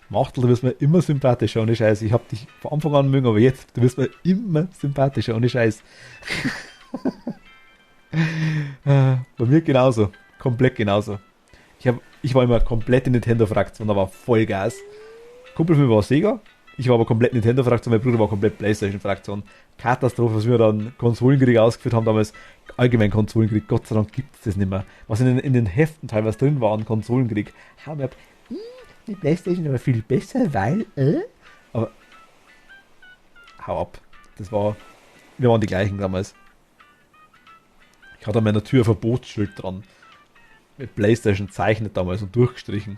Speaker 2: Machtel, du wirst mir immer sympathischer, ohne Scheiß. Ich hab dich von Anfang an mögen, aber jetzt, du wirst mir immer sympathischer, ohne Scheiß. Bei mir genauso. Komplett genauso. Ich war immer komplett in Nintendo-Fraktion, da war voll Gas. Kumpel von mir war Sega, ich war aber komplett Nintendo-Fraktion, mein Bruder war komplett Playstation-Fraktion. Katastrophe, was wir dann Konsolenkrieg ausgeführt haben damals. Allgemein Konsolenkrieg, Gott sei Dank gibt es das nicht mehr. Was in den Heften teilweise drin war an Konsolenkrieg. Haben wir die Playstation war viel besser, weil, aber hau ab. Wir waren die gleichen damals. Ich hatte an meiner Tür ein Verbotsschild dran. Mit Playstation zeichnet damals und durchgestrichen.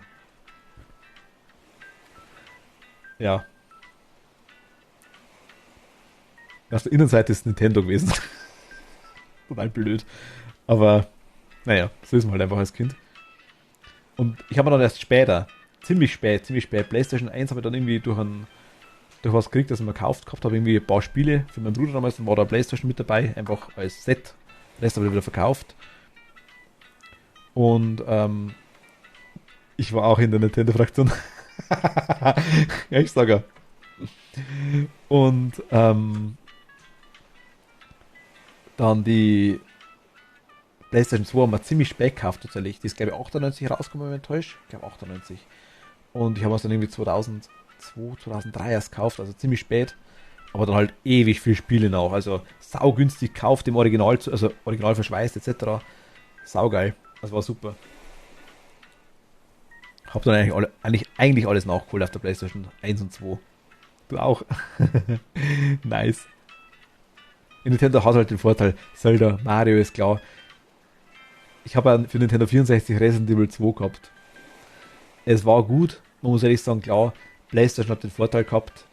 Speaker 2: Ja. Auf der Innenseite ist Nintendo gewesen. Total blöd. Aber, naja, so ist man halt einfach als Kind. Und ich habe dann erst später, ziemlich spät, PlayStation 1 habe ich dann irgendwie durch was gekriegt, das ich mir gekauft gehabt habe, irgendwie ein paar Spiele für meinen Bruder damals, dann war da PlayStation mit dabei, einfach als Set. Den Rest habe ich wieder verkauft. Und ich war auch in der Nintendo-Fraktion. Ja, ich sage. Und dann die PlayStation 2 haben wir ziemlich spät gekauft tatsächlich. Die ist glaube ich 98 rausgekommen, wenn ich täusche. Ich glaube 98. Und ich habe es dann irgendwie 2002, 2003 erst gekauft, also ziemlich spät. Aber dann halt ewig viel Spiele noch. Also saugünstig gekauft im Original, also original verschweißt etc. Saugeil. Das war super. Hab dann eigentlich alles nachgeholt auf der PlayStation 1 und 2. Du auch. Nice. Nintendo hat halt den Vorteil, Zelda, Mario ist klar. Ich habe für Nintendo 64 Resident Evil 2 gehabt. Es war gut, man muss ehrlich sagen, klar, PlayStation hat den Vorteil gehabt,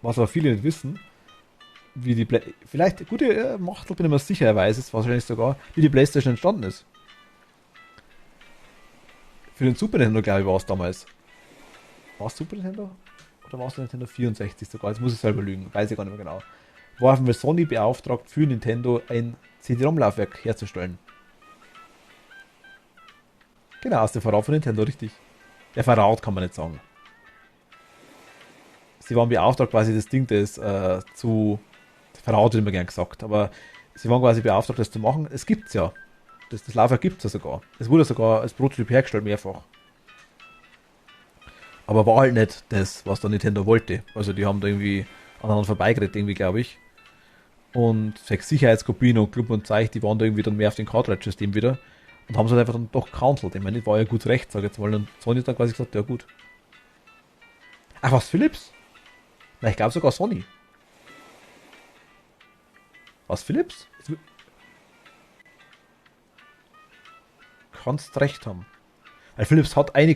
Speaker 2: was aber viele nicht wissen, wie die vielleicht, gute Macht, bin ich mir sicher, er weiß es wahrscheinlich sogar, wie die PlayStation entstanden ist. Für den Super Nintendo, glaube ich, war es damals. War es Super Nintendo? Oder war es Nintendo 64 sogar? Jetzt muss ich selber lügen, weiß ich gar nicht mehr genau. Waren wir Sony beauftragt, für Nintendo ein CD-ROM-Laufwerk herzustellen. Genau, aus dem Verrat von Nintendo, richtig. Der Verrat kann man nicht sagen. Sie waren beauftragt, quasi das Ding, Verrat wird immer gern gesagt, aber sie waren quasi beauftragt, das zu machen. Es gibt's ja. Das Laufwerk gibt's ja sogar. Es wurde sogar als Prototyp hergestellt, mehrfach. Aber war halt nicht das, was der Nintendo wollte. Also die haben da irgendwie aneinander vorbeigeredet, irgendwie, glaube ich. Und 6 Sicherheitskopien und Club und Zeich, die waren da irgendwie dann mehr auf den Cartridge-System wieder. Und haben es halt einfach dann doch cancelt. Ich meine, das war ja gut recht, sag ich jetzt mal. Und Sony hat dann quasi gesagt, ja gut. Ach, was, Philips? Na, ich glaube sogar Sony. Was, Philips? Kannst recht haben. Weil Philips hat eine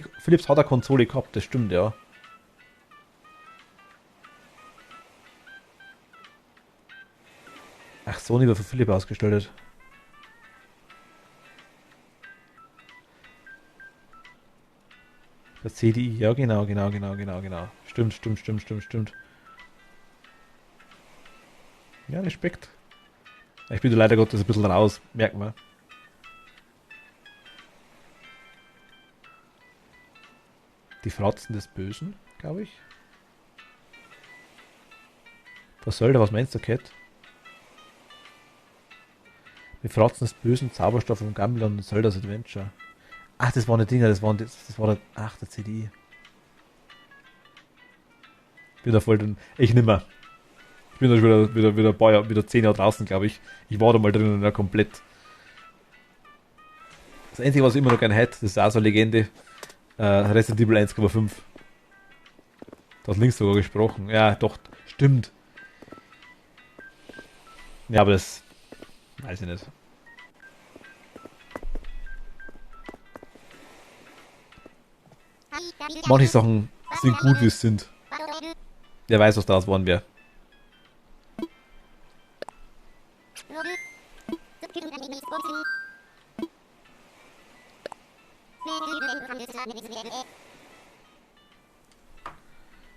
Speaker 2: Konsole gehabt, das stimmt, ja. Ach, Sony war für Philips ausgestellt. Das CDI, ja genau. Stimmt. Ja, Respekt. Ich bin da leider Gottes ein bisschen raus, merkt man. Die Fratzen des Bösen, glaube ich. Was meinst du, Cat? Die Fratzen des Bösen, Zauberstoff und Gamelon und Zelda's Adventure. Ach, das waren die Dinger, das war der CDI. Ich bin da voll drin. Ich nimmer. Ich bin da schon wieder 10 Jahre draußen, glaube ich. Ich war da mal drinnen, ja, komplett. Das Einzige, was ich immer noch gerne hätte, das ist auch so eine Legende. Resident Evil 1,5. Da hat links sogar gesprochen. Ja, doch, stimmt. Ja, aber das weiß ich nicht. Manche Sachen sind gut, wie es sind. Wer weiß, was daraus geworden wäre.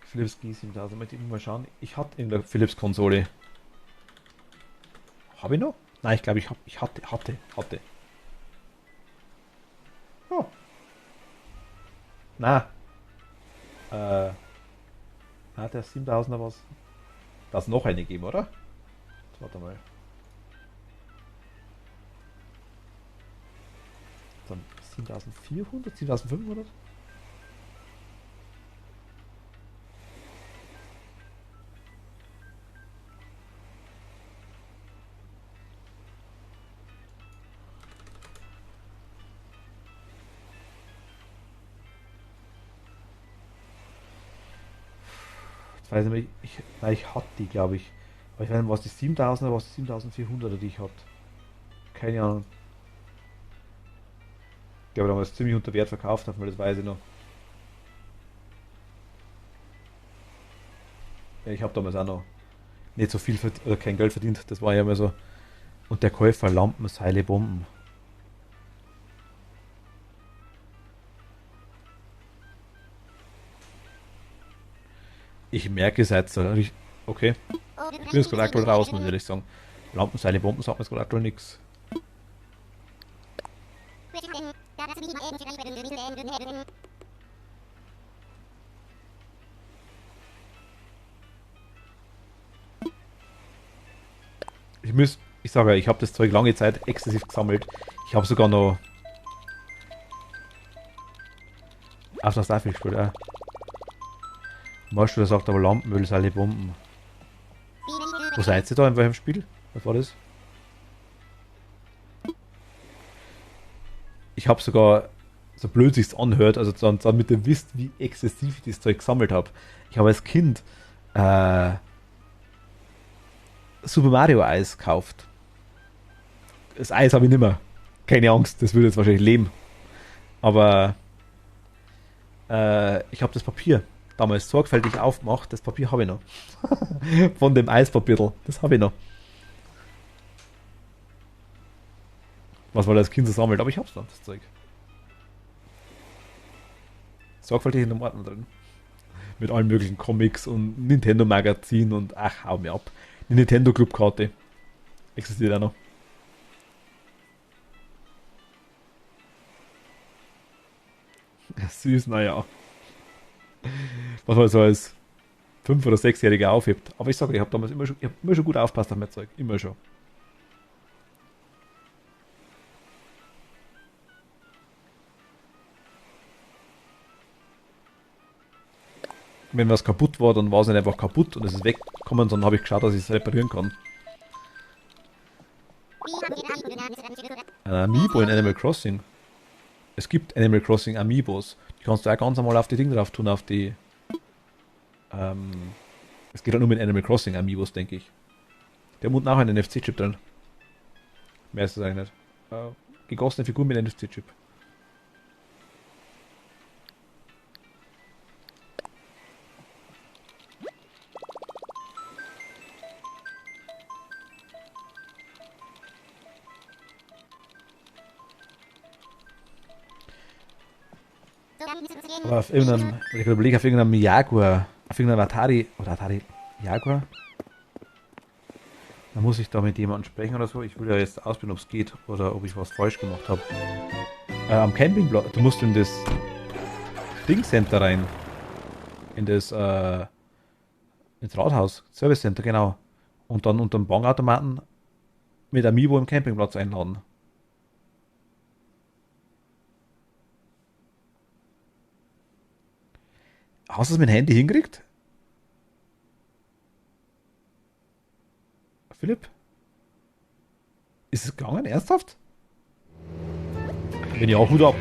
Speaker 2: Philips G7000, möchte ich mal schauen. Ich hatte in der Philips Konsole. Habe ich noch? Nein, ich glaube, ich hatte. Oh. Na. Hat der 7000er was? Da ist noch eine gegeben, oder? Warte mal. Dann 7400, 7500? Weiß nicht mehr, ich hatte die, glaube ich. Aber ich weiß nicht, was die 7000 oder was die 7400er, die ich hatte. Keine Ahnung. Ich glaube, damals ziemlich unter Wert verkauft haben, weil das weiß ich noch. Ja, ich habe damals auch noch nicht so viel oder kein Geld verdient. Das war ja immer so. Und der Käufer Lampen, Seile, Bomben. Ich merke es jetzt. Okay. Ich bin jetzt gerade aktuell raus, muss ich ehrlich sagen. Lampen, Seile, Bomben sagt mir jetzt gerade aktuell nichts. Ich sage ja, ich habe das Zeug lange Zeit exzessiv gesammelt. Ich habe sogar noch auf der Staffel gespielt, ja. Marschler sagt aber Lampenöl, Seile, Bomben. Wo seid ihr da? In welchem Spiel? Was war das? Ich habe sogar, so blöd sich's anhört, also damit ihr wisst, wie exzessiv ich das Zeug gesammelt habe. Ich habe als Kind Super Mario Eis gekauft. Das Eis habe ich nicht mehr. Keine Angst, das würde jetzt wahrscheinlich leben. Aber ich habe das Papier damals sorgfältig aufgemacht. Das Papier habe ich noch. Von dem Eispapierl. Das habe ich noch. Was man als Kind so sammelt. Aber ich hab's noch, das Zeug. Sorgfältig in dem Ordner drin. Mit allen möglichen Comics und Nintendo Magazin und ach, hau mir ab. Die Nintendo Clubkarte. Existiert auch noch. Süß, naja. Was man so als 5- oder 6-Jähriger aufhebt. Aber ich sage, ich habe damals immer schon gut aufgepasst auf mein Zeug. Immer schon. Wenn was kaputt war, dann war es nicht einfach kaputt und es ist weggekommen, dann habe ich geschaut, dass ich es reparieren kann. Ein Amiibo in Animal Crossing. Es gibt Animal Crossing Amiibos. Die kannst du auch ganz einmal auf die Dinge drauf tun, auf die... es geht halt nur mit Animal Crossing Amiibos, denke ich. Der hat nachher einen NFC-Chip drin. Mehr ist das eigentlich nicht. Gegossene Figur mit NFC-Chip. Aber auf irgendeinem, ich überlege, auf irgendeinem Jaguar, auf irgendeinem Atari, oder Atari Jaguar, da muss ich da mit jemandem sprechen oder so. Ich will ja jetzt ausprobieren, ob es geht oder ob ich was falsch gemacht habe. Am Campingplatz, du musst in das Dingcenter rein. In das, ins Rathaus, Service Center, genau. Und dann unter dem Bankautomaten mit Amiibo im Campingplatz einladen. Hast du es mit dem Handy hingekriegt? Philipp? Ist es gegangen? Ernsthaft? Wenn ja, Hut ab.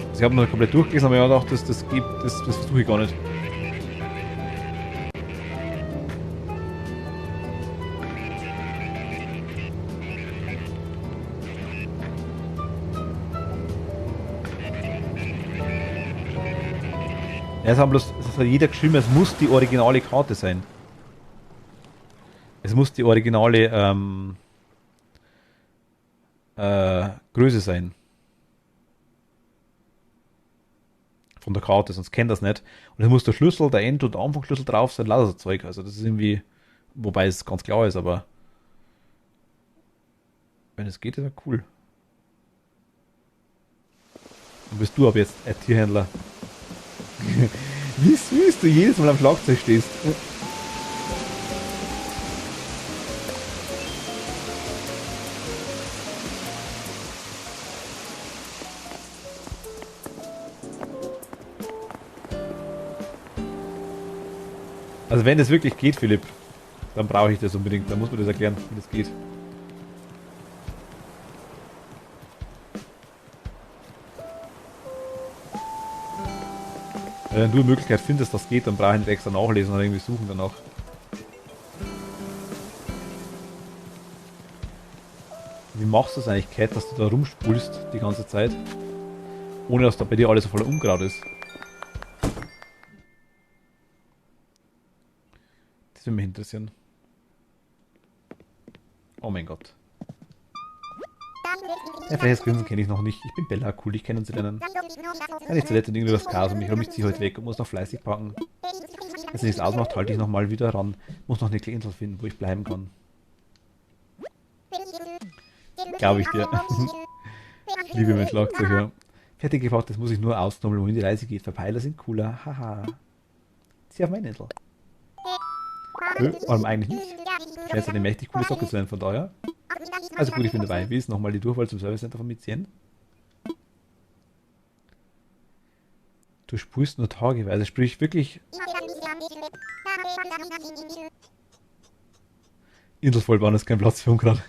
Speaker 2: Also ich habe noch komplett durchgelesen, aber ich habe gedacht, das versuche ich gar nicht. Ja, es hat jeder geschrieben, es muss die originale Karte sein. Es muss die originale Größe sein. Von der Karte, sonst kennt das nicht. Und es muss der Schlüssel, der End- und der Anfangsschlüssel drauf sein, lauter so Zeug. Also das ist irgendwie, wobei es ganz klar ist, aber wenn es geht, ist ja cool. Und bist du ab jetzt ein Tierhändler? Wie süß du jedes Mal am Schlagzeug stehst. Also wenn das wirklich geht, Philipp, dann brauche ich das unbedingt. Dann muss man das erklären, wie das geht. Wenn du eine Möglichkeit findest, dass geht, dann brauche ich nicht extra nachlesen oder irgendwie suchen danach. Wie machst du das eigentlich, Cat, dass du da rumspulst die ganze Zeit? Ohne dass da bei dir alles so voller Unkraut ist. Das würde mich interessieren. Oh mein Gott. Ja, freches Grinsen kenne ich noch nicht. Ich bin Bella, cool, dich kennenzulernen. Ja, nicht zuletzt und irgendwie das Chaos und mich räume ich sie heute weg und muss noch fleißig packen. Wenn es nichts ausmacht, halte ich nochmal wieder ran. Muss noch eine kleine Insel finden, wo ich bleiben kann. Glaube ich dir. Ich liebe mein Schlagzeug, ja. Fertig gebracht, das muss ich nur ausnommeln, wohin die Reise geht. Verpeiler sind cooler. Haha. Zieh auf meine Insel. Warum eigentlich nicht? Scheint eine mächtig coole Socke zu sein, von daher. Also gut, ich bin dabei. Wie ist nochmal die Durchwahl zum Service Center von Mizien? Du spulst nur tageweise, sprich wirklich... Inselvollbahn ist kein Platz für Unkraut.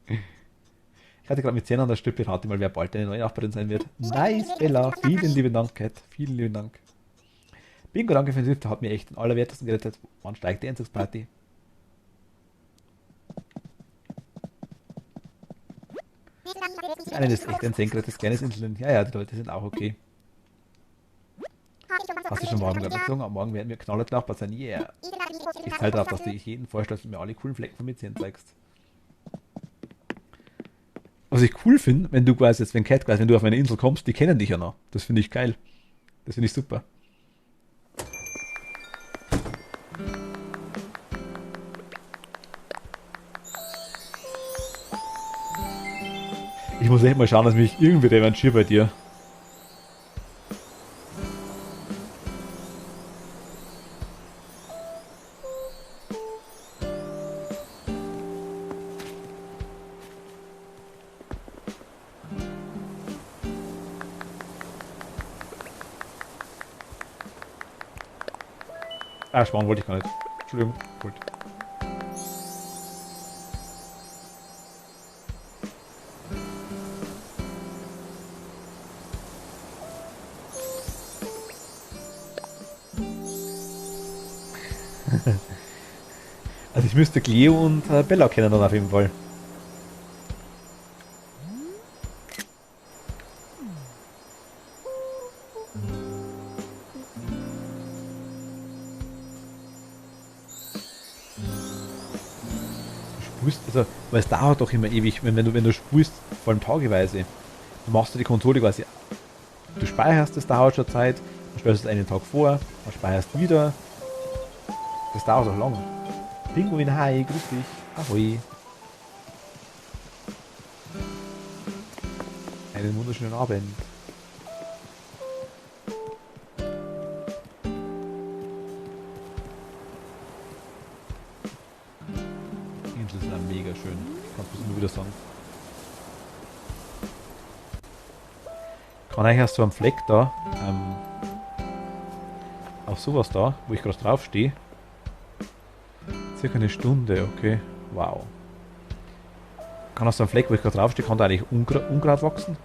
Speaker 2: Ich hatte gerade mit 10 an der Strippe, rate mal, wer bald eine neue Nachbarin sein wird. Nice, Bella. Vielen lieben Dank, Cat. Vielen lieben Dank. Bingo, danke für den Swift, hat mir echt den Allerwertesten gerettet. Wann steigt die Einzugsparty? Die eine ist echt ein senkrettes kleines Inseln. Ja, die Leute sind auch okay. Hast du schon morgen gezogen? Am Morgen werden wir knallhart Nachbar sein. Yeah. Ich teile darauf, dass du dich jeden vorstellst und mir alle coolen Flecken von Mizien zeigst. Was ich cool finde, wenn du quasi jetzt, wenn Cat quasi, wenn du auf meine Insel kommst, die kennen dich ja noch. Das finde ich geil. Das finde ich super. Ich muss echt mal schauen, dass mich irgendwie revanchiere bei dir. Ah, Schmarrn wollte ich gar nicht. Entschuldigung. Gut. Also ich müsste Cleo und Bella kennen dann auf jeden Fall. Also, weil es dauert doch immer ewig, wenn du spulst, vor allem tageweise, dann machst du die Konsole quasi, du speicherst, das dauert schon Zeit, dann stellst du es einen Tag vor, dann speicherst wieder, das dauert doch lange. Pinguin, hi, grüß dich, ahoi. Einen wunderschönen Abend. Das ist mega schön. Kannst du nur wieder sagen. Kann eigentlich erst so am Fleck da, auf sowas da, wo ich gerade drauf stehe, circa eine Stunde, okay, wow. Kann aus so einem Fleck, wo ich gerade drauf stehe, kann da eigentlich Unkraut wachsen?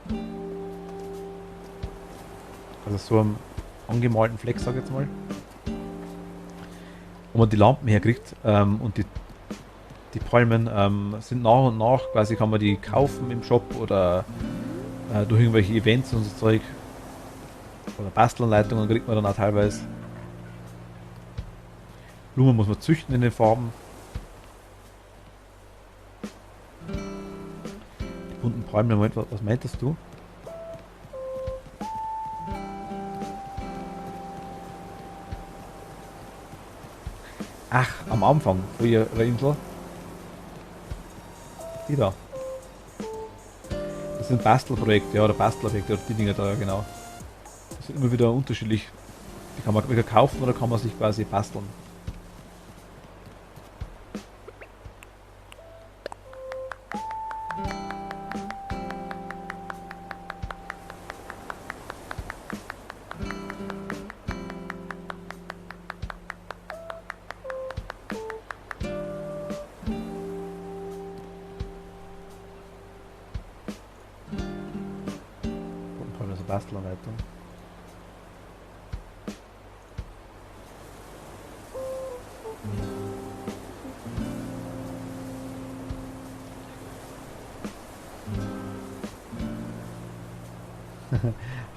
Speaker 2: Also so einem angemalten Fleck, sag ich jetzt mal. Wo man die Lampen herkriegt und die Palmen sind nach und nach, quasi kann man die kaufen im Shop oder durch irgendwelche Events und so Zeug. Oder Bastelanleitungen kriegt man dann auch teilweise. Blumen muss man züchten in den Farben. Die bunten Palmen, Moment, was meintest du? Ach, am Anfang von ihrer Insel. Die da. Das sind Bastelprojekte, ja, oder Bastelprojekte, oder die Dinge da, ja, genau. Das sind immer wieder unterschiedlich. Die kann man wieder kaufen oder kann man sich quasi basteln. Bastelanleitung.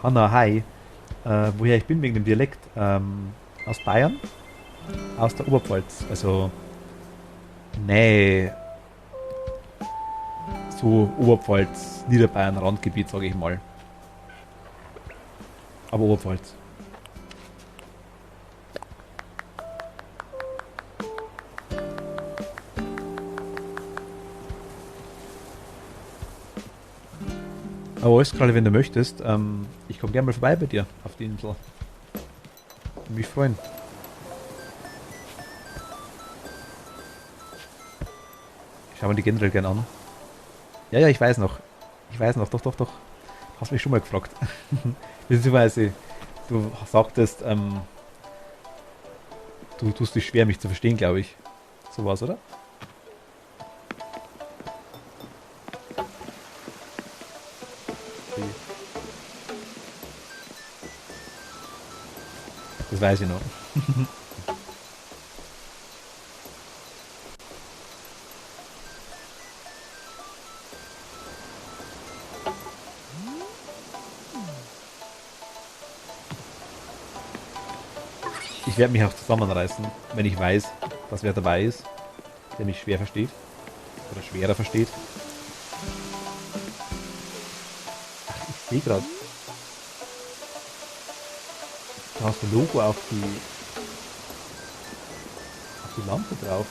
Speaker 2: Hanna, hi. Woher ich bin wegen dem Dialekt? Aus Bayern? Aus der Oberpfalz. Also, nee. So Oberpfalz, Niederbayern, Randgebiet, sage ich mal. Aber Oberpfalz. Aber alles gerade, wenn du möchtest, ich komme gerne mal vorbei bei dir auf die Insel. Würde mich freuen. Ich schaue mir die generell gerne an. Ja, ja, ich weiß noch. Ich weiß noch, doch. Hast mich schon mal gefragt. Beziehungsweise, du sagtest, du tust dich schwer, mich zu verstehen, glaube ich. So war's, oder? Das weiß ich noch. Ich werde mich auch zusammenreißen, wenn ich weiß, dass wer dabei ist, der mich schwer versteht. Oder schwerer versteht. Ach, ich sehe gerade. Da hast du Logo auf die Lampe drauf.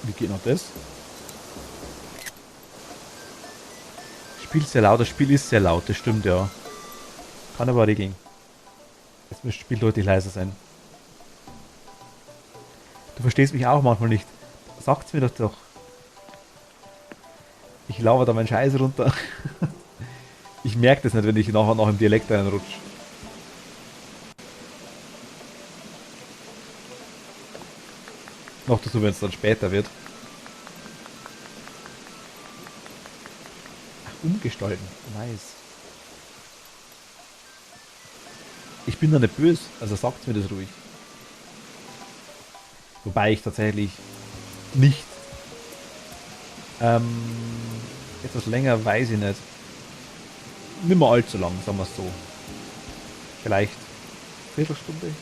Speaker 2: Wie geht noch das? Spiel sehr laut, das Spiel ist sehr laut, das stimmt ja. Kann aber regeln. Jetzt muss das Spiel deutlich leiser sein. Du verstehst mich auch manchmal nicht. Sagt's mir doch. Ich laufe da meinen Scheiß runter. Ich merke das nicht, wenn ich nachher noch im Dialekt reinrutsche. Noch dazu, wenn es dann später wird. Ach, umgestalten. Nice. Ich bin da nicht böse, also sagt mir das ruhig. Wobei ich tatsächlich nicht etwas länger, weiß ich nicht. Nicht mehr allzu lang, sagen wir es so. Vielleicht Viertelstunde.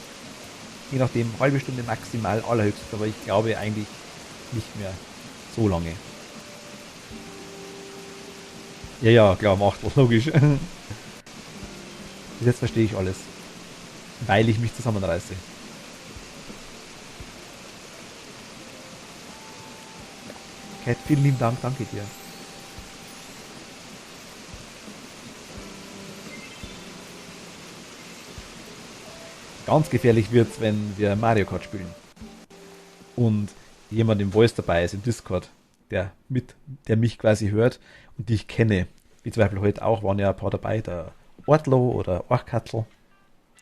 Speaker 2: Je nachdem, halbe Stunde maximal, allerhöchstens. Aber ich glaube eigentlich nicht mehr so lange. Ja, klar, macht was, logisch. Bis jetzt verstehe ich alles. Weil ich mich zusammenreiße. Cat, vielen lieben Dank, danke dir. Ganz gefährlich wird's, wenn wir Mario Kart spielen. Und jemand im Voice dabei ist, im Discord, der mich quasi hört und die ich kenne. Wie zum Beispiel heute auch, waren ja ein paar dabei, der Ortlo oder Orchkatzel.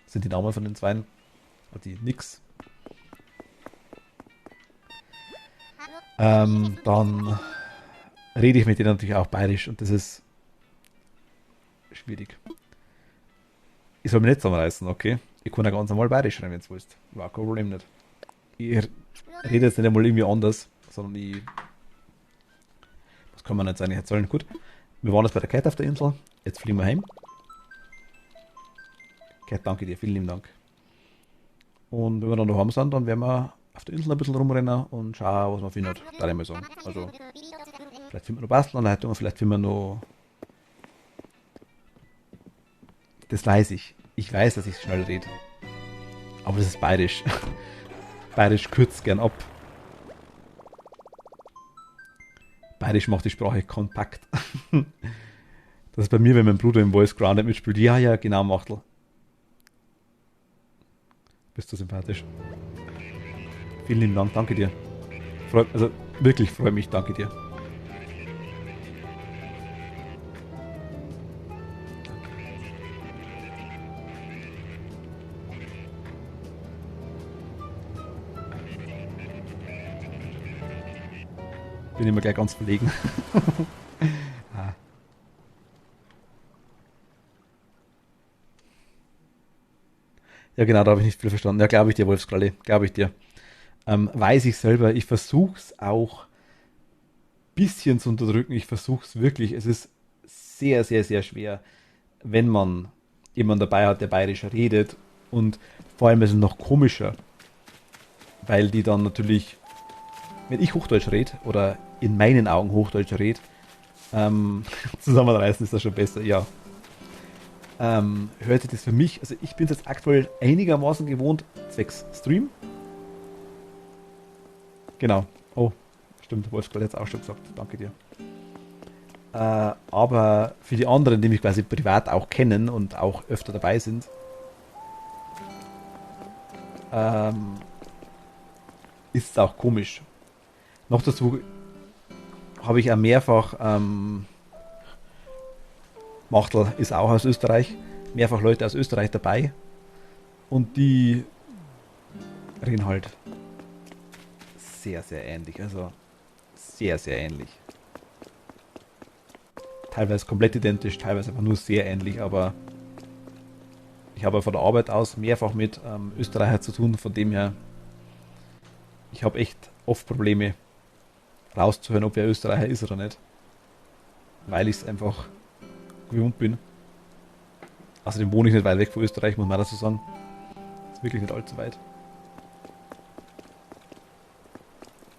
Speaker 2: Sind die Namen von den zwei. Die nix. Dann rede ich mit denen natürlich auch bayerisch und das ist schwierig. Ich soll mich nicht zusammenreißen, okay? Ich kann ja ganz normal bayerisch schreiben, wenn ihr wollt. War kein Problem nicht. Ich rede jetzt nicht einmal irgendwie anders, sondern ich... Was kann man jetzt eigentlich erzählen? Gut, wir waren jetzt bei der Kite auf der Insel. Jetzt fliegen wir heim. Okay, danke dir, vielen lieben Dank. Und wenn wir dann daheim sind, dann werden wir auf der Insel ein bisschen rumrennen und schauen, was man findet. Da ich mal sagen. Also, vielleicht finden wir noch Bastelanleitungen, vielleicht finden wir noch. Das weiß ich. Ich weiß, dass ich schnell rede. Aber das ist bayerisch. Bayerisch kürzt gern ab. Bayerisch macht die Sprache kompakt. Das ist bei mir, wenn mein Bruder im Voice Grounded mitspielt. Ja, ja, genau, Machtel. Bist du sympathisch. Vielen lieben Dank, danke dir. Also wirklich freue mich, danke dir. Bin immer gleich ganz verlegen. Ah. Ja genau, da habe ich nicht viel verstanden. Ja, glaube ich dir, Wolfskralle, glaube ich dir. Weiß ich selber, ich versuche es auch ein bisschen zu unterdrücken. Ich versuche es wirklich. Es ist sehr, sehr, sehr schwer, wenn man jemanden dabei hat, der bayerisch redet. Und vor allem ist es noch komischer, weil die dann natürlich, wenn ich Hochdeutsch rede oder in meinen Augen Hochdeutsch rede, zusammenreißen ist das schon besser, ja. Hört sich das für mich, also ich bin es jetzt aktuell einigermaßen gewohnt, zwecks Stream. Genau. Oh, stimmt, Wolfsgott hat es auch schon gesagt, danke dir. Aber für die anderen, die mich quasi privat auch kennen und auch öfter dabei sind, ist es auch komisch. Noch dazu habe ich auch mehrfach, Machtel ist auch aus Österreich, mehrfach Leute aus Österreich dabei und die reden halt sehr, sehr ähnlich, also sehr, sehr ähnlich. Teilweise komplett identisch, teilweise einfach nur sehr ähnlich, aber ich habe von der Arbeit aus mehrfach mit Österreicher zu tun, von dem her, ich habe echt oft Probleme rauszuhören, ob wer Österreicher ist oder nicht, weil ich es einfach gewohnt bin. Außerdem wohne ich nicht weit weg von Österreich, muss man dazu sagen. Ist wirklich nicht allzu weit.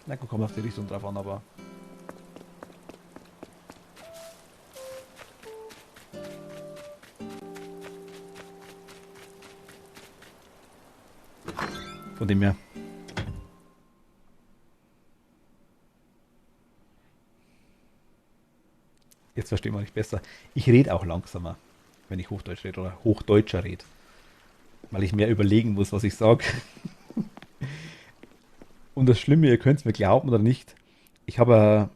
Speaker 2: Na gut, kommt auf die Richtung drauf an, aber von dem her. Jetzt verstehen wir nicht besser. Ich rede auch langsamer, wenn ich Hochdeutsch rede oder Hochdeutscher rede. Weil ich mehr überlegen muss, was ich sage. Und das Schlimme, ihr könnt es mir glauben oder nicht, ich meine,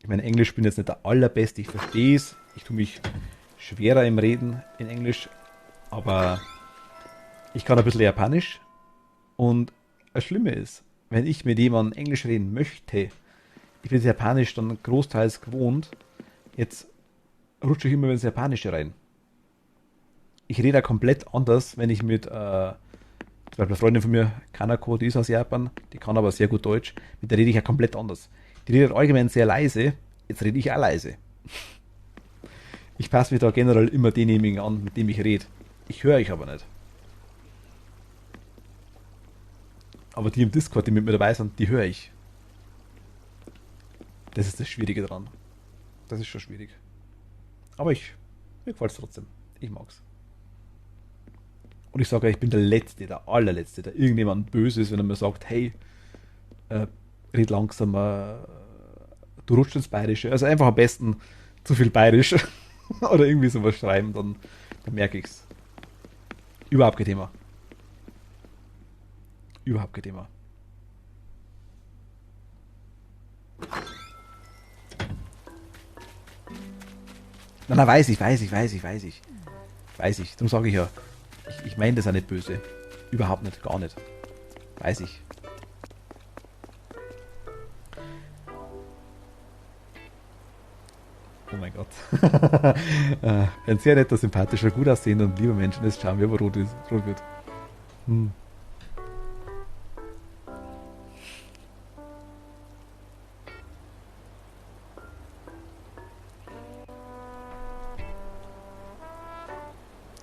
Speaker 2: Englisch bin jetzt nicht der allerbeste, ich verstehe es. Ich tue mich schwerer im Reden in Englisch, aber ich kann ein bisschen Japanisch. Und das Schlimme ist, wenn ich mit jemandem Englisch reden möchte, ich bin das Japanisch dann großteils gewohnt, jetzt rutsche ich immer ins Japanische rein. Ich rede da komplett anders, wenn ich mit, zum Beispiel eine Freundin von mir, Kanako, die ist aus Japan, die kann aber sehr gut Deutsch, mit der rede ich ja komplett anders. Die redet allgemein sehr leise, jetzt rede ich auch leise. Ich passe mich da generell immer denjenigen an, mit dem ich rede. Ich höre euch aber nicht. Aber die im Discord, die mit mir dabei sind, die höre ich. Das ist das Schwierige daran. Das ist schon schwierig. Aber mir gefällt es trotzdem. Ich mag's. Und ich sage, ich bin der Letzte, der allerletzte, der irgendjemand böse ist, wenn er mir sagt, hey, red langsamer, du rutschst ins Bayerische. Also einfach am besten zu viel Bayerisch oder irgendwie sowas schreiben, dann merke ich's. Überhaupt kein Thema. Überhaupt kein Thema. Na, weiß ich. Weiß ich. Darum sage ich ja. Ich meine das auch nicht böse. Überhaupt nicht, gar nicht. Weiß ich. Oh mein Gott. Ein sehr netter, sympathischer, gut aussehender und lieber Mensch. Und jetzt schauen wir, ob er rot wird.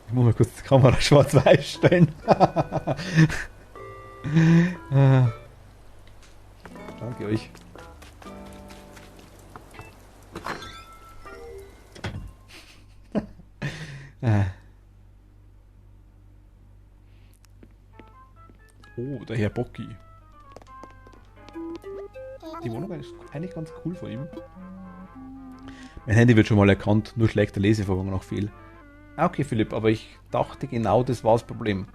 Speaker 2: Ich muss mal kurz die Kamera schwarz-weiß stellen. Danke euch. Oh, der Herr Bocki. Die Wohnung ist eigentlich ganz cool von ihm. Mein Handy wird schon mal erkannt, nur schlägt der Lesevorgang noch fehl. Okay, Philipp, aber ich dachte genau, das war das Problem.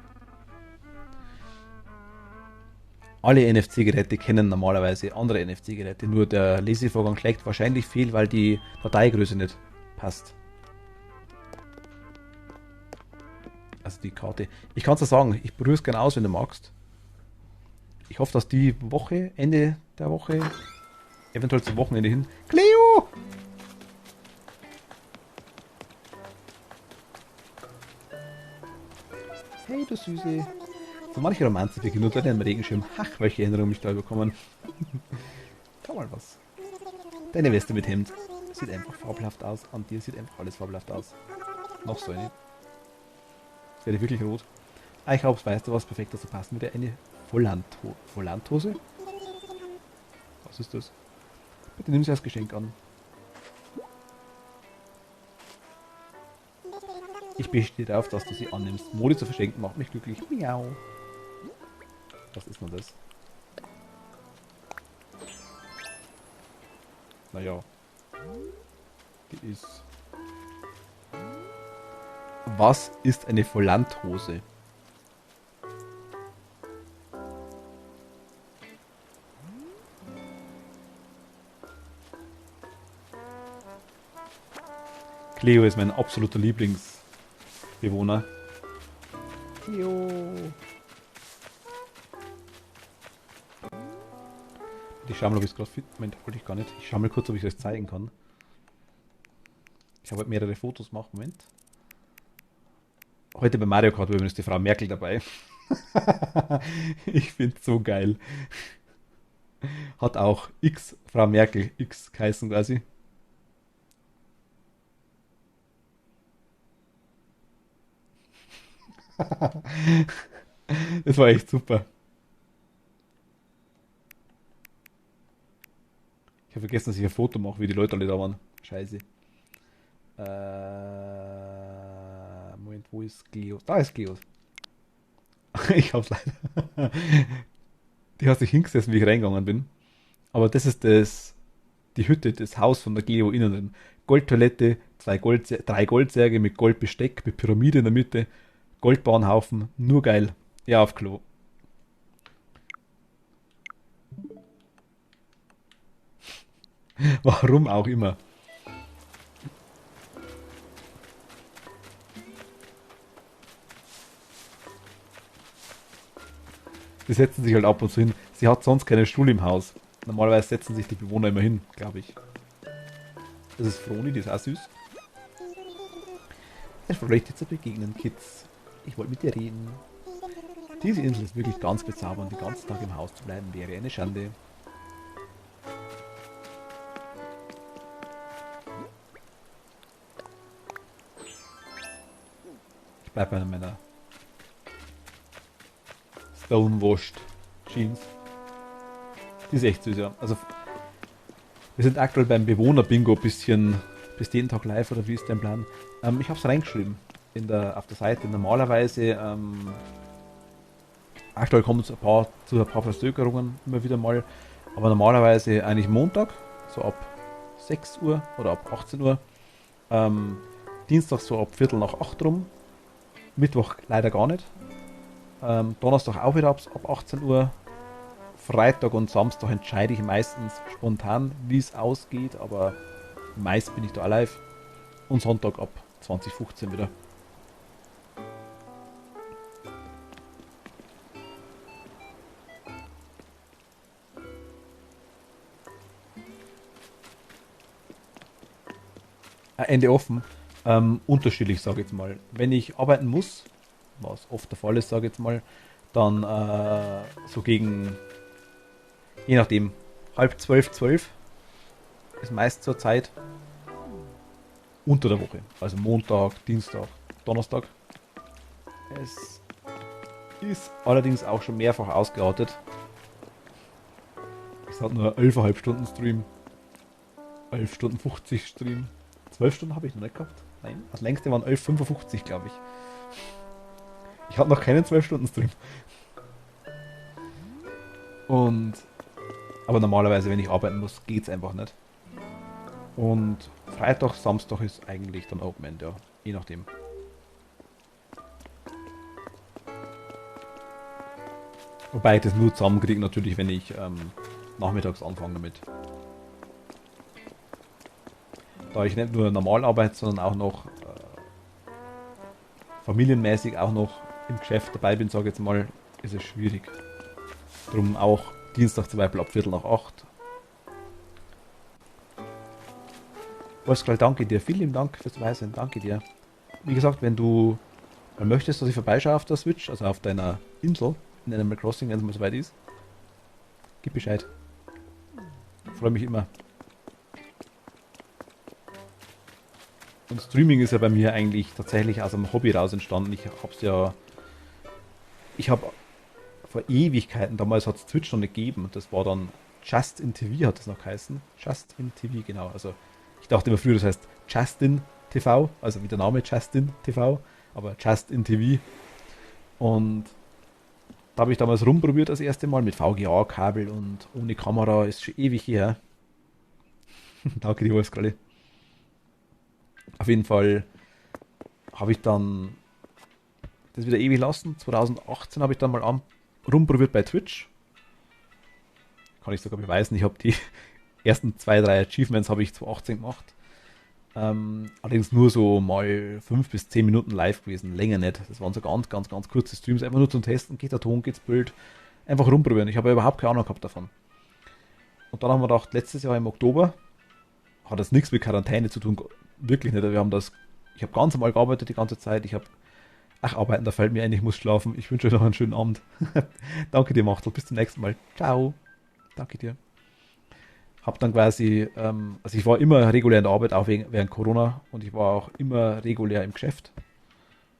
Speaker 2: Alle NFC-Geräte kennen normalerweise andere NFC-Geräte, nur der Lesevorgang schlägt wahrscheinlich fehl, weil die Dateigröße nicht passt. Also die Karte. Ich kann es dir sagen, ich probiere es gerne aus, wenn du magst. Ich hoffe, dass die Woche, Ende der Woche, eventuell zum Wochenende hin... Cleo! Hey, du Süße. So manche Romanze beginnen unter einem Regenschirm. Ach, welche Erinnerungen mich da überkommen. Schau mal was. Deine Weste mit Hemd. Sieht einfach fabelhaft aus. An dir sieht einfach alles fabelhaft aus. Noch so eine. Ist werde wirklich rot. Ah, ich glaube, weißt du was perfekt dazu passen würde? Eine Vollanthose? Was ist das? Bitte nimm sie als Geschenk an. Ich bestehe darauf, dass du sie annimmst. Mode zu verschenken macht mich glücklich. Miau. Was ist denn das? Naja. Die ist... Was ist eine Vollanthose? Cleo ist mein absoluter Lieblingsbewohner. Cleo. Ich schau mal, ob ich es gerade finde. Moment, wollte ich gar nicht. Ich schau mal kurz, ob ich es euch zeigen kann. Ich habe halt mehrere Fotos gemacht. Moment. Heute bei Mario Kart übrigens die Frau Merkel dabei. Ich finde es so geil. Hat auch X, Frau Merkel, X geheißen quasi. Das war echt super. Ich habe vergessen, dass ich ein Foto mache, wie die Leute alle da waren. Scheiße. Moment, wo ist Cleo? Da ist Cleo. Ich hab's leider. Die hat sich hingesessen, wie ich reingegangen bin. Aber das ist die Hütte, das Haus von der Cleo innen drin. Goldtoilette, drei Goldsärge mit Goldbesteck, mit Pyramide in der Mitte, Goldbahnhaufen, nur geil. Ja, auf Klo. Warum auch immer. Sie setzen sich halt ab und zu hin. Sie hat sonst keinen Stuhl im Haus. Normalerweise setzen sich die Bewohner immer hin, glaube ich. Das ist Froni, die ist auch süß. Es freut euch dir zu begegnen, Kids. Ich wollte mit dir reden. Diese Insel ist wirklich ganz bezaubernd. Den ganzen Tag im Haus zu bleiben wäre eine Schande. Ich bleibe bei meiner Stonewashed Jeans. Die ist echt süß, ja. Also, wir sind aktuell beim Bewohner-Bingo bisschen bis jeden Tag live, oder wie ist dein Plan? Ich habe es reingeschrieben auf der Seite. Normalerweise, aktuell kommen zu ein paar Verzögerungen immer wieder mal, aber normalerweise eigentlich Montag, so ab 6 Uhr oder ab 18 Uhr. Dienstag so ab Viertel nach 8 rum. Mittwoch leider gar nicht. Donnerstag auch wieder ab 18 Uhr. Freitag und Samstag entscheide ich meistens spontan, wie es ausgeht, aber meist bin ich da live. Und Sonntag ab 2015 wieder. Ende offen. Unterschiedlich, sage ich jetzt mal. Wenn ich arbeiten muss, was oft der Fall ist, sage ich jetzt mal, dann so gegen, je nachdem, 11:30, 12 ist meist zur Zeit unter der Woche. Also Montag, Dienstag, Donnerstag. Es ist allerdings auch schon mehrfach ausgeartet. Es hat nur 11,5 Stunden Stream. 11 Stunden 50 Stream. 12 Stunden habe ich noch nicht gehabt. Nein, das längste waren 11,55, glaube ich. Ich hatte noch keinen 12 Stunden Stream. Aber normalerweise, wenn ich arbeiten muss, geht's einfach nicht. Und Freitag, Samstag ist eigentlich dann Open End, ja. Je nachdem. Wobei ich das nur zusammenkriege natürlich, wenn ich nachmittags anfange damit. Da ich nicht nur normal arbeite, sondern auch noch familienmäßig auch noch im Geschäft dabei bin, sage ich jetzt mal, ist es schwierig. Drum auch Dienstag zum Beispiel ab 7:45. Pascal, danke dir. Vielen lieben Dank fürs Dabeisein. Danke dir. Wie gesagt, wenn du mal möchtest, dass ich vorbeischaue auf der Switch, also auf deiner Insel, in Animal Crossing, wenn es mal soweit ist, gib Bescheid. Freue mich immer. Und Streaming ist ja bei mir eigentlich tatsächlich aus einem Hobby raus entstanden. Ich habe vor Ewigkeiten, damals hat es Twitch noch nicht gegeben, das war dann Just in TV, hat das noch geheißen. Just in TV, genau. Also ich dachte immer früher, das heißt Justin TV, also wie der Name Justin TV, aber Just in TV. Und da habe ich damals rumprobiert das erste Mal mit VGA-Kabel und ohne Kamera, ist schon ewig her. Danke dir, Wolfskralle. Auf jeden Fall habe ich dann das wieder ewig lassen. 2018 habe ich dann mal rumprobiert bei Twitch. Kann ich sogar beweisen. Ich habe die ersten 2-3 Achievements habe ich 2018 gemacht. Allerdings nur so mal 5 bis 10 Minuten live gewesen. Länger nicht. Das waren so ganz kurze Streams. Einfach nur zum Testen. Geht der Ton, geht's Bild. Einfach rumprobieren. Ich habe ja überhaupt keine Ahnung gehabt davon. Und dann haben wir gedacht, letztes Jahr im Oktober hat das nichts mit Quarantäne zu tun. Wirklich nicht. Ich habe ganz normal gearbeitet die ganze Zeit. Arbeiten, da fällt mir ein, ich muss schlafen. Ich wünsche euch noch einen schönen Abend. Danke dir, Machtel. Bis zum nächsten Mal. Ciao. Danke dir. Hab dann quasi, also ich war immer regulär in der Arbeit, auch während Corona. Und ich war auch immer regulär im Geschäft.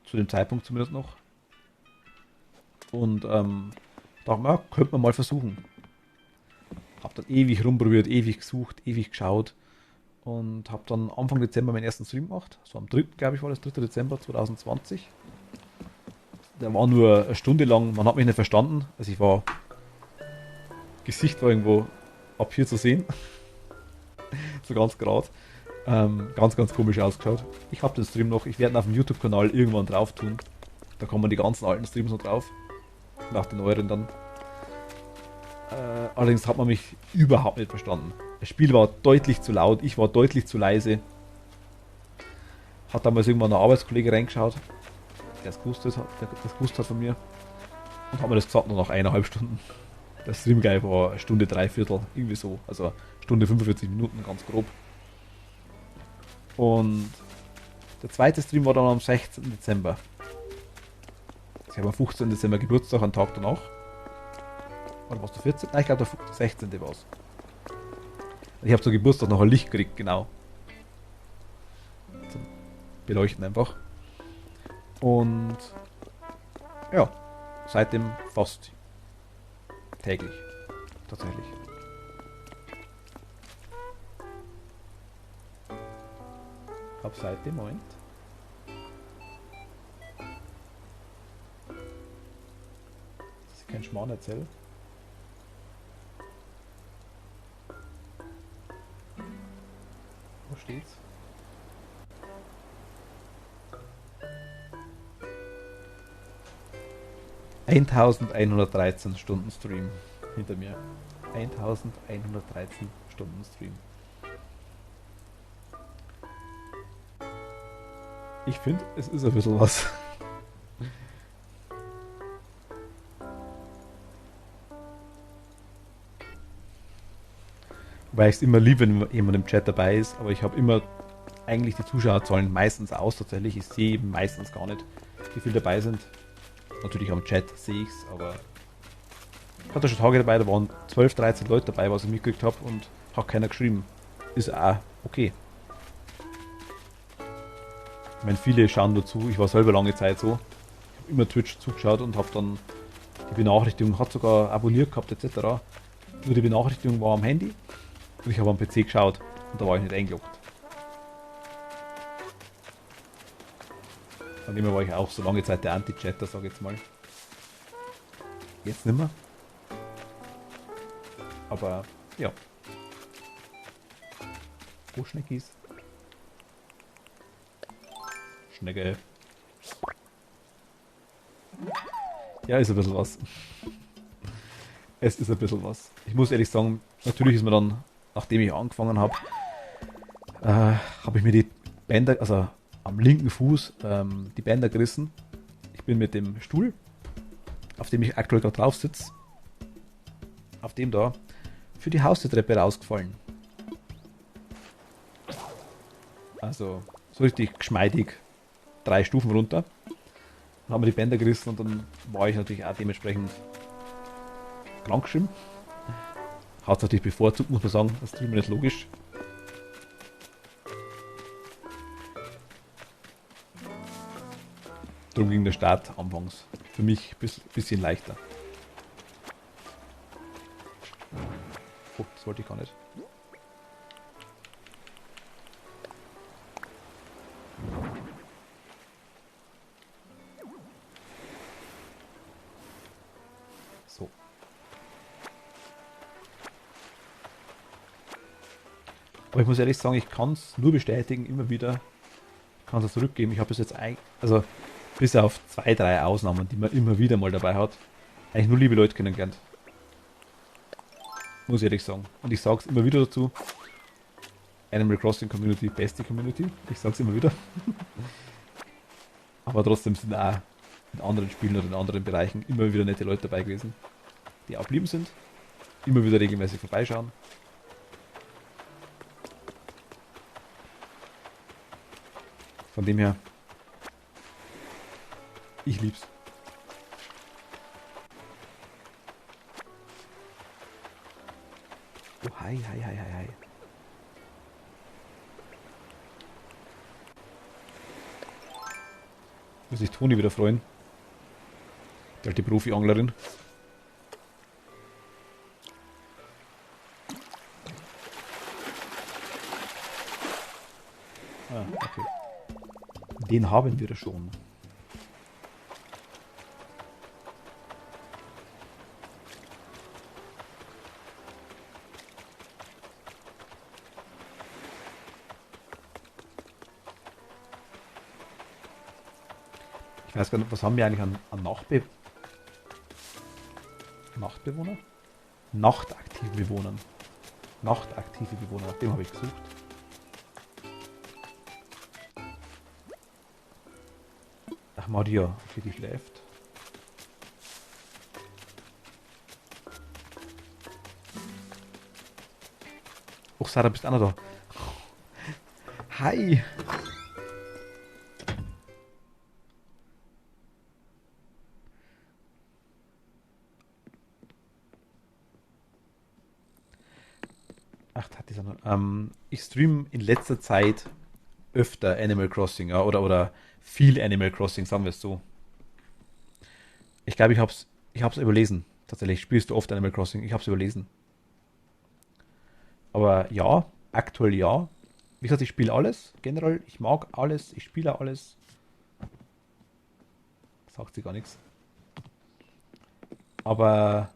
Speaker 2: Zu dem Zeitpunkt zumindest noch. Und dachte mir, könnte man mal versuchen. Hab dann ewig rumprobiert, ewig gesucht, ewig geschaut. Und habe dann Anfang Dezember meinen ersten Stream gemacht. So am 3. glaube ich war das, 3. Dezember 2020. Der war nur eine Stunde lang, man hat mich nicht verstanden. Also Gesicht war irgendwo ab hier zu sehen. So ganz gerade. Ganz komisch ausgeschaut. Ich habe den Stream noch, ich werde ihn auf dem YouTube-Kanal irgendwann drauf tun. Da kommen die ganzen alten Streams noch drauf. Nach den neueren dann. Allerdings hat man mich überhaupt nicht verstanden. Das Spiel war deutlich zu laut, ich war deutlich zu leise. Hat damals irgendwann ein Arbeitskollege reingeschaut, der das gewusst hat von mir. Und hat mir das gesagt, nur nach 1,5 Stunden. Der Stream gleich war 1 Stunde 3/4, irgendwie so. Also 1 Stunde 45 Minuten, ganz grob. Und der zweite Stream war dann am 16. Dezember. Ich habe am 15. Dezember Geburtstag, einen Tag danach. Oder warst du 14? Nein, ich glaube der 16. war es. Ich habe zur Geburtstag noch ein Licht gekriegt, genau. Zum Beleuchten einfach. Und ja, seitdem fast täglich. Tatsächlich. Hab seitdem, Moment. Dass ich keinen Schmarrn erzähle. Wo steht's? ...1113 Stunden Stream hinter mir. 1113 Stunden Stream. Ich finde, es ist ein bisschen was. Weil ich es immer liebe, wenn jemand im Chat dabei ist, aber ich habe immer eigentlich die Zuschauerzahlen meistens aus tatsächlich. Ich sehe eben meistens gar nicht, wie viele dabei sind. Natürlich am Chat sehe ich es, aber ich hatte schon Tage dabei, da waren 12, 13 Leute dabei, was ich mitgekriegt habe und hat keiner geschrieben. Ist auch okay. Ich meine, viele schauen nur zu, ich war selber lange Zeit so. Ich habe immer Twitch zugeschaut und habe dann die Benachrichtigung, hat sogar abonniert gehabt etc. Nur die Benachrichtigung war am Handy und ich habe am PC geschaut und da war ich nicht eingeloggt. Von dem her war ich auch so lange Zeit der Anti-Chatter, sag ich jetzt mal. Jetzt nimmer. Aber ja. Wo Schneckis? Schnecke. Ja, ist ein bisschen was. Es ist ein bisschen was. Ich muss ehrlich sagen, natürlich ist mir dann, nachdem ich angefangen habe, habe ich mir die Bänder, also am linken Fuß, die Bänder gerissen. Ich bin mit dem Stuhl, auf dem ich aktuell gerade drauf sitze, auf dem da, für die Haustürtreppe rausgefallen. Also so richtig geschmeidig 3 Stufen runter. Dann haben wir die Bänder gerissen und dann war ich natürlich auch dementsprechend krankgeschrieben. Hat es natürlich bevorzugt, muss man sagen. Das ist immer nicht logisch. Darum ging der Start anfangs für mich ein bisschen leichter. Oh, das wollte ich gar nicht. So. Aber ich muss ehrlich sagen, ich kann es nur bestätigen, immer wieder kann es zurückgeben. Ich habe es jetzt also bis auf 2, 3 Ausnahmen, die man immer wieder mal dabei hat, eigentlich nur liebe Leute kennengelernt. Muss ich ehrlich sagen. Und ich sage es immer wieder dazu. Animal Crossing Community, beste Community. Ich sage es immer wieder. Aber trotzdem sind auch in anderen Spielen oder in anderen Bereichen immer wieder nette Leute dabei gewesen, die auch geblieben sind. Immer wieder regelmäßig vorbeischauen. Von dem her, ich lieb's. Oh, hi. Muss sich Toni wieder freuen. Die alte Profi-Anglerin. Ah, okay. Den haben wir schon. Ich weiß gar nicht, was haben wir eigentlich an Nachtbewohner? Nachtaktive Bewohnern. Nachtaktive Bewohner, nach dem habe ich gesucht. Ach, Maria, okay, die schläft. Och, Sarah, bist auch noch da. Hi! Ach, hat dieser noch, ich streame in letzter Zeit öfter Animal Crossing, ja, oder viel Animal Crossing, sagen wir es so. Ich glaube, ich hab's überlesen. Tatsächlich, spielst du oft Animal Crossing? Ich hab's überlesen. Aber ja, aktuell ja. Wie gesagt, ich spiele alles, generell. Ich mag alles, ich spiele alles. Sagt sie gar nichts. Aber,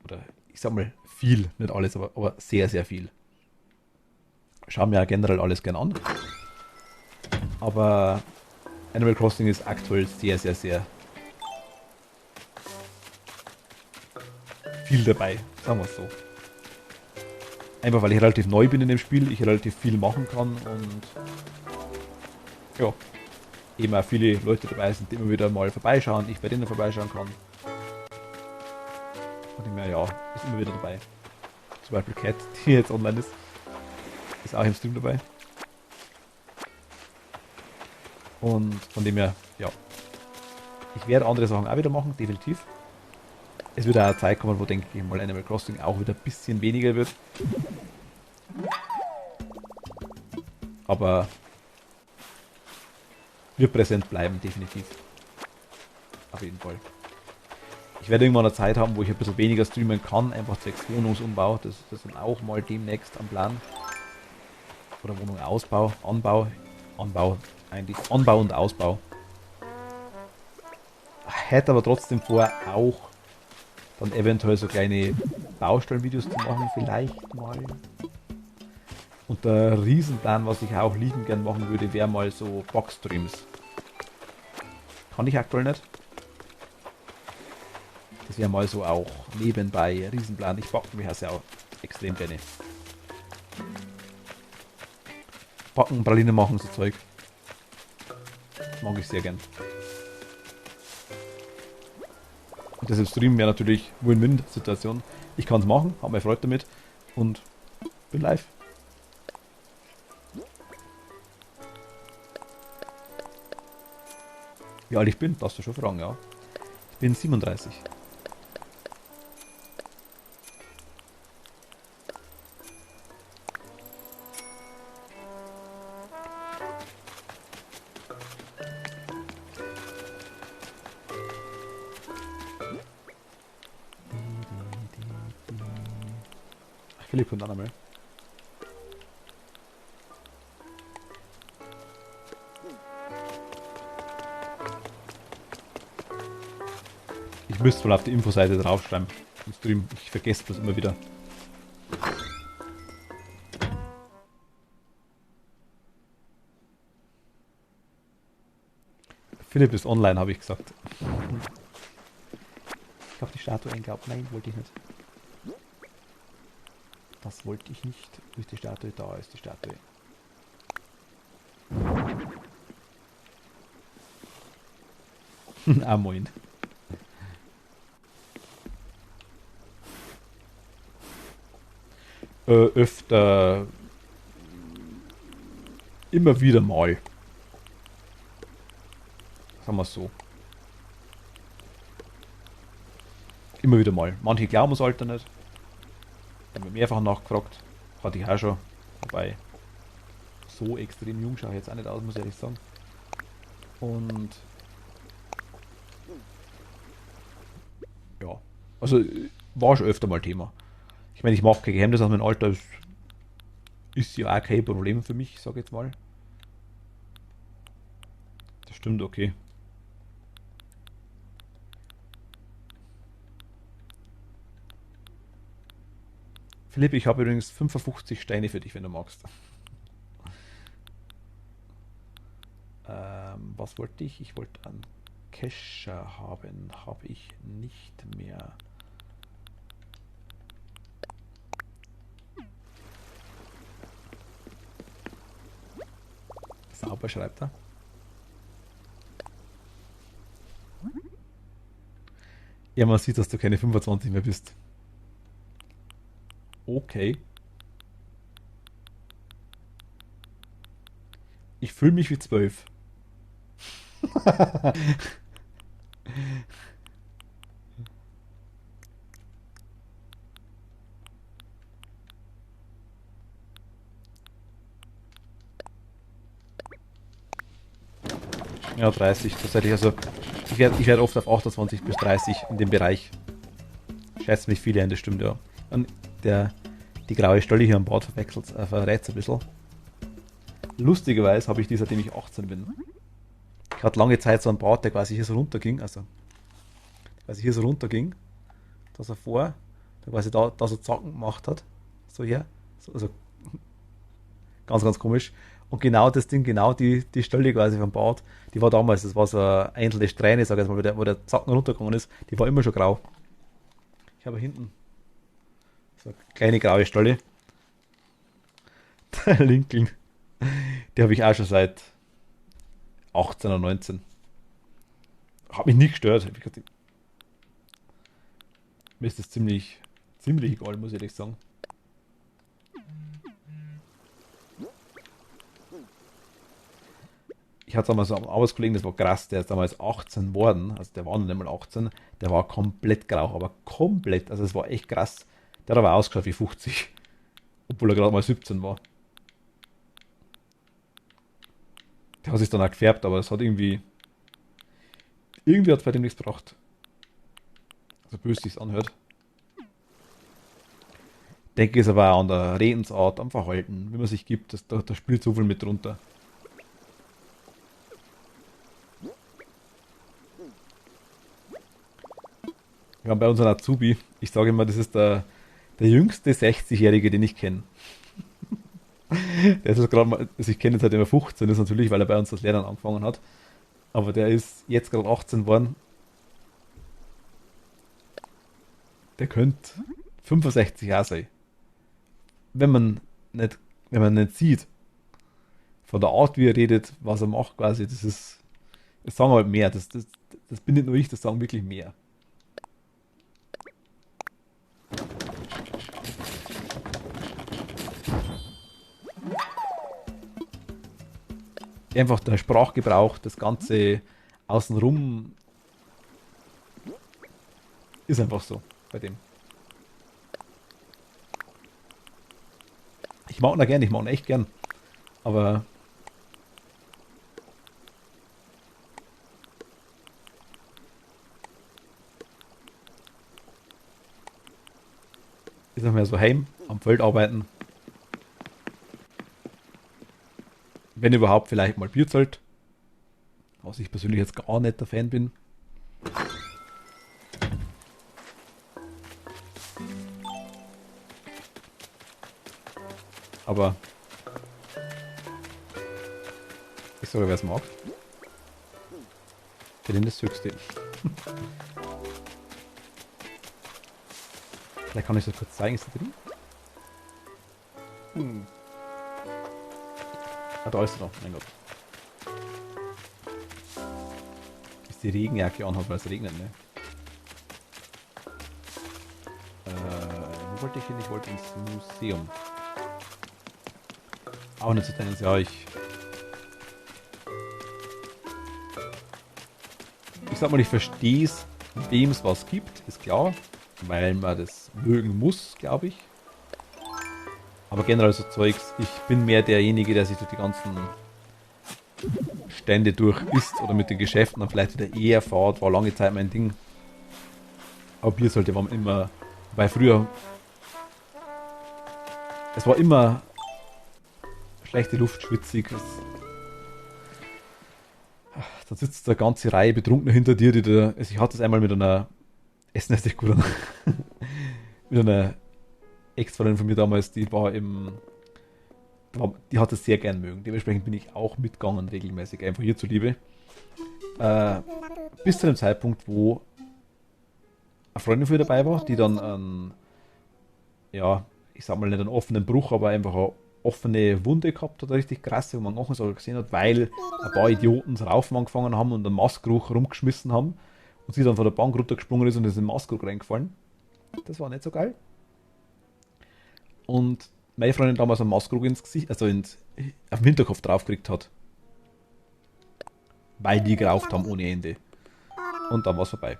Speaker 2: oder ich sag mal, viel, nicht alles, aber sehr, sehr viel. Schauen mir ja generell alles gern an. Aber Animal Crossing ist aktuell sehr, sehr, sehr viel dabei, sagen wir es so. Einfach weil ich relativ neu bin in dem Spiel, ich relativ viel machen kann und ja, eben auch viele Leute dabei sind, die immer wieder mal vorbeischauen, ich bei denen vorbeischauen kann. Und immer, ja, ist immer wieder dabei. Zum Beispiel Cat, die jetzt online ist auch im Stream dabei. Und von dem her, ja. Ich werde andere Sachen auch wieder machen, definitiv. Es wird auch eine Zeit kommen, wo, denke ich mal, Animal Crossing auch wieder ein bisschen weniger wird. Aber wird präsent bleiben, definitiv. Auf jeden Fall. Ich werde irgendwann eine Zeit haben, wo ich ein bisschen weniger streamen kann, einfach zwecks Wohnungsumbau. Das ist dann auch mal demnächst am Plan. Oder Wohnung Anbau und Ausbau. Hätte aber trotzdem vor, auch dann eventuell so kleine Baustellenvideos zu machen, vielleicht mal. Und der Riesenplan, was ich auch liebend gern machen würde, wäre mal so Boxstreams. Kann ich aktuell nicht. Das wäre mal so auch nebenbei Riesenplan. Ich backe mich also auch extrem gerne. Backen, Praline machen, so Zeug. Mag ich sehr gern. Und deshalb streamen wäre natürlich Win-Win-Situation. Ich kann es machen, habe mir Freude damit und bin live. Wie alt ich bin, darfst du schon fragen, ja. Ich bin 37. Ach, Philipp kommt dann einmal. Ich müsste mal auf die Infoseite draufschreiben im Stream. Ich vergesse das immer wieder. Philipp ist online, habe ich gesagt. Ich habe die Statue eingebaut. Nein, wollte ich nicht. Das wollte ich nicht. Wo ist die Statue? Da ist die Statue. Ah, moin. Öfter. Immer wieder mal. Sagen wir es so. Immer wieder mal. Manche glauben es halt nicht. Haben wir mehrfach nachgefragt. Hatte ich auch schon. Wobei, so extrem jung schaue ich jetzt auch nicht aus, muss ich ehrlich sagen. Und ja, also war schon öfter mal Thema. Ich meine, ich mache kein Geheimnis aus meinem Alter. Ist ja auch kein Problem für mich, sag jetzt mal. Das stimmt, okay. Philipp, ich habe übrigens 55 Steine für dich, wenn du magst. Was wollte ich? Ich wollte einen Kescher haben. Habe ich nicht mehr. Sauber schreibt er. Ja, man sieht, dass du keine 25 mehr bist. Okay. Ich fühle mich wie 12. Ja, 30 tatsächlich. Also ich werd oft auf 28 bis 30 in dem Bereich. Schätzt mich viele ein, das stimmt, ja. Und die graue Stolle hier am Bord verrät es ein bisschen. Lustigerweise habe ich die, seitdem ich 18 bin. Ich hatte lange Zeit so einen Bart, der quasi hier so runterging, dass er vor, der quasi da so Zacken gemacht hat. So hier. Also ganz, ganz komisch. Und genau das Ding, genau die Stelle quasi vom Bart, die war damals, das war so eine einzelne Strähne, sag ich jetzt mal, wo der Zacken runtergegangen ist, die war immer schon grau. Ich habe hinten so eine kleine graue Stolle. Der Lincoln. Die habe ich auch schon seit 18 oder 19. Hat mich nie gestört. Mir ist das ziemlich egal, muss ich ehrlich sagen. Ich hatte damals so einen Arbeitskollegen, das war krass, der ist damals 18 geworden, also der war noch nicht mal 18, der war komplett grau, aber komplett, also es war echt krass. Der hat aber ausgeschaut wie 50, obwohl er gerade mal 17 war. Der hat sich dann auch gefärbt, aber es hat irgendwie irgendwie hat es bei dem nichts gebracht. So böse sich's anhört. Denke ist aber auch an der Redensart, am Verhalten, wie man sich gibt, da spielt so viel mit drunter. Wir haben bei unserem Azubi, ich sage immer, das ist der jüngste 60-Jährige, den ich kenne. Der ist jetzt gerade mal, also ich kenne jetzt halt immer 15, ist natürlich, weil er bei uns das Lernen angefangen hat. Aber der ist jetzt gerade 18 geworden. Der könnte 65 Jahre sein. Wenn man nicht sieht, von der Art, wie er redet, was er macht, quasi, das sagen halt mehr. Das bin nicht nur ich, das sagen wirklich mehr. Einfach der Sprachgebrauch, das Ganze außenrum ist einfach so bei dem. Ich mag ihn gern, ich mag ihn echt gern. Aber ist auch mehr so heim, am Feld arbeiten. Wenn überhaupt, vielleicht mal Bierzelt. Was ich persönlich jetzt gar nicht der Fan bin. Aber ich sage, wer es mag. Für den das Höchste. Vielleicht kann ich das kurz zeigen. Ist da drin? Ah, da ist er noch. Mein Gott. Ist die Regenjacke anhat, weil es regnet, ne? Wo wollte ich hin? Ich wollte ins Museum. Auch nicht so tendenziell, ja, ich sag mal, ich verstehe es, wem es was gibt, ist klar, weil man das mögen muss, glaube ich. Aber generell so Zeugs, ich bin mehr derjenige, der sich durch die ganzen Stände durch isst oder mit den Geschäften dann vielleicht wieder eher fahrt, war lange Zeit mein Ding. Aber Bier sollte man immer, weil früher, es war immer schlechte Luft, schwitzig. Da sitzt eine ganze Reihe Betrunkener hinter dir, die da, also ich hatte es einmal mit einer, Essen ist nicht gut, mit einer Ex-Freundin von mir damals, die war die hat es sehr gern mögen. Dementsprechend bin ich auch mitgegangen regelmäßig, einfach hier zuliebe. Bis zu dem Zeitpunkt, wo eine Freundin für dabei war, die dann ja, ich sag mal nicht einen offenen Bruch, aber einfach eine offene Wunde gehabt hat, richtig krass, wo man nachher so gesehen hat, weil ein paar Idioten das Raufen angefangen haben und einen Maskgeruch rumgeschmissen haben und sie dann von der Bank runtergesprungen ist und ist in den Maskgeruch reingefallen. Das war nicht so geil. Und meine Freundin damals einen Maskgeruch ins Gesicht, also auf den Hinterkopf draufgekriegt hat. Weil die gerauft haben ohne Ende. Und dann war es vorbei.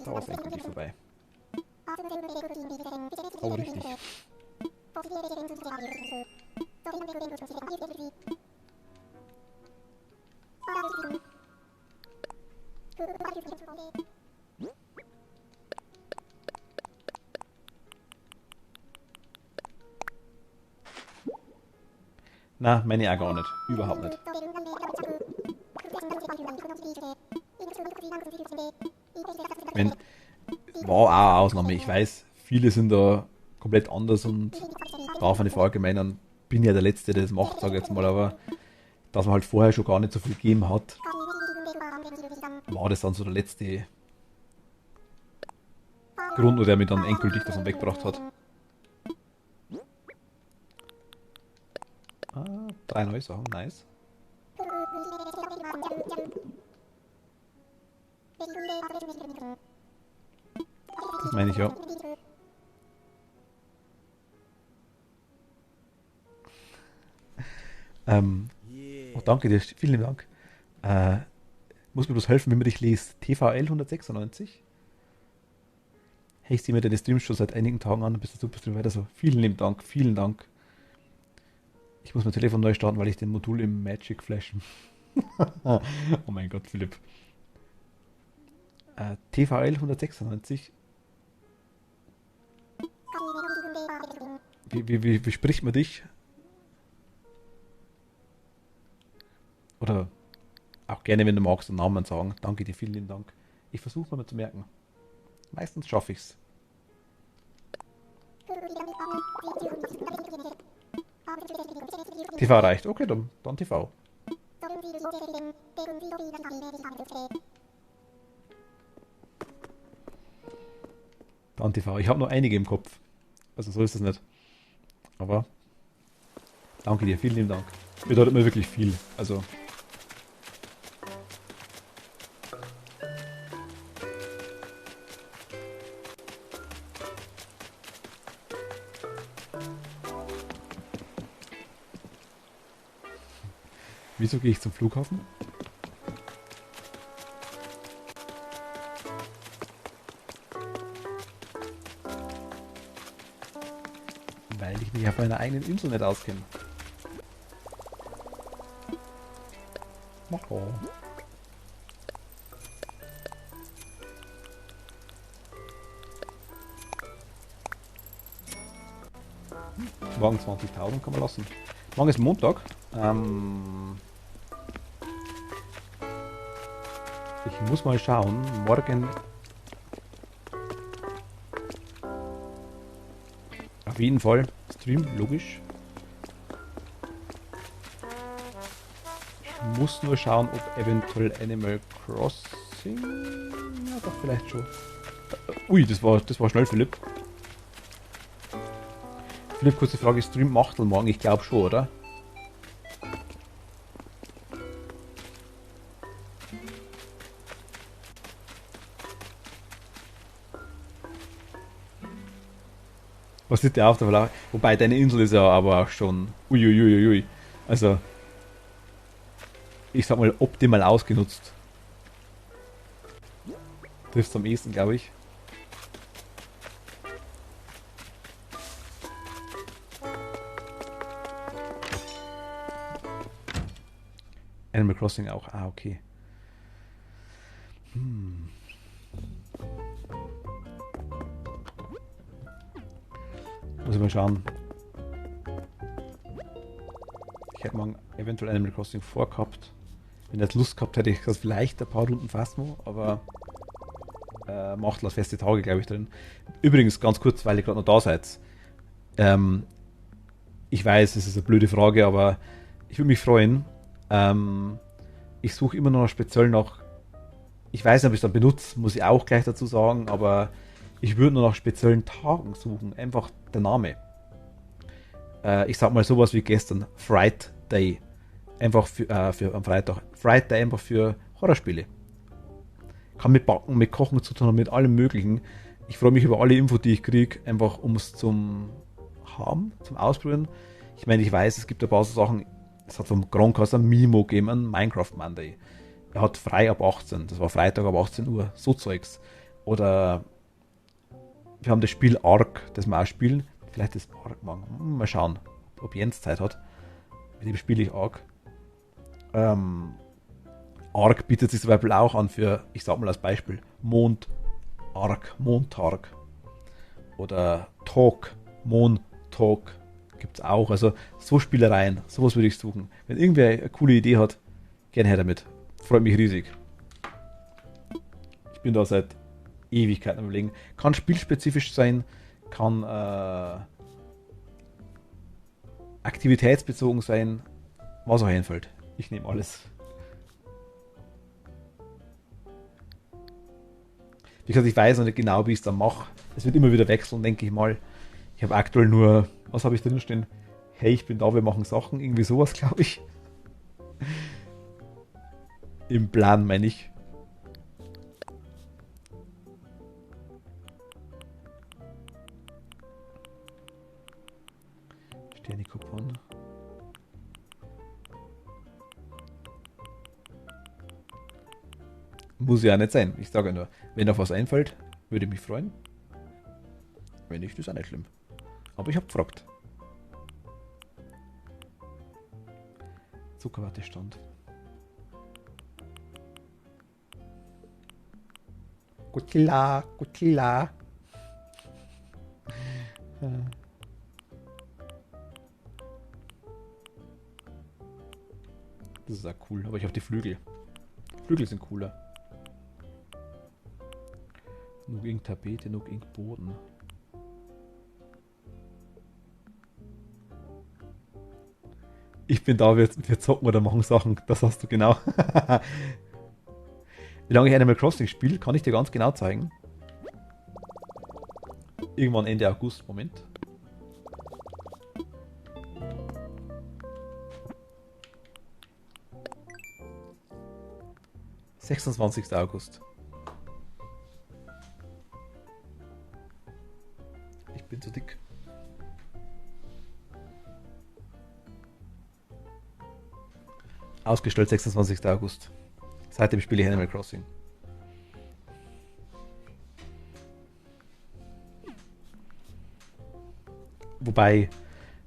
Speaker 2: Da war es endlich vorbei. Oh, richtig. Na, meine auch gar nicht. Überhaupt nicht. War auch eine Ausnahme. Ich weiß, viele sind da komplett anders und darf nicht verallgemeinern. Bin ja der Letzte, der das macht, sage ich jetzt mal, aber dass man halt vorher schon gar nicht so viel gegeben hat, war das dann so der letzte Grund, der mich dann endgültig davon weggebracht hat. 3 neue Sachen, nice. Das meine ich ja. Oh, danke dir, vielen Dank. Muss mir bloß helfen, wenn man dich liest. TVL 196. Hey, ich sehe mir deine Streams schon seit einigen Tagen an, bist du super Stream weiter so. Vielen lieben Dank, vielen Dank. Ich muss mein Telefon neu starten, weil ich den Modul im Magic flashen. Oh mein Gott, Philipp. TVL 196. Wie spricht man dich? Oder auch gerne, wenn du magst, den Namen sagen. Danke dir, vielen lieben Dank. Ich versuche mal zu merken. Meistens schaffe ich's. TV reicht. Okay, dann TV. Dann TV. Ich habe noch einige im Kopf. Also so ist es nicht. Aber danke dir, vielen lieben Dank. Bedeutet mir wirklich viel. Also. Wieso gehe ich zum Flughafen? Weil ich mich auf meiner eigenen Insel nicht auskenne. Mach mal. Morgen 20.000 kann man lassen. Morgen ist Montag. Ich muss mal schauen. Morgen auf jeden Fall Stream, logisch. Ich muss nur schauen, ob eventuell Animal Crossing. Ja, doch, vielleicht schon. Ui, das war schnell, Philipp. Philipp, kurze Frage: Stream Machtel morgen? Ich glaube schon, oder? Was ist der auf der Verlauf? Wobei, deine Insel ist ja aber auch schon uiuiuiui. Also, ich sag mal, optimal ausgenutzt. Trifft's am ehesten, glaube ich. Animal Crossing auch. Ah, okay. Muss ich mal schauen. Ich hätte morgen eventuell Animal Crossing vorgehabt. Wenn ich jetzt Lust gehabt hätte, ich das vielleicht ein paar Runden Phasmo, aber macht das feste Tage, glaube ich, drin. Übrigens, ganz kurz, weil ihr gerade noch da seid. Ich weiß, es ist eine blöde Frage, aber ich würde mich freuen. Ich suche immer noch speziell nach. Ich weiß nicht, ob ich es dann benutze, muss ich auch gleich dazu sagen, aber ich würde nur nach speziellen Tagen suchen. Einfach der Name. Ich sag mal sowas wie gestern. Friday. Einfach für am Freitag. Friday einfach für Horrorspiele. Kann mit Backen, mit Kochen zu tun haben, mit allem Möglichen. Ich freue mich über alle Info, die ich kriege, einfach um es zum haben, zum Ausprobieren. Ich meine, ich weiß, es gibt ein paar so Sachen. Es hat vom Gronkast ein Mimo gegeben, ein Minecraft Monday. Er hat frei ab 18. Das war Freitag ab 18 Uhr. So Zeugs. Oder wir haben das Spiel Ark, das wir auch spielen. Vielleicht ist Ark morgen. Mal schauen, ob Jens Zeit hat. Mit dem spiele ich Ark. Ark bietet sich zum Beispiel auch an für, ich sag mal als Beispiel, Montag. Oder Talk, Montalk gibt es auch. Also so Spielereien, sowas würde ich suchen. Wenn irgendwer eine coole Idee hat, gerne her damit. Freut mich riesig. Ich bin da seit Ewigkeiten am Überlegen. Kann spielspezifisch sein, kann aktivitätsbezogen sein, was auch einfällt. Ich nehme alles. Wie gesagt, ich weiß noch nicht genau, wie ich es dann mache. Es wird immer wieder wechseln, denke ich mal. Ich habe aktuell nur, was habe ich drin stehen? Hey, ich bin da, wir machen Sachen. Irgendwie sowas, glaube ich. Im Plan, meine ich. Sterne-Coupon. Muss ja nicht sein. Ich sage nur, wenn auf was einfällt, würde ich mich freuen. Wenn nicht, ist auch nicht schlimm. Aber ich habe gefragt. Zuckerwattestand. Godzilla, Godzilla. Das ist auch cool, aber ich habe die Flügel. Flügel sind cooler. Nur gegen Tapete, nur gegen Boden. Ich bin da, wir zocken oder machen Sachen. Das hast du genau. Wie lange ich Animal Crossing spiele, kann ich dir ganz genau zeigen. Irgendwann Ende August. Moment. »26. August. Ich bin zu dick. Ausgestellt 26. August. Seitdem spiele ich Animal Crossing. Wobei,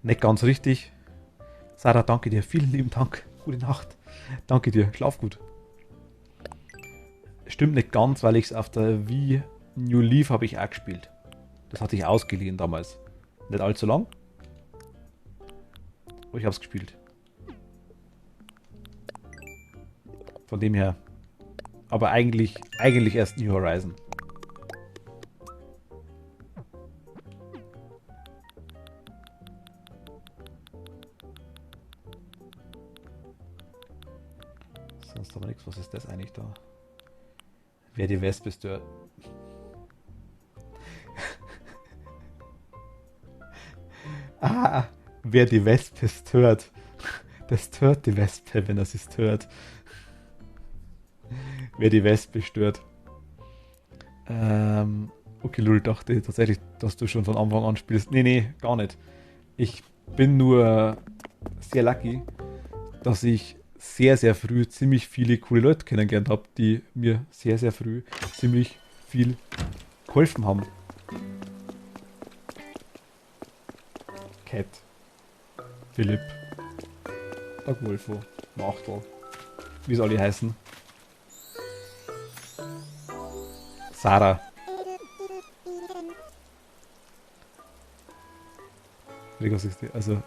Speaker 2: nicht ganz richtig. Sarah, danke dir. Vielen lieben Dank. Gute Nacht. Danke dir. Schlaf gut. Stimmt nicht ganz, weil ich es auf der Wii New Leaf habe ich auch gespielt. Das hatte ich ausgeliehen damals. Nicht allzu lang. Aber ich habe es gespielt. Von dem her. Aber eigentlich erst New Horizon. Sonst aber nichts. Was ist das eigentlich da? Wer die Wespe stört. Wer die Wespe stört. Das stört die Wespe, wenn er sie stört. Wer die Wespe stört. Okay, Lul, dachte tatsächlich, dass du schon von Anfang an spielst. Nee, gar nicht. Ich bin nur sehr lucky, dass ich sehr, sehr früh ziemlich viele coole Leute kennengelernt habe, die mir sehr, sehr früh ziemlich viel geholfen haben. Cat, Philipp, Doc Wolfo, Machtel, wie es alle heißen. Sarah. Also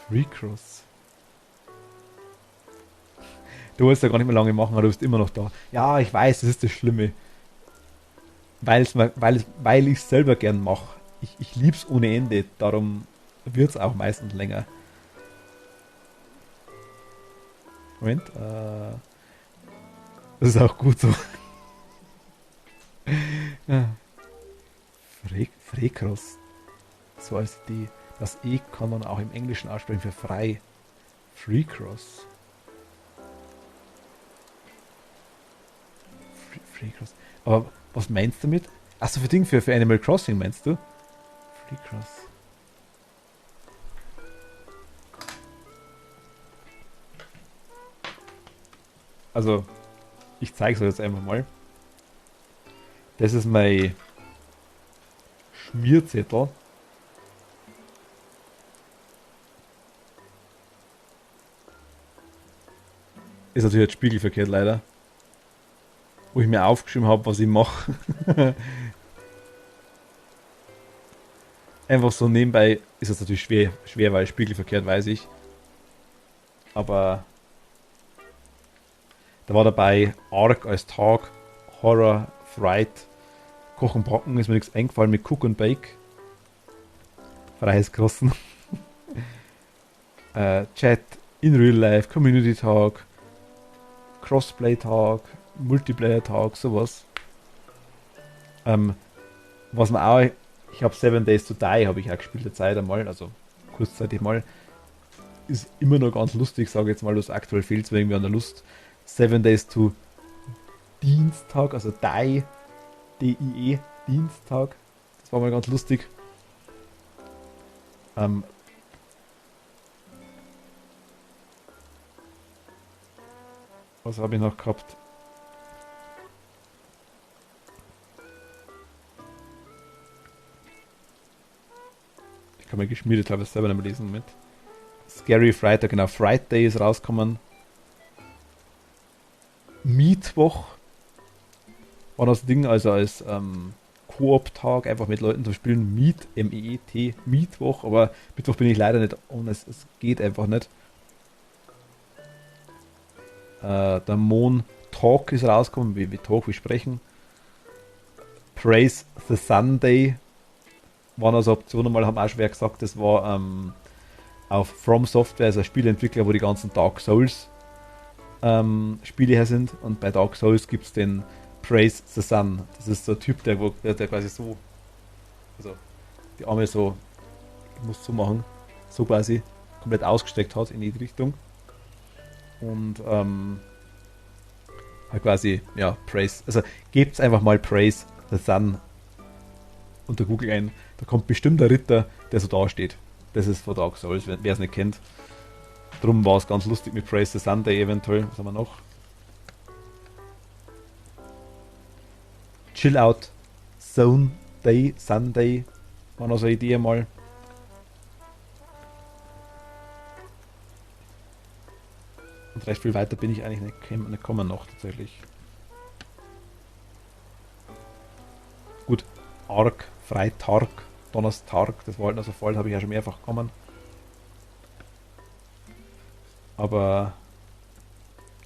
Speaker 2: Freecross. Du wolltest ja gar nicht mehr lange machen, aber du bist immer noch da. Ja, ich weiß, das ist das Schlimme. Weil ich es selber gern mache. Ich lieb's ohne Ende, darum wird es auch meistens länger. Moment. Das ist auch gut so. Freecross. So als die. Das E kann man auch im Englischen aussprechen für frei. Freecross. Freecross. Aber was meinst du damit? Achso, für Animal Crossing meinst du? Freecross. Also, ich zeige es euch jetzt einfach mal. Das ist mein Schmierzettel. Ist natürlich jetzt spiegelverkehrt leider. Wo ich mir aufgeschrieben habe, was ich mache. Einfach so nebenbei ist das natürlich schwer, weil spiegelverkehrt weiß ich. Aber da war dabei Ark als Tag, Horror, Fright, Kochen, Backen, ist mir nichts eingefallen mit Cook und Bake. Freies Kosten. Chat, in Real Life, Community Tag, Crossplay Tag, Multiplayer Tag, sowas. Was man auch, ich habe 7 Days to Die, habe ich auch gespielt, der Zeit einmal, also kurzzeitig mal. Ist immer noch ganz lustig, sage ich jetzt mal, das aktuell fehlt es irgendwie an der Lust. 7 Days to Dienstag, also Die, D-I-E, Dienstag. Das war mal ganz lustig. Was habe ich noch gehabt? Ich kann mal geschmiedet, habe ich selber nicht mehr lesen mit. Scary Friday, genau, Friday ist rausgekommen. Mittwoch war das Ding, also als Koop-Tag einfach mit Leuten zu spielen. M-E-E-T, Mittwoch, aber Mittwoch bin ich leider nicht und es geht einfach nicht. Der Mon Talk ist rausgekommen, wie Talk, wie sprechen. Praise the Sunday waren also Optionen, mal haben auch schwer gesagt, das war auf From Software, also ein Spieleentwickler, wo die ganzen Dark Souls Spiele her sind, und bei Dark Souls gibt es den Praise the Sun. Das ist so ein Typ, der quasi so, also die Arme so, ich muss so machen, so quasi komplett ausgestreckt hat in jede Richtung. Und halt quasi, ja, Praise, also gebt einfach mal Praise the Sun unter Google ein, da kommt bestimmt der Ritter, der so da steht. Das ist von Dark Souls, wer es nicht kennt. Drum war es ganz lustig mit Praise the Sunday eventuell. Was haben wir noch? Chill Out Zone Day, Sunday war noch so eine Idee mal. Und recht viel weiter bin ich eigentlich nicht gekommen noch tatsächlich. Gut, Arc, Freitag, Donnerstag, das war halt noch so voll, habe ich ja schon mehrfach gekommen. Aber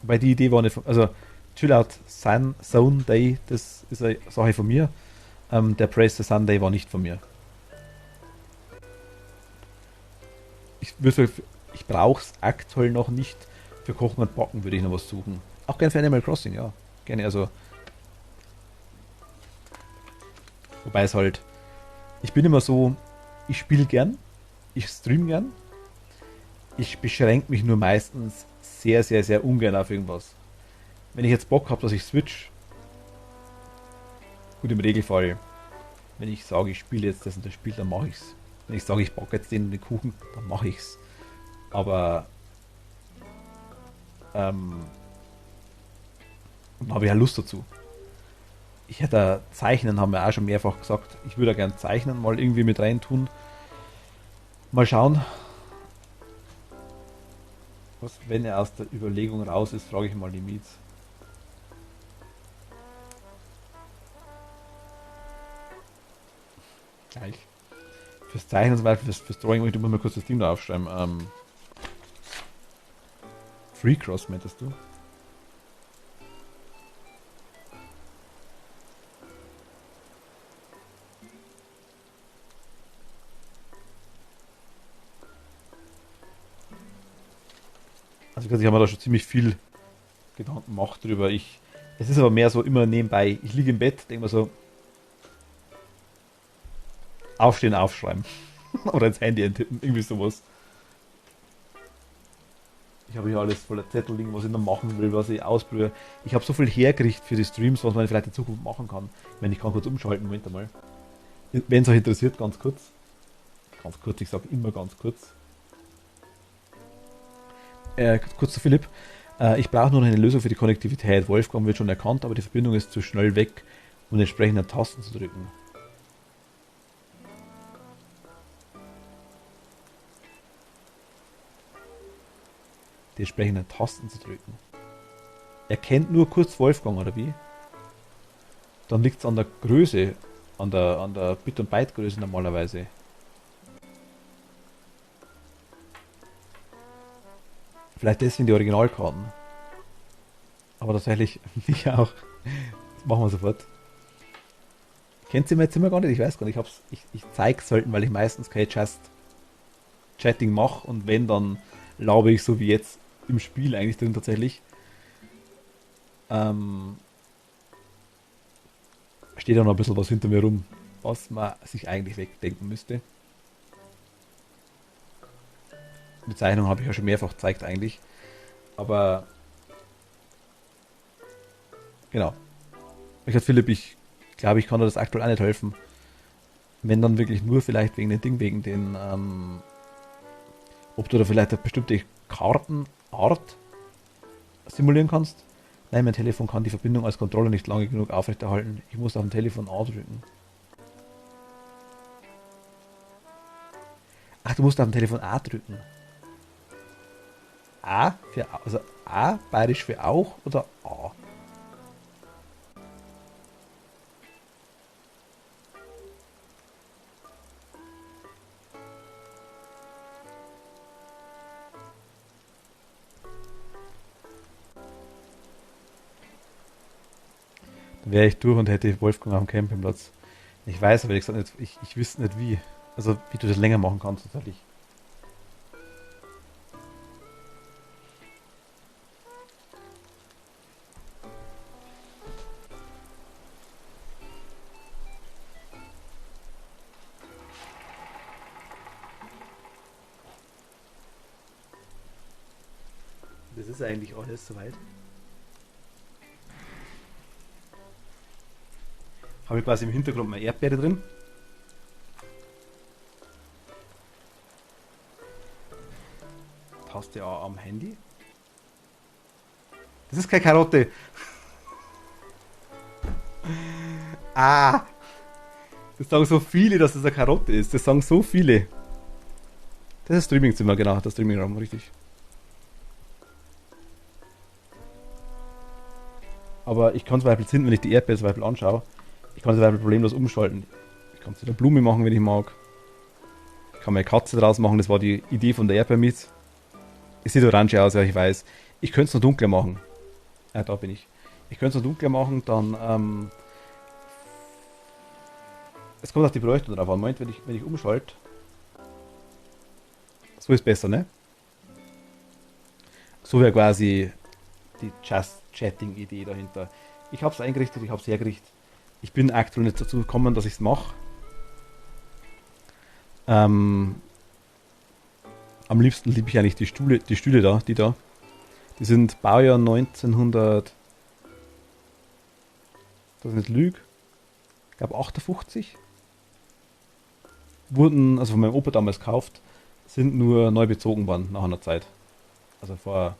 Speaker 2: bei die Idee war nicht, also Chill Out Zone Day, das ist eine Sache von mir. Der Praise the Sunday war nicht von mir. Ich brauche es aktuell noch nicht. Für Kochen und Backen würde ich noch was suchen. Auch gerne für Animal Crossing, ja. Gerne, also. Wobei es halt, ich bin immer so, ich spiele gern, ich stream gern. Ich beschränke mich nur meistens sehr, sehr, sehr ungern auf irgendwas. Wenn ich jetzt Bock habe, dass ich switch, gut, im Regelfall, wenn ich sage, ich spiele jetzt das und das Spiel, dann mache ich's. Wenn ich sage, ich backe jetzt den Kuchen, dann mache ich's. Aber dann habe ich ja Lust dazu. Ich hätte Zeichnen, haben wir auch schon mehrfach gesagt. Ich würde ja gern Zeichnen, mal irgendwie mit rein tun. Mal schauen. Was, wenn er aus der Überlegung raus ist, frage ich mal die Miets. Gleich. Fürs Zeichnen zum Beispiel, fürs Drawing möchte ich mal kurz das Team da aufschreiben. Free Cross meintest du? Also ich habe mir da schon ziemlich viel Gedanken gemacht drüber. Es ist aber mehr so immer nebenbei. Ich liege im Bett, denke mir so, aufstehen, aufschreiben. Oder ins Handy eintippen, irgendwie sowas. Ich habe hier alles voller Zettel liegen, was ich noch machen will, was ich ausprobiere. Ich habe so viel hergerichtet für die Streams, was man vielleicht in Zukunft machen kann. Ich meine, ich kann kurz umschalten, Moment einmal. Wenn es euch interessiert, ganz kurz. Ganz kurz, ich sage immer ganz kurz. Kurz zu Philipp. Ich brauche nur noch eine Lösung für die Konnektivität. Wolfgang wird schon erkannt, aber die Verbindung ist zu schnell weg, um die entsprechenden Tasten zu drücken. Die entsprechenden Tasten zu drücken. Er kennt nur kurz Wolfgang, oder wie? Dann liegt es an der Größe, an der Bit- und Byte-Größe normalerweise. Vielleicht deswegen die Originalkarten. Aber tatsächlich nicht auch. Das machen wir sofort. Kennt ihr mein Zimmer gar nicht? Ich weiß gar nicht. Ich zeige es selten, weil ich meistens kein Chatting mache, und wenn, dann laube ich so wie jetzt im Spiel eigentlich drin tatsächlich. Steht da noch ein bisschen was hinter mir rum, was man sich eigentlich wegdenken müsste. Die Zeichnung habe ich ja schon mehrfach gezeigt eigentlich. Aber genau. Ich hatte Philipp, ich glaube, ich kann dir das aktuell auch nicht helfen. Wenn dann wirklich nur vielleicht wegen den Ding, wegen den ob du da vielleicht eine bestimmte Kartenart simulieren kannst. Nein, mein Telefon kann die Verbindung als Controller nicht lange genug aufrechterhalten. Ich muss auf dem Telefon A drücken. Ach, du musst auf dem Telefon A drücken. A für, also A, bayerisch für auch, oder A? wäre ich durch und hätte Wolfgang auf dem Campingplatz. Ich weiß aber ehrlich gesagt nicht, ich wüsste nicht wie. Also wie du das länger machen kannst tatsächlich. Das ist eigentlich alles soweit. Habe ich quasi im Hintergrund meine Erdbeere drin. Taste A am Handy. Das ist keine Karotte. Ah! Das sagen so viele, dass das eine Karotte ist. Das sagen so viele. Das ist Streamingzimmer, genau. Das Streamingraum, richtig. Aber ich kann zum Beispiel hinten, wenn ich die Erdbeere zum Beispiel anschaue, ich kann zum Beispiel problemlos umschalten. Ich kann es in der Blume machen, wenn ich mag. Ich kann meine Katze draus machen, das war die Idee von der Erdbeere mit. Es sieht orange aus, ja, ich weiß. Ich könnte es noch dunkler machen. Ja, da bin ich. Ich könnte es noch dunkler machen, dann, es kommt auf die Beleuchtung drauf an. Moment, wenn ich umschalte. So ist besser, ne? So wäre quasi die Just-Chatting-Idee dahinter. Ich habe es eingerichtet, ich habe es hergerichtet. Ich bin aktuell nicht dazu gekommen, dass ich es mache. Am liebsten liebe ich eigentlich die Stühle da, die da. Die sind Baujahr 1900. Das ist nicht Lüg. Ich glaube 58. Wurden, also von meinem Opa damals gekauft, sind nur neu bezogen worden nach einer Zeit. Also vor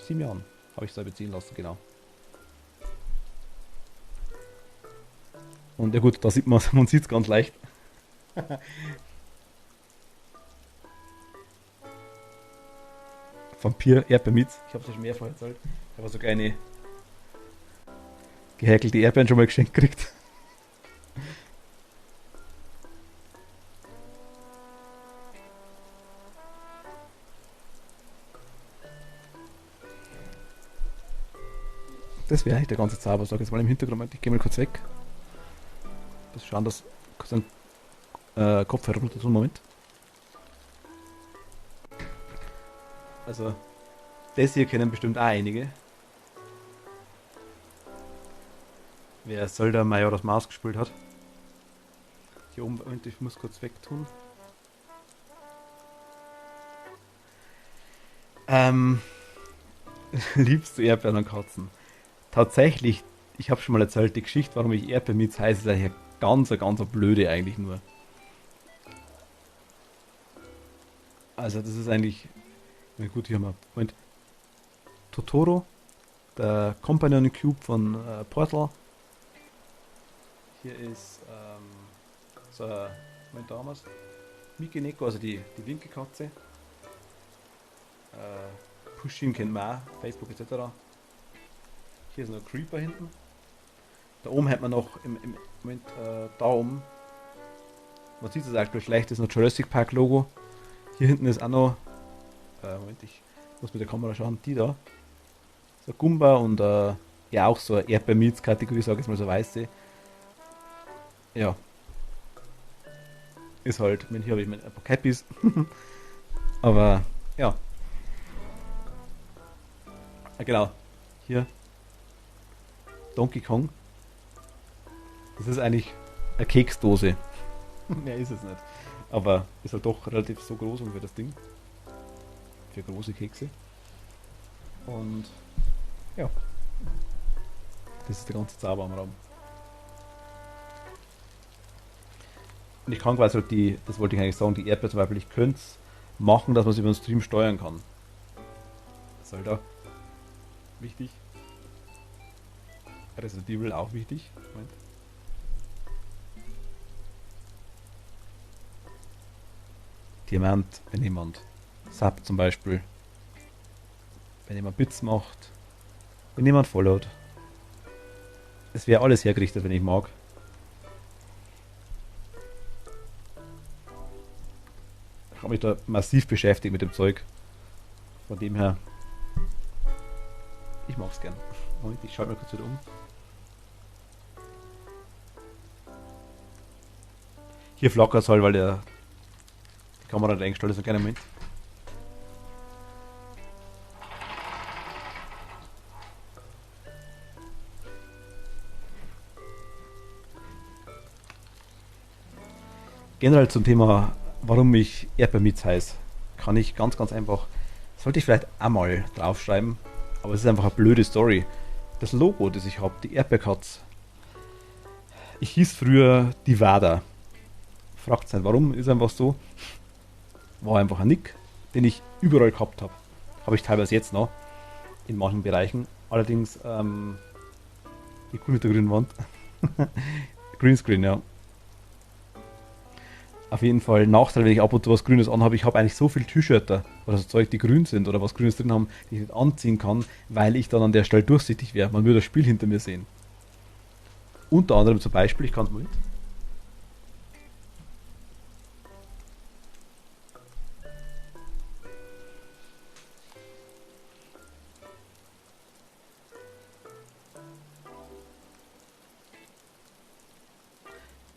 Speaker 2: 7 Jahren habe ich es neu beziehen lassen, genau. Und ja gut, da sieht man sieht es ganz leicht. Vampir Erdbeermitz, ich habe es ja schon mehrfach erzählt. Ich habe sogar eine gehäkelte Erdbeeren schon mal geschenkt gekriegt. Das wäre eigentlich der ganze Zauber. Sag jetzt mal im Hintergrund, ich gehe mal kurz weg. Das schauen, dass ein Kopfhörer runter tun, Moment. Also, das hier kennen bestimmt auch einige. Wer Zelda Majora's Mask gespielt hat. Hier oben, Moment, ich muss kurz wegtun. Liebst du Erdbeeren und Katzen? Tatsächlich, ich habe schon mal erzählt, die Geschichte, warum ich Erdbeermitz heiße, ist eigentlich ganz blöde eigentlich nur. Also das ist eigentlich, na gut, hier haben wir, Moment, Totoro, der Companion Cube von Portal. Hier ist so ein, Moment, damals, Mikineko, also die Winkelkatze. Pushin kennt man auch, Facebook etc. Hier ist noch ein Creeper hinten. Da oben hat man noch im Moment da oben. Man sieht es aktuell schlecht, das ist noch Jurassic Park Logo. Hier hinten ist auch noch. Moment, ich muss mit der Kamera schauen. Die da. So ein Gumba und ja auch so eine Erdbeermitz-Kategorie, sag ich mal, so weiße. Ja. Ist halt, hier habe ich ein paar Cappies. Aber ja. Genau. Hier. Donkey Kong. Das ist eigentlich eine Keksdose. Mehr ist es nicht. Aber ist halt doch relativ so groß ungefähr das Ding. Für große Kekse. Und ja. Das ist der ganze Zauber am Raum. Und ich kann quasi halt das wollte ich eigentlich sagen, die Erdbeer zum Beispiel, ich könnte es machen, dass man es über den Stream steuern kann. Das ist halt auch wichtig. Resident Evil auch wichtig. Moment. Diamant, wenn jemand Sub zum Beispiel. Wenn jemand Bits macht. Wenn jemand followt. Es wäre alles hergerichtet, wenn ich mag. Ich habe mich da massiv beschäftigt mit dem Zeug. Von dem her. Ich mag's gern. Moment, ich schalte mal kurz wieder um. Hier flackert es halt, weil die Kamera nicht eingestellt ist. Einen kleinen Moment. Generell zum Thema, warum ich Erdbeermits heiße, kann ich ganz, ganz einfach, sollte ich vielleicht einmal draufschreiben, aber es ist einfach eine blöde Story. Das Logo, das ich habe, die Erdbeerkatz, ich hieß früher die Wada. Fragt nicht warum, ist einfach so. War einfach ein Nick, den ich überall gehabt habe. Habe ich teilweise jetzt noch, in manchen Bereichen. Allerdings, die cool mit der grünen Wand. Greenscreen, ja. Auf jeden Fall Nachteil, wenn ich ab und zu was Grünes anhabe. Ich habe eigentlich so viele T-Shirts oder so Zeug, die grün sind oder was Grünes drin haben, die ich nicht anziehen kann, weil ich dann an der Stelle durchsichtig wäre. Man würde das Spiel hinter mir sehen. Unter anderem zum Beispiel, ich kann es mal mit.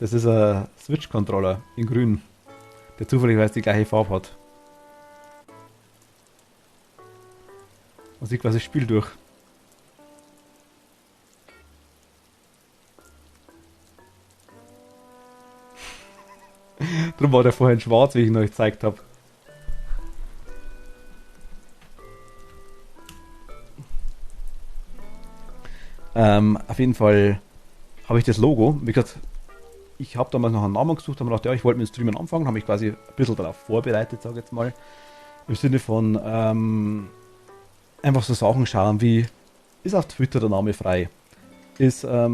Speaker 2: Das ist ein Switch-Controller in grün, der zufälligerweise die gleiche Farbe hat. Man sieht quasi das Spiel durch. Darum war der vorhin schwarz, wie ich ihn euch gezeigt habe. Auf jeden Fall habe ich das Logo, wie gesagt, ich habe damals noch einen Namen gesucht, habe mir gedacht, ja, ich wollte mit dem Streamen anfangen, habe mich quasi ein bisschen darauf vorbereitet, sage ich jetzt mal. Im Sinne von einfach so Sachen schauen wie, ist auf Twitter der Name frei? Gibt es da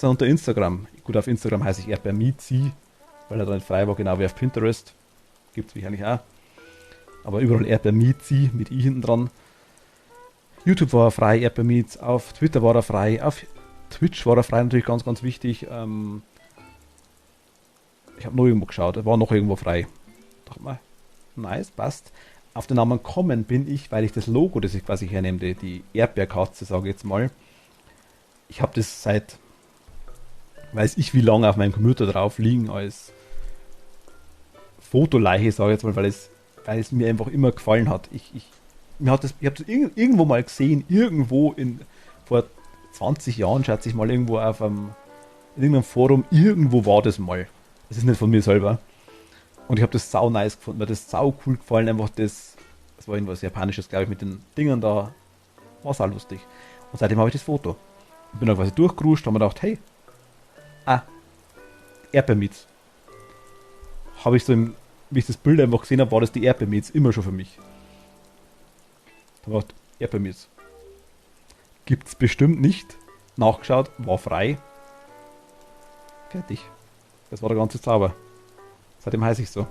Speaker 2: unter Instagram? Gut, auf Instagram heiße ich Erdbeermizi, weil er da nicht frei war, genau wie auf Pinterest. Gibt es mich eigentlich auch. Aber überall Erdbeermizi mit i hinten dran. YouTube war er frei, Erdbeermiz. Auf Twitter war er frei. Auf Twitch war er frei, natürlich ganz, ganz wichtig. Ich habe noch irgendwo geschaut, er war noch irgendwo frei. Dachte mal, nice, passt. Auf den Namen kommen bin ich, weil ich das Logo, das ich quasi hernehme, die Erdbeerkatze, sage ich jetzt mal, ich habe das seit, weiß ich wie lange, auf meinem Computer drauf liegen als Fotoleiche, sage ich jetzt mal, weil es mir einfach immer gefallen hat. Ich habe das irgendwo mal gesehen, vor 20 Jahren, schätze ich mal, irgendwo in irgendeinem Forum, irgendwo war das mal. Das ist nicht von mir selber. Und ich habe das sau nice gefunden, mir das sau cool gefallen, einfach das war irgendwas Japanisches, glaube ich, mit den Dingern da. War sau lustig. Und seitdem habe ich das Foto. Ich bin da quasi durchgeruscht, habe mir gedacht, hey, Erdbeermiz. Habe ich so, wie ich das Bild einfach gesehen habe, war das die Erdbeermiz immer schon für mich. Da habe ich gedacht, Erdbeermiz. Gibt's bestimmt nicht. Nachgeschaut, war frei. Fertig. Das war der ganze Zauber. Seitdem heiße ich so. Und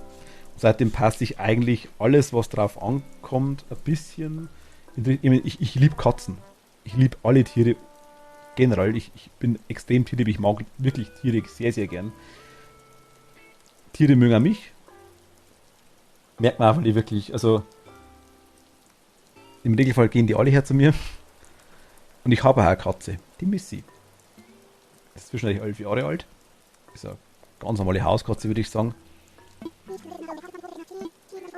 Speaker 2: seitdem passe ich eigentlich alles, was drauf ankommt, ein bisschen. Ich liebe Katzen. Ich liebe alle Tiere. Generell, ich bin extrem tierlieb. Ich mag wirklich Tiere sehr, sehr gern. Tiere mögen auch mich. Merkt man auch, weil die wirklich, also im Regelfall gehen die alle her zu mir. Und ich habe auch eine Katze, die Missy. Ist zwischendurch 11 Jahre alt. Ist eine ganz normale Hauskatze, würde ich sagen.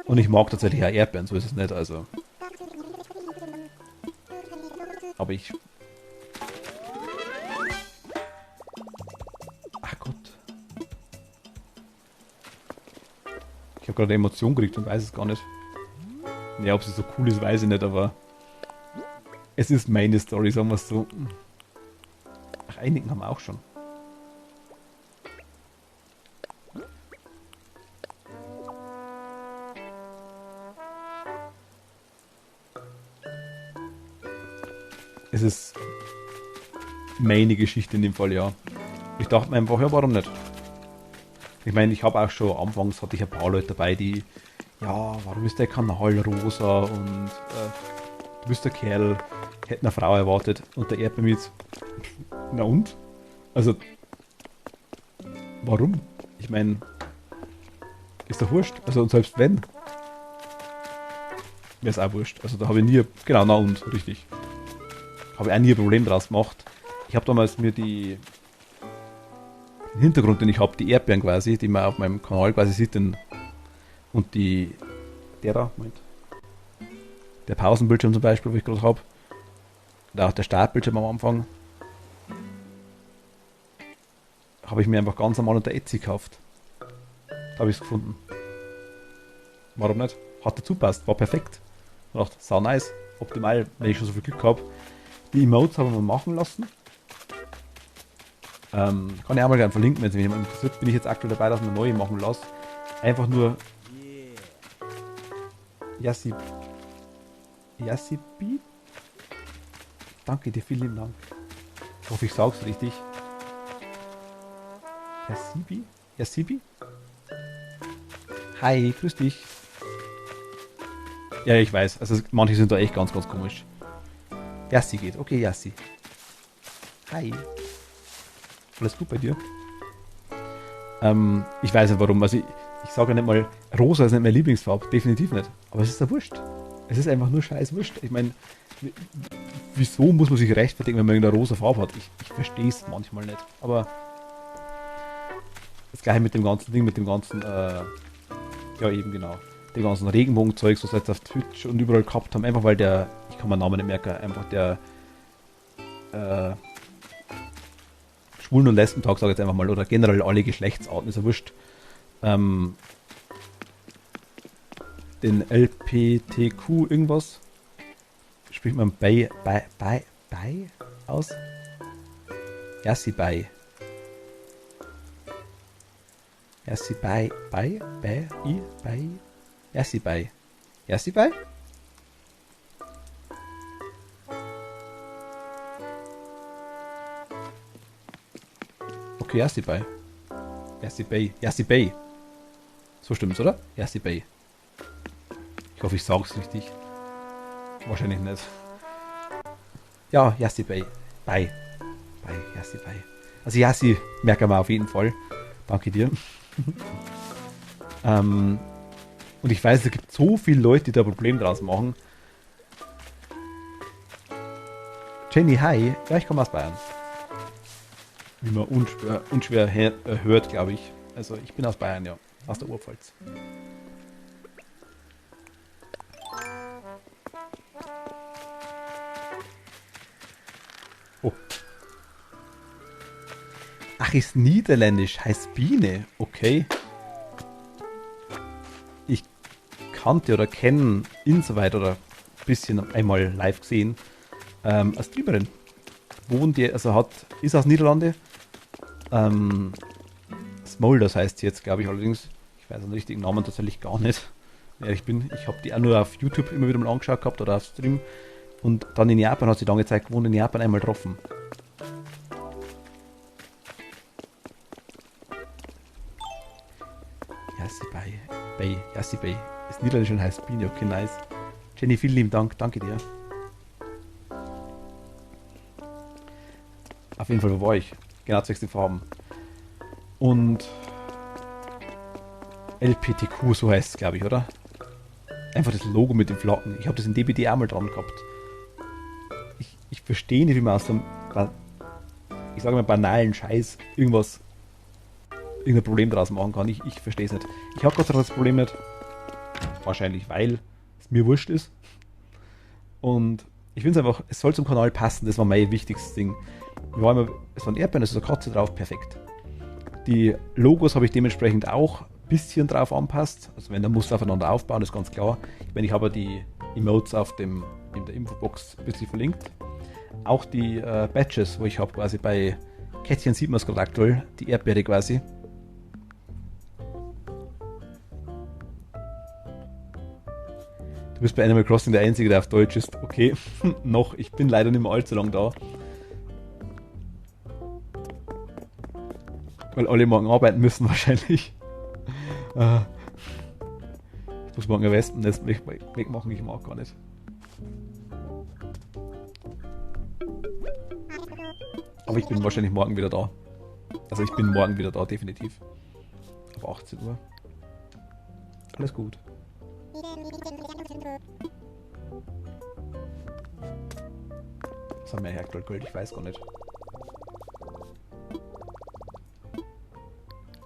Speaker 2: Und ich mag tatsächlich auch Erdbeeren, so ist es nicht, also. Aber ich... Ach Gott. Ich habe gerade eine Emotion gekriegt und weiß es gar nicht. Ja, ob sie so cool ist, weiß ich nicht, aber... Es ist meine Story, sagen wir es so. Ach, einigen haben wir auch schon. Es ist meine Geschichte in dem Fall, ja. Ich dachte mir einfach, ja, warum nicht? Ich meine, ich habe auch schon, anfangs hatte ich ein paar Leute dabei, die, ja, warum ist der Kanal rosa und du bist der Kerl, hätte eine Frau erwartet und der Erdbeermiz. Na und? Also, warum? Ich meine, ist doch wurscht. Also, und selbst wenn, wäre es auch wurscht. Also, da habe ich nie, genau, na und, richtig. habe ich auch nie ein Problem draus gemacht. Ich habe damals mir den Hintergrund, den ich habe, die Erdbeeren quasi, die man auf meinem Kanal quasi sieht, und der Pausenbildschirm zum Beispiel, wo ich gerade habe, oder auch der Startbildschirm am Anfang, habe ich mir einfach ganz normal unter Etsy gekauft. Da habe ich es gefunden. Warum nicht? Hat dazu passt, war perfekt. Ich dachte, sau nice, optimal, wenn ich schon so viel Glück habe. Die Emotes haben wir machen lassen. Kann ich auch mal gerne verlinken, wenn es mich jemand interessiert. Bin ich jetzt aktuell dabei, dass man neue machen lasse. Einfach nur Yassibi. Danke dir, vielen Dank. Ich hoffe, ich sag's richtig. Yassibi? Hi, grüß dich. Ja, ich weiß. Also manche sind da echt ganz, ganz komisch. Yassi geht. Okay, Yassi. Hi. Alles gut bei dir? Ich weiß nicht warum. Also ich sage ja nicht mal, rosa ist nicht meine Lieblingsfarbe. Definitiv nicht. Aber es ist ja wurscht. Es ist einfach nur scheiß wurscht. Ich meine, wieso muss man sich rechtfertigen, wenn man irgendeine rosa Farbe hat? Ich verstehe es manchmal nicht. Aber das gleiche mit dem ganzen Ding, mit dem ganzen, ja eben genau, dem ganzen Regenbogenzeug, was wir jetzt auf Twitch und überall gehabt haben, einfach weil der, ich kann meinen Namen nicht merken, einfach der Schwulen- und Lesbentag, sage ich jetzt einfach mal, oder generell alle Geschlechtsarten, ist ja wurscht, den LPTQ irgendwas, spricht man bei aus? Yassi bei. Yassi bei. Yassi bei. Yassi bei? Okay, Yassi bei. Yassi bei. So stimmt's, oder? Yassi bei. Ich hoffe, ich sag's richtig. Wahrscheinlich nicht. Ja, Yassi bei. Bei Yassi bei. Also Yassi merken wir auf jeden Fall. Danke dir. Und ich weiß, es gibt so viele Leute, die da ein Problem draus machen. Jenny, hi. Ja, ich komme aus Bayern. Wie man unschwer hört, glaube ich. Also ich bin aus Bayern, ja. Aus der Urpfalz. Oh. Ach, ist niederländisch, heißt Biene. Okay. Ich kannte oder kenne insoweit oder ein bisschen einmal live gesehen als Streamerin. Wohnt die, also ist aus Niederlande. Smolders heißt sie jetzt, glaube ich allerdings. Ich weiß den richtigen Namen tatsächlich gar nicht. Wenn ehrlich bin, ich habe die auch nur auf YouTube immer wieder mal angeschaut gehabt oder auf Stream. Und dann in Japan hat sie lange Zeit gewohnt, in Japan einmal getroffen. Yassi Bay. Ist niederländisch und heißt Biene. Okay, nice. Jenny, vielen lieben Dank. Danke dir. Auf jeden Fall, wo war ich? Genau, zwecks die Farben. Und LPTQ, so heißt es, glaube ich, oder? Einfach das Logo mit den Flaggen. Ich habe das in DBD auch mal dran gehabt. Ich verstehe nicht, wie man aus so einem, ich sage mal, banalen Scheiß irgendein Problem draus machen kann. Ich verstehe es nicht. Ich habe Gott sei Dank das Problem nicht. Wahrscheinlich, weil es mir wurscht ist. Und ich finde es einfach, es soll zum Kanal passen. Das war mein wichtigstes Ding. Es waren Erdbeeren, es ist eine Katze drauf, perfekt. Die Logos habe ich dementsprechend auch ein bisschen drauf anpasst. Also wenn, dann muss aufeinander aufbauen, ist ganz klar. Ich habe die Emotes in der Infobox ein bisschen verlinkt. Auch die Badges, wo ich habe quasi bei Kätzchen sieht man es gerade aktuell, die Erdbeere quasi. Du bist bei Animal Crossing der Einzige, der auf Deutsch ist. Okay, noch. Ich bin leider nicht mehr allzu lang da. Weil alle morgen arbeiten müssen wahrscheinlich. Ich muss morgen ein Wespennest wegmachen, ich mag gar nicht. Aber ich bin wahrscheinlich morgen wieder da. Also ich bin morgen wieder da, definitiv. Ab 18 Uhr. Alles gut. Was haben wir eigentlich aktuell Gold? Ich weiß gar nicht.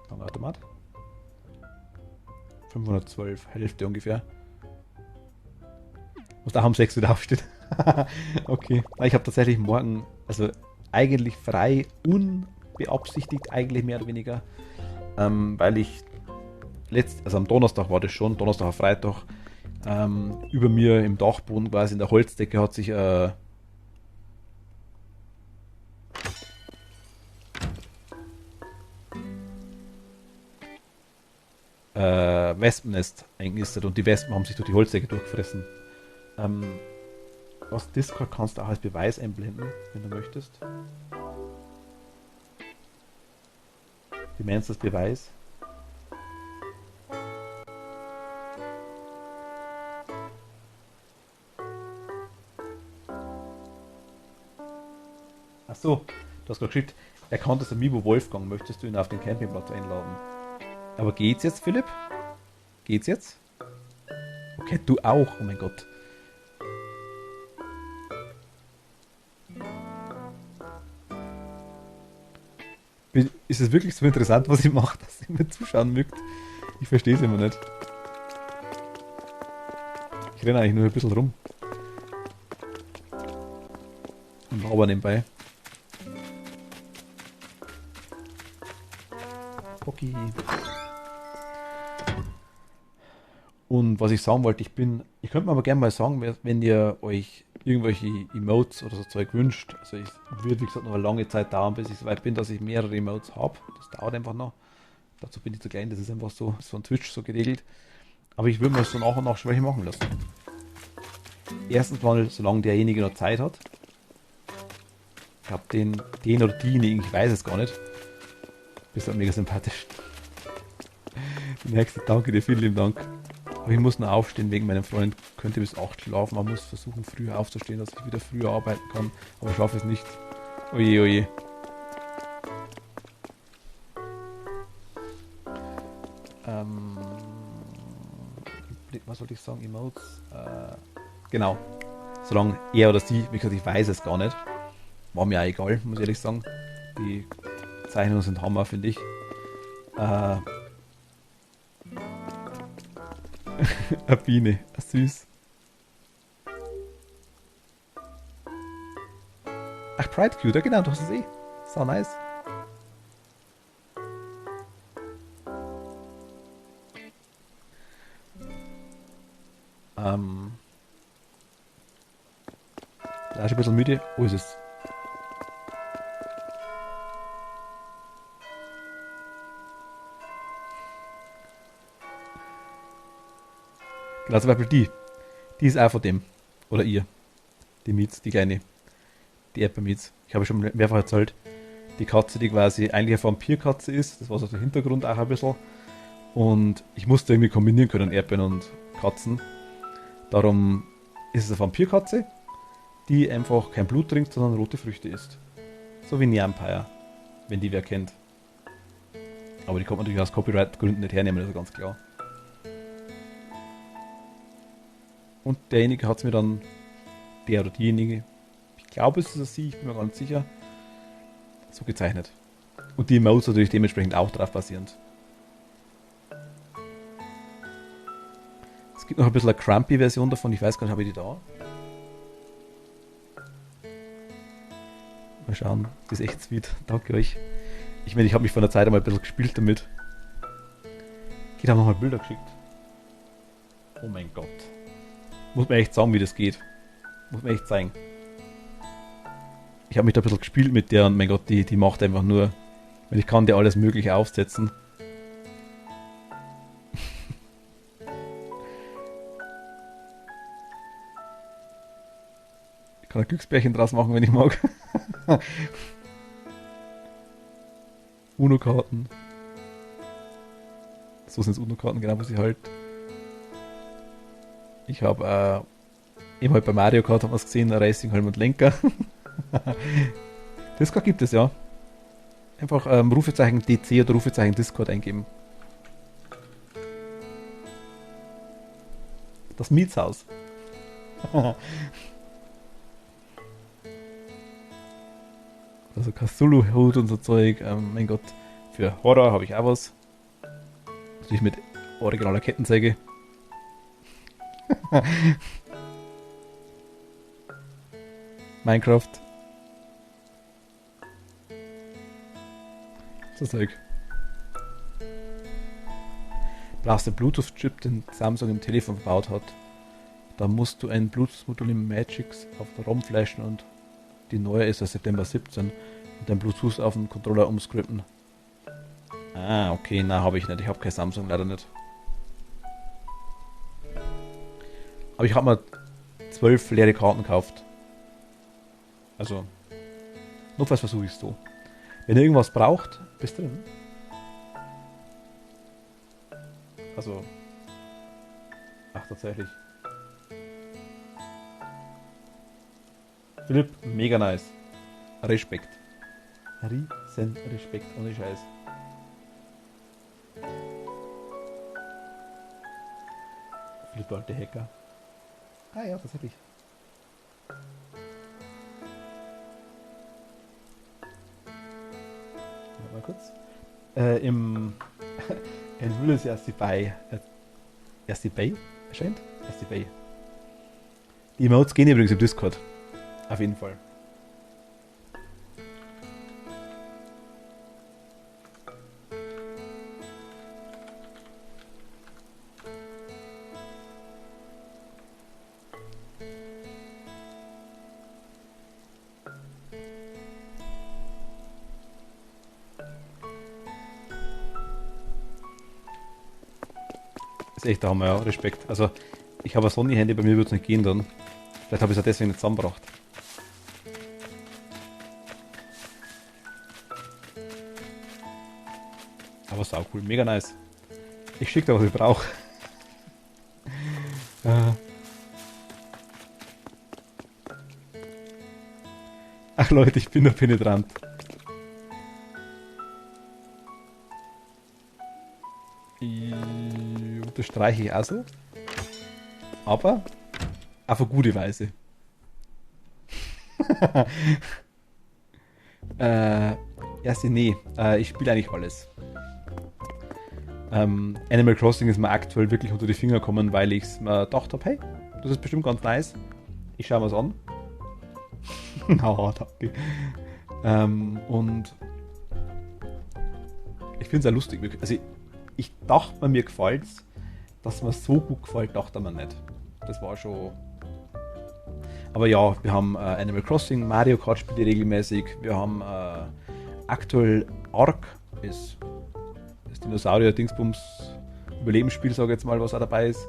Speaker 2: Dann Automat. 512, Hälfte ungefähr. Muss da um 6 wieder aufstehen. Okay. Ich habe tatsächlich morgen, also eigentlich frei, unbeabsichtigt, eigentlich mehr oder weniger. Weil ich also am Donnerstag war das schon, Donnerstag auf Freitag, über mir im Dachboden quasi in der Holzdecke hat sich Wespennest eingenistet und die Wespen haben sich durch die Holzdecke durchgefressen. Was Discord kannst du auch als Beweis einblenden, wenn du möchtest. Wie meinst du das Beweis? Achso, du hast gerade geschrieben, er kann das Amiibo Wolfgang, möchtest du ihn auf den Campingplatz einladen? Aber geht's jetzt, Philipp? Geht's jetzt? Okay, du auch, oh mein Gott. Ist es wirklich so interessant, was ich mache, dass ihr mir zuschauen mögt? Ich verstehe es immer nicht. Ich renne eigentlich nur ein bisschen rum. Und lauber nebenbei. Okay. Und was ich sagen wollte, ich könnte mir aber gerne mal sagen, wenn ihr euch irgendwelche Emotes oder so Zeug wünscht. Also es wird, wie gesagt, noch eine lange Zeit dauern, bis ich so weit bin, dass ich mehrere Emotes habe. Das dauert einfach noch. Dazu bin ich zu klein, das ist einfach so ein Twitch so geregelt. Aber ich würde mir so nach und nach schon welche machen lassen. Erstens mal, solange derjenige noch Zeit hat. Ich glaube, den oder diejenigen, ich weiß es gar nicht. Bist halt mega sympathisch. Die nächste, danke dir, vielen lieben Dank. Aber ich muss noch aufstehen wegen meinem Freund. Könnte bis 8 schlafen. Man muss versuchen, früher aufzustehen, dass ich wieder früher arbeiten kann. Aber ich schaffe es nicht. Oje, oje. Was wollte ich sagen? Emotes? Genau. Solange er oder sie, wie gesagt, ich weiß es gar nicht. War mir auch egal, muss ich ehrlich sagen. Die Zeichnungen sind Hammer, finde ich. Eine Biene, süß. Ach, Pride Cute, ja genau, du hast es eh. So nice. Da ist ein bisschen müde. Wo ist es? Genau, zum Beispiel die. Die ist auch von dem. Oder ihr. Die Mietz, die kleine. Die Erdbeermietz. Ich habe schon mehrfach erzählt. Die Katze, die quasi eigentlich eine Vampirkatze ist. Das war so der Hintergrund auch ein bisschen. Und ich musste irgendwie kombinieren können, Erdbeeren und Katzen. Darum ist es eine Vampirkatze, die einfach kein Blut trinkt, sondern rote Früchte isst. So wie Vampire, wenn die wer kennt. Aber die kommt natürlich aus Copyright-Gründen nicht hernehmen, das ist ganz klar. Und derjenige hat es mir dann, der oder diejenige, ich glaube es ist sie, ich bin mir ganz sicher, so gezeichnet. Und die Emotes natürlich dementsprechend auch drauf basierend. Es gibt noch ein bisschen eine Crumpy-Version davon, ich weiß gar nicht, habe ich die da? Mal schauen, das ist echt sweet, danke euch. Ich meine, ich habe mich vor einer Zeit einmal ein bisschen gespielt damit. Ich habe nochmal Bilder geschickt. Oh mein Gott. Muss man echt sagen, wie das geht. Muss man echt zeigen. Ich habe mich da ein bisschen gespielt mit der und mein Gott, die macht einfach nur... Ich kann dir alles mögliche aufsetzen. Ich kann ein Glücksbärchen draus machen, wenn ich mag. Uno-Karten. So sind es Uno-Karten, genau, was ich halt... Ich habe eben halt bei Mario Kart haben wir es gesehen, Racing, Helm und Lenker. Discord gibt es, ja. Einfach Rufezeichen DC oder Rufezeichen Discord eingeben. Das Mietshaus. Also Cthulhu-Hut und so Zeug. Mein Gott, für Horror habe ich auch was. Natürlich mit originaler Kettensäge. Minecraft. So Zeug. Brauchst den Bluetooth-Chip, den Samsung im Telefon verbaut hat. Da musst du ein Bluetooth-Modul im Magix auf der ROM flashen und die neue ist aus September 17 und dann Bluetooth auf den Controller umscripten. Ah, okay, na habe ich nicht. Ich habe kein Samsung, leider nicht. Aber ich habe mir 12 leere Karten gekauft. Also, notfalls versuche ich es so. Wenn ihr irgendwas braucht, bist drin. Also, ach tatsächlich. Philipp, mega nice. Respekt. Riesen Respekt, ohne Scheiß. Philipp, der alte Hacker. Ah ja, tatsächlich. Mal kurz. In Willis erst die Bay. Erst die Bay erscheint? Erst die Bay. Die Emotes gehen übrigens im Discord. Auf jeden Fall. Ist echt der Hammer, ja. Respekt. Also, ich habe ein Sony-Handy, bei mir würde es nicht gehen dann. Vielleicht habe ich es auch deswegen nicht zusammengebracht. Aber sau cool, mega nice. Ich schicke dir, was ich brauche. Ach Leute, ich bin nur penetrant. Unterstreiche ich auch so. Aber auf eine gute Weise. Erste, nee. Ich spiele eigentlich alles. Animal Crossing ist mir aktuell wirklich unter die Finger gekommen, weil ich es mir gedacht habe, hey, das ist bestimmt ganz nice. Ich schaue mir es an. Oh, danke. Und ich finde es auch lustig. Also ich dachte mir gefällt es, dass mir so gut gefällt, dachte man nicht. Das war schon... Aber ja, wir haben Animal Crossing, Mario Kart spiele regelmäßig. Wir haben aktuell Ark, ist das Dinosaurier-Dingsbums Überlebensspiel, sage ich jetzt mal, was auch dabei ist.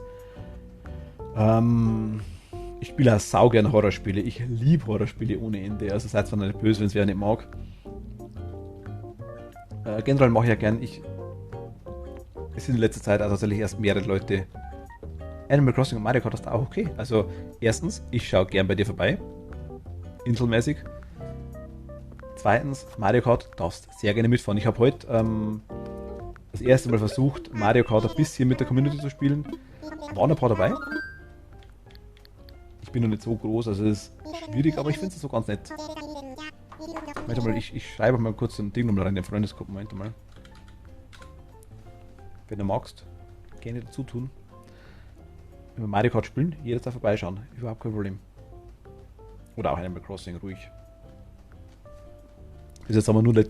Speaker 2: Ich spiele auch saugern Horrorspiele. Ich liebe Horrorspiele ohne Ende. Also seid zwar nicht böse, wenn es wer nicht mag. Generell mache ich ja gern. Es sind in letzter Zeit auch tatsächlich erst mehrere Leute. Animal Crossing und Mario Kart ist auch okay. Also erstens, ich schaue gern bei dir vorbei. Inselmäßig. Zweitens, Mario Kart darfst sehr gerne mitfahren. Ich habe heute das erste Mal versucht, Mario Kart ein bisschen mit der Community zu spielen. Waren ein paar dabei. Ich bin noch nicht so groß, also es ist schwierig, aber ich finde es so ganz nett. Moment mal, ich schreibe mal kurz ein Ding nochmal rein in den Freundesgruppen. Moment mal. Wenn du magst, gerne dazu tun. Wenn wir Mario Kart spielen, jeder darf vorbeischauen. Überhaupt kein Problem. Oder auch Animal Crossing, ruhig. Bis jetzt haben wir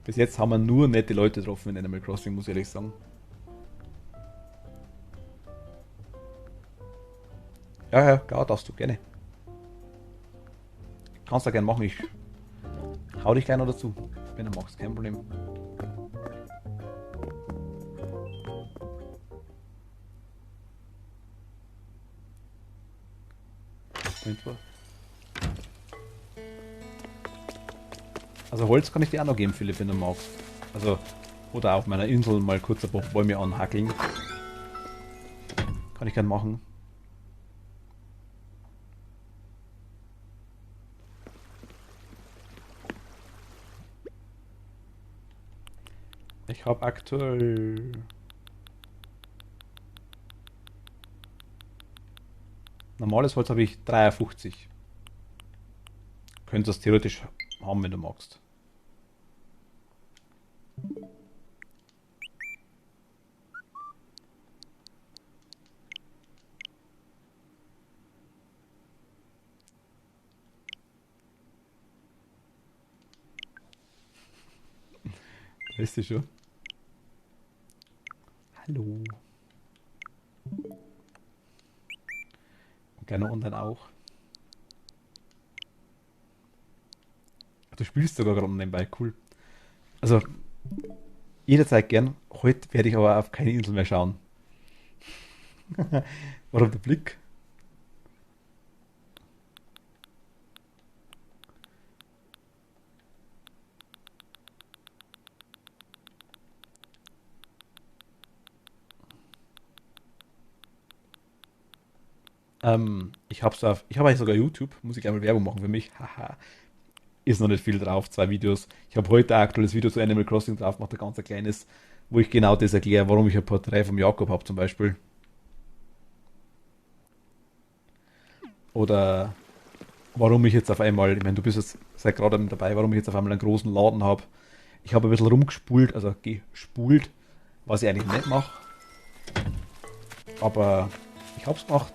Speaker 2: Bis jetzt haben wir nur nette Leute getroffen in Animal Crossing, muss ich ehrlich sagen. Ja, klar, darfst du, gerne. Kannst du gerne machen, ich hau dich gleich noch dazu, wenn du magst, kein Problem. Also Holz kann ich dir auch noch geben, Philipp, wenn du magst. Also, oder auf meiner Insel mal kurz ein paar Bäume anhackeln. Kann ich gern machen. Ich habe aktuell... Normales Holz habe ich 53. könntest das theoretisch haben, wenn du magst. Da ist sie schon. Hallo. Und gerne online auch. Du spielst sogar gerade nebenbei, cool. Also, jederzeit gern. Heute werde ich aber auf keine Insel mehr schauen. Warum der Blick? Ich habe eigentlich sogar YouTube, muss ich einmal Werbung machen für mich. Haha. Ist noch nicht viel drauf, 2 Videos. Ich habe heute ein aktuelles Video zu Animal Crossing drauf gemacht, ein ganz kleines, wo ich genau das erkläre, warum ich ein Porträt vom Jakob habe zum Beispiel. Oder warum ich jetzt auf einmal, ich meine, du bist jetzt seit gerade dabei, warum ich jetzt auf einmal einen großen Laden habe. Ich habe ein bisschen rumgespult, also gespult, was ich eigentlich nicht mache. Aber ich habe es gemacht.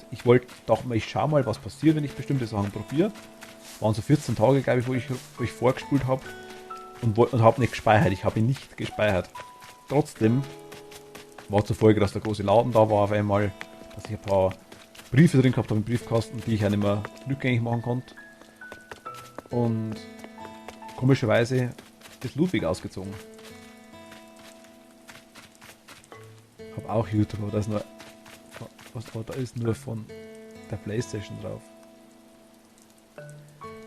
Speaker 2: Dachte mir, ich schaue mal, was passiert, wenn ich bestimmte Sachen probiere. Waren so 14 Tage, glaube ich, wo ich vorgespult habe und habe nicht gespeichert. Ich habe ihn nicht gespeichert. Trotzdem war zur Folge, dass der große Laden da war auf einmal, dass ich ein paar Briefe drin gehabt habe im Briefkasten, die ich auch nicht mehr rückgängig machen konnte. Und komischerweise ist Ludwig ausgezogen. Ich habe auch YouTube, aber da ist nur von der PlayStation drauf.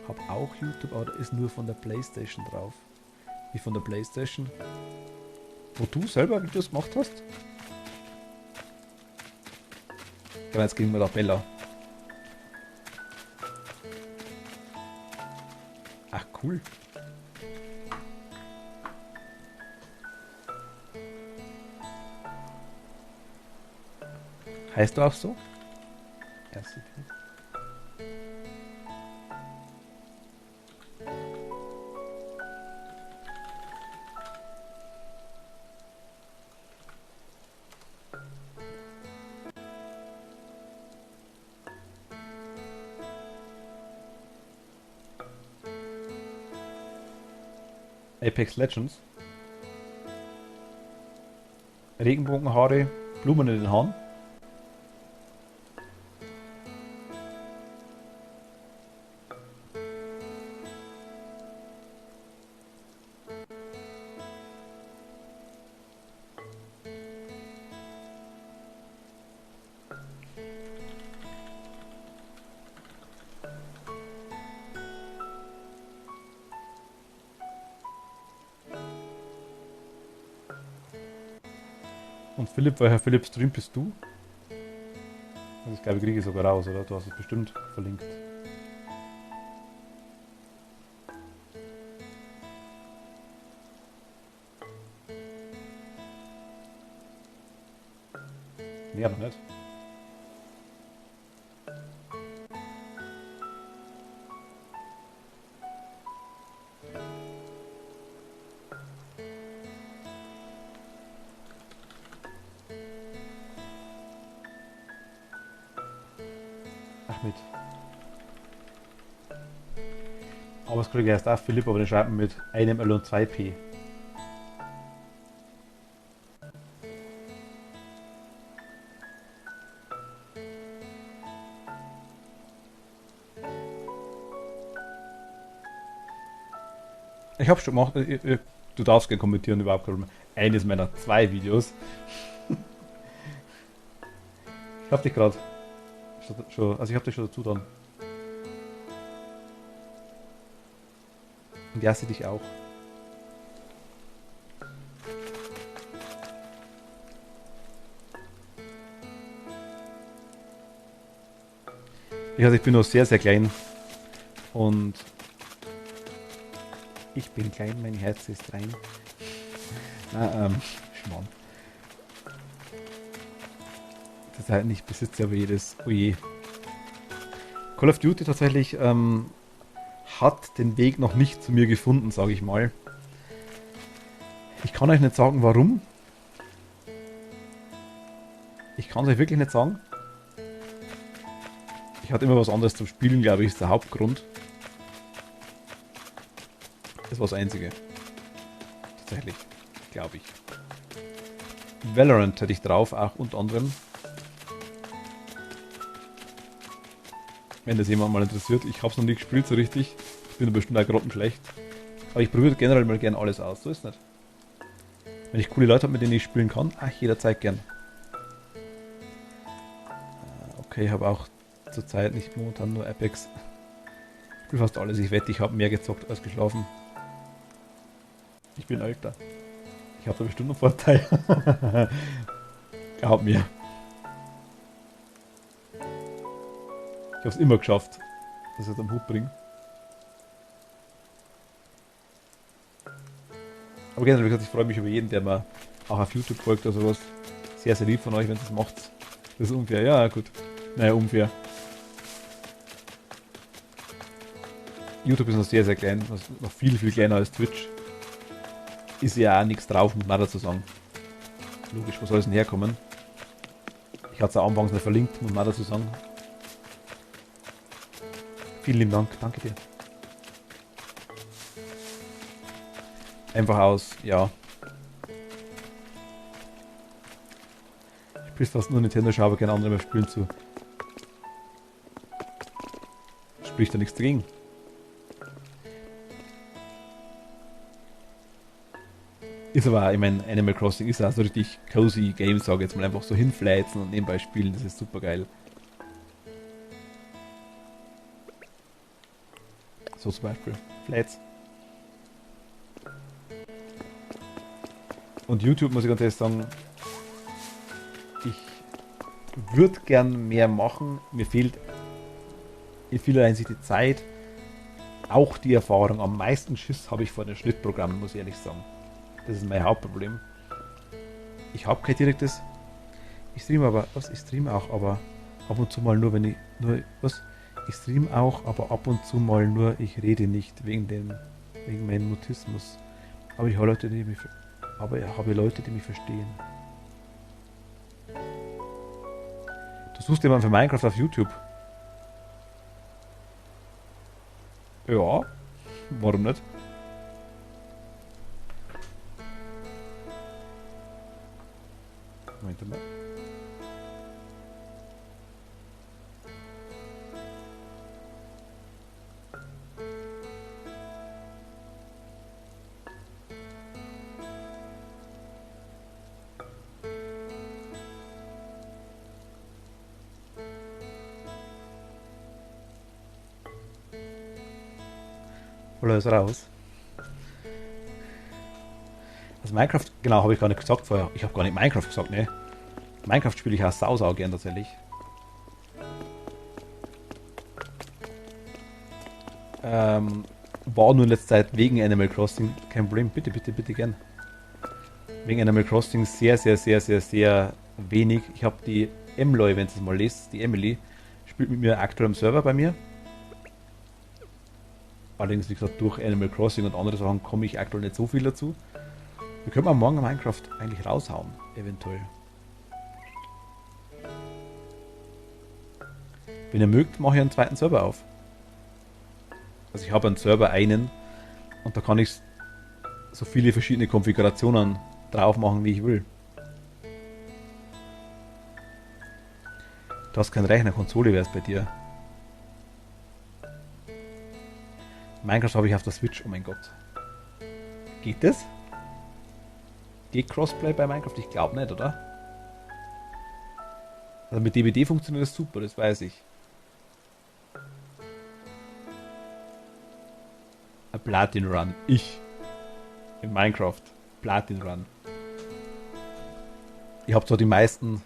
Speaker 2: Hab auch YouTube, aber da ist nur von der PlayStation drauf. Wie von der PlayStation? Wo du selber Videos gemacht hast? Ja, jetzt gehen wir da Bella. Ach, cool. Heißt du auch so? Ja, super. Apex Legends. Regenbogenhaare, Blumen in den Haaren. Und Philipp, welcher Philipp Stream bist du? Also ich glaube, ich kriege es sogar raus, oder? Du hast es bestimmt verlinkt. Nee, aber nicht. Mit. Aber das kriege ich erst auf Philipp, aber den schreibt man mit einem L und 2 P. Ich hab's schon gemacht, du darfst gerne kommentieren, überhaupt kein Problem. Eines meiner 2 Videos. Ich hab dich gerade schon, also ich hab dich schon dazu dann. Und ja, sie dich auch. Ich bin noch sehr, sehr klein. Und ich bin klein, mein Herz ist rein. Schmarrn. Das heißt nicht besitze aber jedes. Oh je. Call of Duty tatsächlich hat den Weg noch nicht zu mir gefunden, sage ich mal. Ich kann euch nicht sagen, warum. Ich kann es euch wirklich nicht sagen. Ich hatte immer was anderes zum Spielen, glaube ich, ist der Hauptgrund. Das war das Einzige. Tatsächlich, glaube ich. Valorant hätte ich drauf, auch unter anderem. Wenn das jemand mal interessiert. Ich habe es noch nie gespielt so richtig. Ich bin bestimmt auch grottenschlecht. Aber ich probiere generell mal gerne alles aus. So ist es nicht. Wenn ich coole Leute habe, mit denen ich spielen kann, jederzeit gern. Okay, ich habe auch zurzeit nicht momentan nur Apex. Ich spiele fast alles. Ich wette, ich habe mehr gezockt als geschlafen. Ich bin älter. Ich habe da bestimmt einen Vorteil. Glaub mir. Ich habe es immer geschafft, dass ich es am Hut bringe. Aber generell, wie gesagt, ich freue mich über jeden, der mir auch auf YouTube folgt oder sowas. Sehr, sehr lieb von euch, wenn ihr das macht. Das ist unfair. Ja, gut. Naja, unfair. YouTube ist noch sehr, sehr klein. Noch viel, viel kleiner als Twitch. Ist ja auch nichts drauf, muss man dazu sagen. Logisch, wo soll es denn herkommen? Ich hatte es auch anfangs nicht verlinkt, muss man dazu sagen. Vielen lieben Dank, danke dir. Einfach aus, ja. Ich spiele fast nur Nintendo, schaue aber keine andere mehr spielen zu. Spricht da nichts dagegen. Ist aber auch, ich meine, Animal Crossing ist auch so richtig cozy Game, sage ich jetzt mal, einfach so hinfleizen und nebenbei spielen, das ist super geil. So zum Beispiel. Flats. Und YouTube, muss ich ganz ehrlich sagen, ich würde gern mehr machen. Mir fehlt in vielerlei Hinsicht die Zeit. Auch die Erfahrung. Am meisten Schiss habe ich vor den Schnittprogrammen, muss ich ehrlich sagen. Das ist mein Hauptproblem. Ich habe kein direktes. Ich streame aber, ich streame auch, aber ab und zu mal nur, wenn ich ich streame auch, aber ab und zu mal nur, ich rede nicht wegen meinem Mutismus. Aber ich habe Leute, die mich verstehen. Du suchst jemanden für Minecraft auf YouTube. Ja, warum nicht? Moment mal. Oder ist raus? Also Minecraft, genau, habe ich gar nicht gesagt vorher. Ich habe gar nicht Minecraft gesagt, ne? Minecraft spiele ich auch sau gern tatsächlich. War nur in letzter Zeit wegen Animal Crossing kein Problem. Bitte gern. Wegen Animal Crossing sehr wenig. Ich habe die Emloy, wenn ihr es mal lest, die Emily, spielt mit mir aktuell am Server bei mir. Allerdings, wie gesagt, durch Animal Crossing und andere Sachen komme ich aktuell nicht so viel dazu. Wir können mal morgen Minecraft eigentlich raushauen, eventuell. Wenn ihr mögt, mache ich einen zweiten Server auf. Also ich habe einen Server und da kann ich so viele verschiedene Konfigurationen drauf machen, wie ich will. Du hast keinen Rechner, Konsole wäre es bei dir. Minecraft habe ich auf der Switch, oh mein Gott. Geht das? Geht Crossplay bei Minecraft? Ich glaube nicht, oder? Also mit DBD funktioniert das super, das weiß ich. Ein Platin Run. Ich. In Minecraft. Platin Run. Ich habe zwar die meisten.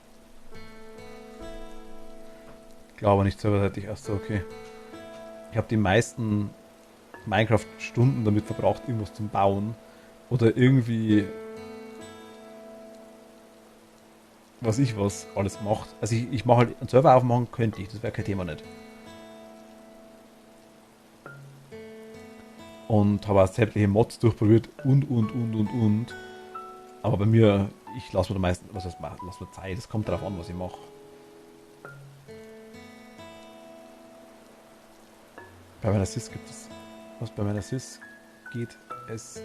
Speaker 2: Glaube nicht serverseitig. Achso, okay. Ich habe die meisten Minecraft-Stunden damit verbraucht, irgendwas zum Bauen. Oder irgendwie. Was alles macht. Also ich mache halt einen Server aufmachen, könnte ich. Das wäre kein Thema nicht. Und habe auch sämtliche Mods durchprobiert und. Aber bei mir, ich lasse mir da meistens, was heißt, lass mir Zeit, es kommt darauf an, was ich mache. Bei meiner Sis gibt es, was bei meiner Sis geht, es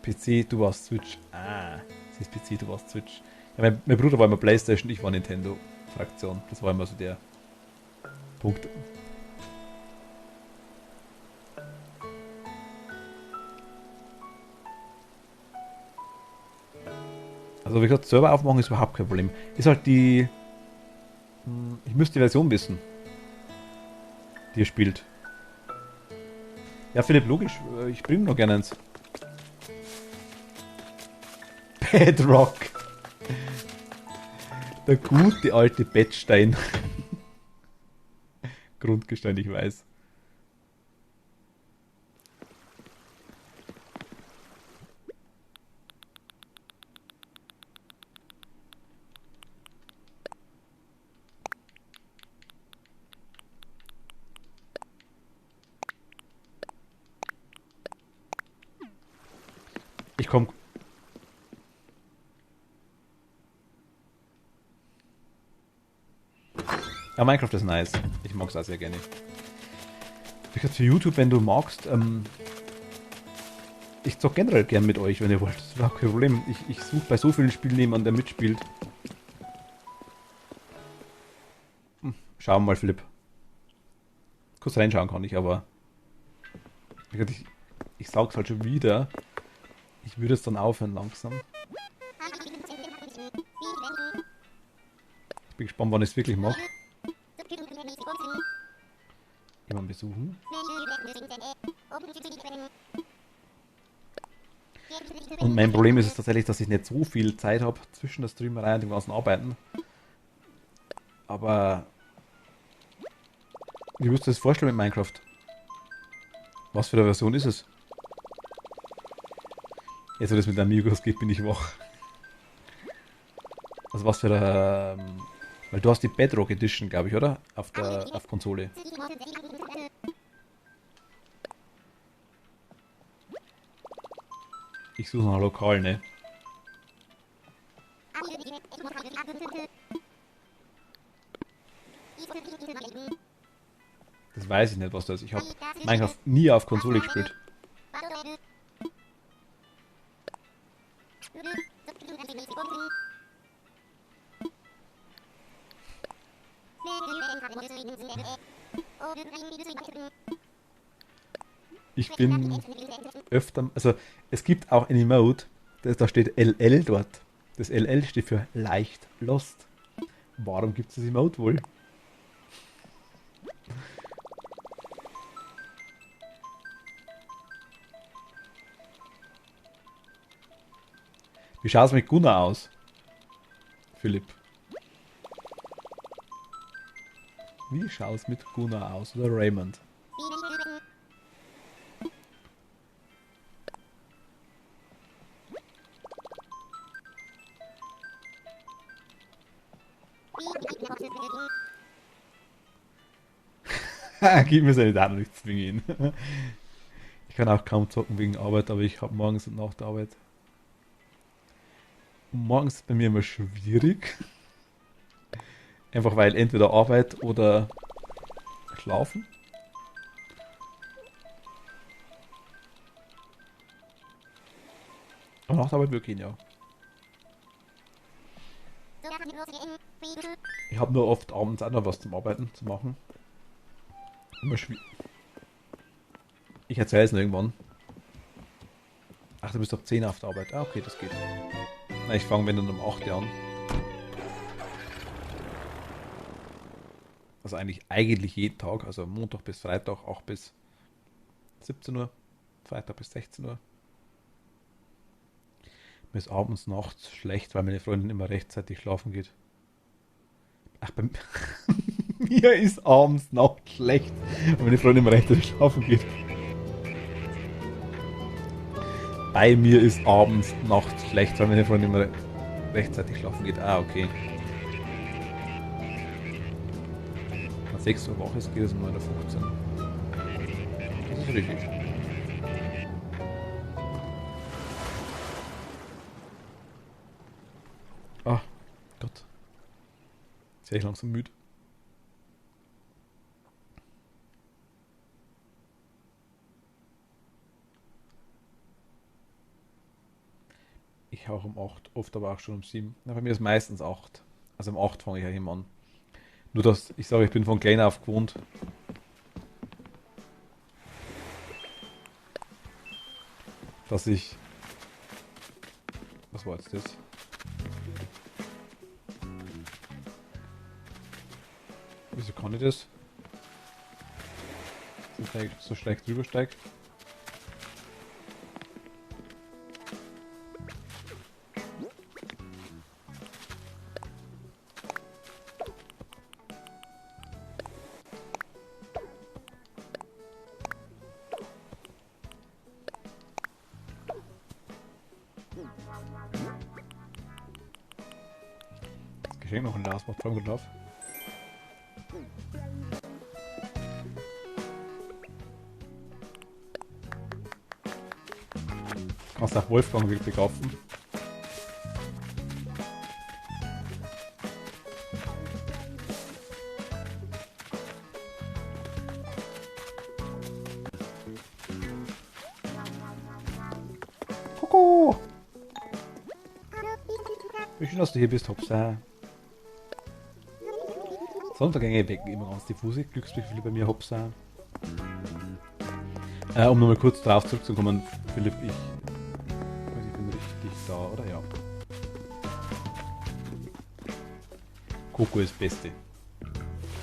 Speaker 2: PC, du warst Switch. Ah, sie ist PC, du warst Switch. Ja, mein Bruder war immer Playstation, ich war Nintendo-Fraktion. Das war immer so der Punkt. Also wie gesagt, Server aufmachen ist überhaupt kein Problem. Ist halt die... Ich müsste die Version wissen, die ihr spielt. Ja, Philipp, logisch. Ich bringe noch gerne eins. Bedrock. Der gute alte Bettstein. Grundgestein, ich weiß. Ich komme. Ja, Minecraft ist nice. Ich mag es auch sehr gerne. Ich für YouTube, wenn du magst, ich zock generell gern mit euch, wenn ihr wollt. Das ist überhaupt kein Problem. Ich suche bei so vielen Spielen jemanden, der mitspielt. Schauen wir mal, Philipp. Kurz reinschauen kann ich, aber ich saug's halt schon wieder. Ich würde es dann aufhören langsam. Ich bin gespannt, wann ich es wirklich mache. Jemanden besuchen. Und mein Problem ist es tatsächlich, dass ich nicht so viel Zeit habe zwischen der Streamerei und dem ganzen Arbeiten. Aber wie würdest du das vorstellen mit Minecraft? Was für eine Version ist es? Jetzt, wo das mit Amigos geht, bin ich wach. Also was für eine... Weil du hast die Bedrock Edition, glaube ich, oder? Auf Konsole. Ich suche noch lokal, ne? Das weiß ich nicht, was das ist. Ich habe Minecraft nie auf Konsole gespielt. Ich bin öfter... Also, es gibt auch eine Emote, da steht LL dort. Das LL steht für leicht lost. Warum gibt es das Emote wohl? Wie schaut es mit Gunnar aus? Philipp. Wie schaut es mit Gunnar aus? Oder Raymond? Gib mir seine Daten nicht zwingen. Ich kann auch kaum zocken wegen Arbeit, aber ich habe morgens und nach der Arbeit. Und morgens ist bei mir immer schwierig. Einfach weil entweder Arbeit oder Schlafen. Aber nach der Arbeit wirklich, ja. Ich habe nur oft abends auch noch was zum Arbeiten zu machen. Immer schwierig. Ich erzähle es irgendwann. Ach, du bist ab 10 auf der Arbeit. Ah, okay, das geht. Na, ich fange wenn dann um 8 Uhr an. Also eigentlich jeden Tag, also Montag bis Freitag, auch bis 17 Uhr, Freitag bis 16 Uhr. Mir ist abends, nachts schlecht, weil meine Freundin immer rechtzeitig schlafen geht. Ach, bei mir ist abends, nachts schlecht, weil meine Freundin immer rechtzeitig schlafen geht. Bei mir ist abends, nachts schlecht, weil meine Freundin immer rechtzeitig schlafen geht. Ah, okay. 6 Uhr wach ist, geht es um 9:15 Uhr. Das ist richtig. Ah, Gott. Jetzt werde ich langsam müde. Ich auch um 8, oft aber auch schon um 7. Na, bei mir ist meistens 8. Also um 8 fange ich eigentlich immer an. Nur dass, ich sage, ich bin von klein auf gewohnt. Dass ich... Was war jetzt das? Wieso kann ich das? So schlecht drüber steigt. Das Geschenk noch ein Lars macht voll gut auf. Kannst auch Wolfgang wirklich kaufen. Kuckuck! Wie schön, dass du hier bist, Hopsa. Sonntagänge wecken immer ganz diffuse Glücksgefühle bei mir, Hopsa. Um nochmal kurz drauf zurückzukommen, Philipp, ich bin richtig da, oder? Ja. Coco ist Beste.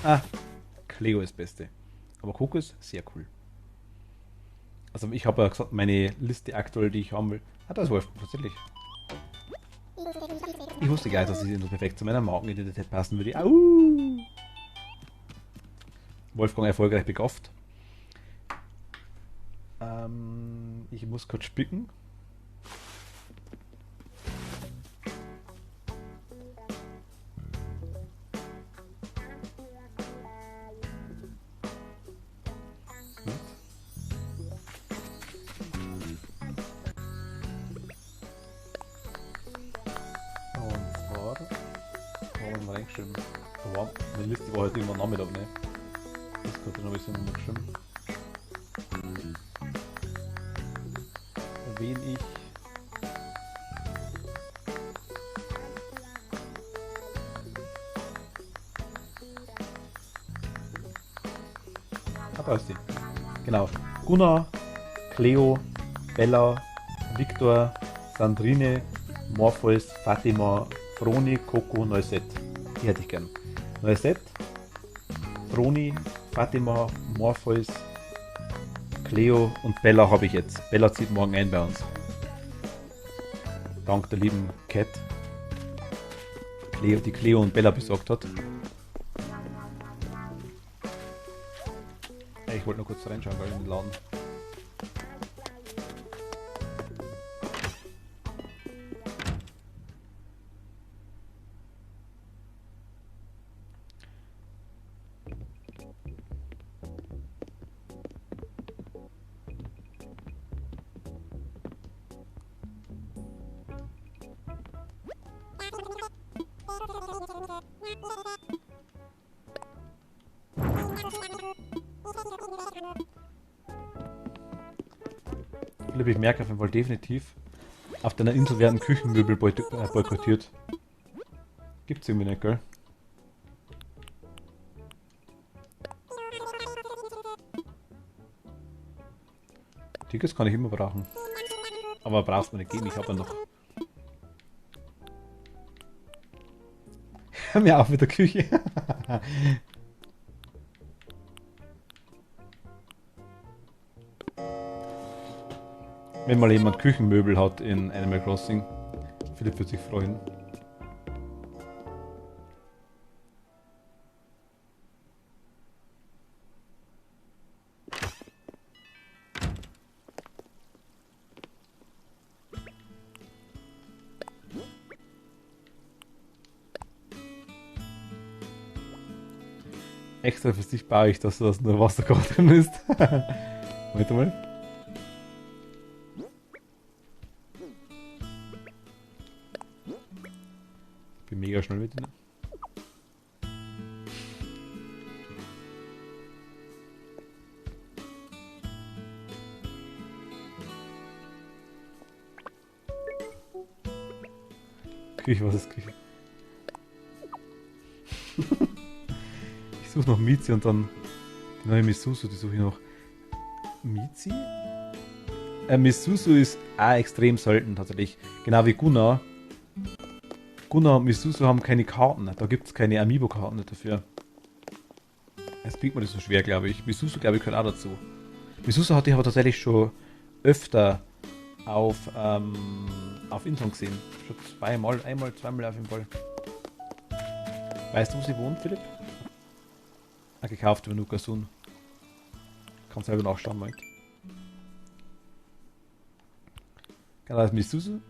Speaker 2: Ah, Cleo ist Beste. Aber Coco ist sehr cool. Also ich habe ja gesagt, meine Liste aktuell, die ich haben will. Ah, da ist Wolfgang, tatsächlich. Ich wusste gar nicht, dass sie so perfekt zu meiner Markenidentität passen würde. Au! Wolfgang erfolgreich begafft. Ich muss kurz spicken. Reingeschrieben. Meine Liste war heute immer Nachmittag, ne? Das könnte noch ein bisschen mitschreiben. Wen ich da ist die. Genau. Gunnar, Cleo, Bella, Victor, Sandrine, Morpheus, Fatima, Froni, Coco, Noisette. Die hätte ich gern. Noisette, Froni, Fatima, Morpheus, Cleo und Bella habe ich jetzt. Bella zieht morgen ein bei uns. Dank der lieben Cat, die Cleo und Bella besorgt hat. Ich wollte nur kurz reinschauen, weil in den Laden. Ich merke auf jeden Fall definitiv, auf deiner Insel werden Küchenmöbel boykottiert. Gibt's irgendwie nicht, gell? Tickets kann ich immer brauchen. Aber brauchst du mir nicht geben, ich habe ja noch. Hör mir auf mit der Küche. Wenn mal jemand Küchenmöbel hat in Animal Crossing, Philipp wird sich freuen. Extra für dich baue ich, dass das nur Wasserkocher drin ist. Warte mal. Ich bin mega schnell mit denen. Küche, was ist Küche? Ich suche noch Mizi und dann die neue Misuzu, die suche ich noch. Mizi? Misuzu ist auch extrem selten tatsächlich. Genau wie Gunnar. Gunnar und Misuzu haben keine Karten. Da gibt es keine Amiibo-Karten dafür. Jetzt kriegt man das so schwer, glaube ich. Misuzu, glaube ich, gehört auch dazu. Misuzu hatte ich aber tatsächlich schon öfter auf Intron gesehen. Schon zweimal auf jeden Fall. Weißt du, wo sie wohnt, Philipp? Gekauft über Nukasun. Kann selber nachschauen, Mike. Genau, das ist Misuzu.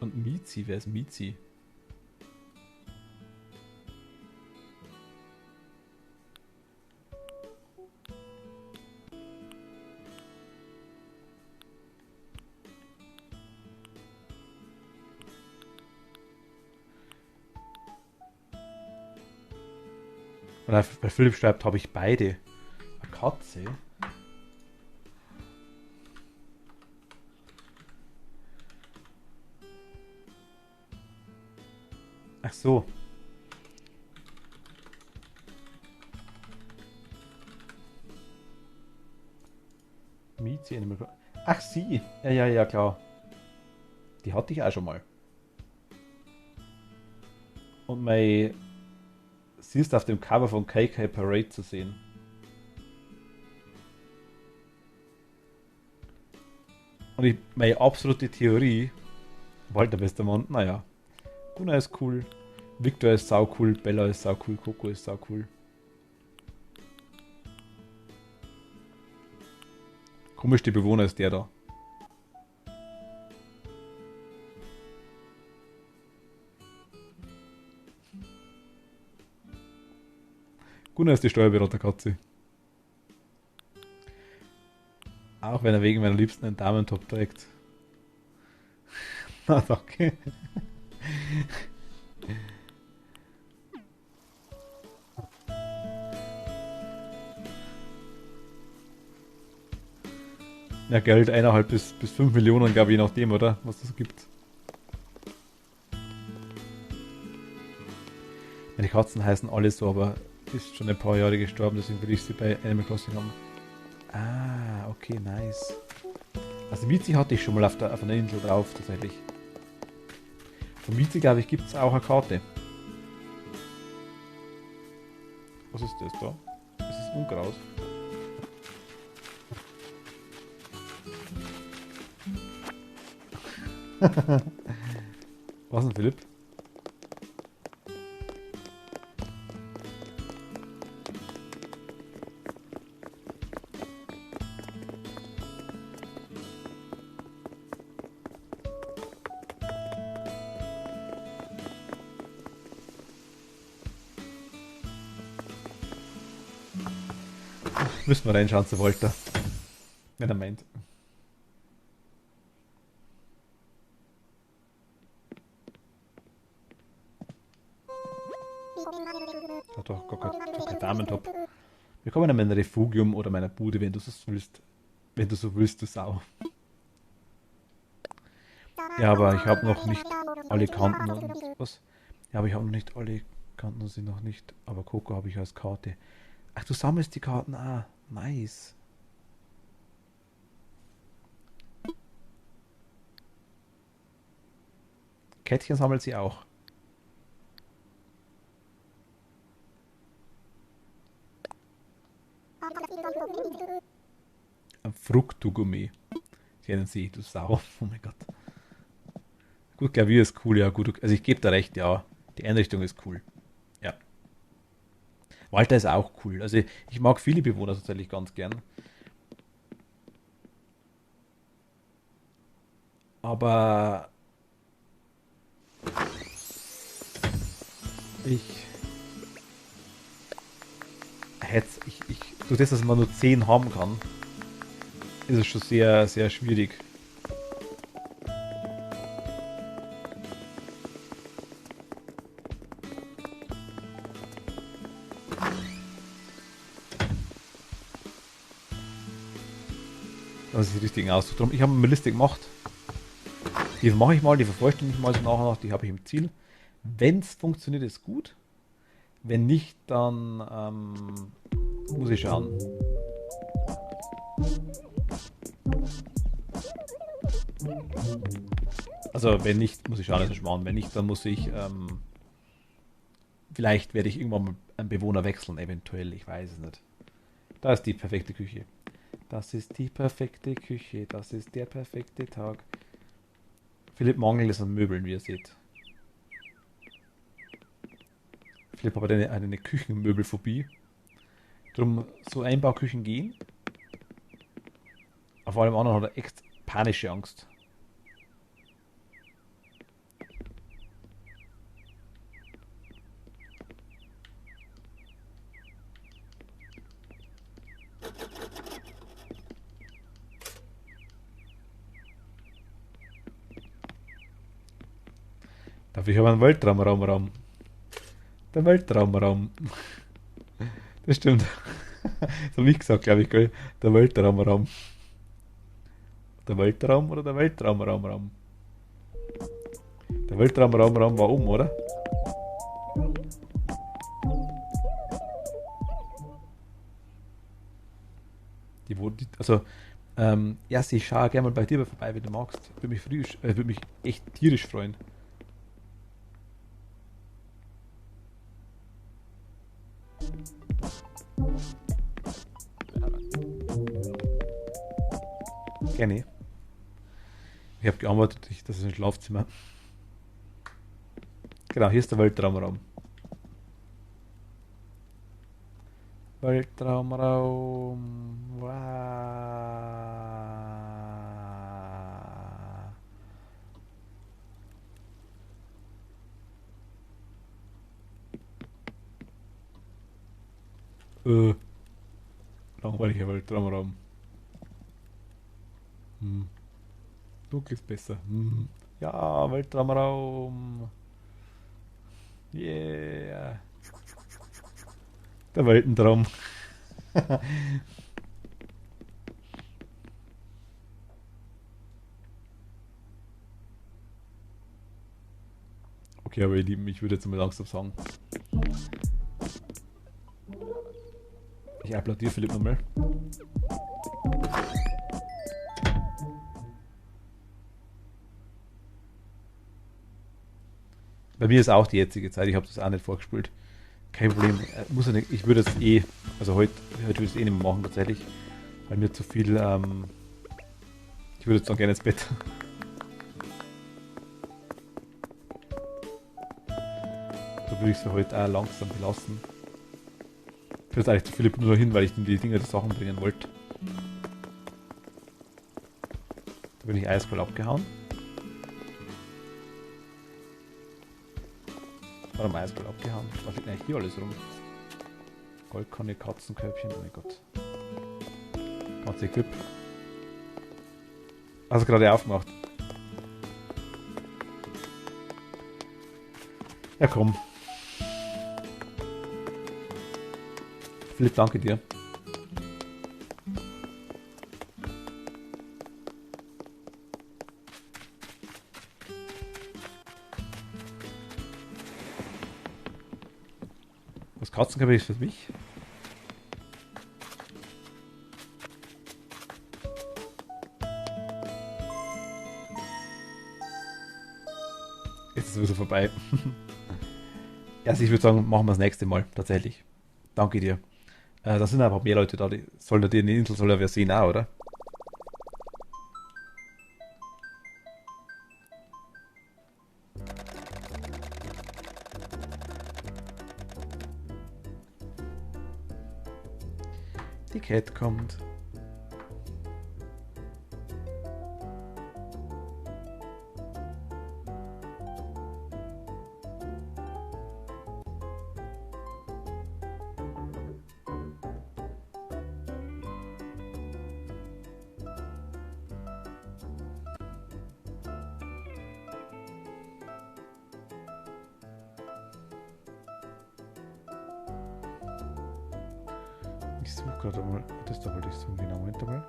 Speaker 2: Und Mizi, wer ist Mizi? Weil Philipp schreibt, habe ich beide. Eine Katze? Ach so. Miezi Animal Crossing. Ach, sie. Ja, klar. Die hatte ich auch schon mal. Und sie ist auf dem Cover von KK Parade zu sehen. Und meine absolute Theorie, Walter Westermann, naja. Gunnar ist cool, Victor ist sau cool, Bella ist sau cool, Coco ist sau cool. Komisch, die Bewohner ist der da. Gunnar ist die Steuerberaterkatze. Auch wenn er wegen meiner Liebsten einen Damentop trägt. Na, danke. Ja, Geld 1,5 bis 5 Millionen, glaube ich, je nachdem, oder? Was das gibt. Meine Katzen heißen alle so, aber ist schon ein paar Jahre gestorben, deswegen will ich sie bei Animal Crossing haben. Ah, okay, nice. Also Mizi hatte ich schon mal auf einer Insel drauf, tatsächlich. Von Mizi, glaube ich, gibt es auch eine Karte. Was ist das da? Das ist Unkraut. Was denn, Philipp? Müssen wir reinschauen zu Walter. Wenn er meint. Hat doch gar kein Damentop. Wir kommen in mein Refugium oder meiner Bude, wenn du so willst. Wenn du so willst, du Sau. Ja, aber ich habe noch nicht alle Kanten und was? Ja, aber ich habe noch nicht alle Kanten und sind noch nicht. Aber Coco habe ich als Karte. Ach, du sammelst die Karten. Ah, nice. Kätzchen sammelt sie auch. Ein Fruchtgummi. Kennen Sie, du Sau. Oh mein Gott. Gut, Klavier ist cool, ja gut. Also ich gebe da recht, ja. Die Einrichtung ist cool. Ja. Walter ist auch cool. Also ich mag viele Bewohner tatsächlich ganz gern. Aber ich durch das, dass man nur 10 haben kann, ist es schon sehr, sehr schwierig. Das ist die richtigen Ausdruck. Drum, ich habe eine Liste gemacht. Die mache ich mal, die vervollständige ich mal so nachher noch, die habe ich im Ziel. Wenn es funktioniert, ist gut. Wenn nicht, dann muss ich schauen. Also wenn nicht, muss ich schauen, also schauen. Wenn nicht, dann muss ich vielleicht werde ich irgendwann mal einen Bewohner wechseln, eventuell, ich weiß es nicht. Da ist die perfekte Küche. Das ist die perfekte Küche, das ist der perfekte Tag. Philipp mangelt es an Möbeln, wie ihr seht. Philipp hat eine Küchenmöbelphobie. Drum so Einbauküchen gehen. Auf allem anderen hat er echt panische Angst. Dafür habe ich einen Weltraumraum. Der Weltraumraum. Das stimmt. Das habe ich gesagt, glaube ich, gell? Der Weltraumraum. Der Weltraum oder der Weltraumraum? Der Weltraumraum war oder? Also, Jassi, ich schaue gerne mal bei dir vorbei, wenn du magst. Würde mich echt tierisch freuen. Gerne. Ich habe geantwortet, das ist ein Schlafzimmer. Genau, hier ist der Weltraumraum. Weltraumraum. Wow. Langweiliger Weltraumraum. Dunkel ist besser. Ja, Weltraumraum. Yeah. Der Weltentraum. Okay, aber ihr Lieben, ich würde jetzt mal langsam sagen. Ich applaudiere Philipp nochmal. Bei mir ist auch die jetzige Zeit, ich habe das auch nicht vorgespielt. Kein Problem. Muss ja nicht, ich würde es also heute würde ich es nicht mehr machen tatsächlich. Weil mir zu viel, ich würde jetzt dann gerne ins Bett. Da würde ich es für heute auch langsam belassen. Ich bin jetzt eigentlich zu Philipp nur hin, weil ich ihm die Sachen bringen wollte. Da bin ich eiskalt abgehauen. War am Eisball abgehauen. Was liegt eigentlich hier alles rum? Goldkanne, Katzenkörbchen, oh mein Gott. Ganze Equip. Also gerade aufgemacht. Ja komm. Philipp, danke dir. Das Katzenkabel ist für mich. Jetzt ist es wieder vorbei. Also ich würde sagen, machen wir das nächste Mal, tatsächlich. Danke dir. Da sind einfach mehr Leute da, die sollen ja die Insel, soll ja wer sehen auch, oder? Die Cat kommt. Ich suche gerade mal. Das da wollte ich suchen, genau. Moment mal.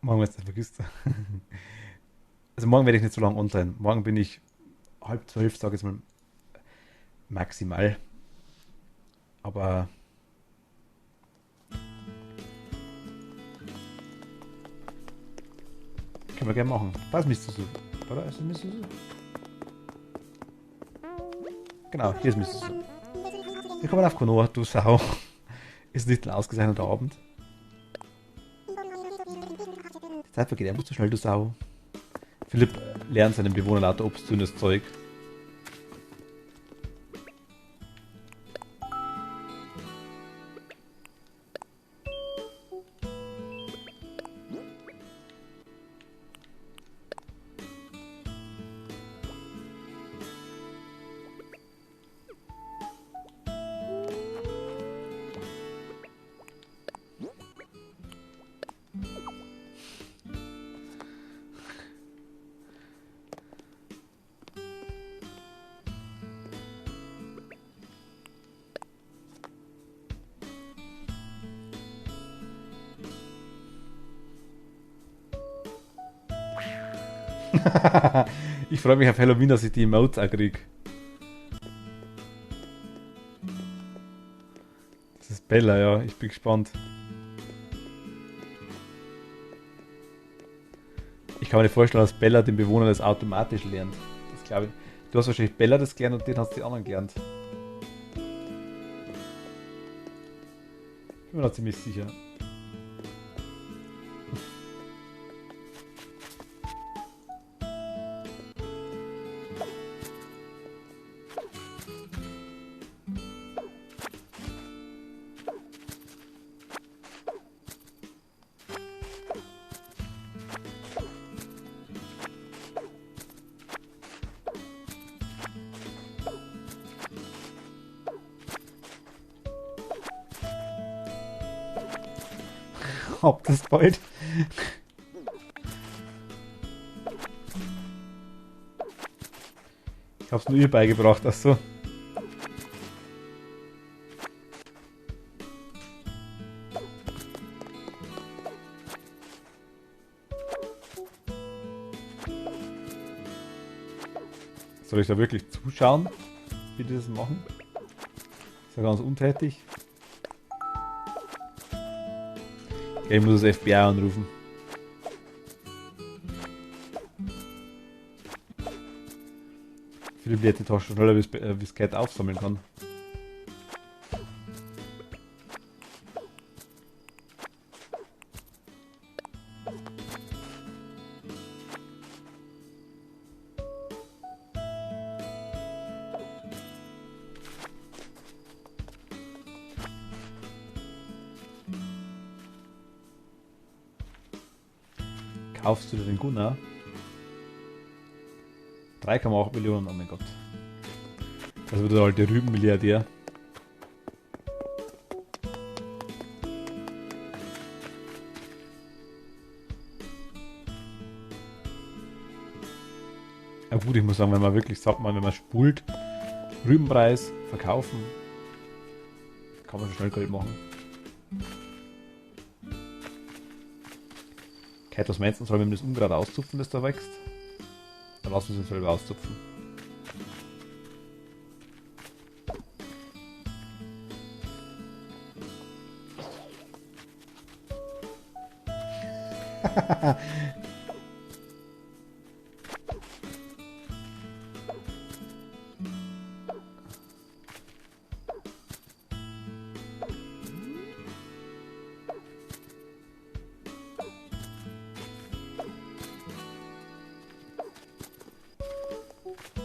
Speaker 2: Morgen wird es nicht vergisst. Also morgen werde ich nicht so lange online. Morgen bin ich 11:30, sage ich jetzt mal maximal. Aber können wir gerne machen. Das müsstest du. Oder? Ist das müsstest du? Genau, hier ist müsstest du. Wir kommen auf Konoha, du Sau. Ist nicht ein ausgezeichneter Abend. Die Zeit vergeht einfach zu schnell, du Sau. Philipp lernt seinen Bewohner lauter obszönes Zeug. Ich freue mich auf Halloween, dass ich die Emotes auch krieg. Das ist Bella, ja. Ich bin gespannt. Ich kann mir nicht vorstellen, dass Bella den Bewohner das automatisch lernt. Das glaube ich. Du hast wahrscheinlich Bella das gelernt und den hast die anderen gelernt. Ich bin mir da ziemlich sicher. Ob das bald. Ich hab's nur ihr beigebracht, ach so. Soll ich da wirklich zuschauen, wie die das machen? Ist ja ganz untätig. Ich muss das FBI anrufen. Philipp lädt die Tasche schneller, wie es Cat aufsammeln kann. Kaufst du dir den Gunnar? 3,8 Millionen, oh mein Gott. Das wird der alte Rübenmilliardär. Ja gut, ich muss sagen, wenn man wirklich sagt, wenn man spult, Rübenpreis, verkaufen, kann man schon schnell Geld machen. Was meinst du, soll man das Unkraut auszupfen, das da wächst? Dann lassen wir es selber auszupfen.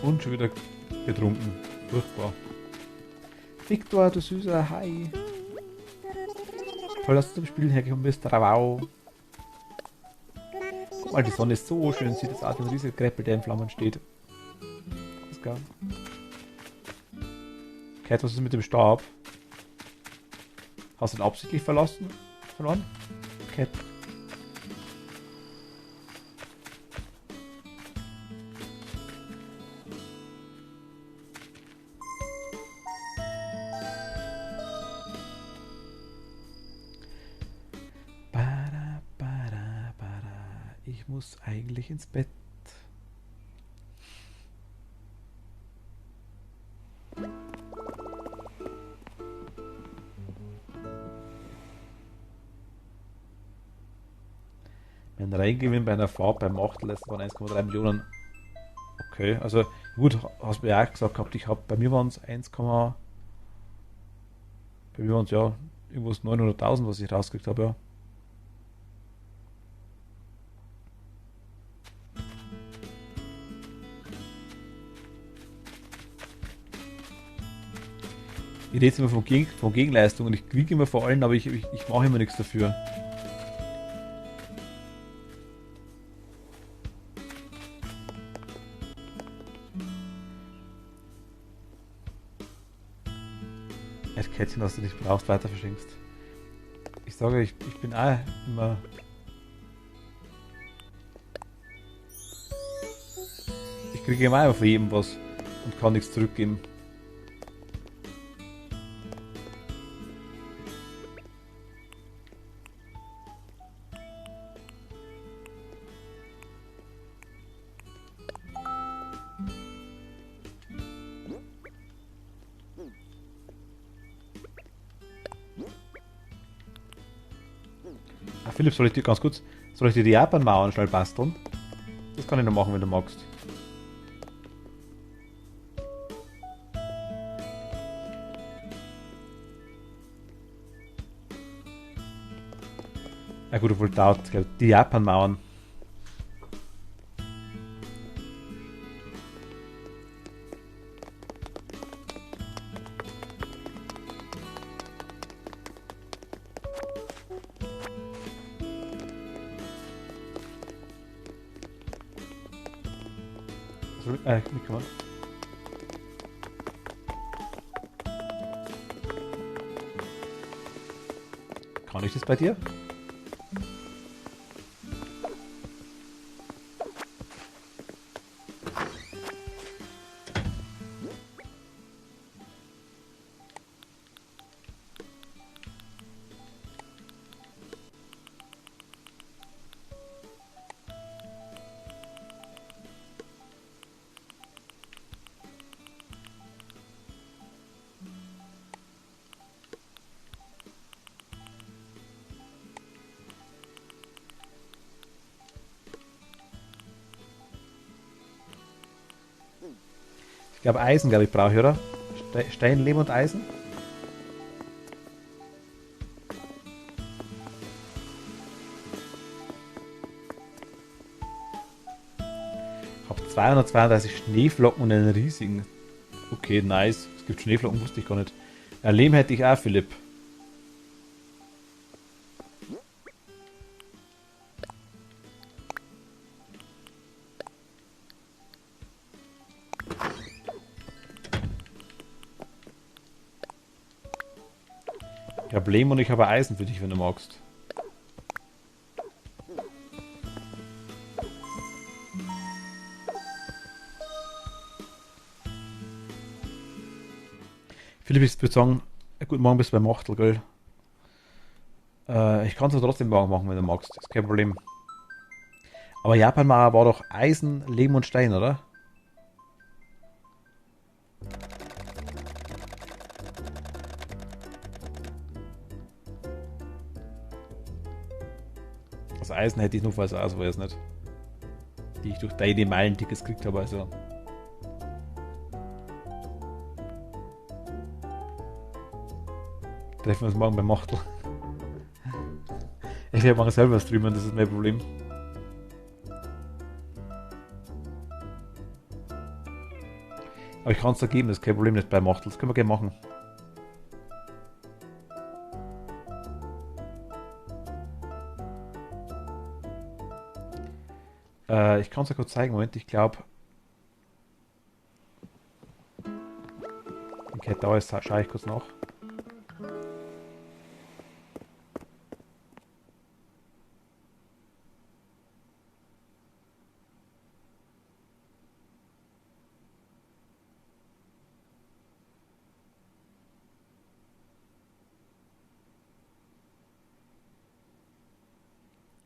Speaker 2: Und schon wieder betrunken. Furchtbar. Victor, du süßer Hi. Toll, dass du zum Spielen hergekommen bist. Wow. mal, die Sonne ist so schön. Sieht das aus wie ein riesiger Kreppel, der in Flammen steht. Das ist geil. Kat, was ist mit dem Stab? Hast du ihn absichtlich verloren? Kat. Ich muss eigentlich ins Bett. Mein Reingewinn bei einer Fahrt beim Machtel waren 1,3 Millionen. Okay, also gut, hast du mir ja auch gesagt gehabt, bei mir waren es bei mir waren es ja irgendwas 900.000, was ich rausgekriegt habe, ja. Ich rede jetzt immer von Gegenleistung und ich kriege immer vor allem, aber ich mache immer nichts dafür. Ein Kätzchen, das du nicht brauchst, weiter verschenkst. Ich sage, ich bin auch immer... Ich kriege immer von jedem was und kann nichts zurückgeben. Philipp, soll ich dir die Japan-Mauern schnell basteln? Das kann ich noch machen, wenn du magst. Ja gut, obwohl dauert, die Japan-Mauern. Komm. Kann ich das bei dir? Ich glaube Eisen, brauche ich, oder? Stein, Lehm und Eisen? Ich habe 232 Schneeflocken und einen riesigen. Okay, nice. Es gibt Schneeflocken, wusste ich gar nicht. Ja, Lehm hätte ich auch, Philipp. Ich habe Lehm und ich habe Eisen für dich, wenn du magst. Philipp, ich würde sagen, guten Morgen bis beim Machtel, gell? Ich kann es aber trotzdem morgen machen, wenn du magst. Ist kein Problem. Aber Japan-Mauer war doch Eisen, Lehm und Stein, oder? Das Eisen hätte ich noch was aus, weiß nicht. Die ich durch deine Meilentickets gekriegt habe, also. Treffen wir uns morgen beim Machtel. Ich werde morgen selber streamen, das ist mein Problem. Aber ich kann es da geben, das ist kein Problem nicht beim Machtel, das können wir gerne machen. Ich kann es ja kurz zeigen. Moment, ich glaube. Okay, da ist, schaue ich kurz nach.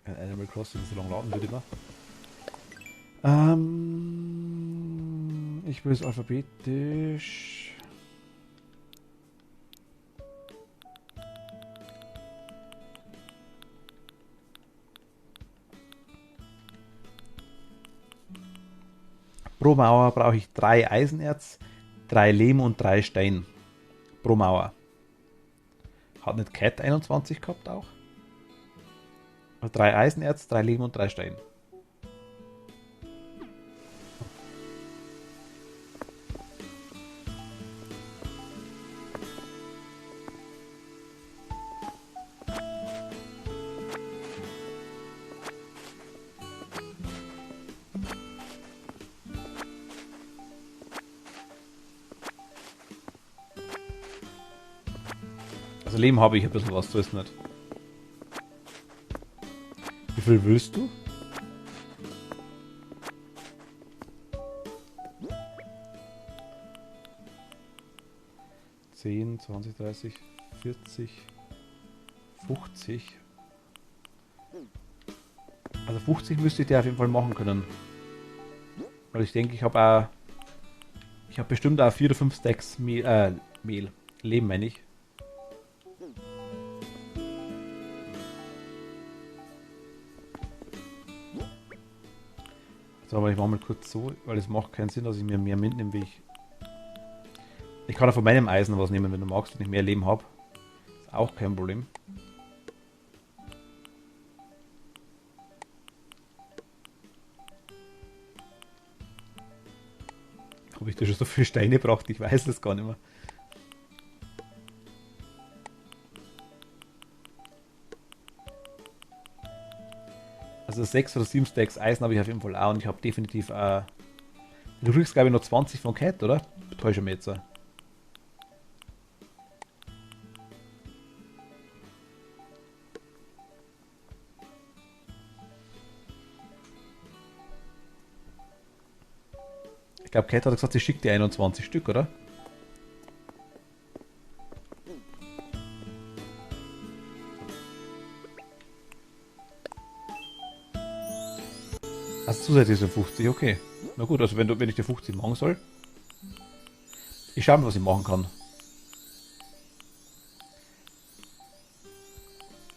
Speaker 2: Animal Crossing so lange laden wird immer. Ich will es alphabetisch. Pro Mauer brauche ich 3 Eisenerz, 3 Lehm und 3 Stein. Pro Mauer. Hat nicht Cat 21 gehabt auch? 3 Eisenerz, 3 Lehm und 3 Stein. Also Lehm habe ich ein bisschen was, so ist nicht. Wie viel willst du? Zehn, 20, 30, 40, 50. Also 50 müsste ich dir auf jeden Fall machen können. Weil ich denke, ich habe bestimmt auch 4 oder 5 Stacks Mehl. Lehm meine ich. So, aber ich mache mal kurz so, weil es macht keinen Sinn, dass ich mir mehr mitnehme, wie ich... Ich kann auch von meinem Eisen was nehmen, wenn du magst, wenn ich mehr Leben habe. Ist auch kein Problem. Habe ich da schon so viele Steine gebraucht? Ich weiß das gar nicht mehr. Also 6 oder 7 Stacks Eisen habe ich auf jeden Fall auch und ich habe definitiv du kriegst glaube ich noch 20 von Cat, oder? Täusche mich jetzt. Ich glaube Cat hat gesagt, sie schickt dir 21 Stück, oder? Also zusätzlich sind 50, okay. Na gut, also wenn ich dir 50 machen soll. Ich schaue mal, was ich machen kann.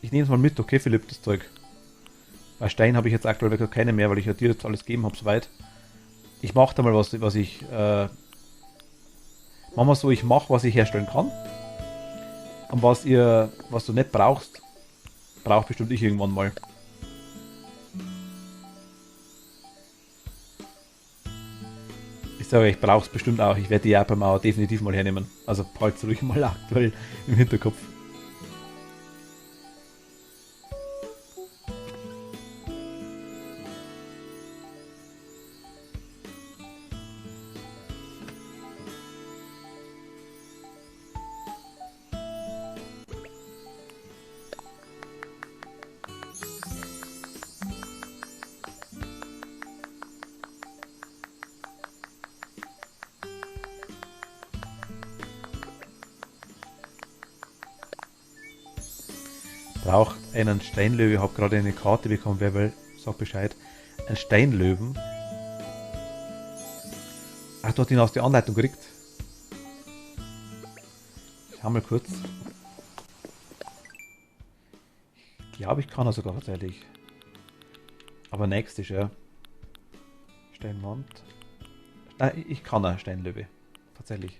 Speaker 2: Ich nehme es mal mit, okay, Philipp, das Zeug. Bei Stein habe ich jetzt aktuell wirklich keine mehr, weil ich ja dir jetzt alles gegeben habe, soweit. Ich mache da mal was ich... Machen wir so, ich mache, was ich herstellen kann. Und was du nicht brauchst, braucht bestimmt ich irgendwann mal. Ich sage, ich brauche es bestimmt auch. Ich werde die Japan-Mauer definitiv mal hernehmen. Also behalt's ruhig mal aktuell im Hinterkopf. Braucht einen Steinlöwe. Ich habe gerade eine Karte bekommen. Wer will, sag Bescheid. Ein Steinlöwen. Ach, du hast ihn aus der Anleitung gekriegt. Ich schau mal kurz. Ich glaube, ich kann er sogar tatsächlich. Aber nächstes, ja. Steinwand. Nein, ich kann er, Steinlöwe. Tatsächlich.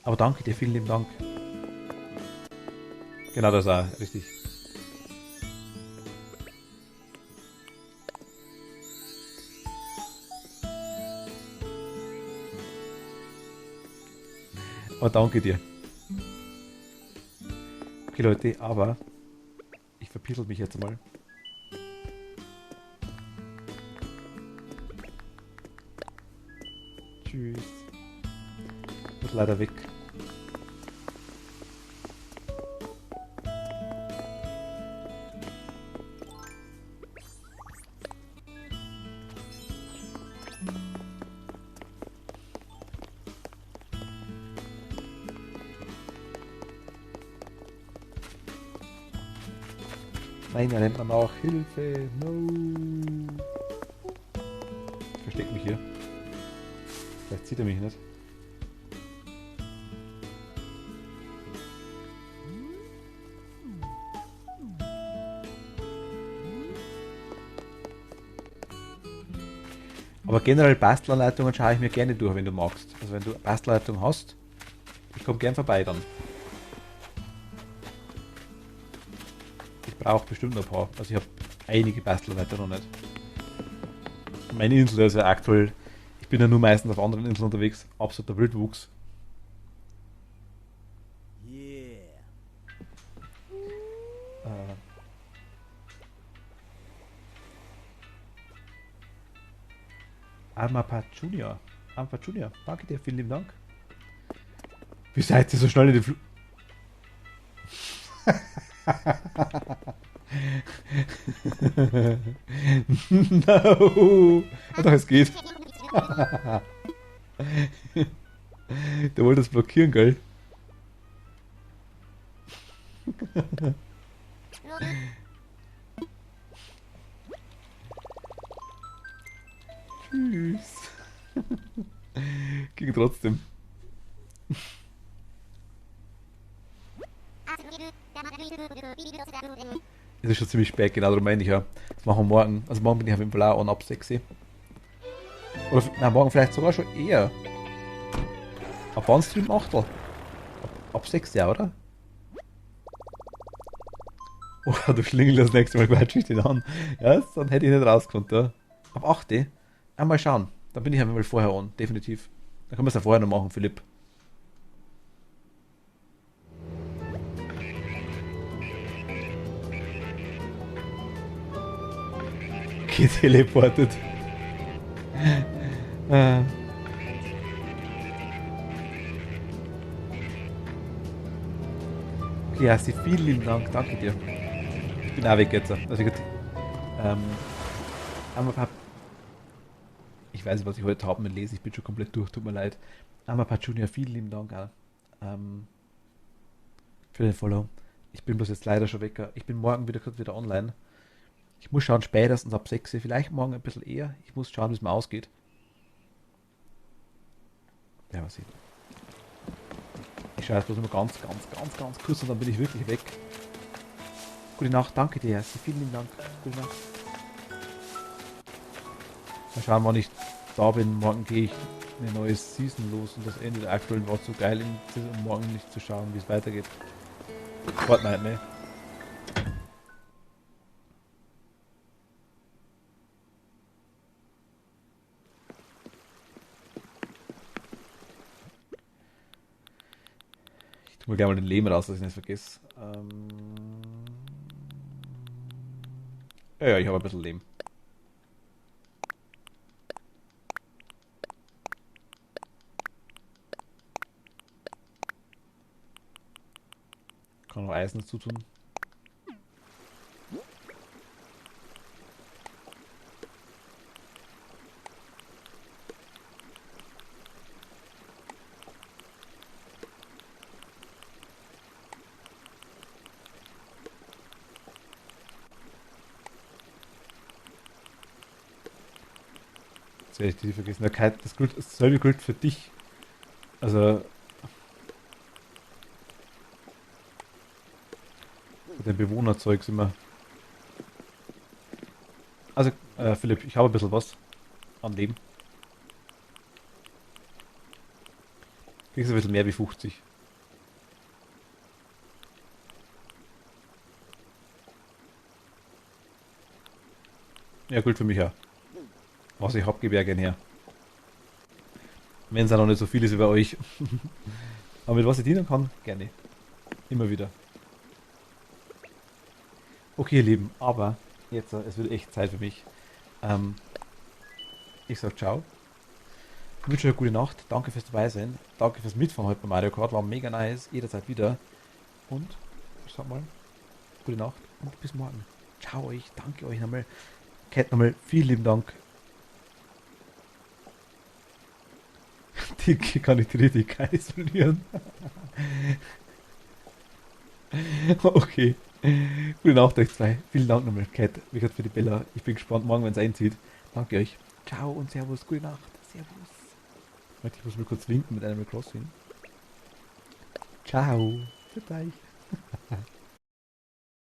Speaker 2: Aber danke dir, vielen lieben Dank. Genau, das auch, richtig. Oh, danke dir. Okay, Leute, aber ich verpissel mich jetzt mal. Tschüss. Muss leider weg. Nein, er nennt man auch Hilfe. No. Ich versteck mich hier. Vielleicht sieht er mich nicht. Aber generell Bastelanleitungen schaue ich mir gerne durch, wenn du magst. Also wenn du Bastelanleitung hast, ich komme gern vorbei dann. Ich brauche bestimmt noch ein paar. Also ich habe einige Bastelanleitungen noch nicht. Meine Insel ist ja aktuell, ich bin ja nur meistens auf anderen Inseln unterwegs, absoluter Wildwuchs. Armapa Junior. Armapa Junior, danke dir, vielen lieben Dank. Wie seid ihr so schnell in den Flug... No! Doch, es geht. Der wollte das blockieren, gell? Tschüss. Ging trotzdem. Es ist schon ziemlich spät, genau, darum meine ich ja. Das machen wir morgen. Also morgen bin ich auf jeden Fall auch ab 6 Uhr. Oder nein, morgen vielleicht sogar schon eher. Ab wann Stream 8? Ab 6 Uhr, oder? Oh, du Schlingel, das nächste Mal quatsch ich den an. Ja, dann hätte ich nicht rausgekommen, ja. Ab 8 Uhr? Einmal schauen. Dann bin ich einmal vorher an, definitiv. Dann können wir es ja vorher noch machen, Philipp. Geteleportet. Okay, Assi, vielen lieben Dank, danke dir. Ich bin auch weg jetzt. Also ich weiß nicht, was ich heute habe mit lese, ich bin schon komplett durch, tut mir leid. Amapa Junior, vielen lieben Dank auch, für den Follow. Ich bin bloß jetzt leider schon weg. Ich bin morgen wieder online. Ich muss schauen, spätestens ab 6 Uhr, vielleicht morgen ein bisschen eher. Ich muss schauen, wie es mir ausgeht. Ja, was sieht. Ich schaue jetzt bloß immer ganz kurz und dann bin ich wirklich weg. Gute Nacht, danke dir, Jassi. Vielen lieben Dank. Gute Nacht. Mal schauen, wann ich da bin. Morgen gehe ich eine neue Season los und das Ende der aktuellen war so geil, um morgen nicht zu schauen, wie es weitergeht. Fortnite, ne? Ich tue mir gerne mal den Lehm raus, dass ich nicht vergesse. Ja, ich habe ein bisschen Lehm. Kann noch Eisen dazu tun. Das werde ich dir vergessen. Dasselbe gilt für dich. Also den Bewohnerzeugs immer. Also, Philipp, ich habe ein bisschen was an Leben. Kriegst du ein bisschen mehr wie 50. Ja, gut für mich auch. Was ich hab, gebe ich ja gerne her. Wenn es auch noch nicht so viel ist wie bei euch. Aber mit was ich dienen kann, gerne. Immer wieder. Okay, ihr Lieben, aber jetzt, es wird echt Zeit für mich. Ich sag ciao. Ich wünsche euch eine gute Nacht. Danke fürs dabei sein. Danke fürs Mitfahren heute bei Mario Kart. War mega nice. Jederzeit wieder. Und, ich sag mal, gute Nacht und bis morgen. Ciao euch. Danke euch nochmal. Cat nochmal. Vielen lieben Dank. Die kann ich richtig isolieren. Okay. Gute Nacht euch zwei. Vielen Dank nochmal, Cat. Wie gesagt, für die Bella. Ich bin gespannt morgen, wenn es einzieht. Danke euch. Ciao und Servus. Gute Nacht. Servus. Warte, ich muss mal kurz winken mit Animal Crossing. Ciao. Für euch.